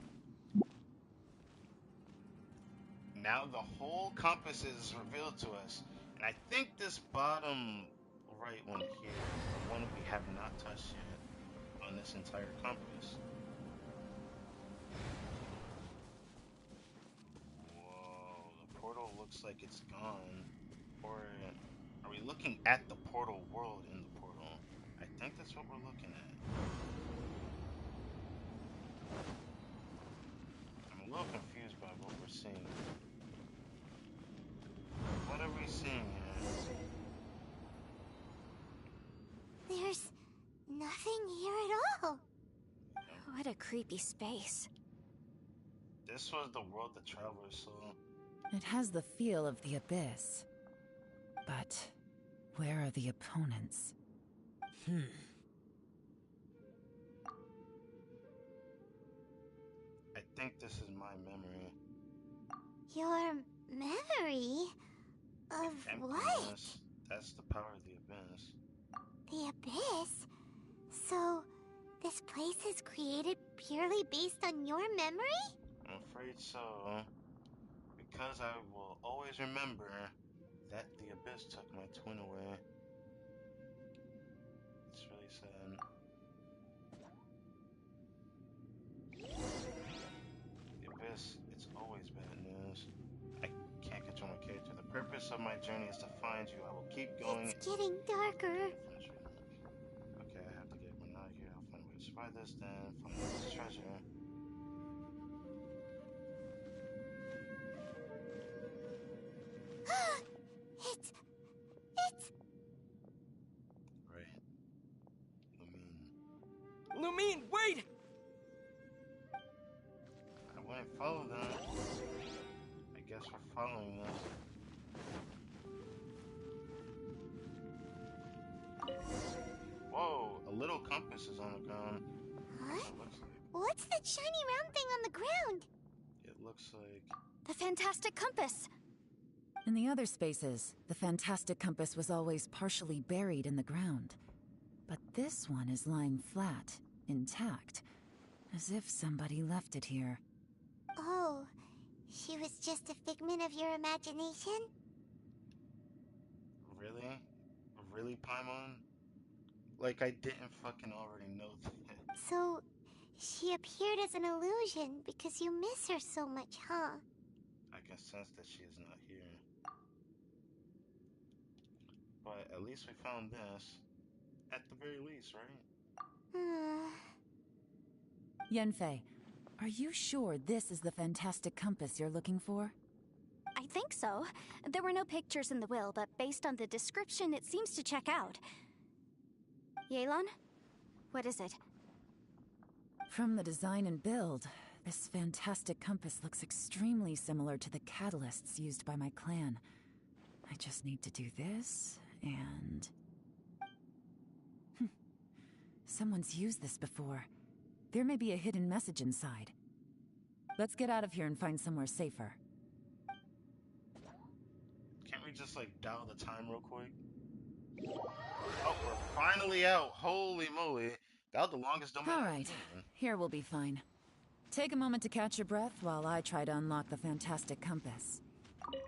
Now the whole compass is revealed to us. And I think this bottom right one here, the one we have not touched yet on this entire compass. Whoa, the portal looks like it's gone. Or are we looking at the portal world in the portal? I think that's what we're looking at. I'm a little confused by what we're seeing. What are we seeing here? There's nothing here at all. What a creepy space. This was the world the Travelers saw. It has the feel of the Abyss. But where are the opponents? I think this is my memory. Your memory? Of what? That's the power of the Abyss. The Abyss? So, this place is created purely based on your memory? I'm afraid so. Because I will always remember that the Abyss took my twin away. It's really sad. The Abyss, it's always bad news. I can't control my character. The purpose of my journey is to find you. I will keep going. It's getting darker. Okay, I have to get everyone out of here. I'll find a way to survive this, then find this treasure. It's... Right. Lumine, wait! I wouldn't follow them. guess we're following this. Whoa, a little compass is on the ground. Huh? What's that shiny round thing on the ground? It looks like... The fantastic compass! In the other spaces, the fantastic compass was always partially buried in the ground. But this one is lying flat, intact, as if somebody left it here. Oh, she was just a figment of your imagination? Really? Really, Paimon? Like I didn't fucking already know that. So, she appeared as an illusion because you miss her so much, huh? I can sense that she is not here. But at least we found this. At the very least, right? Yenfei, are you sure this is the fantastic compass you're looking for? I think so. There were no pictures in the will, but based on the description, it seems to check out. Yelan? What is it? From the design and build, this fantastic compass looks extremely similar to the catalysts used by my clan. I just need to do this, and... Someone's used this before. There may be a hidden message inside. Let's get out of here and find somewhere safer. Can't we just, like, dial the time real quick? Oh, we're finally out. Holy moly. That was the longest domain. Alright, here we'll be fine. Take a moment to catch your breath while I try to unlock the fantastic compass. Man,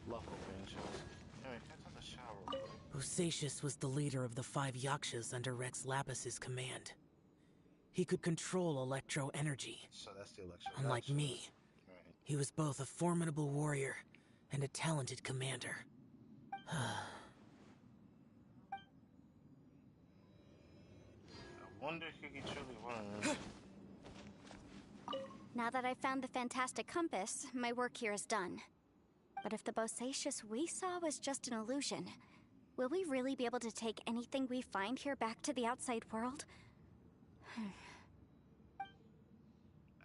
love opening shows. Anyway, can I take a shower? Bosacius was the leader of the 5 Yakshas under Rex Lapis's command. He could control electro energy. So that's the electro. Unlike me, he was both a formidable warrior and a talented commander. I wonder who he truly was. Now that I've found the fantastic compass, my work here is done. But if the Bosacius we saw was just an illusion, will we really be able to take anything we find here back to the outside world? I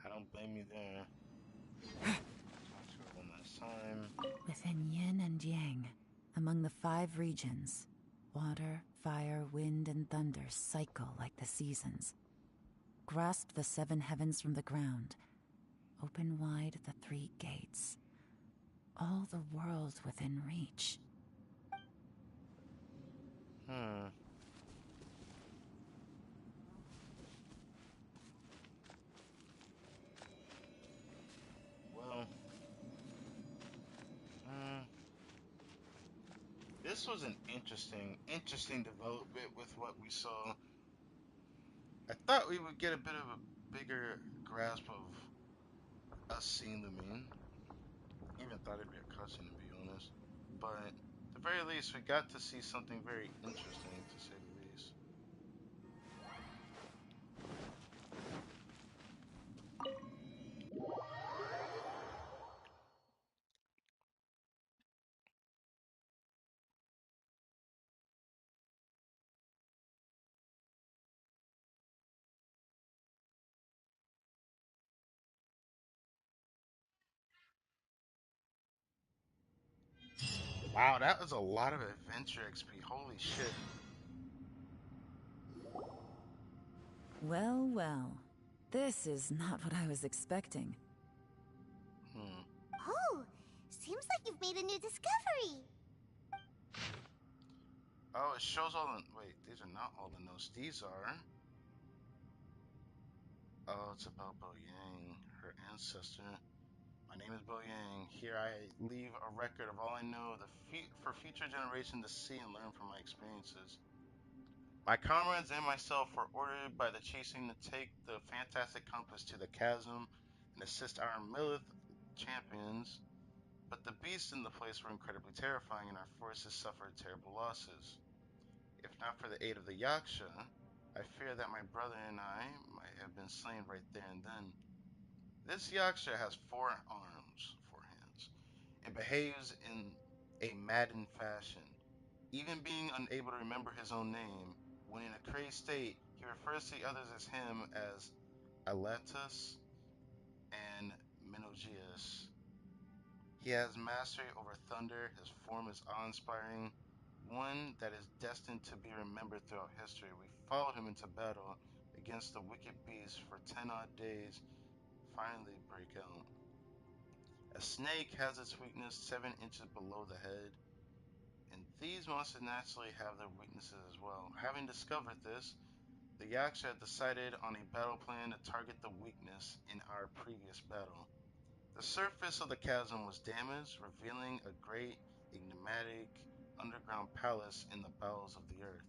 don't blame you there. Talk to her one last time. Within yin and yang, among the 5 regions, water, fire, wind, and thunder cycle like the seasons. Grasp the 7 heavens from the ground. Open wide the 3 gates. All the world within reach. Well, this was an interesting development with what we saw. I thought we would get a bit of a bigger grasp of us seeing the moon. Even thought it'd be a cutscene, to be honest. But at the very least, we got to see something very interesting, to say the least. Wow, that was a lot of adventure XP. Holy shit. Well, well. This is not what I was expecting. Oh, seems like you've made a new discovery. Oh, it shows all the... Wait, these are not all the notes. These are... Oh, it's about Bo Yang, her ancestor. My name is Bo Yang. Here I leave a record of all I know for future generations to see and learn from my experiences. My comrades and myself were ordered by the Chasing to take the fantastic compass to the chasm and assist our Millith champions, but the beasts in the place were incredibly terrifying and our forces suffered terrible losses. If not for the aid of the Yaksha, I fear that my brother and I might have been slain right there and then. This Yaksha has 4 arms, 4 hands, and behaves in a maddened fashion. Even being unable to remember his own name, when in a crazed state, he refers to others as him as Alatus. Belgius. He has mastery over thunder. His form is awe-inspiring, one that is destined to be remembered throughout history. We followed him into battle against the wicked beast for 10 odd days, finally break out. A snake has its weakness 7 inches below the head, and these monsters naturally have their weaknesses as well. Having discovered this, the Yaksha decided on a battle plan to target the weakness in our previous battle. The surface of the chasm was damaged, revealing a great enigmatic underground palace in the bowels of the earth.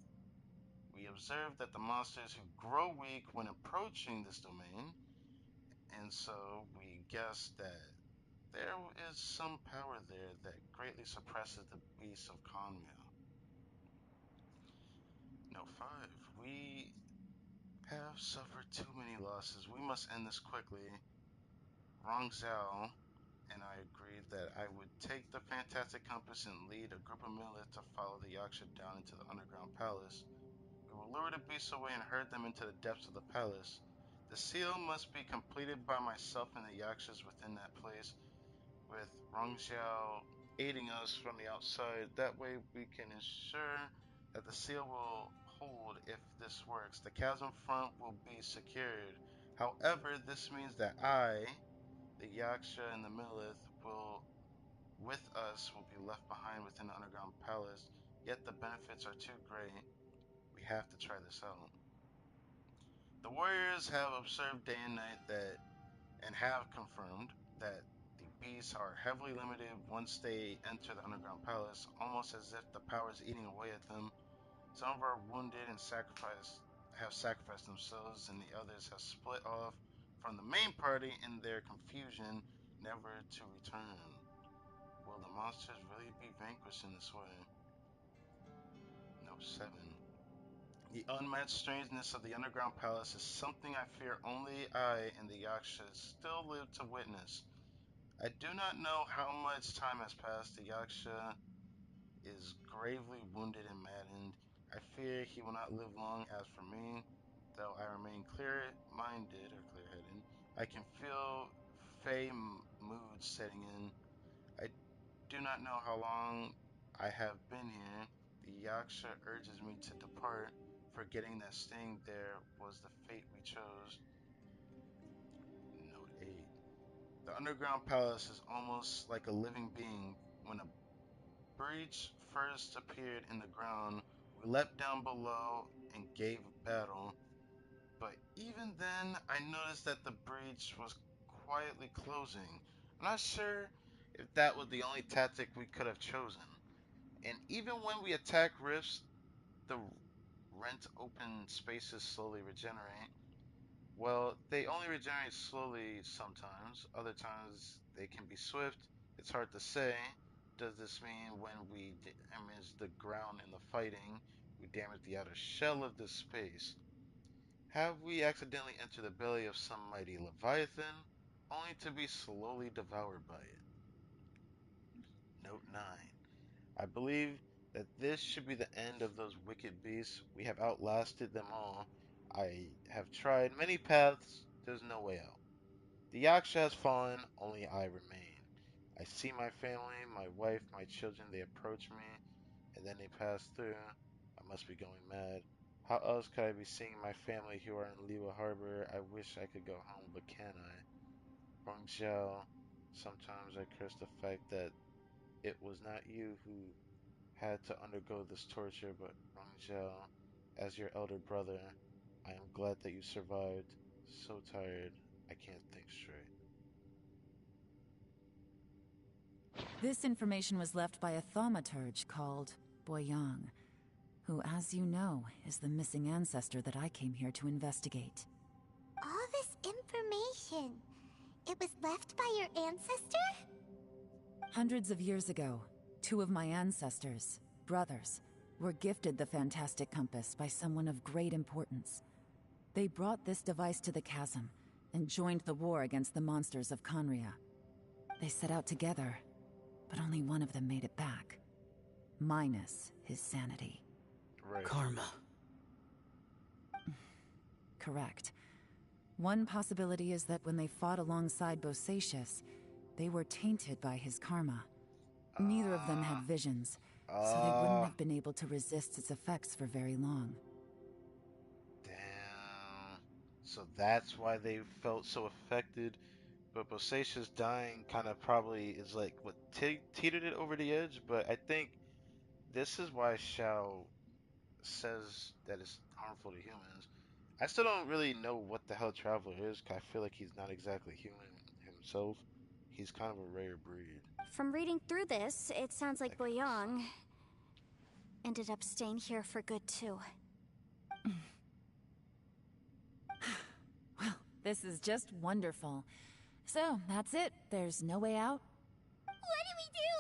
We observed that the monsters who grow weak when approaching this domain, and so we guessed that there is some power there that greatly suppresses the beasts of Conria. Note 5. We have suffered too many losses. We must end this quickly. Rong Zhao and I agreed that I would take the fantastic compass and lead a group of Millith to follow the Yaksha down into the underground palace. We will lure the beasts away and herd them into the depths of the palace. The seal must be completed by myself and the Yakshas within that place, with Rongxiao aiding us from the outside. That way we can ensure that the seal will hold if this works. The chasm front will be secured. However, this means that I, the Yaksha, and the Millith with us will be left behind within the underground palace, yet the benefits are too great. We have to try this out. The warriors have observed day and night and have confirmed that the beasts are heavily limited once they enter the underground palace, almost as if the power is eating away at them. Some of our wounded and have sacrificed themselves, and the others have split off from the main party in their confusion, never to return. Will the monsters really be vanquished in this way? Note 7. The unmatched strangeness of the underground palace is something I fear only I and the Yakshas still live to witness. I do not know how much time has passed. The Yaksha is gravely wounded and maddened. I fear he will not live long. As for me, though I remain clear-minded or clear-headed, I can feel fey moods setting in. I do not know how long I have been here. The Yaksha urges me to depart, forgetting that staying there was the fate we chose. Note 8. The underground palace is almost like a living being. When a breach first appeared in the ground, we leapt down below and gave battle. But even then, I noticed that the breach was quietly closing. I'm not sure if that was the only tactic we could have chosen. And even when we attack rifts, the rent open spaces slowly regenerate. Well, they only regenerate slowly sometimes. Other times they can be swift. It's hard to say. Does this mean when we damage the ground in the fighting, we damage the outer shell of this space? Have we accidentally entered the belly of some mighty leviathan, only to be slowly devoured by it? Note 9. I believe that this should be the end of those wicked beasts. We have outlasted them all. I have tried many paths. There's no way out. The Yaksha has fallen, only I remain. I see my family, my wife, my children, they approach me, and then they pass through. I must be going mad. How else could I be seeing my family who are in Liwa Harbor? I wish I could go home, but can I? Rongxiao, sometimes I curse the fact that it was not you who had to undergo this torture, but Rongxiao, as your elder brother, I am glad that you survived. So tired, I can't think straight. This information was left by a thaumaturge called Boyang, who, as you know, is the missing ancestor that I came here to investigate. All this information, it was left by your ancestor? Hundreds of years ago, two of my ancestors, brothers, were gifted the fantastic compass by someone of great importance. They brought this device to the chasm and joined the war against the monsters of Conria. They set out together, but only one of them made it back. Minus his sanity. Right. Karma. Correct. One possibility is that when they fought alongside Bosacius, they were tainted by his karma. Neither of them had visions, so they wouldn't have been able to resist its effects for very long. Damn. So that's why they felt so affected. But Bosacius dying kind of probably is like what teetered it over the edge. But I think this is why Shao says that it's harmful to humans. I still don't really know what the hell Traveler is, 'cause I feel like he's not exactly human himself. He's kind of a rare breed. From reading through this, it sounds like Boyang ended up staying here for good too. Well, this is just wonderful. So, that's it. There's no way out? What do we do?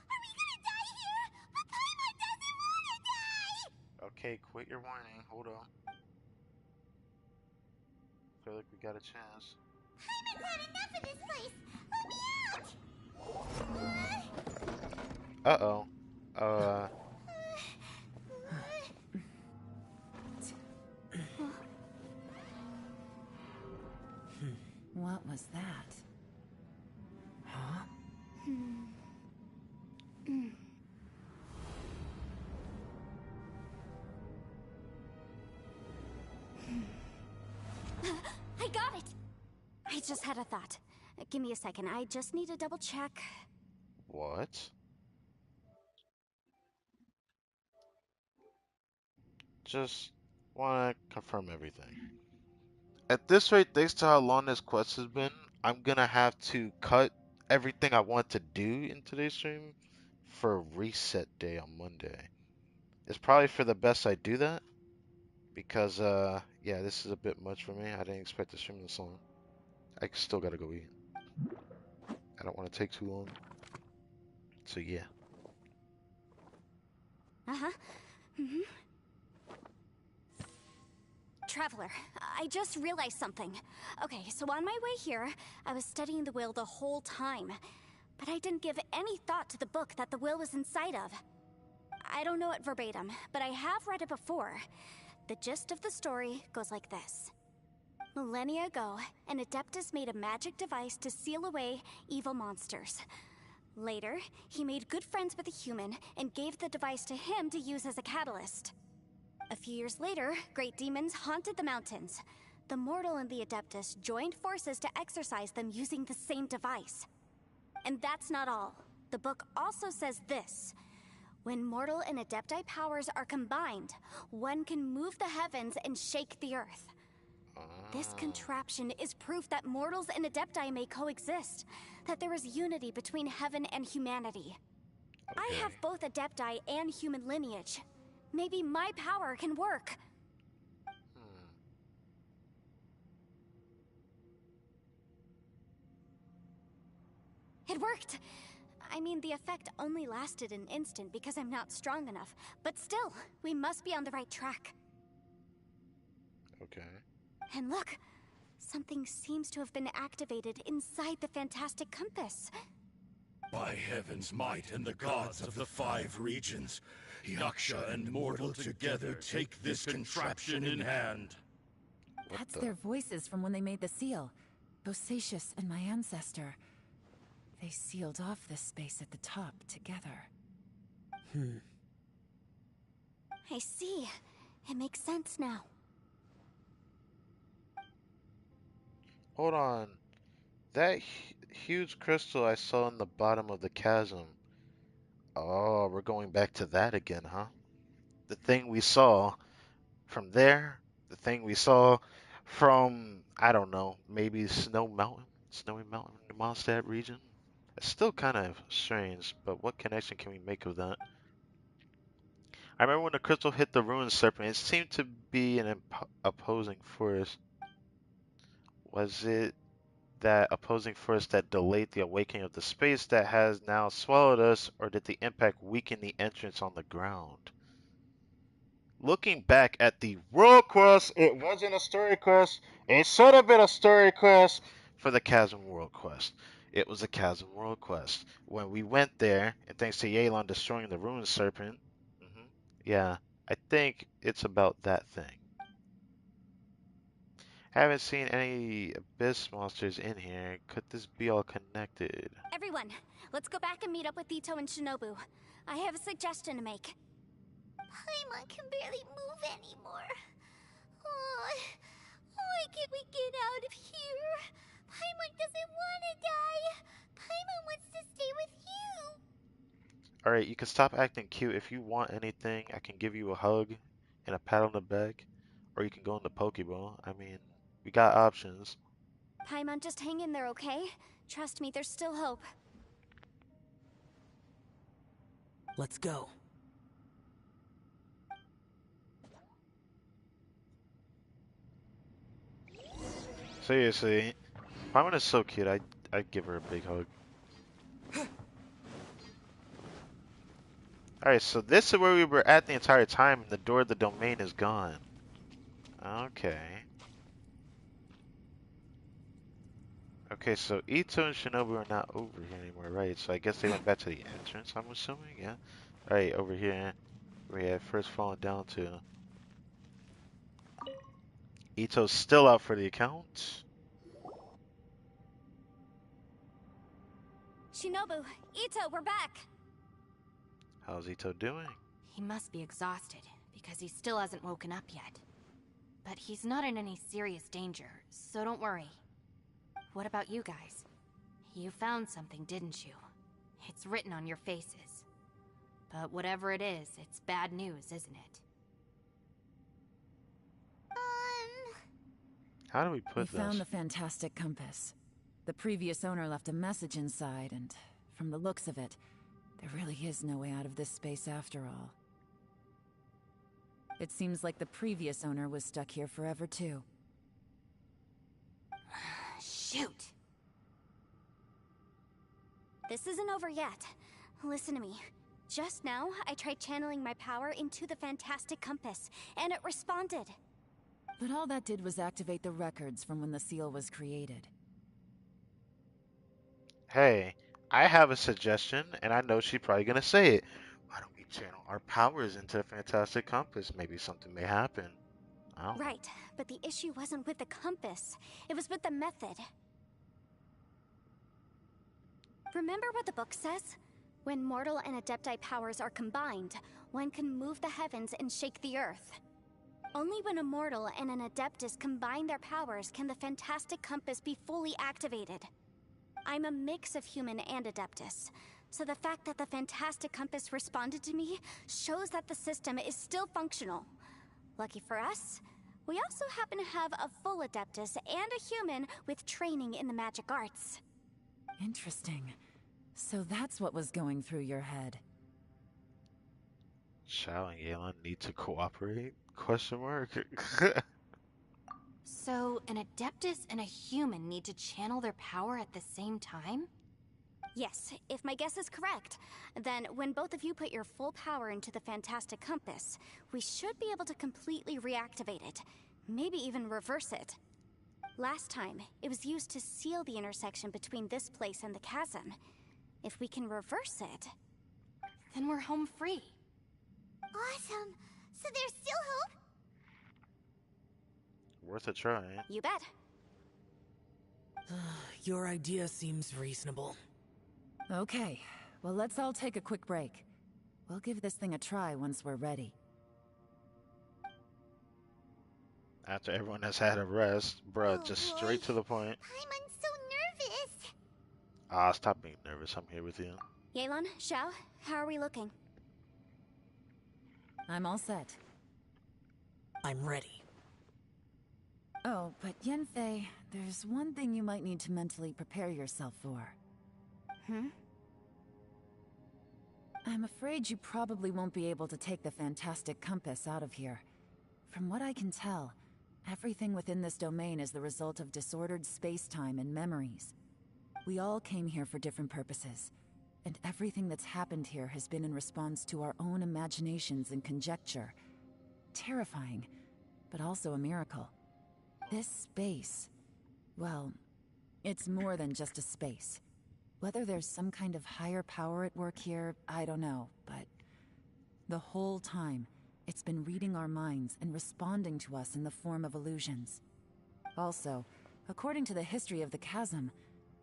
Are we gonna die here? But Paimon doesn't wanna die! Okay, quit your whining. Hold on. Feel like we got a chance. Paimon's had enough of this place! Let me out! Uh-oh. What was that? Huh? I got it! I just had a thought. Give me a second, I just need to double check. What? Just want to confirm everything. At this rate, thanks to how long this quest has been, I'm gonna have to cut everything I want to do in today's stream for reset day on Monday. It's probably for the best I do that, because yeah, this is a bit much for me. I didn't expect to stream this long. I still gotta go eat. I don't want to take too long. So yeah. Uh-huh. Traveler, I just realized something. Okay, so on my way here, I was studying the will the whole time, but I didn't give any thought to the book that the will was inside of. I don't know it verbatim, but I have read it before. The gist of the story goes like this. Millennia ago, an Adeptus made a magic device to seal away evil monsters. Later, he made good friends with a human and gave the device to him to use as a catalyst. A few years later, great demons haunted the mountains. The mortal and the Adeptus joined forces to exorcise them using the same device. And that's not all. The book also says this. When mortal and Adepti powers are combined, one can move the heavens and shake the earth. This contraption is proof that mortals and Adepti may coexist, that there is unity between heaven and humanity. Okay. I have both Adepti and human lineage. Maybe my power can work. It worked! I mean, the effect only lasted an instant because I'm not strong enough, but still, we must be on the right track. Okay. And look, something seems to have been activated inside the fantastic compass. By heaven's might and the gods of the 5 regions, Yaksha and mortal together take this contraption in hand. That's their voices from when they made the seal. Bosacius and my ancestor. They sealed off this space at the top together. I see. It makes sense now. Hold on. That huge crystal I saw in the bottom of the chasm. Oh, we're going back to that again, huh? The thing we saw from there, the thing we saw from, I don't know, maybe Snowy Mountain in the Mondstadt region. It's still kind of strange, but what connection can we make of that? I remember when the crystal hit the ruined serpent, it seemed to be an opposing force. Was it that opposing force that delayed the awakening of the space that has now swallowed us, or did the impact weaken the entrance on the ground? Looking back at the world quest, it wasn't a story quest. It should have been a story quest for the Chasm World quest. It was a Chasm World quest. When we went there, and thanks to Yelan destroying the ruined serpent, yeah, I think it's about that thing. Haven't seen any abyss monsters in here. Could this be all connected? Everyone, let's go back and meet up with Ito and Shinobu. I have a suggestion to make. Paimon can barely move anymore. Oh, why can't we get out of here? Paimon doesn't want to die. Paimon wants to stay with you. Alright, you can stop acting cute. If you want anything, I can give you a hug and a pat on the back. Or you can go in the Pokeball. I mean, we got options. Paimon, just hang in there, okay? Trust me, there's still hope. Let's go. Seriously, Paimon is so cute. I'd give her a big hug. Alright, so this is where we were at the entire time, and the door of the domain is gone. Okay. Okay, so Ito and Shinobu are not over here anymore, right? So I guess they went back to the entrance, I'm assuming, yeah? Alright, over here, we had first fallen down to. Ito's still out for the account. Shinobu, Ito, we're back! How's Ito doing? He must be exhausted, because he still hasn't woken up yet. But he's not in any serious danger, so don't worry. What about you guys? You found something, didn't you? It's written on your faces. But whatever it is, it's bad news, isn't it? How do we put this? We found the fantastic compass. The previous owner left a message inside, and from the looks of it, there really is no way out of this space after all. It seems like the previous owner was stuck here forever too. Shoot! This isn't over yet. Listen to me. Just now, I tried channeling my power into the fantastic compass, and it responded. But all that did was activate the records from when the seal was created. Hey, I have a suggestion, and I know she's probably gonna say it. Why don't we channel our powers into the fantastic compass? Maybe something may happen. Right, but the issue wasn't with the compass. It was with the method. Remember what the book says? When mortal and adepti powers are combined, one can move the heavens and shake the earth. Only when a mortal and an adeptus combine their powers can the fantastic compass be fully activated. I'm a mix of human and adeptus, so the fact that the fantastic compass responded to me shows that the system is still functional. Lucky for us, we also happen to have a full adeptus and a human with training in the magic arts. Interesting. So that's what was going through your head. Shao and Yelan need to cooperate? Question mark. So, an Adeptus and a human need to channel their power at the same time? Yes, if my guess is correct, then when both of you put your full power into the fantastic compass, we should be able to completely reactivate it, maybe even reverse it. Last time, it was used to seal the intersection between this place and the chasm. If we can reverse it, then we're home free. Awesome! So there's still hope? Worth a try. You bet. Your idea seems reasonable. Okay, well let's all take a quick break. We'll give this thing a try once we're ready. After everyone has had a rest, bruh, just straight to the point. I'm so nervous. Ah, stop being nervous. I'm here with you. Yelan, Shao, how are we looking? I'm all set. I'm ready. Oh, but Yanfei, there's one thing you might need to mentally prepare yourself for. I'm afraid you probably won't be able to take the fantastic compass out of here. From what I can tell, everything within this domain is the result of disordered space-time and memories. We all came here for different purposes, and everything that's happened here has been in response to our own imaginations and conjecture. Terrifying, but also a miracle. This space, well, it's more than just a space. Whether there's some kind of higher power at work here, I don't know, but the whole time, it's been reading our minds and responding to us in the form of illusions. Also, according to the history of the chasm,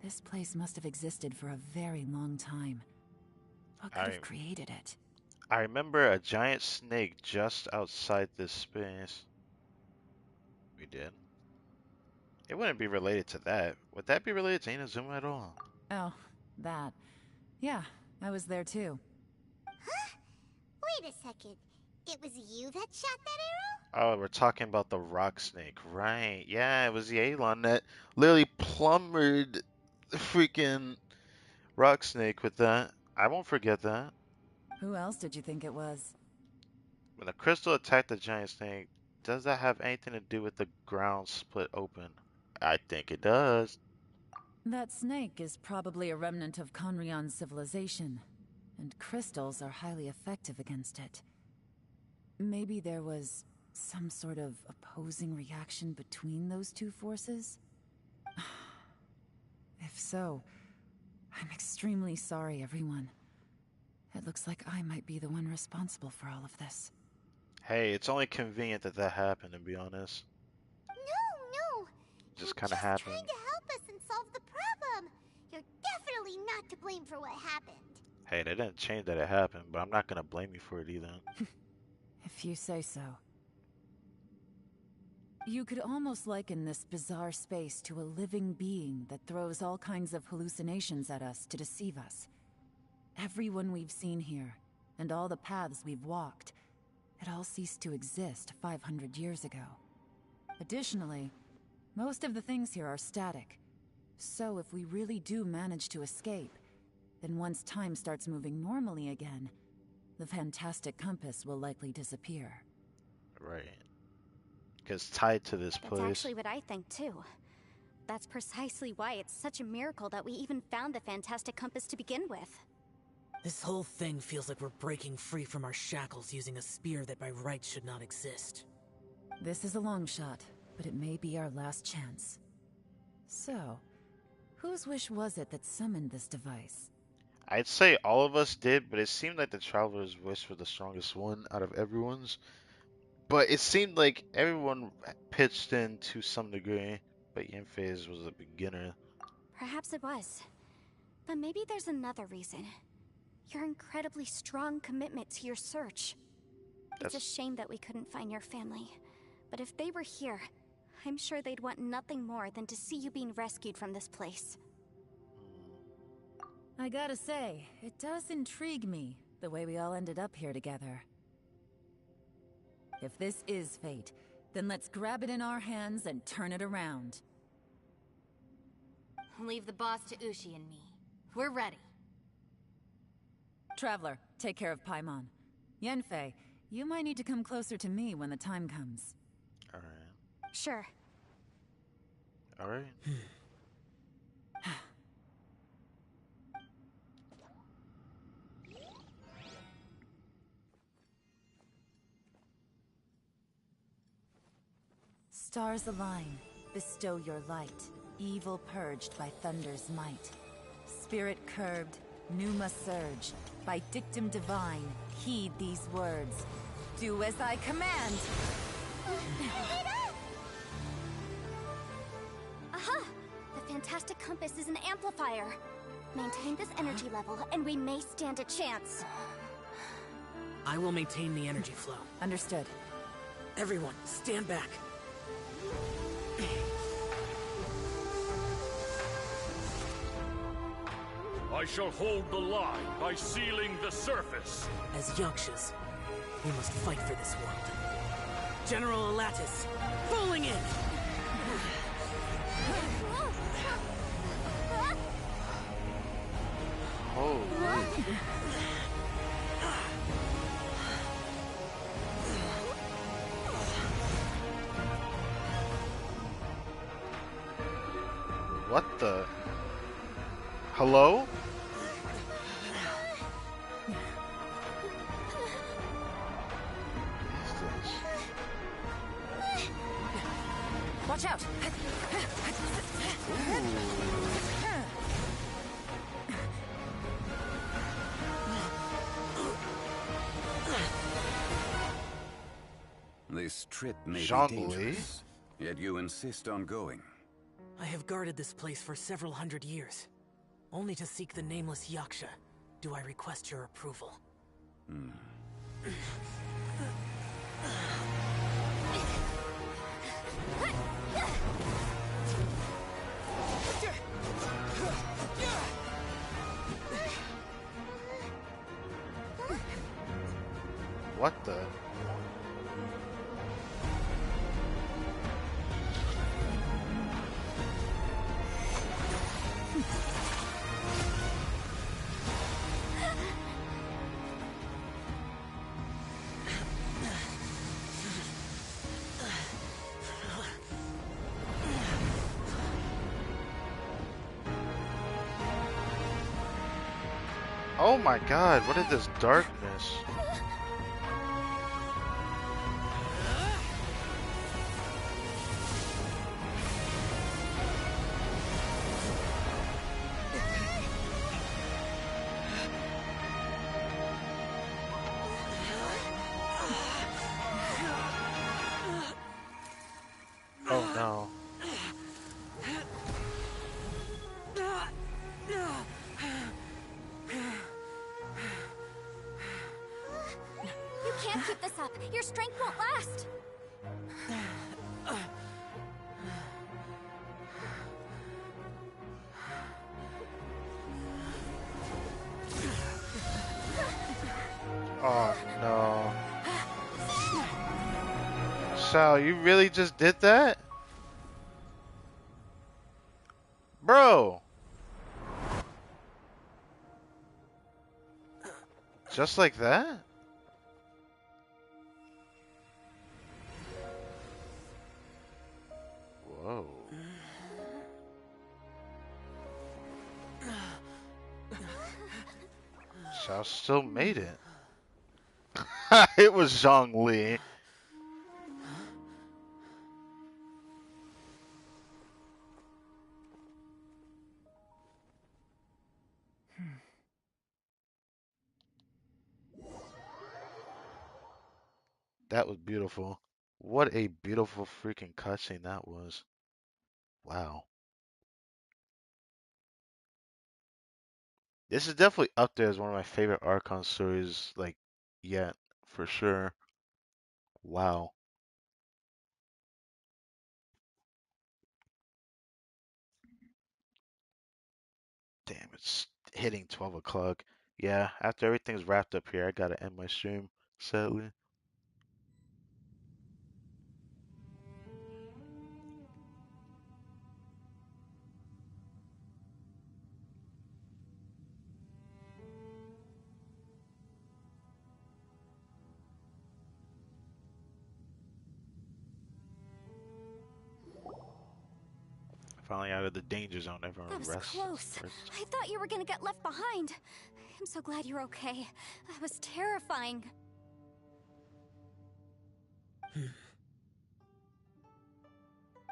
this place must have existed for a very long time. What could have created it? I remember a giant snake just outside this space. We did. It wouldn't be related to that. Would that be related to Inazuma at all? Oh, that. Yeah, I was there too. Huh? Wait a second. It was you that shot that Oh, we're talking about the rock snake, right? Yeah, it was Yelan that literally plumbered the freaking rock snake with that. I won't forget that. Who else did you think it was? When the crystal attacked the giant snake, does that have anything to do with the ground split open? I think it does. That snake is probably a remnant of Conrion's civilization, and crystals are highly effective against it. Maybe there was some sort of opposing reaction between those two forces? If so, I'm extremely sorry, everyone. It looks like I might be the one responsible for all of this. Hey, it's only convenient that that happened, to be honest. No. Just kind of happened. Trying to help us and solve the problem. You're definitely not to blame for what happened. Hey, they didn't change that it happened, but I'm not gonna blame you for it either. If you say so. You could almost liken this bizarre space to a living being that throws all kinds of hallucinations at us to deceive us. Everyone we've seen here, and all the paths we've walked, it all ceased to exist 500 years ago. Additionally, most of the things here are static. So if we really do manage to escape, then once time starts moving normally again, the fantastic compass will likely disappear. Right. Because tied to this place. That's actually what I think too. That's precisely why it's such a miracle that we even found the fantastic compass to begin with. This whole thing feels like we're breaking free from our shackles using a spear that by rights should not exist. This is a long shot, but it may be our last chance. So, whose wish was it that summoned this device? I'd say all of us did, but it seemed like the Traveler's wish was the strongest one out of everyone's. But it seemed like everyone pitched in to some degree, but Yenfei's was a beginner. Perhaps it was. But maybe there's another reason. Your incredibly strong commitment to your search. It's a shame that we couldn't find your family. But if they were here, I'm sure they'd want nothing more than to see you being rescued from this place. I gotta say, it does intrigue me, the way we all ended up here together. If this is fate, then let's grab it in our hands and turn it around. Leave the boss to Ushi and me. We're ready. Traveler, take care of Paimon. Yenfei, you might need to come closer to me when the time comes. Alright. Sure. Alright. Stars align, bestow your light, evil purged by thunder's might. Spirit curbed, pneuma surge, by dictum divine, heed these words. Do as I command! Aha! The fantastic compass is an amplifier. Maintain this energy level, and we may stand a chance. I will maintain the energy flow. Understood. Everyone, stand back. I shall hold the line by sealing the surface. As Yakshas, we must fight for this world. General Elatus, falling in! Holy. What the? Hello? Watch out! This trip may be Jean-Louis? dangerous. Yet you insist on going. I have guarded this place for several hundred years, only to seek the nameless Yaksha. Do I request your approval? What the? Oh my god, what is this darkness? Oh no. You can't keep this up. Your strength won't last. Oh no. Sal, you really just did that? Bro! Just like that? Whoa. Sal still made it. It was Zhongli. That was beautiful. What a beautiful freaking cutscene that was. Wow. This is definitely up there as one of my favorite Archon stories, like, yet, for sure. Wow. Damn, it's hitting 12 o'clock. Yeah, after everything's wrapped up here, I gotta end my stream, sadly. Finally out of the danger zone. Everyone That was rests. close. I thought you were gonna get left behind. I'm so glad you're okay. That was terrifying.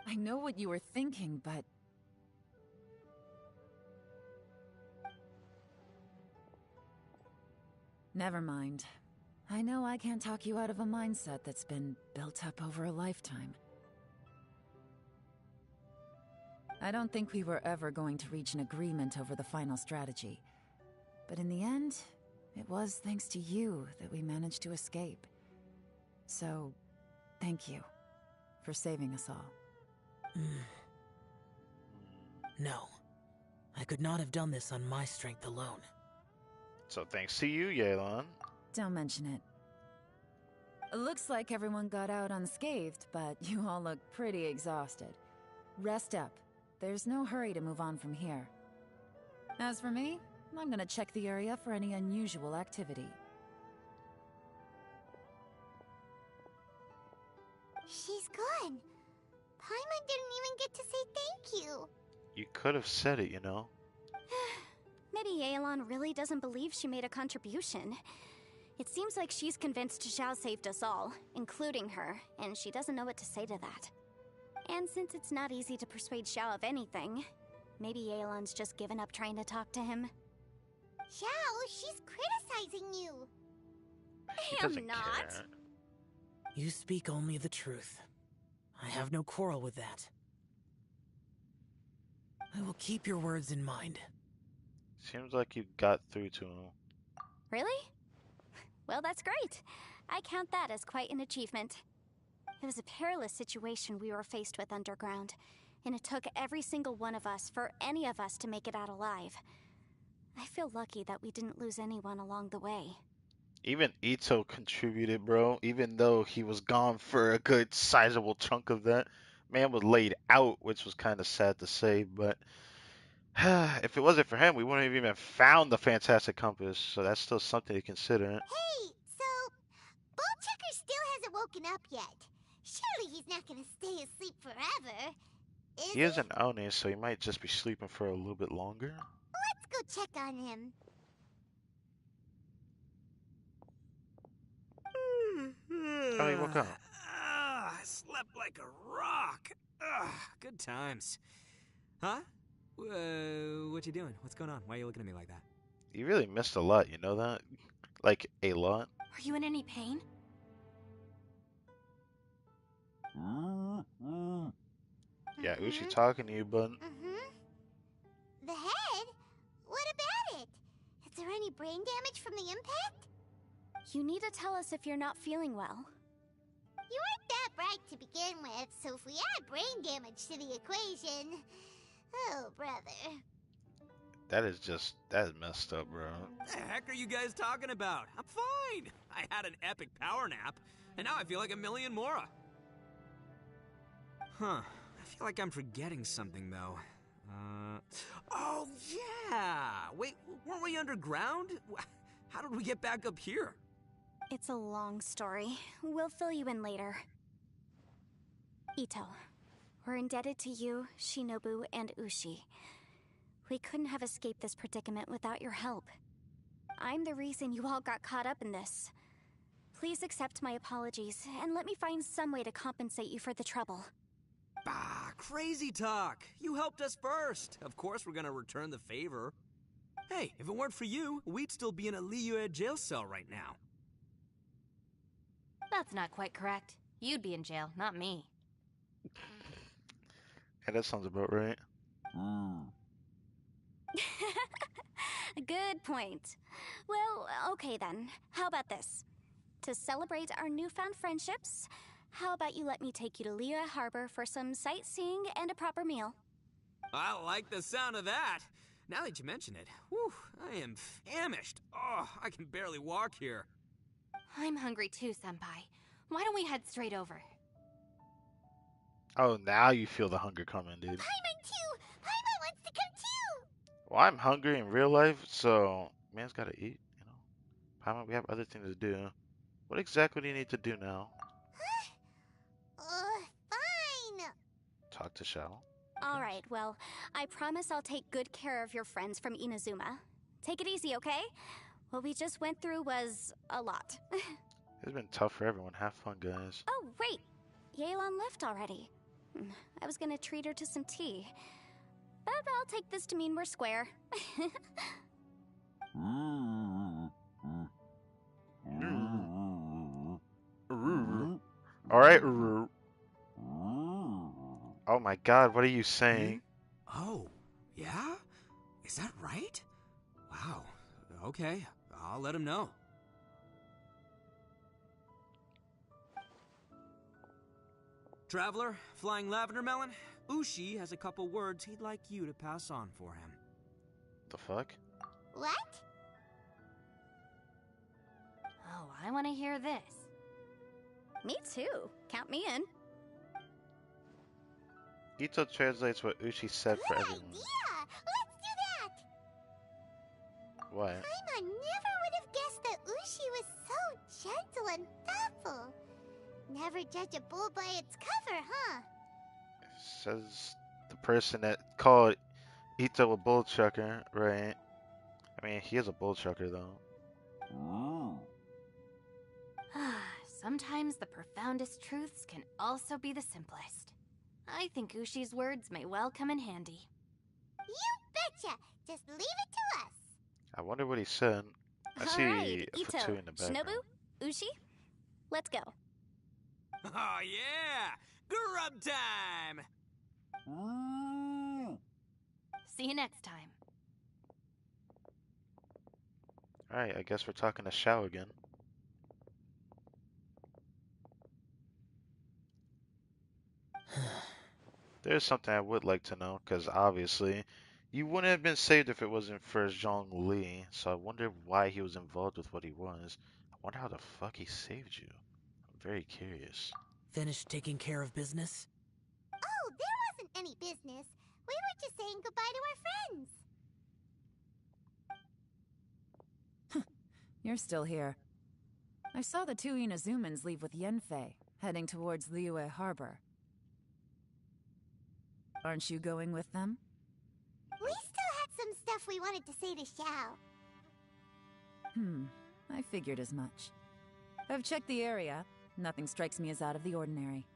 I know what you were thinking, but... Never mind. I know I can't talk you out of a mindset that's been built up over a lifetime. I don't think we were ever going to reach an agreement over the final strategy. But in the end, it was thanks to you that we managed to escape. So, thank you for saving us all. No. I could not have done this on my strength alone. So thanks to you, Yelan. Don't mention it. Looks like everyone got out unscathed, but you all look pretty exhausted. Rest up. There's no hurry to move on from here. As for me, I'm gonna check the area for any unusual activity. She's gone. Paimon didn't even get to say thank you. You could have said it, you know. Maybe Yelan really doesn't believe she made a contribution. It seems like she's convinced Xiao saved us all, including her, and she doesn't know what to say to that. And since it's not easy to persuade Xiao of anything, maybe Yelan's just given up trying to talk to him. Xiao, she's criticizing you. I'm not. You speak only the truth. I have no quarrel with that. I will keep your words in mind. Seems like you got through to him. Really? Well, that's great. I count that as quite an achievement. It was a perilous situation we were faced with underground, and it took every single one of us for any of us to make it out alive. I feel lucky that we didn't lose anyone along the way. Even Ito contributed, bro. Even though he was gone for a good sizable chunk of that. Man was laid out, which was kind of sad to say, but if it wasn't for him, we wouldn't have even found the Fantastic Compass, so that's still something to consider. Hey, so Bullchucker still hasn't woken up yet. Surely he's not gonna stay asleep forever. He is an Oni, so he might just be sleeping for a little bit longer. Let's go check on him. Oh, he woke up. I slept like a rock. Good times. Huh? What you doing? What's going on? Why are you looking at me like that? You really missed a lot, you know that? Like, a lot. Are you in any pain? Yeah, Uchi talking to you, bud. The head? What about it? Is there any brain damage from the impact? You need to tell us if you're not feeling well. You weren't that bright to begin with, so if we add brain damage to the equation... Oh, brother. That is messed up, bro. What the heck are you guys talking about? I'm fine. I had an epic power nap, and now I feel like a million more. Huh. I feel like I'm forgetting something, though. Oh, yeah! Wait, weren't we underground? How did we get back up here? It's a long story. We'll fill you in later. Ito, we're indebted to you, Shinobu, and Ushi. We couldn't have escaped this predicament without your help. I'm the reason you all got caught up in this. Please accept my apologies, and let me find some way to compensate you for the trouble. Bah, crazy talk! You helped us first! Of course we're gonna return the favor. Hey, if it weren't for you, we'd still be in a Liyue jail cell right now. That's not quite correct. You'd be in jail, not me. Yeah, that sounds about right. Good point. Well, okay then. How about this? To celebrate our newfound friendships, how about you let me take you to Liyue Harbor for some sightseeing and a proper meal? I like the sound of that! Now that you mention it, whew, I am famished. Oh, I can barely walk here. I'm hungry too, Senpai. Why don't we head straight over? Oh, now you feel the hunger coming, dude. Paimon too! Paimon wants to come too! Well, I'm hungry in real life, so man's gotta eat, you know. Paimon, we have other things to do. What exactly do you need to do now? Fine! Talk to Shao. Alright, well, I promise I'll take good care of your friends from Inazuma. Take it easy, okay? What we just went through was a lot. It's been tough for everyone. Have fun, guys. Oh, wait! Yelan left already. I was gonna treat her to some tea. But I'll take this to mean we're square. Alright, oh my god, what are you saying? Oh, yeah? Is that right? Wow. Okay, I'll let him know. Traveler, Flying Lavender Melon, Ushi has a couple words he'd like you to pass on for him. The fuck? What? Oh, I want to hear this. Me too. Count me in. Ito translates what Uchi said for everyone. Yeah, let's do that! What? Paimon never would have guessed that Ushi was so gentle and thoughtful. Never judge a bull by its cover, huh? Says the person that called Ito a bull trucker, right? I mean, he is a bull trucker, though. Sometimes the profoundest truths can also be the simplest. I think Ushi's words may well come in handy. You betcha! Just leave it to us! I wonder what he said. I see Alright, a Ito, tattoo in the background. Shinobu, Ushi, let's go. Oh, yeah! Grub time! See you next time. Alright, I guess we're talking to Xiao again. There's something I would like to know, because obviously, you wouldn't have been saved if it wasn't for Zhongli, so I wonder why he was involved with what he was. I wonder how the fuck he saved you. I'm very curious. Finished taking care of business? Oh, there wasn't any business. We were just saying goodbye to our friends. You're still here. I saw the two Inazumans leave with Yanfei, heading towards Liyue Harbor. Aren't you going with them? We still had some stuff we wanted to say to Xiao. I figured as much. I've checked the area. Nothing strikes me as out of the ordinary.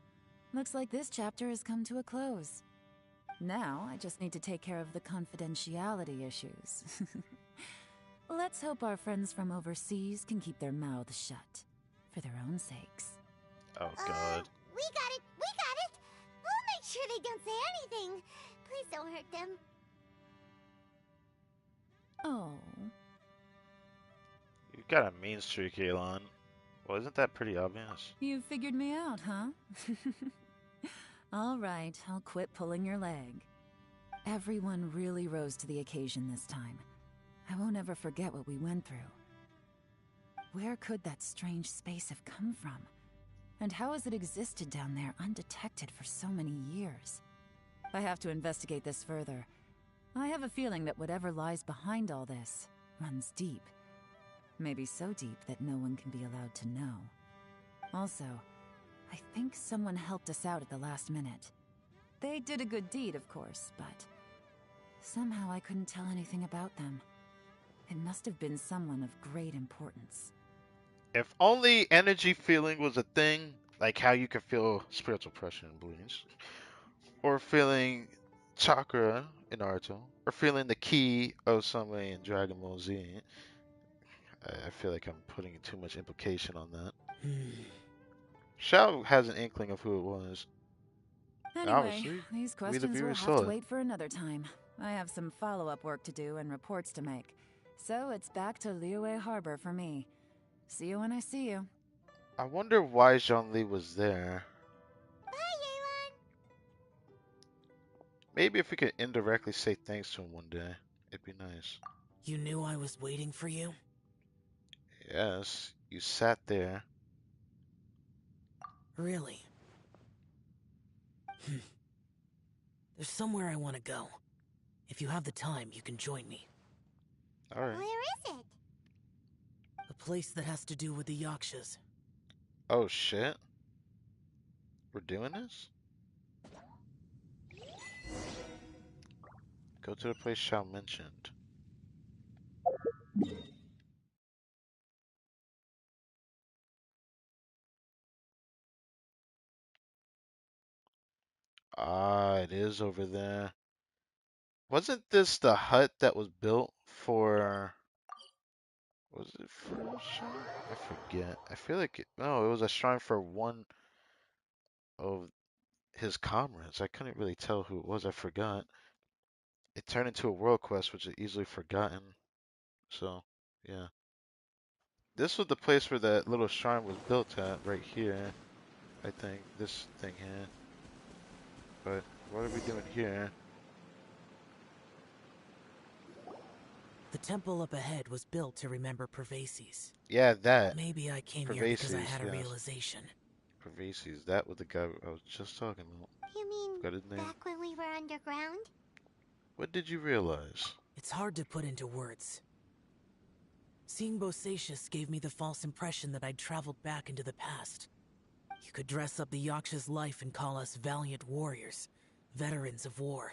Looks like this chapter has come to a close. Now, I just need to take care of the confidentiality issues. Let's hope our friends from overseas can keep their mouths shut. For their own sakes. Oh, God. We got it! We got it! We'll make sure they don't say anything. Please don't hurt them. Oh. You've got a mean streak, Yelan. Well, isn't that pretty obvious? You figured me out, huh? All right, I'll quit pulling your leg. Everyone really rose to the occasion this time. I won't ever forget what we went through. Where could that strange space have come from? And how has it existed down there undetected for so many years? I have to investigate this further. I have a feeling that whatever lies behind all this runs deep. Maybe so deep that no one can be allowed to know. Also, I think someone helped us out at the last minute. They did a good deed, of course, but somehow I couldn't tell anything about them. It must have been someone of great importance. If only energy feeling was a thing, like how you can feel spiritual pressure in Bleach, or feeling chakra in Naruto, or feeling the key of somebody in Dragon Ball Z. I feel like I'm putting too much implication on that. Shao has an inkling of who it was. Anyway, Obviously, these we the questions will viewers have saw to it. wait for another time. I have some follow-up work to do and reports to make. So it's back to Liyue Harbor for me. See you when I see you. I wonder why Zhongli was there. Bye, Yelan! Maybe if we could indirectly say thanks to him one day, it'd be nice. You knew I was waiting for you? Yes, you sat there. Really? There's somewhere I want to go. If you have the time, you can join me. Alright. Where is it? A place that has to do with the Yakshas. Oh shit. We're doing this? Go to the place Shao mentioned. Ah, it is over there. Wasn't this the hut that was built for... Was it for a shrine? I forget. I feel like no, it was a shrine for one of his comrades. I couldn't really tell who it was. I forgot. It turned into a world quest, which is easily forgotten. So, yeah. This was the place where that little shrine was built at, right here. I think this thing here. But what are we doing here? The temple up ahead was built to remember Pervases. Yeah, that. Maybe I came here because I had a yes. realization. Pervases, that was the guy I was just talking about. You mean Got his name. back when we were underground? What did you realize? It's hard to put into words. Seeing Bosacius gave me the false impression that I'd traveled back into the past. You could dress up the Yaksha's life and call us valiant warriors, veterans of war.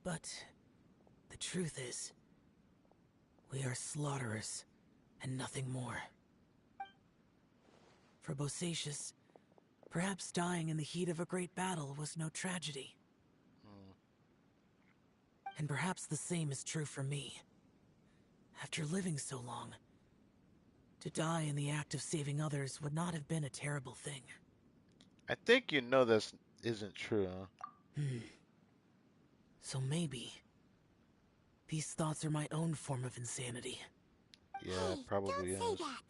But the truth is, we are slaughterers and nothing more. For Bosacius, perhaps dying in the heat of a great battle was no tragedy. And perhaps the same is true for me. After living so long, to die in the act of saving others would not have been a terrible thing. I think you know this isn't true, huh? So maybe these thoughts are my own form of insanity. Yeah, Hey, probably don't say is. that.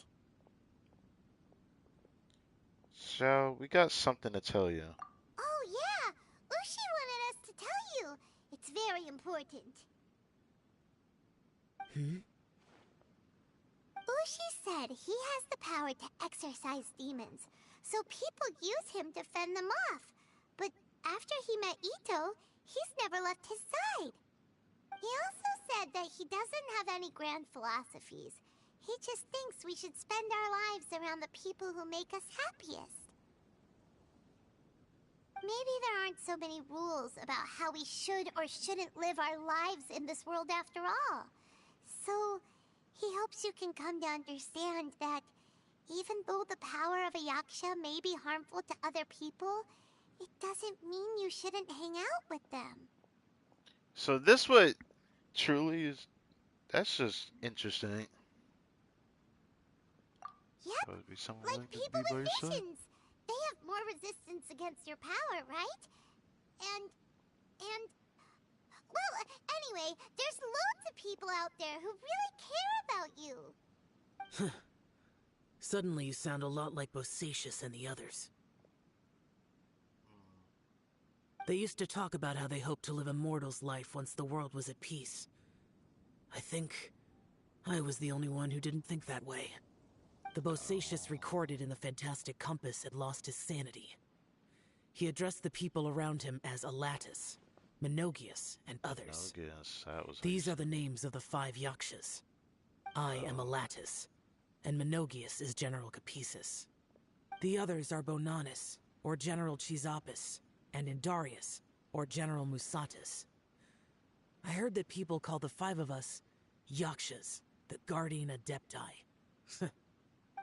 So, we got something to tell you. Oh yeah, Ushi wanted us to tell you. It's very important. Ushi said he has the power to exorcise demons, so people use him to fend them off. But after he met Ito, he's never left his side. He also said that he doesn't have any grand philosophies. He just thinks we should spend our lives around the people who make us happiest. Maybe there aren't so many rules about how we should or shouldn't live our lives in this world after all. So, he hopes you can come to understand that even though the power of a yaksha may be harmful to other people, it doesn't mean you shouldn't hang out with them. So this what truly is, that's just interesting. Yep, like people with visions. They have more resistance against your power, right? And, well, anyway, there's loads of people out there who really care about you. Suddenly you sound a lot like Bosacius and the others. They used to talk about how they hoped to live a mortal's life once the world was at peace. I think I was the only one who didn't think that way. The Bosacius recorded in the Fantastic Compass had lost his sanity. He addressed the people around him as Alatus, Menogius, and others. These are the names of the 5 yakshas. I am Alatus, and Menogius is General Capisis. The others are Bonanis, or General Chisapis, and Indarius, or General Musatus. I heard that people call the 5 of us yakshas, the Guardian Adepti.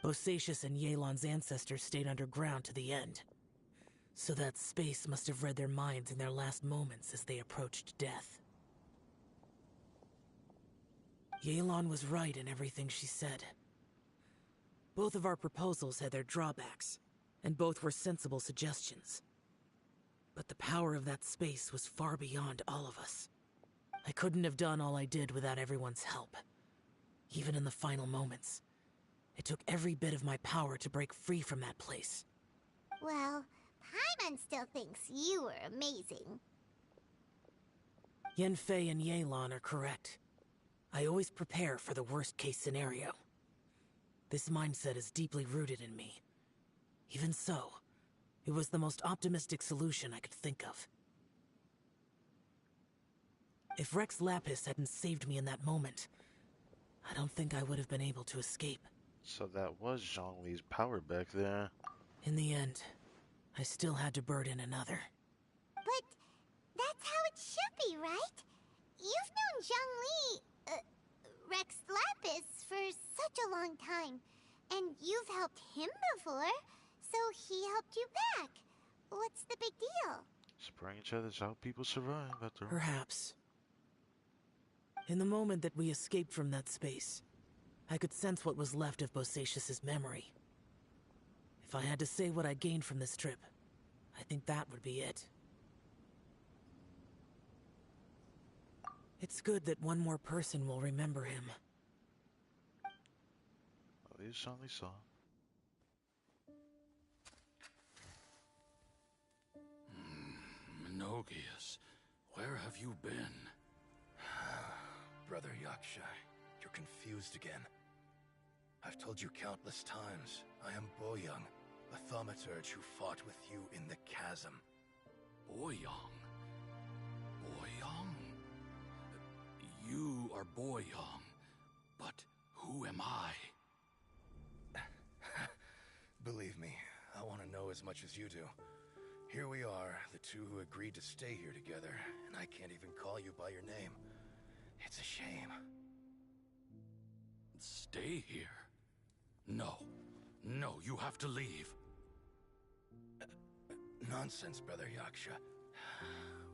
Bosacius and Yelan's ancestors stayed underground to the end. So that space must have read their minds in their last moments as they approached death. Yelan was right in everything she said. Both of our proposals had their drawbacks, and both were sensible suggestions. But the power of that space was far beyond all of us. I couldn't have done all I did without everyone's help. Even in the final moments, it took every bit of my power to break free from that place. Paimon still thinks you were amazing. Yenfei and Yelan are correct. I always prepare for the worst-case scenario. This mindset is deeply rooted in me. Even so, it was the most optimistic solution I could think of. If Rex Lapis hadn't saved me in that moment, I don't think I would have been able to escape. So that was Zhongli's power back there. In the end, I still had to burden another. But that's how it should be, right? You've known Zhongli, Rex Lapis, for such a long time. And you've helped him before, so he helped you back. What's the big deal? Spraying each other's how people survive after. Perhaps. In the moment that we escaped from that space, I could sense what was left of Bosacius's memory. If I had to say what I gained from this trip, I think that would be it. It's good that one more person will remember him. At least Zhongli saw. Menogius, where have you been? Brother Yaksha, you're confused again. I've told you countless times, I am Boyoung, a thaumaturge who fought with you in the chasm. Boyoung? Boyoung? You are Boyoung, but who am I? Believe me, I want to know as much as you do. Here we are, the two who agreed to stay here together, and I can't even call you by your name. It's a shame. Stay here? No. No, you have to leave. Nonsense, Brother Yaksha.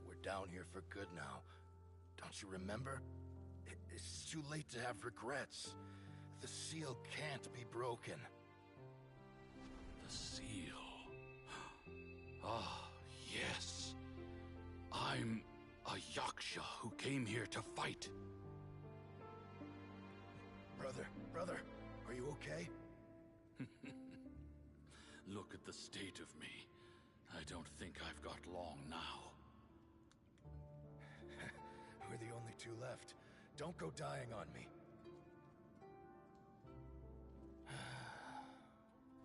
We're down here for good now. Don't you remember? It's too late to have regrets. The seal can't be broken. The seal. Yaksha who came here to fight. Brother, are you okay? Look at the state of me. I don't think I've got long now. We're the only two left. Don't go dying on me.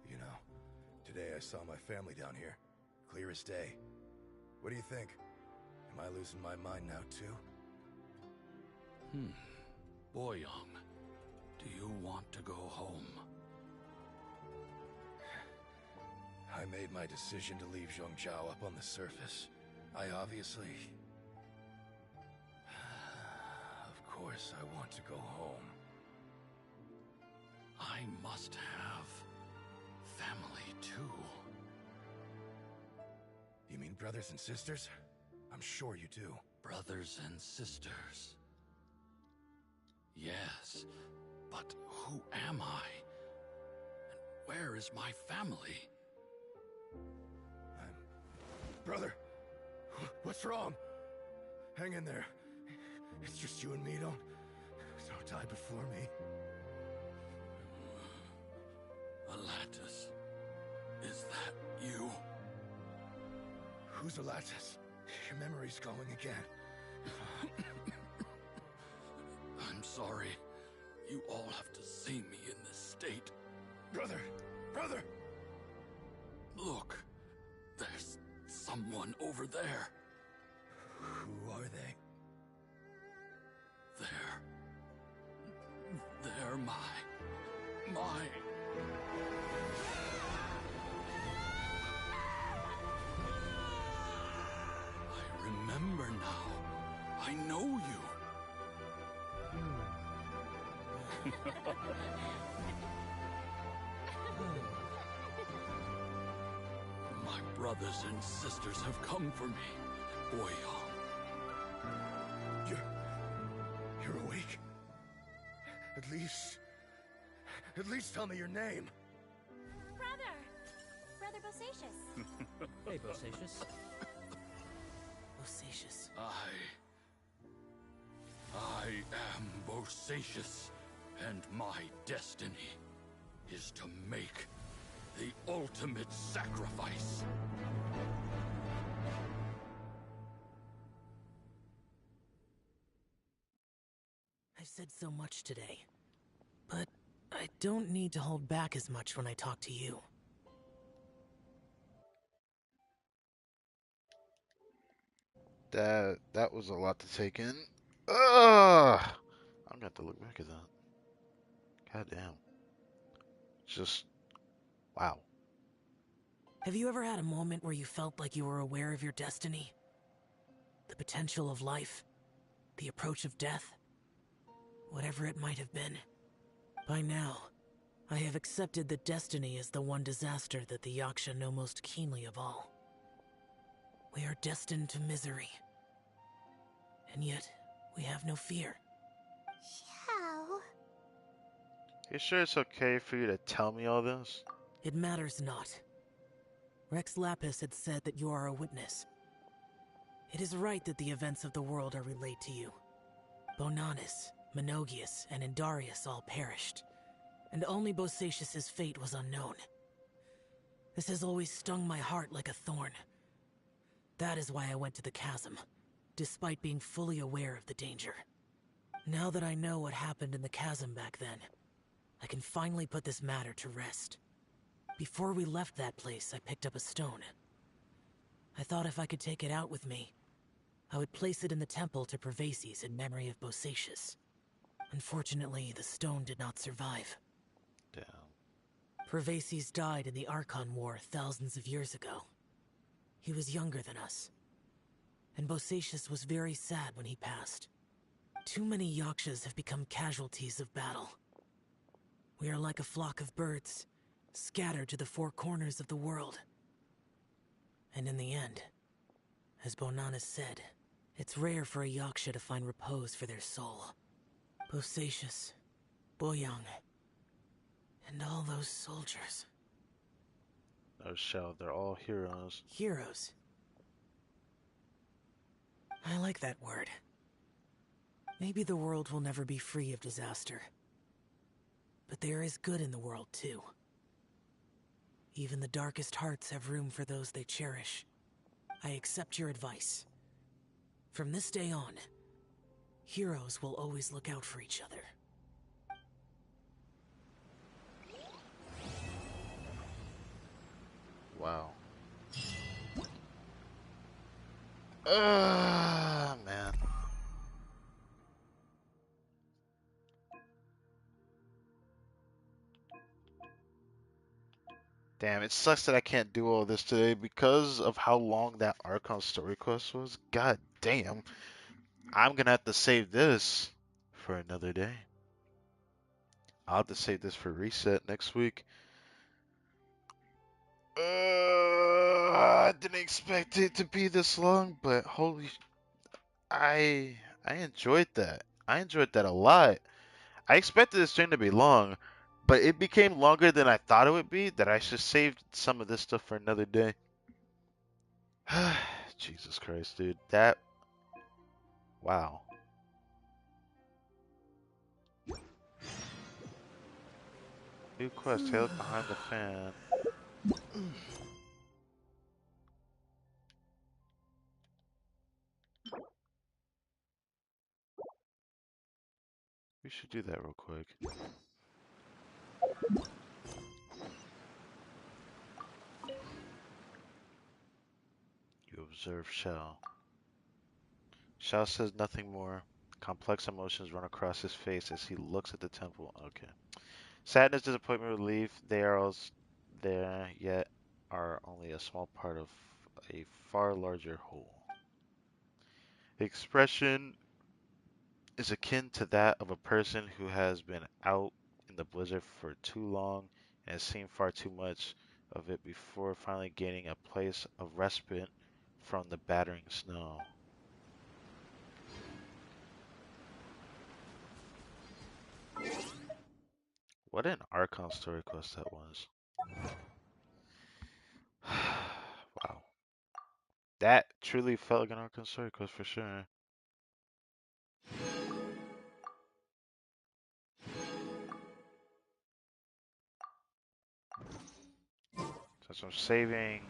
You know, today I saw my family down here. Clear as day. What do you think? Am I losing my mind now, too? Boyang, do you want to go home? I made my decision to leave Zhongzhao up on the surface. I obviously... Of course I want to go home. I must have family, too. You mean brothers and sisters? I'm sure you do. Brothers and sisters. Yes, but who am I? And where is my family? Brother, what's wrong? Hang in there. It's just you and me. Don't die before me. Alatus, is that you? Who's Alatus? Your memory's going again. I'm sorry. You all have to see me in this state. Brother! Look, there's someone over there. Who are they? They're my... I remember now. I know you. My brothers and sisters have come for me, Boyang. You're awake? At least tell me your name. Brother Bosacius. Hey, Bosacius. Bosacius. I am Bosacius, and my destiny is to make the ultimate sacrifice. I've said so much today, but I don't need to hold back as much when I talk to you. That was a lot to take in. Ugh! I'm gonna have to look back at that. God damn. Just wow. Have you ever had a moment where you felt like you were aware of your destiny? The potential of life? The approach of death? Whatever it might have been. By now, I have accepted that destiny is the one disaster that the Yaksha know most keenly of all. We are destined to misery. And yet, we have no fear. Xiao. You sure it's okay for you to tell me all this? It matters not. Rex Lapis had said that you are a witness. It is right that the events of the world are relayed to you. Bonanis, Menogius, and Indarius all perished, and only Bosacius' fate was unknown. This has always stung my heart like a thorn. That is why I went to the chasm, despite being fully aware of the danger. Now that I know what happened in the chasm back then, I can finally put this matter to rest. Before we left that place, I picked up a stone. I thought if I could take it out with me, I would place it in the temple to Pervases in memory of Bosacius. Unfortunately, the stone did not survive. Damn. Pervases died in the Archon War thousands of years ago. He was younger than us, and Bosacius was very sad when he passed. Too many Yakshas have become casualties of battle. We are like a flock of birds, scattered to the four corners of the world. And in the end, as Bonanis said, it's rare for a Yaksha to find repose for their soul. Bosacius, Boyang, and all those soldiers. No shell, they're all heroes. Heroes. I like that word. Maybe the world will never be free of disaster. But there is good in the world, too. Even the darkest hearts have room for those they cherish. I accept your advice. From this day on, heroes will always look out for each other. Wow. Man. Damn, it sucks that I can't do all this today because of how long that Archon story quest was. God damn. I'm gonna have to save this for another day. I'll have to save this for reset next week. I didn't expect it to be this long, but holy, I enjoyed that. I enjoyed that a lot. I expected this stream to be long, but it became longer than I thought it would be. That I should save some of this stuff for another day. Jesus Christ, dude. Wow. New quest, Tales Behind the Fan. We should do that real quick. You observe Shell. Shell says nothing more. Complex emotions run across his face as he looks at the temple. Okay. Sadness, disappointment, relief, they are all there, yet are only a small part of a far larger whole. The expression is akin to that of a person who has been out in the blizzard for too long and has seen far too much of it before finally gaining a place of respite from the battering snow. What an Archon story quest that was. Wow. That truly felt like an Archon story quest for sure. So I'm saving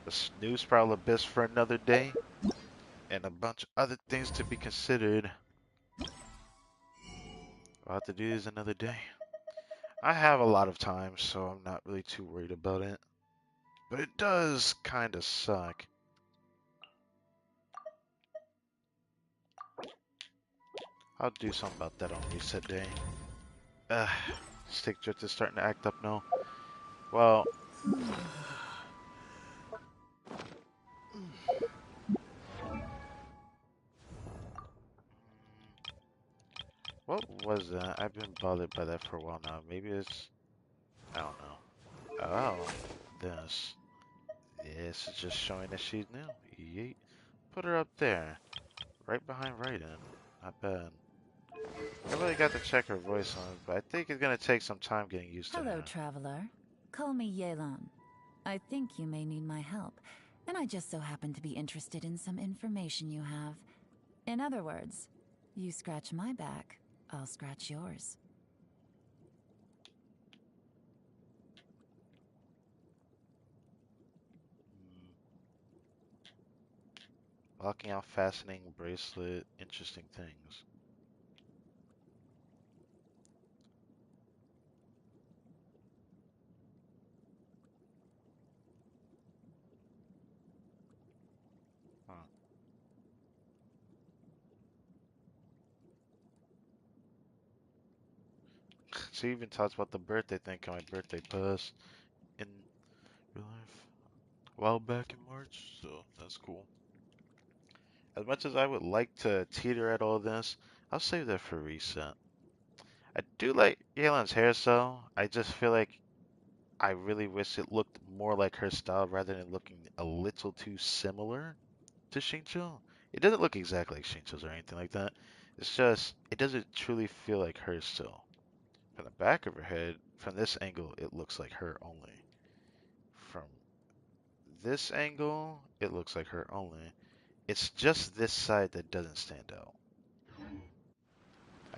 the New Spiral Abyss for another day, and a bunch of other things to be considered. I'll have to do this another day. I have a lot of time, so I'm not really too worried about it. But it does kind of suck. I'll do something about that on reset day. Stick drift is starting to act up now. Well, what was that? I've been bothered by that for a while now. Maybe it's... I don't know. Oh, this. This is just showing that she's new. Yeet. Put her up there. Right behind Raiden. Not bad. I really got to check her voice on, but I think it's gonna take some time getting used to Hello, her. traveler. Call me Yelan. I think you may need my help, and I just so happen to be interested in some information you have. In other words, you scratch my back, I'll scratch yours. Locking out fastening bracelet, interesting things. Huh. She even talks about the birthday thing on my birthday pass in real life a while back in March, so that's cool. As much as I would like to teeter at all this, I'll save that for reset. I do like Yelan's hairstyle. I just feel like I really wish it looked more like her style rather than looking a little too similar to Xingqiu. It doesn't look exactly like Xingqiu's or anything like that. It's just, it doesn't truly feel like her still. From the back of her head, from this angle, it looks like her only. From this angle, it looks like her only. It's just this side that doesn't stand out.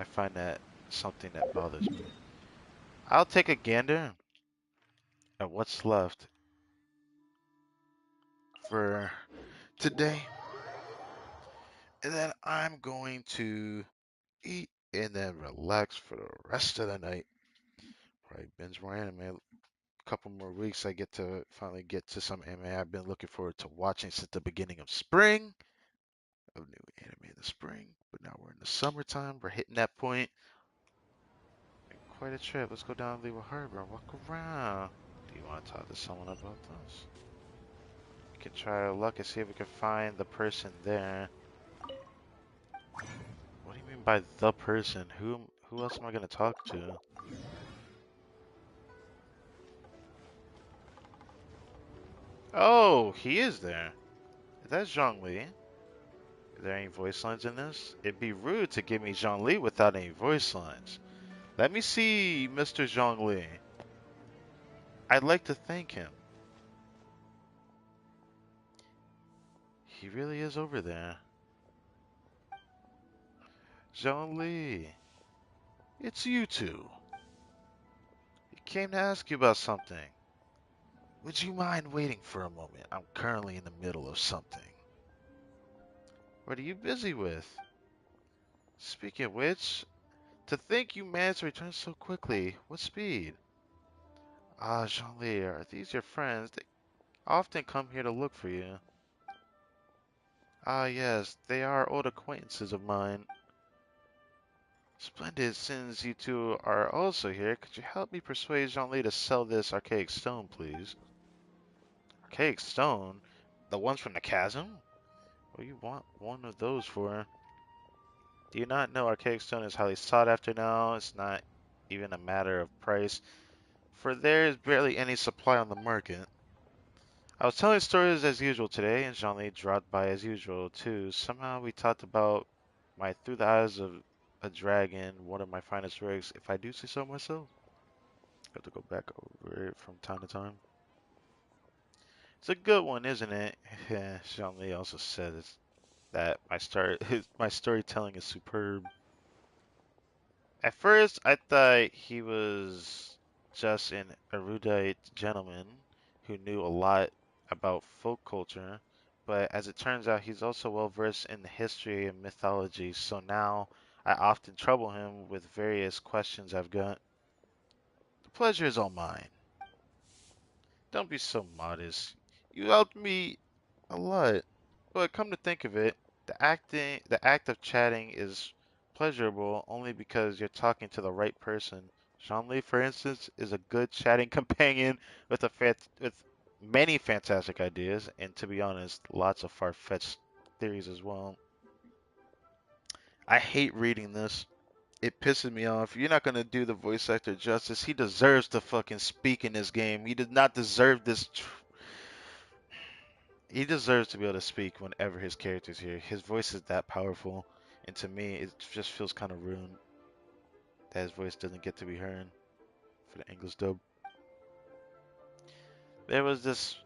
I find that something that bothers me. I'll take a gander at what's left for today. And then I'm going to eat and then relax for the rest of the night. Probably binge more anime. A couple more weeks, I get to finally get to some anime I've been looking forward to watching since the beginning of spring. Of new anime in the spring, but now we're in the summertime. We're hitting that point. Quite a trip. Let's go down to Leeward Harbor and walk around. Do you want to talk to someone about this? We can try our luck and see if we can find the person there. What do you mean by the person? Who else am I gonna talk to? Oh, he is there. That's Zhongli. Are there any voice lines in this? It'd be rude to give me Zhongli without any voice lines. Let me see Mr. Zhongli. I'd like to thank him. He really is over there. Zhongli, it's you two. He came to ask you about something. Would you mind waiting for a moment? I'm currently in the middle of something. What are you busy with? Speaking of which, to think you managed to return so quickly. What speed? Ah, Zhongli, are these your friends? They often come here to look for you. Ah, yes, they are old acquaintances of mine. Splendid, since you two are also here, could you help me persuade Zhongli to sell this archaic stone, please? Archaic stone? The ones from the chasm? What do you want one of those for? Do you not know archaic stone is highly sought after now? It's not even a matter of price, for there is barely any supply on the market. I was telling stories as usual today, and Jean-Lee dropped by as usual, too. Somehow we talked about my Through the Eyes of a Dragon, one of my finest works, if I do say so myself. I have to go back over it from time to time. It's a good one, isn't it? Jean-Lee also says that my storytelling is superb. At first, I thought he was just an erudite gentleman who knew a lot about folk culture, but as it turns out, he's also well versed in the history and mythology, so now I often trouble him with various questions I've got. The pleasure is all mine. Don't be so modest. You helped me a lot. But come to think of it, the act of chatting is pleasurable only because you're talking to the right person. Jean-Lee, for instance, is a good chatting companion with with many fantastic ideas, and to be honest, lots of far-fetched theories as well. I hate reading this. It pisses me off. You're not gonna do the voice actor justice. He deserves to fucking speak in this game. He does not deserve this. He deserves to be able to speak whenever his character's here. His voice is that powerful, and to me, it just feels kind of ruined that his voice doesn't get to be heard for the English dub. There was this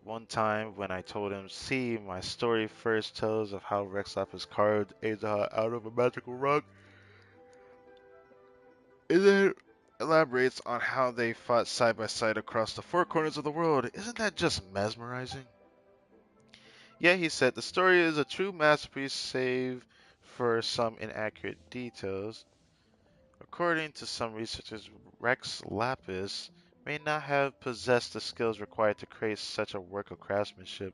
one time when I told him, see, my story first tells of how Rexlap has carved Azaha out of a magical rock, and then elaborates on how they fought side by side across the four corners of the world. Isn't that just mesmerizing? Yeah, he said, the story is a true masterpiece save for some inaccurate details. According to some researchers, Rex Lapis may not have possessed the skills required to create such a work of craftsmanship.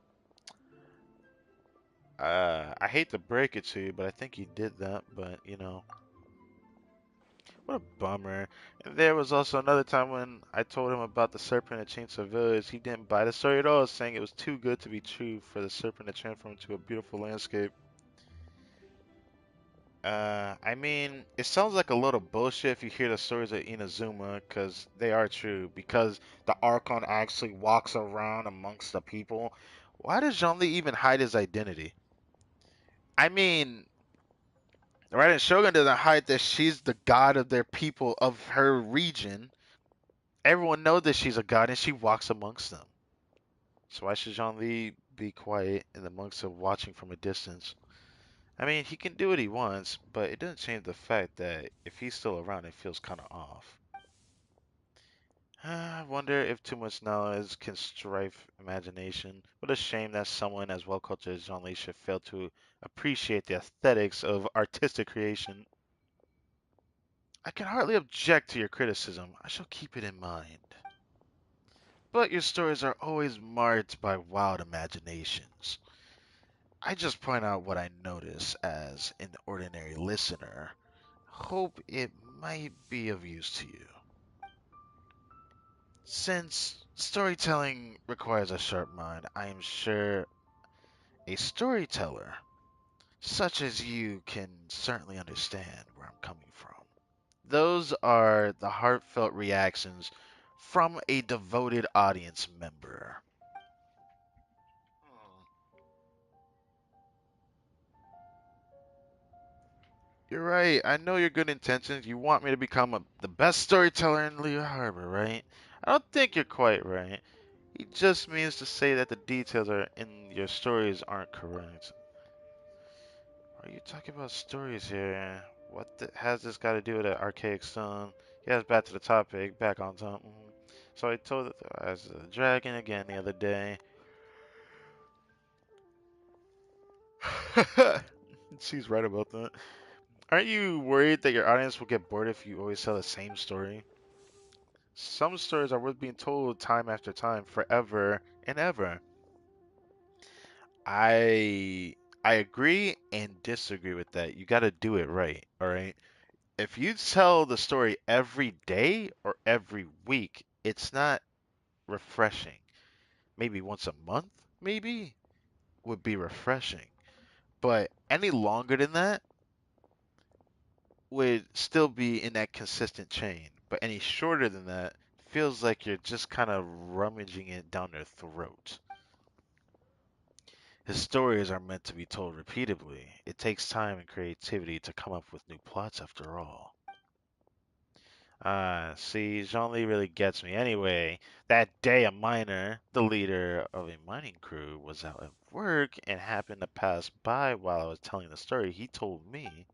I hate to break it to you, but I think he did that, but you know. What a bummer. And there was also another time when I told him about the serpent at Chainsaw Village. He didn't buy the story at all, saying it was too good to be true for the serpent to transform into a beautiful landscape. I mean, it sounds like a little bullshit if you hear the stories of Inazuma, because they are true. Because the Archon actually walks around amongst the people. Why does Zhongli even hide his identity? I mean, right, and Shogun doesn't hide that she's the god of their people, of her region. Everyone knows that she's a god, and she walks amongst them. So why should Zhongli be quiet in the monks of watching from a distance? I mean, he can do what he wants, but it doesn't change the fact that if he's still around, it feels kind of off. I wonder if too much knowledge can strife imagination. What a shame that someone as well cultured as Jean Lee should fail to appreciate the aesthetics of artistic creation. I can hardly object to your criticism. I shall keep it in mind. But your stories are always marked by wild imaginations. I just point out what I notice as an ordinary listener. Hope it might be of use to you. Since storytelling requires a sharp mind, I am sure a storyteller such as you can certainly understand where I'm coming from. Those are the heartfelt reactions from a devoted audience member. You're right. I know your good intentions. You want me to become the best storyteller in Leo Harbor, right? I don't think you're quite right. He just means to say that the details are in your stories aren't correct. Are you talking about stories here? Has this got to do with an archaic stone? Yes, back to the topic. Back on top. So I told it as a dragon again the other day. She's right about that. Aren't you worried that your audience will get bored if you always tell the same story? Some stories are worth being told time after time, forever and ever. I I agree and disagree with that. You got to do it right, all right? If you tell the story every day or every week, it's not refreshing. Maybe once a month, maybe would be refreshing. But any longer than that would still be in that consistent chain. But any shorter than that feels like you're just kind of rummaging it down their throat. His stories are meant to be told repeatedly. It takes time and creativity to come up with new plots after all. Ah, see, Jean-Li really gets me. Anyway, that day a miner, the leader of a mining crew, was out at work and happened to pass by while I was telling the story. He told me,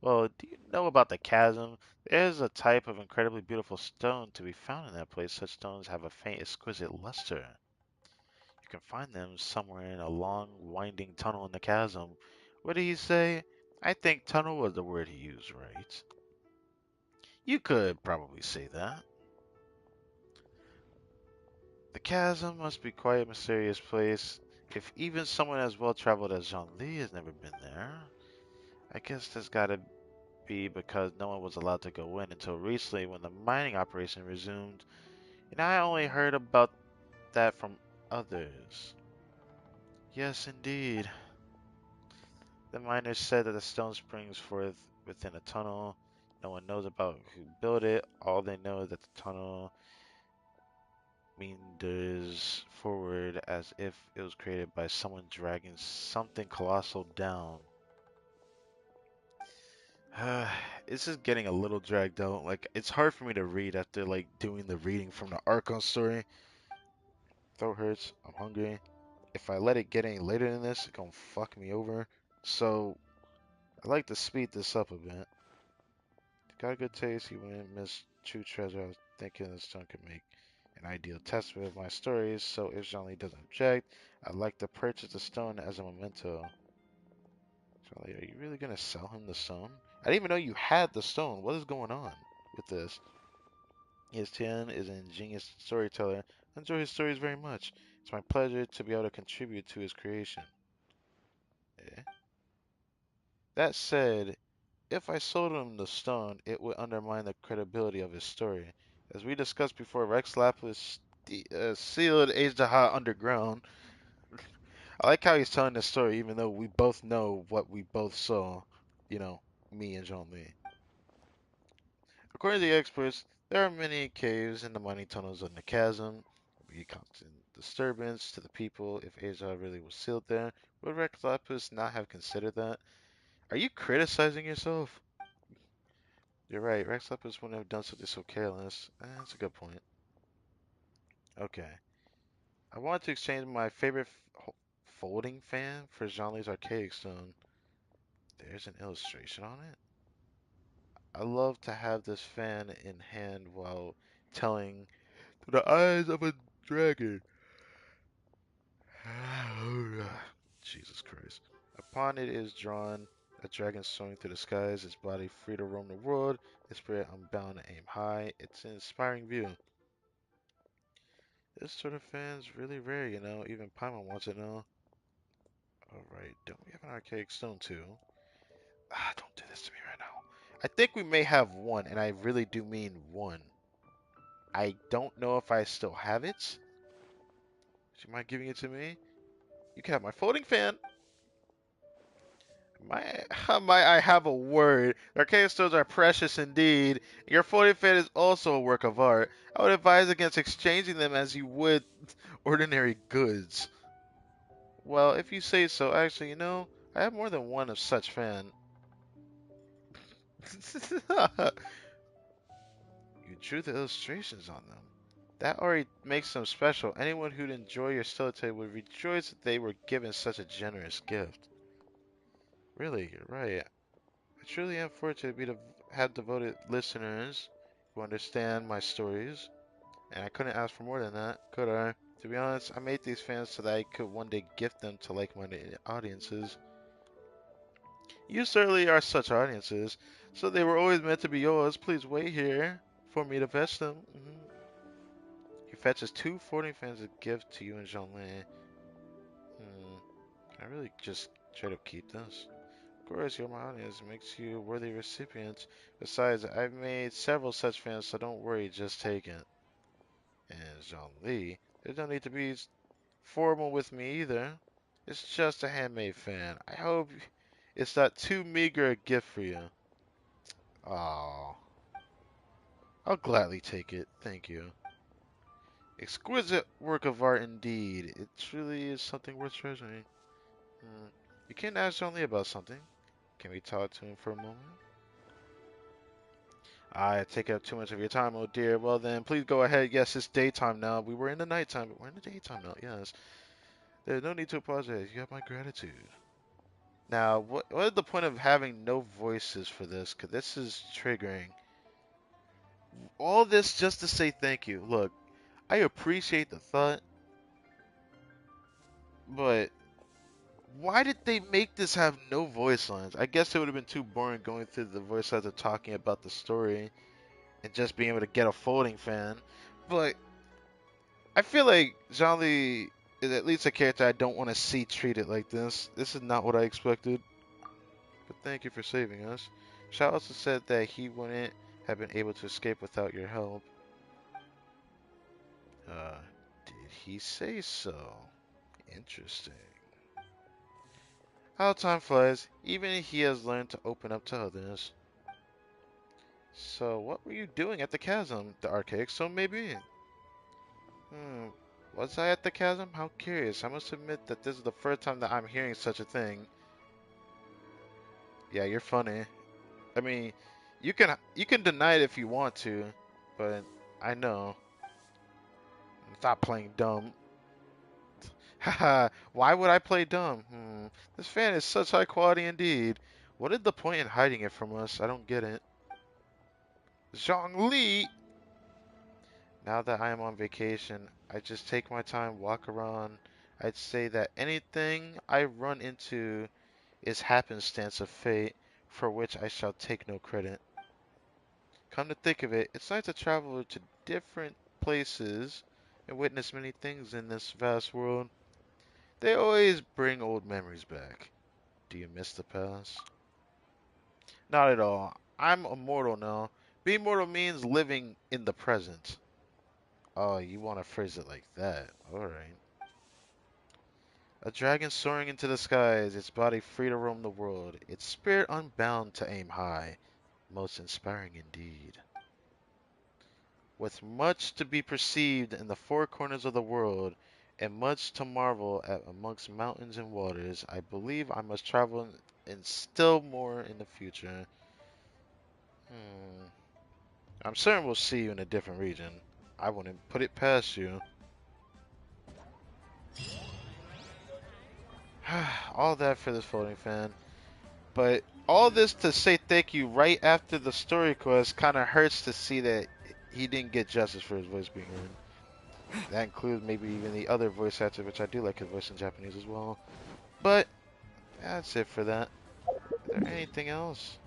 well, do you know about the chasm? There's a type of incredibly beautiful stone to be found in that place. Such stones have a faint, exquisite luster. You can find them somewhere in a long, winding tunnel in the chasm. What did he say? I think tunnel was the word he used, right? You could probably say that. The chasm must be quite a mysterious place. If even someone as well traveled as Jean Li has never been there, I guess there's gotta be because no one was allowed to go in until recently when the mining operation resumed. And I only heard about that from others. Yes, indeed. The miners said that the stone springs forth within a tunnel. No one knows about who built it. All they know is that the tunnel meanders forward as if it was created by someone dragging something colossal down. This is getting a little dragged out. Like, it's hard for me to read after, like, doing the reading from the Archon story. Throat hurts. I'm hungry. If I let it get any later than this, it's gonna fuck me over. So, I like to speed this up a bit. Got a good taste. He wouldn't miss true treasure. I was thinking this stone could make an ideal testament of my stories. So if Jean-Lee doesn't object, I'd like to purchase the stone as a memento. Jean-Lee, are you really gonna sell him the stone? I didn't even know you had the stone. What is going on with this? Yes, Tian is an ingenious storyteller. I enjoy his stories very much. It's my pleasure to be able to contribute to his creation. Eh? That said, if I sold him the stone, it would undermine the credibility of his story. As we discussed before, Rex Lapis sealed Agedaha underground. I like how he's telling the story, even though we both know what we both saw. You know, me and Jean Lee. According to the experts, there are many caves in the mining tunnels in the chasm. We constant disturbance to the people. If Agedaha really was sealed there, would Rex Lapis not have considered that? Are you criticizing yourself? You're right. Rex Lepus wouldn't have done something so careless. That's a good point. Okay. I wanted to exchange my favorite folding fan for Jean-Li's archaic stone. There's an illustration on it. I love to have this fan in hand while telling through the eyes of a dragon. Jesus Christ. Upon it is drawn a dragon soaring through the skies, its body free to roam the world, its spirit unbound to aim high. It's an inspiring view. This sort of fan's really rare, you know. Even Paimon wants it now. Alright, don't we have an archaic stone too? Ah, don't do this to me right now. I think we may have one, and I really do mean one. I don't know if I still have it. Do you mind giving it to me? You can have my floating fan. Might I have a word? Archaic stones are precious indeed. Your floating fan is also a work of art. I would advise against exchanging them as you would ordinary goods. Well, if you say so, actually, you know, I have more than one of such fan. You drew the illustrations on them. That already makes them special. Anyone who'd enjoy your storytelling would rejoice that they were given such a generous gift. Really, you're right. I truly am fortunate to have devoted listeners who understand my stories, and I couldn't ask for more than that, could I? To be honest, I made these fans so that I could one day gift them to like-minded audiences. You certainly are such audiences, so they were always meant to be yours. Please wait here for me to fetch them. He fetches 2 floating fans as a gift to you and Jean-Lin. Can I really just try to keep this? Of course, you're my audience. It makes you a worthy recipient. Besides, I've made several such fans, so don't worry, just take it. And Jean-Li, there's no need to be formal with me either. It's just a handmade fan. I hope it's not too meager a gift for you. Oh, I'll gladly take it. Thank you. Exquisite work of art indeed. It truly is something worth treasuring. You can ask Jean-Li about something. Can we talk to him for a moment? I take up too much of your time, oh dear. Well then, please go ahead. Yes, it's daytime now. We were in the nighttime, but we're in the daytime now. Yes. There's no need to apologize. You have my gratitude. Now, what is the point of having no voices for this? Because this is triggering. All this just to say thank you. Look, I appreciate the thought, but why did they make this have no voice lines? I guess it would have been too boring going through the voice lines of talking about the story and just being able to get a folding fan. But I feel like Jean-Li is at least a character I don't want to see treated like this. This is not what I expected. But thank you for saving us. Shao also said that he wouldn't have been able to escape without your help. Did he say so? Interesting. How time flies. Even he has learned to open up to others. So, what were you doing at the chasm? The archaic stone, maybe? Was I at the chasm? How curious. I must admit that this is the first time that I'm hearing such a thing. Yeah, you're funny. I mean, you can deny it if you want to, but I know. Stop playing dumb. Haha, why would I play dumb? This fan is such high quality indeed. What is the point in hiding it from us? I don't get it. Zhongli! Now that I am on vacation, I just take my time, walk around. I'd say that anything I run into is happenstance of fate, for which I shall take no credit. Come to think of it, it's nice to travel to different places and witness many things in this vast world. They always bring old memories back. Do you miss the past? Not at all. I'm immortal now. Being mortal means living in the present. Oh, you want to phrase it like that. Alright. A dragon soaring into the skies, its body free to roam the world, its spirit unbound to aim high. Most inspiring indeed. With much to be perceived in the 4 corners of the world, and much to marvel at amongst mountains and waters, I believe I must travel and still more in the future. I'm certain we'll see you in a different region. I wouldn't put it past you. All that for this floating fan. But all this to say thank you right after the story quest kind of hurts to see that he didn't get justice for his voice being heard. That includes maybe even the other voice actor, which I do like his voice in Japanese as well. But that's it for that. Is there anything else?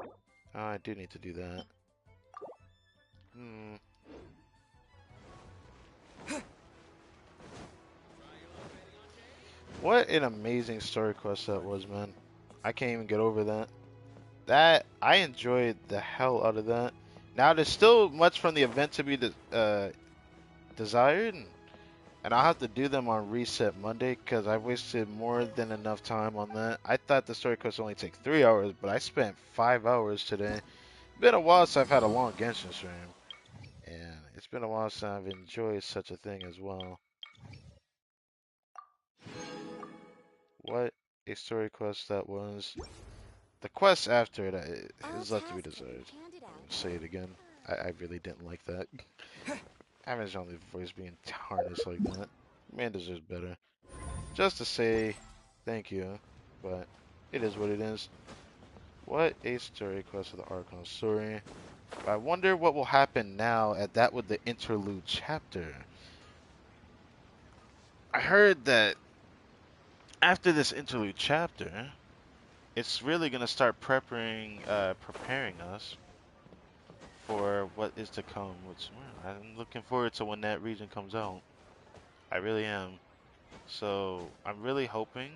Oh, I do need to do that. What an amazing story quest that was, man. I can't even get over that. I enjoyed the hell out of that. Now there's still much from the event to be desired, and I'll have to do them on Reset Monday because I wasted more than enough time on that. I thought the story quest only take 3 hours, but I spent 5 hours today. It's been a while since I've had a long Genshin stream, and it's been a while since I've enjoyed such a thing as well. What a story quest that was. The quest after it is left to be desired. Say it again. I really didn't like that. Having only voice being tarnished like that. Man deserves better. Just to say thank you, but it is what it is. What a story quest of the Archon story. I wonder what will happen now at that with the interlude chapter. I heard that after this interlude chapter, it's really gonna start preparing us for what is to come. Which I'm looking forward to when that region comes out. I really am. So I'm really hoping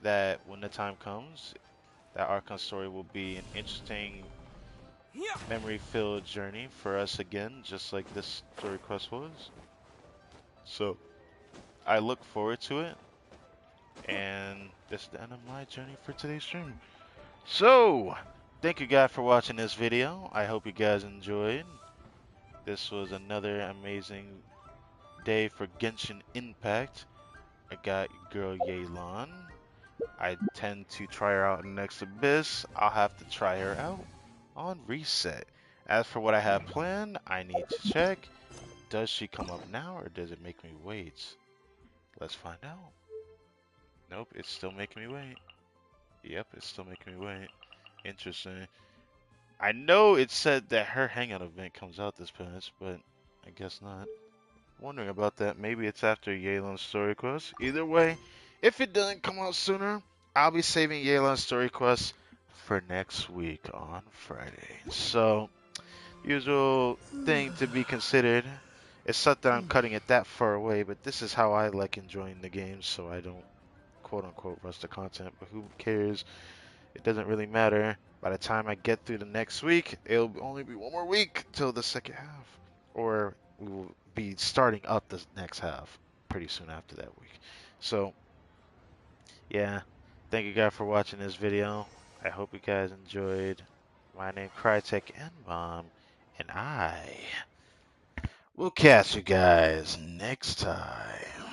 that when the time comes, that Archon story will be an interesting, memory-filled journey for us again, just like this story quest was. So I look forward to it, and this is the end of my journey for today's stream. So thank you guys for watching this video. I hope you guys enjoyed. This was another amazing day for Genshin Impact. I got your girl Yelan. I tend to try her out in Next Abyss. I'll have to try her out on Reset. As for what I have planned, I need to check. Does she come up now or does it make me wait? Let's find out. Nope, it's still making me wait. Yep, it's still making me wait. Interesting. I know it said that her hangout event comes out this patch, but I guess not. Wondering about that. Maybe it's after Yelan's story quest. Either way, if it doesn't come out sooner, I'll be saving Yelan's story quest for next week on Friday. So, usual thing to be considered. It's not that I'm cutting it that far away, but this is how I like enjoying the game, so I don't quote-unquote rush the content. But who cares? It doesn't really matter. By the time I get through the next week, it'll only be one more week till the second half. Or we will be starting up the next half pretty soon after that week. So, yeah. Thank you guys for watching this video. I hope you guys enjoyed. My name is Crytek and Mom, and I will catch you guys next time.